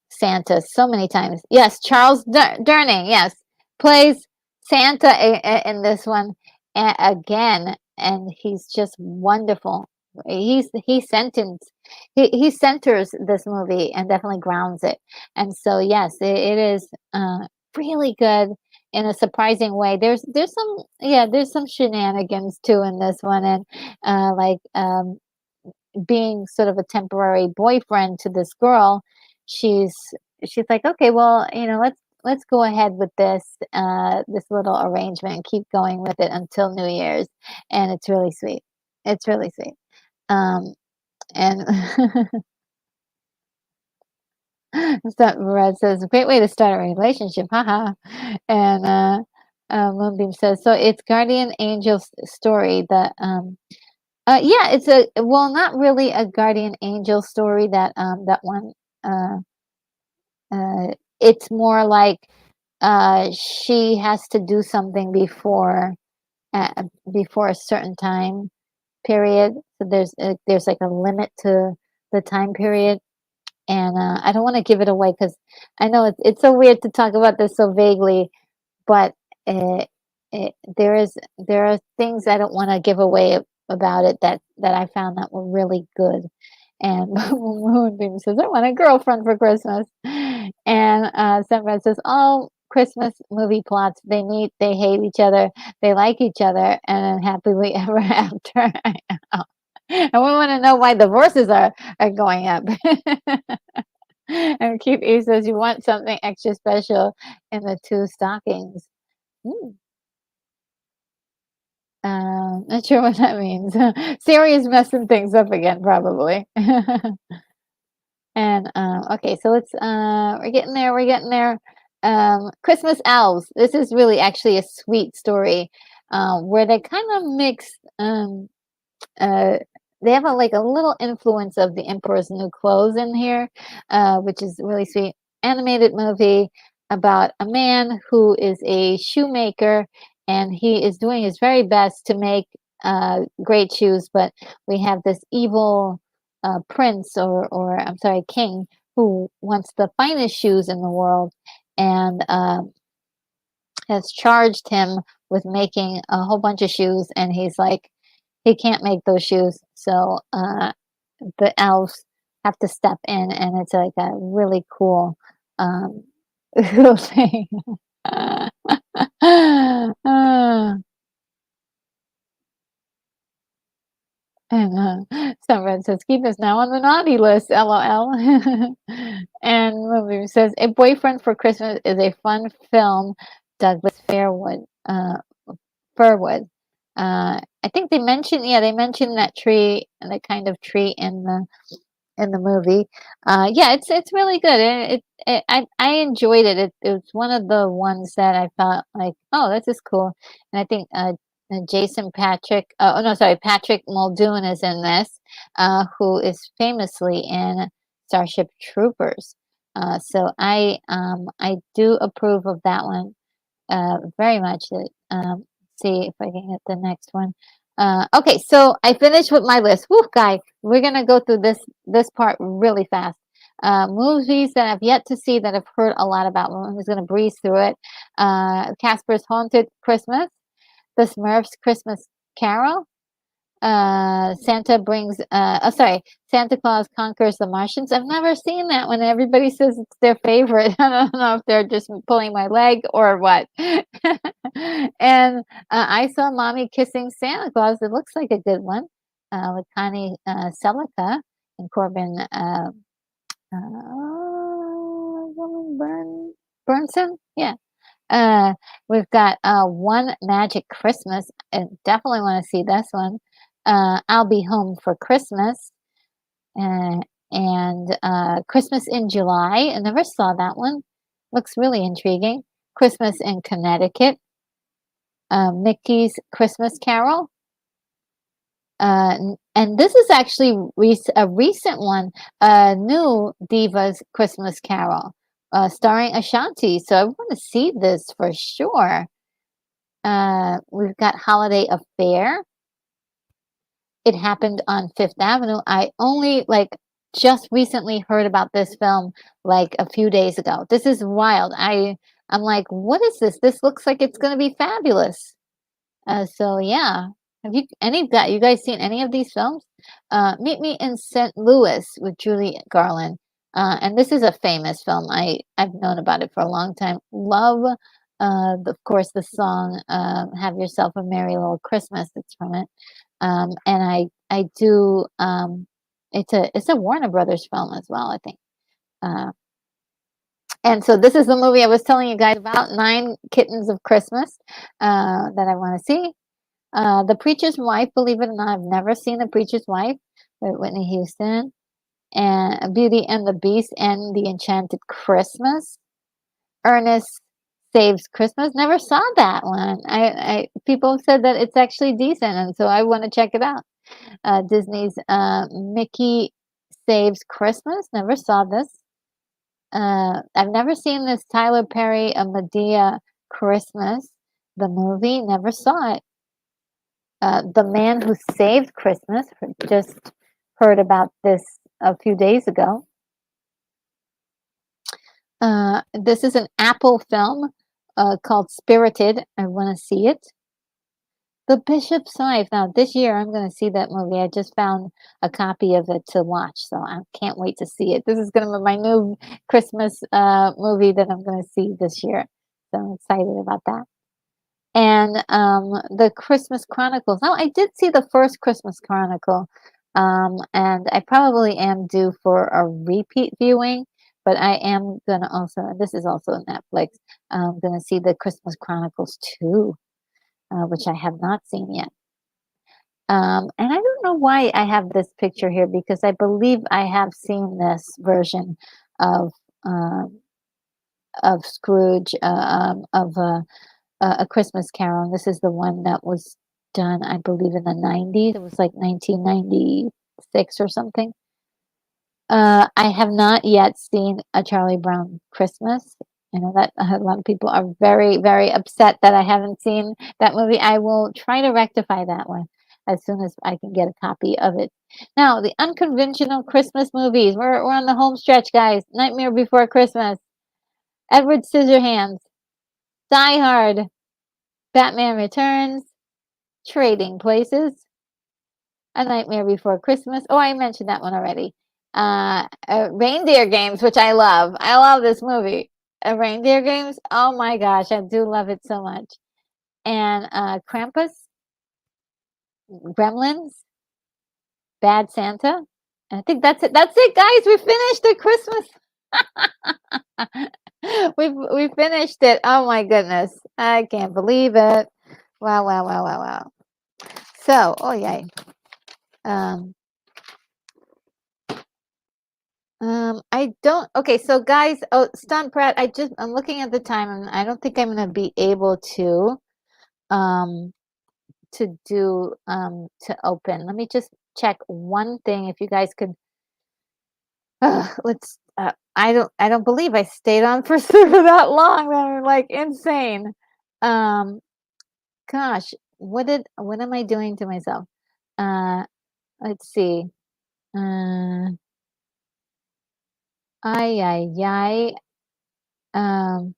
Santa so many times. Yes, Charles Durning, yes, plays Santa in this one again, and he's just wonderful. He sentence he centers this movie and definitely grounds it. And so yes, it is really good in a surprising way. There's some there's some shenanigans too in this one, and like being sort of a temporary boyfriend to this girl, she's she's like, okay, well, let's go ahead with this little arrangement and keep going with it until New Year's, and it's really sweet. It's really sweet. Um, and so Red says, great way to start a relationship, haha. And Moonbeam says, so it's Guardian Angel's story that yeah, it's a well, not really a guardian angel story that one uh it's more like she has to do something before a certain time period. So there's like a limit to the time period, and I don't want to give it away because I know it's so weird to talk about this so vaguely, but uh, there are things I don't want to give away about it that I found that were really good. And Moonbeam says, "I want a girlfriend for Christmas." And Sunrise says, "All Christmas movie plots: they meet, they hate each other, they like each other, and then happily ever after." I know. And we want to know why divorces are going up. And Keith E says, "You want something extra special in the two stockings." Mm. Not sure what that means. Siri is messing things up again, probably. And okay, so we're getting there. We're getting there. Christmas elves. This is really actually a sweet story, where they kind of mix uh they have like a little influence of the Emperor's New Clothes in here, which is really sweet animated movie about a man who is a shoemaker and he is doing his very best to make great shoes, but we have this evil prince or I'm sorry, king who wants the finest shoes in the world and has charged him with making a whole bunch of shoes, and he's like, he can't make those shoes, so the elves have to step in, and it's like a really cool thing. Uh, and someone says, "Keep us now on the naughty list." LOL. And movie says, "A Boyfriend for Christmas" is a fun film. Douglas Fairwood. I think they mentioned, yeah, they mentioned that tree, the kind of tree in the movie. Yeah, it's really good. I enjoyed it. It was one of the ones that I felt like, oh, this is cool. And I think oh no, sorry, Patrick Muldoon is in this, who is famously in Starship Troopers. So I do approve of that one very much. See if I can get the next one. Okay, so I finished with my list. Woo, guy, we're gonna go through this part really fast. Movies that I've yet to see that I've heard a lot about. I'm just gonna breeze through it. Casper's Haunted Christmas, The Smurfs Christmas Carol, Santa Claus Conquers the Martians. I've never seen that one. Everybody says it's their favorite. I don't know if they're just pulling my leg or what. And I saw Mommy Kissing Santa Claus. It looks like a good one, with Connie Selica and Corbin Burnson. Yeah. We've got One Magic Christmas. I definitely want to see this one. I'll Be Home for Christmas. Uh, and Christmas in July. I never saw that one. Looks really intriguing. Christmas in Connecticut. Mickey's Christmas Carol. And this is actually a recent one, new Diva's Christmas Carol, starring Ashanti. So I want to see this for sure. We've got Holiday Affair. It happened on Fifth Avenue. I only just recently heard about this film like a few days ago. This is wild. I'm like, what is this? This looks like it's going to be fabulous. So yeah, have you guys seen any of these films? Meet Me in St. Louis with Julie Garland. And this is a famous film. I've known about it for a long time. Love, of course, the song "Have Yourself a Merry Little Christmas." It's from it. And I do. It's a Warner Brothers film as well, I think. Uh, and so this is the movie I was telling you guys about, Nine Kittens of Christmas, that I want to see. The Preacher's Wife, believe it or not, I've never seen The Preacher's Wife with Whitney Houston. And Beauty and the Beast and The Enchanted Christmas. Ernest Saves Christmas. Never saw that one. People have said that it's actually decent, and so I want to check it out. Disney's Mickey Saves Christmas. Never saw this. I've never seen this Tyler Perry A Medea Christmas, the movie. Never saw it. The Man Who Saved Christmas. Just heard about this a few days ago. This is an Apple film called Spirited. I want to see it. The Bishop's Wife. Now, this year I'm going to see that movie. I just found a copy of it to watch, so I can't wait to see it. This is going to be my new Christmas movie that I'm going to see this year. So I'm excited about that. And the Christmas Chronicles. Now, I did see the first Christmas Chronicle, and I probably am due for a repeat viewing. But I am gonna also, and this is also on Netflix. I'm gonna see the Christmas Chronicles 2, which I have not seen yet. And I don't know why I have this picture here because I believe I have seen this version of um, Scrooge of A Christmas Carol. And this is the one that was done, I believe, in the 90s. It was like 1996 or something. I have not yet seen A Charlie Brown Christmas. I know that a lot of people are very, very upset that I haven't seen that movie. I will try to rectify that one as soon as I can get a copy of it. Now, the unconventional Christmas movies. We're on the home stretch, guys. Nightmare Before Christmas, Edward Scissorhands, Die Hard, Batman Returns, Trading Places, A Nightmare Before Christmas. Oh, I mentioned that one already. Reindeer Games, which I love. I love this movie. Reindeer Games. Oh my gosh, I do love it so much. And Krampus, Gremlins, Bad Santa. I think that's it. That's it, guys. We finished the Christmas. We finished it. Oh my goodness, I can't believe it. Wow, wow, wow, wow, wow. So, oh yay. Um, I don't. Okay, so guys, oh, Stunt Pratt, I'm looking at the time, and I don't think I'm gonna be able um, to open. Let me just check one thing. If you guys could, let's. I don't believe I stayed on for for that long. They're like insane. Um, gosh, what am I doing to myself? Uh, let's see. Uh, ay, ay, ay. Um,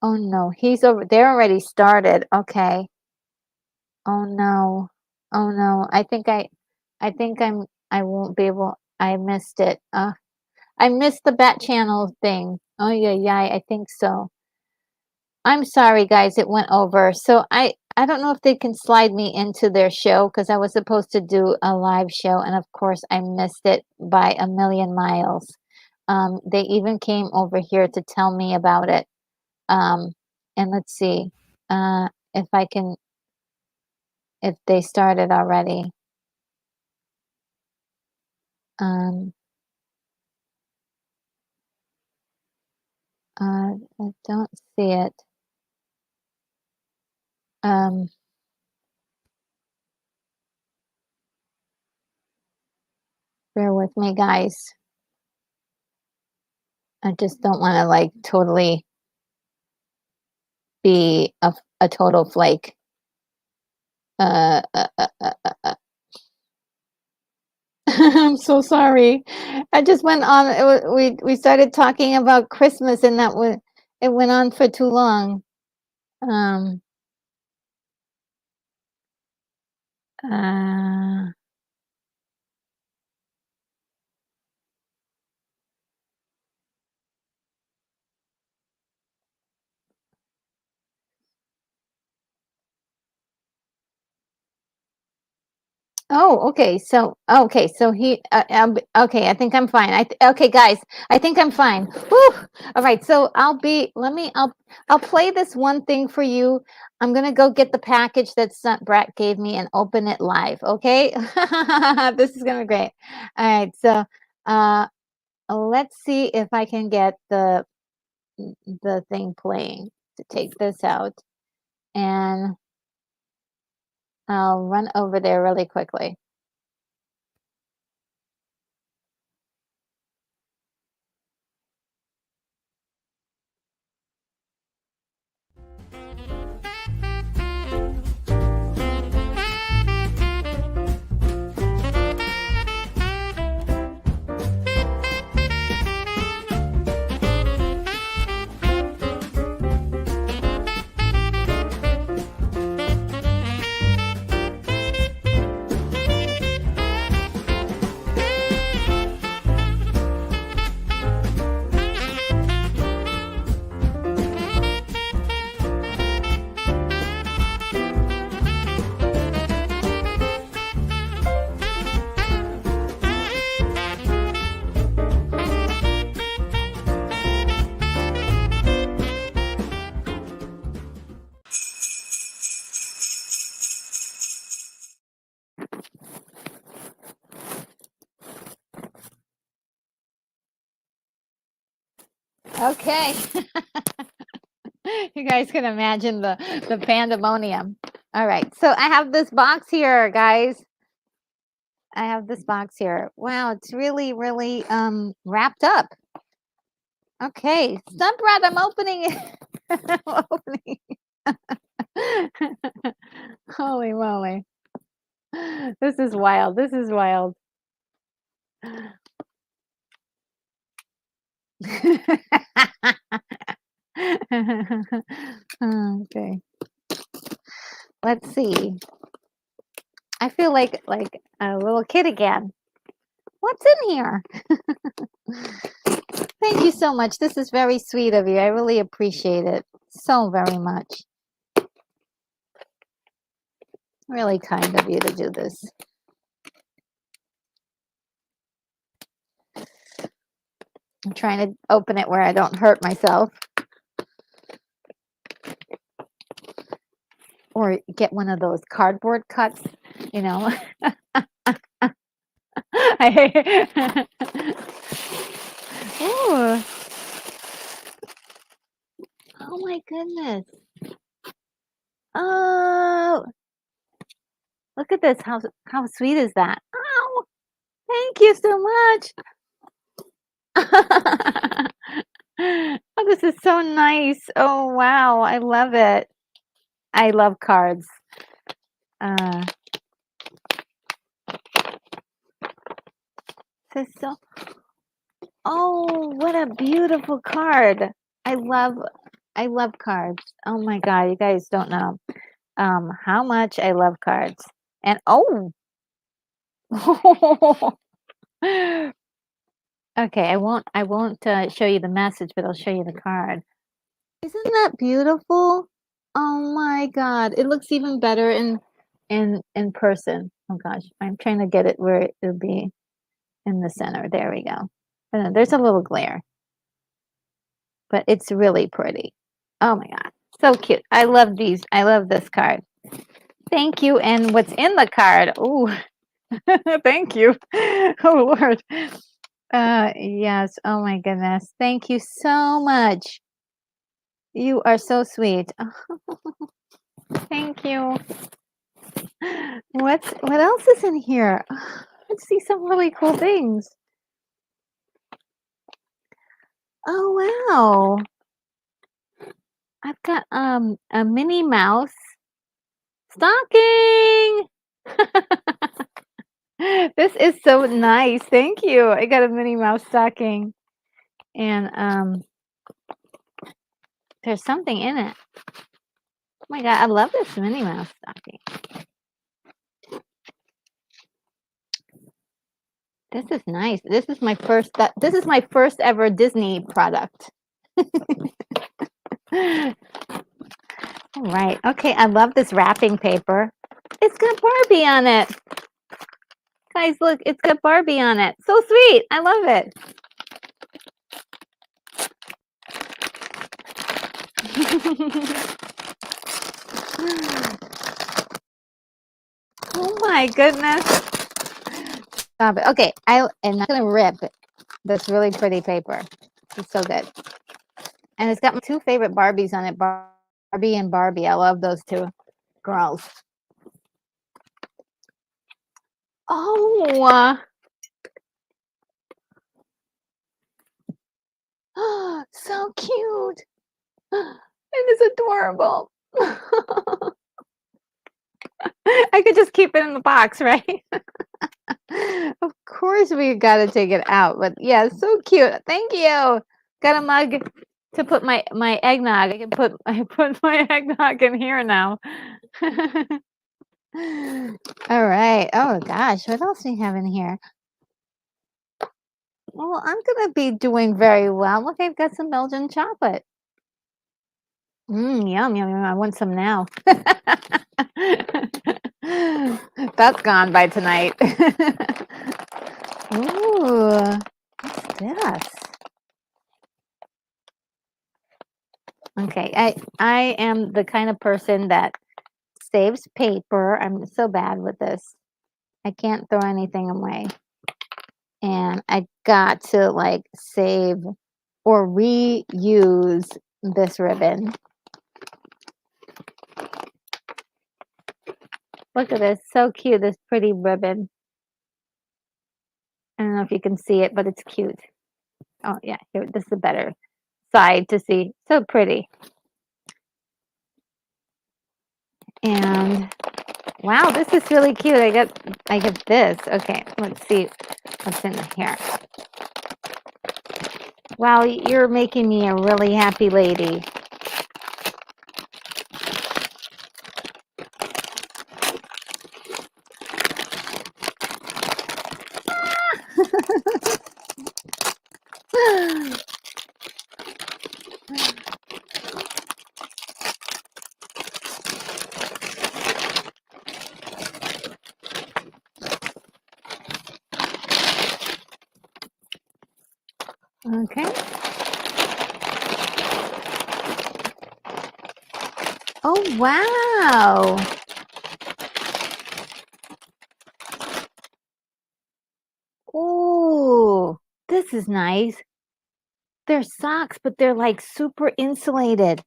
oh no, he's over. They're already started. Okay. Oh no. Oh no. I think I won't be able. I missed it. I missed the Bat Channel thing. Oh yeah, yeah. I think so. I'm sorry, guys. It went over. So I don't know if they can slide me into their show because I was supposed to do a live show, and of course I missed it by a million miles. They even came over here to tell me about it. Um, and let's see, if I can, if they started already. Um, I don't see it. Um, bear with me, guys. I just don't want to like totally be a total flake. Uh, uh, uh, uh, I'm so sorry. I just went on. We started talking about Christmas, and it went on for too long. Um. Uh. Oh, okay. So okay. I think I'm fine. Okay, guys. I think I'm fine. Whew. All right. So I'll play this one thing for you. I'm gonna go get the package that Brat gave me and open it live. Okay. This is gonna be great. All right. So uh, let's see if I can get the thing playing to take this out, and I'll run over there really quickly. Okay. You guys can imagine the pandemonium. All right, so I have this box here, guys. I have this box here. Wow, it's really, really wrapped up. Okay, stop, Brad. I'm opening it. I'm opening. Holy moly. This is wild. This is wild. Okay. Let's see. I feel like a little kid again. What's in here? Thank you so much. This is very sweet of you. I really appreciate it so very much. Really kind of you to do this. I'm trying to open it where I don't hurt myself. Or get one of those cardboard cuts, you know. Ooh. Oh my goodness. Oh, look at this. How sweet is that? Oh, thank you so much. Oh, this is so nice. Oh, wow. I love it. I love cards. This is so. Oh, what a beautiful card. I love cards. Oh my God, you guys don't know how much I love cards. And oh. Okay, I won't show you the message, but I'll show you the card. Isn't that beautiful? Oh my God, it looks even better in person. Oh gosh, I'm trying to get it where it'll be in the center. There we go. There's a little glare, but it's really pretty. Oh my God, so cute. I love these. I love this card. Thank you. And what's in the card? Oh, thank you. Oh Lord. Yes. Oh my goodness. Thank you so much. You are so sweet. Thank you. What else is in here? Let's see some really cool things. Oh wow. I've got a Minnie Mouse stocking. This is so nice. Thank you. I got a Minnie Mouse stocking. And there's something in it. Oh my God, I love this Minnie Mouse stocking. This is nice. This is my first ever Disney product. All right. Okay, I love this wrapping paper. It's got Barbie on it. Guys, look, it's got Barbie on it. So sweet. I love it. Oh my goodness. Stop it. Okay, I'm not going to rip this really pretty paper. It's so good. And it's got my two favorite Barbies on it, Barbie and Barbie. I love those two girls. Oh, so cute. It is adorable. I could just keep it in the box, right? Of course we gotta take it out, but yeah, so cute. Thank you. Got a mug to put my eggnog. I put my eggnog in here now. All right. Oh gosh, what else do we have in here? Well, I'm gonna be doing very well. Look, I've got some Belgian chocolate. Yum, yum, yum. I want some now. That's gone by tonight. Ooh, what's this? Okay, I am the kind of person that saves paper. I'm so bad with this. I can't throw anything away. And I got to like save or reuse this ribbon. Look at this, so cute, this pretty ribbon. I don't know if you can see it, but it's cute. Oh, yeah, here, this is a better side to see. So pretty. And wow, this is really cute. I got this. Okay, let's see what's in here. Wow, you're making me a really happy lady. Okay. Oh, wow. Ooh, this is nice. They're socks, but they're like super insulated.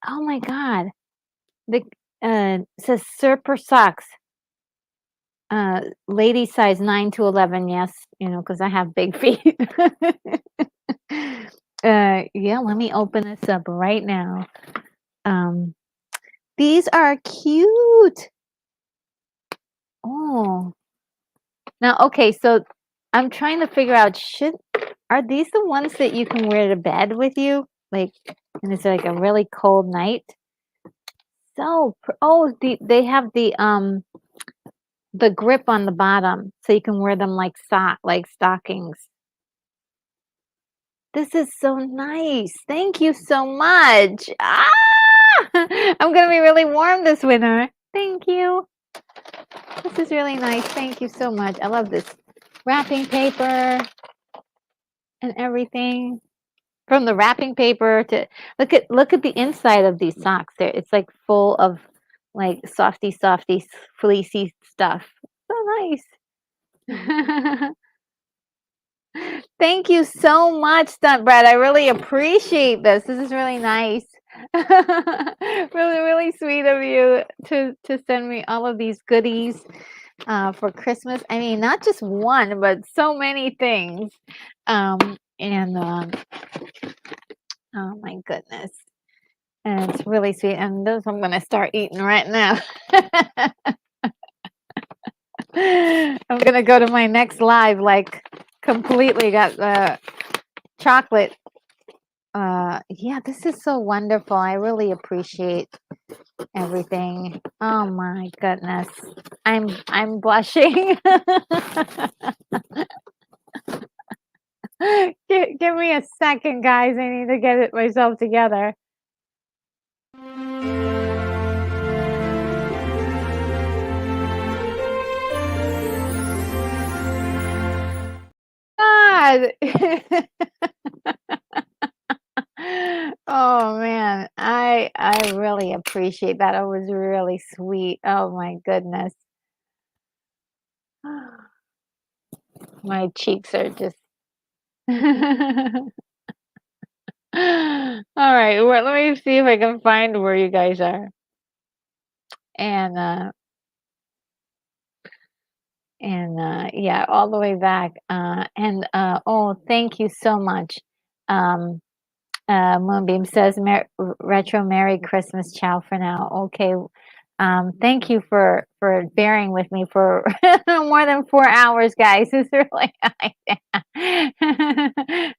Oh my God. The says Surfer socks. Lady size 9 to 11. Yes, because I have big feet. Yeah, let me open this up right now. Um, these are cute. Oh, now, okay, so I'm trying to figure out, are these the ones that you can wear to bed with you? Like, and it's like a really cold night. Oh, they have the grip on the bottom, so you can wear them like stockings. This is so nice. Thank you so much. Ah! I'm gonna be really warm this winter. Thank you. This is really nice. Thank you so much. I love this wrapping paper and everything. From the wrapping paper to look at the inside of these socks. There, it's like full of like softy, fleecy stuff. So nice. Thank you so much, Stunt Brad. I really appreciate this. This is really nice. Really, really sweet of you to send me all of these goodies for Christmas. I mean, not just one, but so many things. And oh my goodness. And it's really sweet. And those I'm gonna start eating right now. I'm gonna go to my next live, like completely got the chocolate. Yeah, this is so wonderful. I really appreciate everything. Oh my goodness. I'm blushing. Give me a second, guys. I need to get it myself together. God. Oh man, I really appreciate that. It was really sweet. Oh my goodness. My cheeks are just All right, well, let me see if I can find where you guys are. And yeah, all the way back. Oh, thank you so much. Um Moonbeam says, "Retro Merry Christmas, ciao for now." Okay, thank you for bearing with me for more than 4 hours, guys. It's really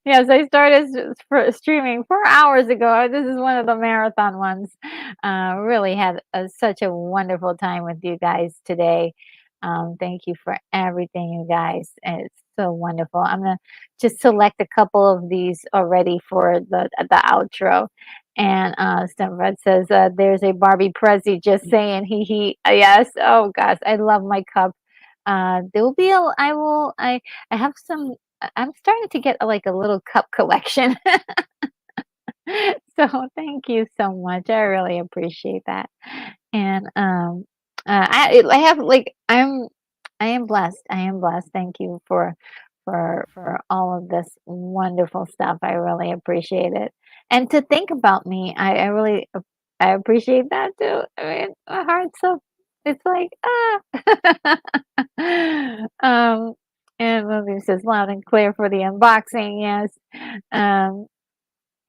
yes. I started streaming 4 hours ago. This is one of the marathon ones. Really had such a wonderful time with you guys today. Thank you for everything, you guys. It's so wonderful. I'm gonna just select a couple of these already for the outro. And Stemred says, "There's a Barbie Prezi." Just saying, he. Yes. Oh gosh, I love my cup. There will be a. I will. I have some. I'm starting to get like a little cup collection. So thank you so much. I really appreciate that. And I have like I am blessed. I am blessed. Thank you for all of this wonderful stuff. I really appreciate it. And to think about me, I really I appreciate that too. I mean, my heart's so it's like, um, and William says loud and clear for the unboxing, yes. Um,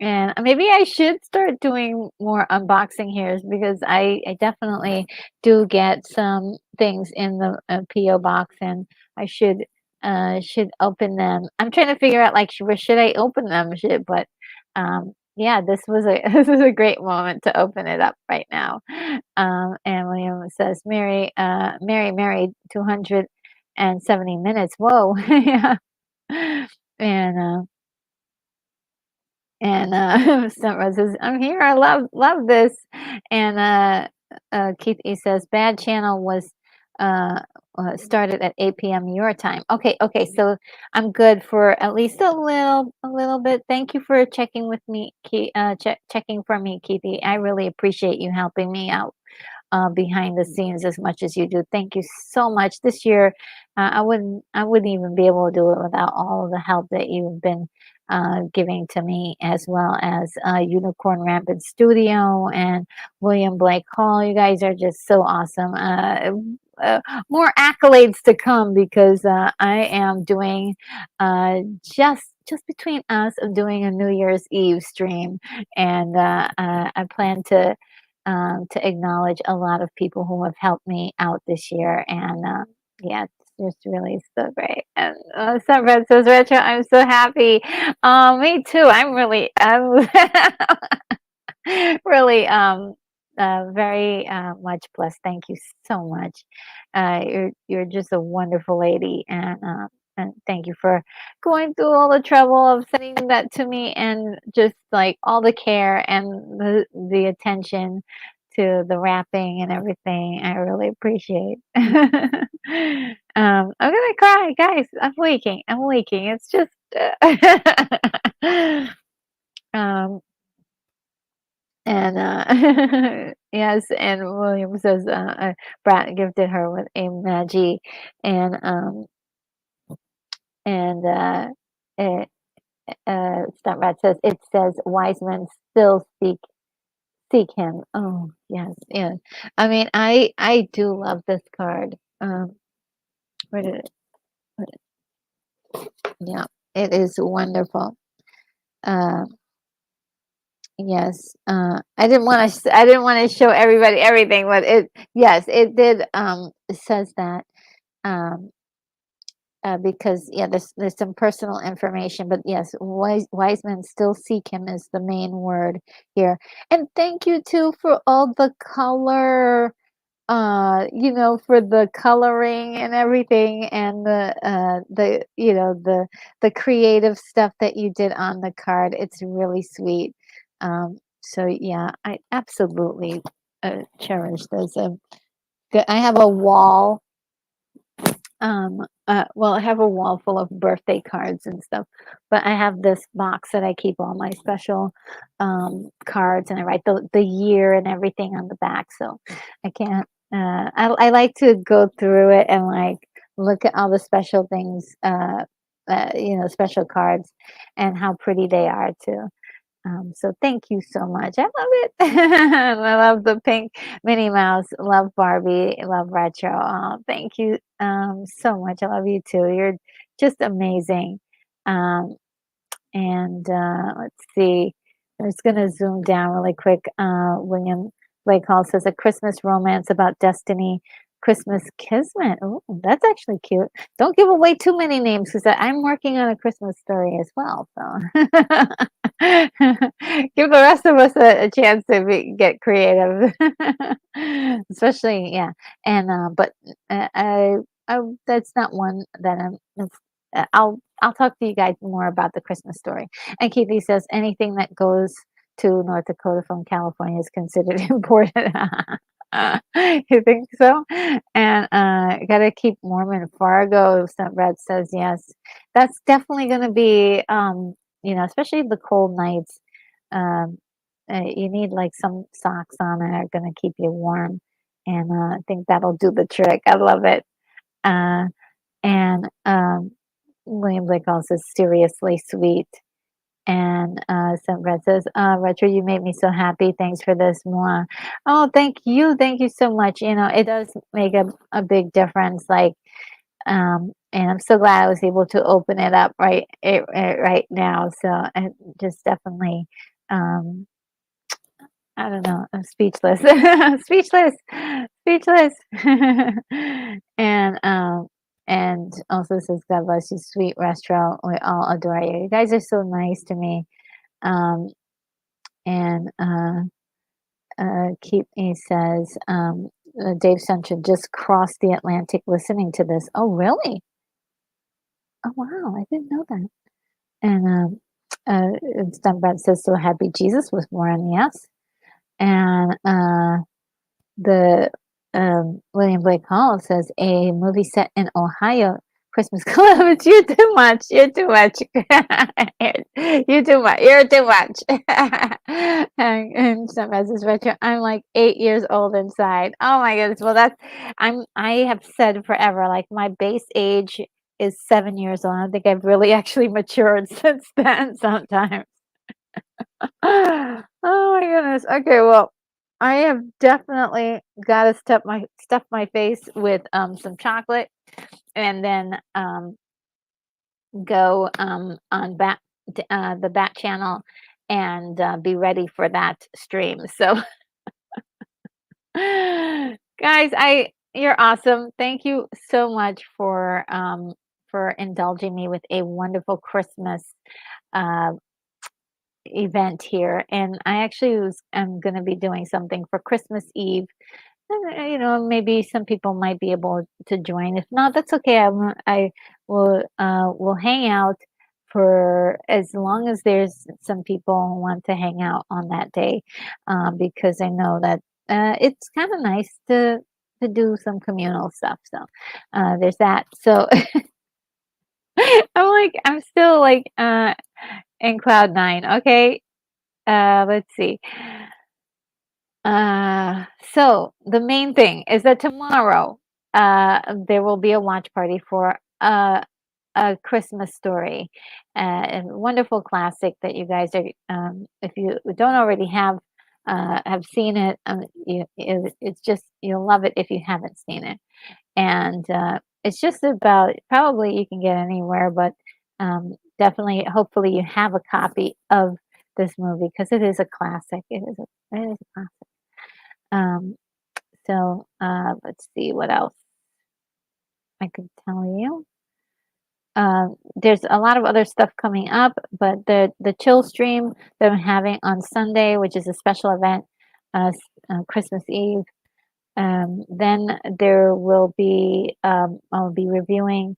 and maybe I should start doing more unboxing here because I definitely do get some things in the PO box, and I should open them. I'm trying to figure out like where should I open them? Yeah, this was a this is a great moment to open it up right now. And William says, Mary, 270 minutes. Whoa, yeah, and. Sunrise says, "I'm here. I love this." And Keith E says, "Bad channel was uh, started at 8 p.m. your time." Okay. So I'm good for at least a little bit. Thank you for checking with me, checking for me, Keithy. I really appreciate you helping me out behind the scenes as much as you do. Thank you so much. This year, I wouldn't even be able to do it without all of the help that you've been giving to me, as well as Unicorn Rampant Studio and William Blake Hall. You guys are just so awesome. More accolades to come because I am doing just between us of doing a New Year's Eve stream, and I plan to acknowledge a lot of people who have helped me out this year. And yeah, it's just really so great. And Sunbed says, Retro, I'm so happy. Me too. I'm really very much blessed. Thank you so much. You're just a wonderful lady, and thank you for going through all the trouble of sending that to me, and just like all the care and the attention to the wrapping and everything. I really appreciate. I'm gonna cry, guys. I'm leaking. I'm leaking. It's just. um, And yes, and William says Brat gifted her with a Magi, and and it, Stuntrat says it says wise men still seek him. Oh yes, yeah. I mean, I do love this card. Where did it? Where did yeah, it is wonderful. Uh, yes, I didn't want to show everybody everything, but yes, it did. It says that. Um, because yeah, there's some personal information, but yes, wise men still seek him is the main word here. And thank you too for all the color, for the coloring and everything, and the the creative stuff that you did on the card. It's really sweet. So yeah, I absolutely cherish those. I have a wall well, I have a wall full of birthday cards and stuff, but I have this box that I keep all my special cards, and I write the year and everything on the back. So I can't. I like to go through it and like look at all the special things, special cards, and how pretty they are too. So thank you so much. I love it. I love the pink Minnie Mouse. Love Barbie. Love retro. Oh, thank you so much. I love you too. You're just amazing. Um, and let's see. I'm just gonna zoom down really quick. William Blake Hall says a Christmas romance about destiny. Christmas Kismet. Oh, that's actually cute. Don't give away too many names because I'm working on a Christmas story as well. So give the rest of us a chance to get creative, especially yeah. And but that's not one that I'll talk to you guys more about the Christmas story. And Keithy says anything that goes to North Dakota from California is considered imported. You think so? And gotta keep Mormon Fargo. Brad says yes. That's definitely gonna be especially the cold nights. Um, you need like some socks on that are gonna keep you warm, and I think that'll do the trick. I love it. And William Blake also says seriously sweet. And some Red says, Retro, you made me so happy. Thanks for this. More. Oh, thank you. Thank you so much. It does make a big difference. And I'm so glad I was able to open it up right now. So I just definitely, um, I don't know, I'm speechless, speechless, speechless. and and also says, God bless you, sweet restaurant. We all adore you. You guys are so nice to me. Um, and Keep me says, Dave Central just crossed the Atlantic listening to this. Oh, really? Oh, wow. I didn't know that. And Stuntbat says, so happy Jesus was born. Yes. And the William Blake Hall says, a movie set in Ohio. Christmas Columbus, you're too much. You're too much. You're too much. You're too much. And some says, Retro, I'm like 8 years old inside. Oh my goodness. Well, I have said forever, like my base age is 7 years old. I don't think I've really actually matured since then sometimes. Oh my goodness. Okay, well, I have definitely got to stuff my face with some chocolate and then go on the back channel and be ready for that stream. So guys, you're awesome. Thank you so much for indulging me with a wonderful Christmas uh event here, and I actually am going to be doing something for Christmas Eve. And, maybe some people might be able to join. If not, that's okay. I will hang out for as long as there's some people who want to hang out on that day, because I know that it's kind of nice to do some communal stuff. So there's that. So I'm still like in cloud nine. Okay, let's see. So the main thing is that tomorrow, there will be a watch party for a Christmas Story, a wonderful classic that you guys are, if you don't already have seen it, it's just you'll love it if you haven't seen it, and it's just about probably you can get anywhere, but definitely, hopefully, you have a copy of this movie because it is a classic. It is a classic. Um, so let's see what else I could tell you. There's a lot of other stuff coming up, but the chill stream that I'm having on Sunday, which is a special event, Christmas Eve. Then there will be I'll be reviewing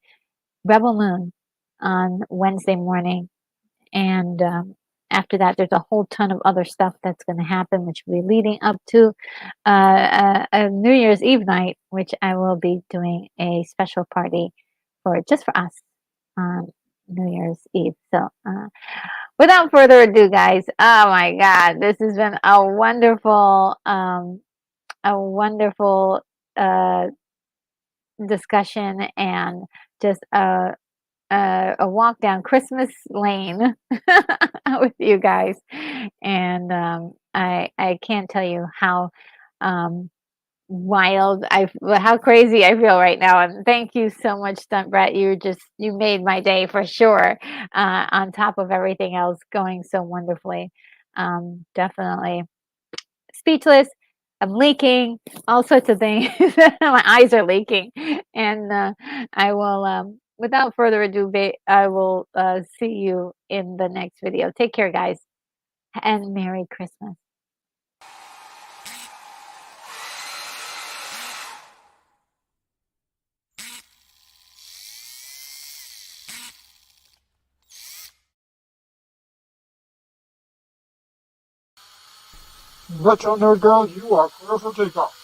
Rebel Moon on Wednesday morning, and after that, there's a whole ton of other stuff that's going to happen, which will be leading up to a New Year's Eve night, which I will be doing a special party for just for us on New Year's Eve. So, without further ado, guys, oh my God, this has been a wonderful uh, discussion and just a walk down Christmas Lane with you guys, and I can't tell you how wild how crazy I feel right now. And thank you so much, Stunt Brett. You made my day for sure. On top of everything else going so wonderfully, definitely speechless. I'm leaking, all sorts of things. My eyes are leaking. And I will, without further ado, I will see you in the next video. Take care, guys, and Merry Christmas. Retro Nerd Girl, you are clear for takeoff.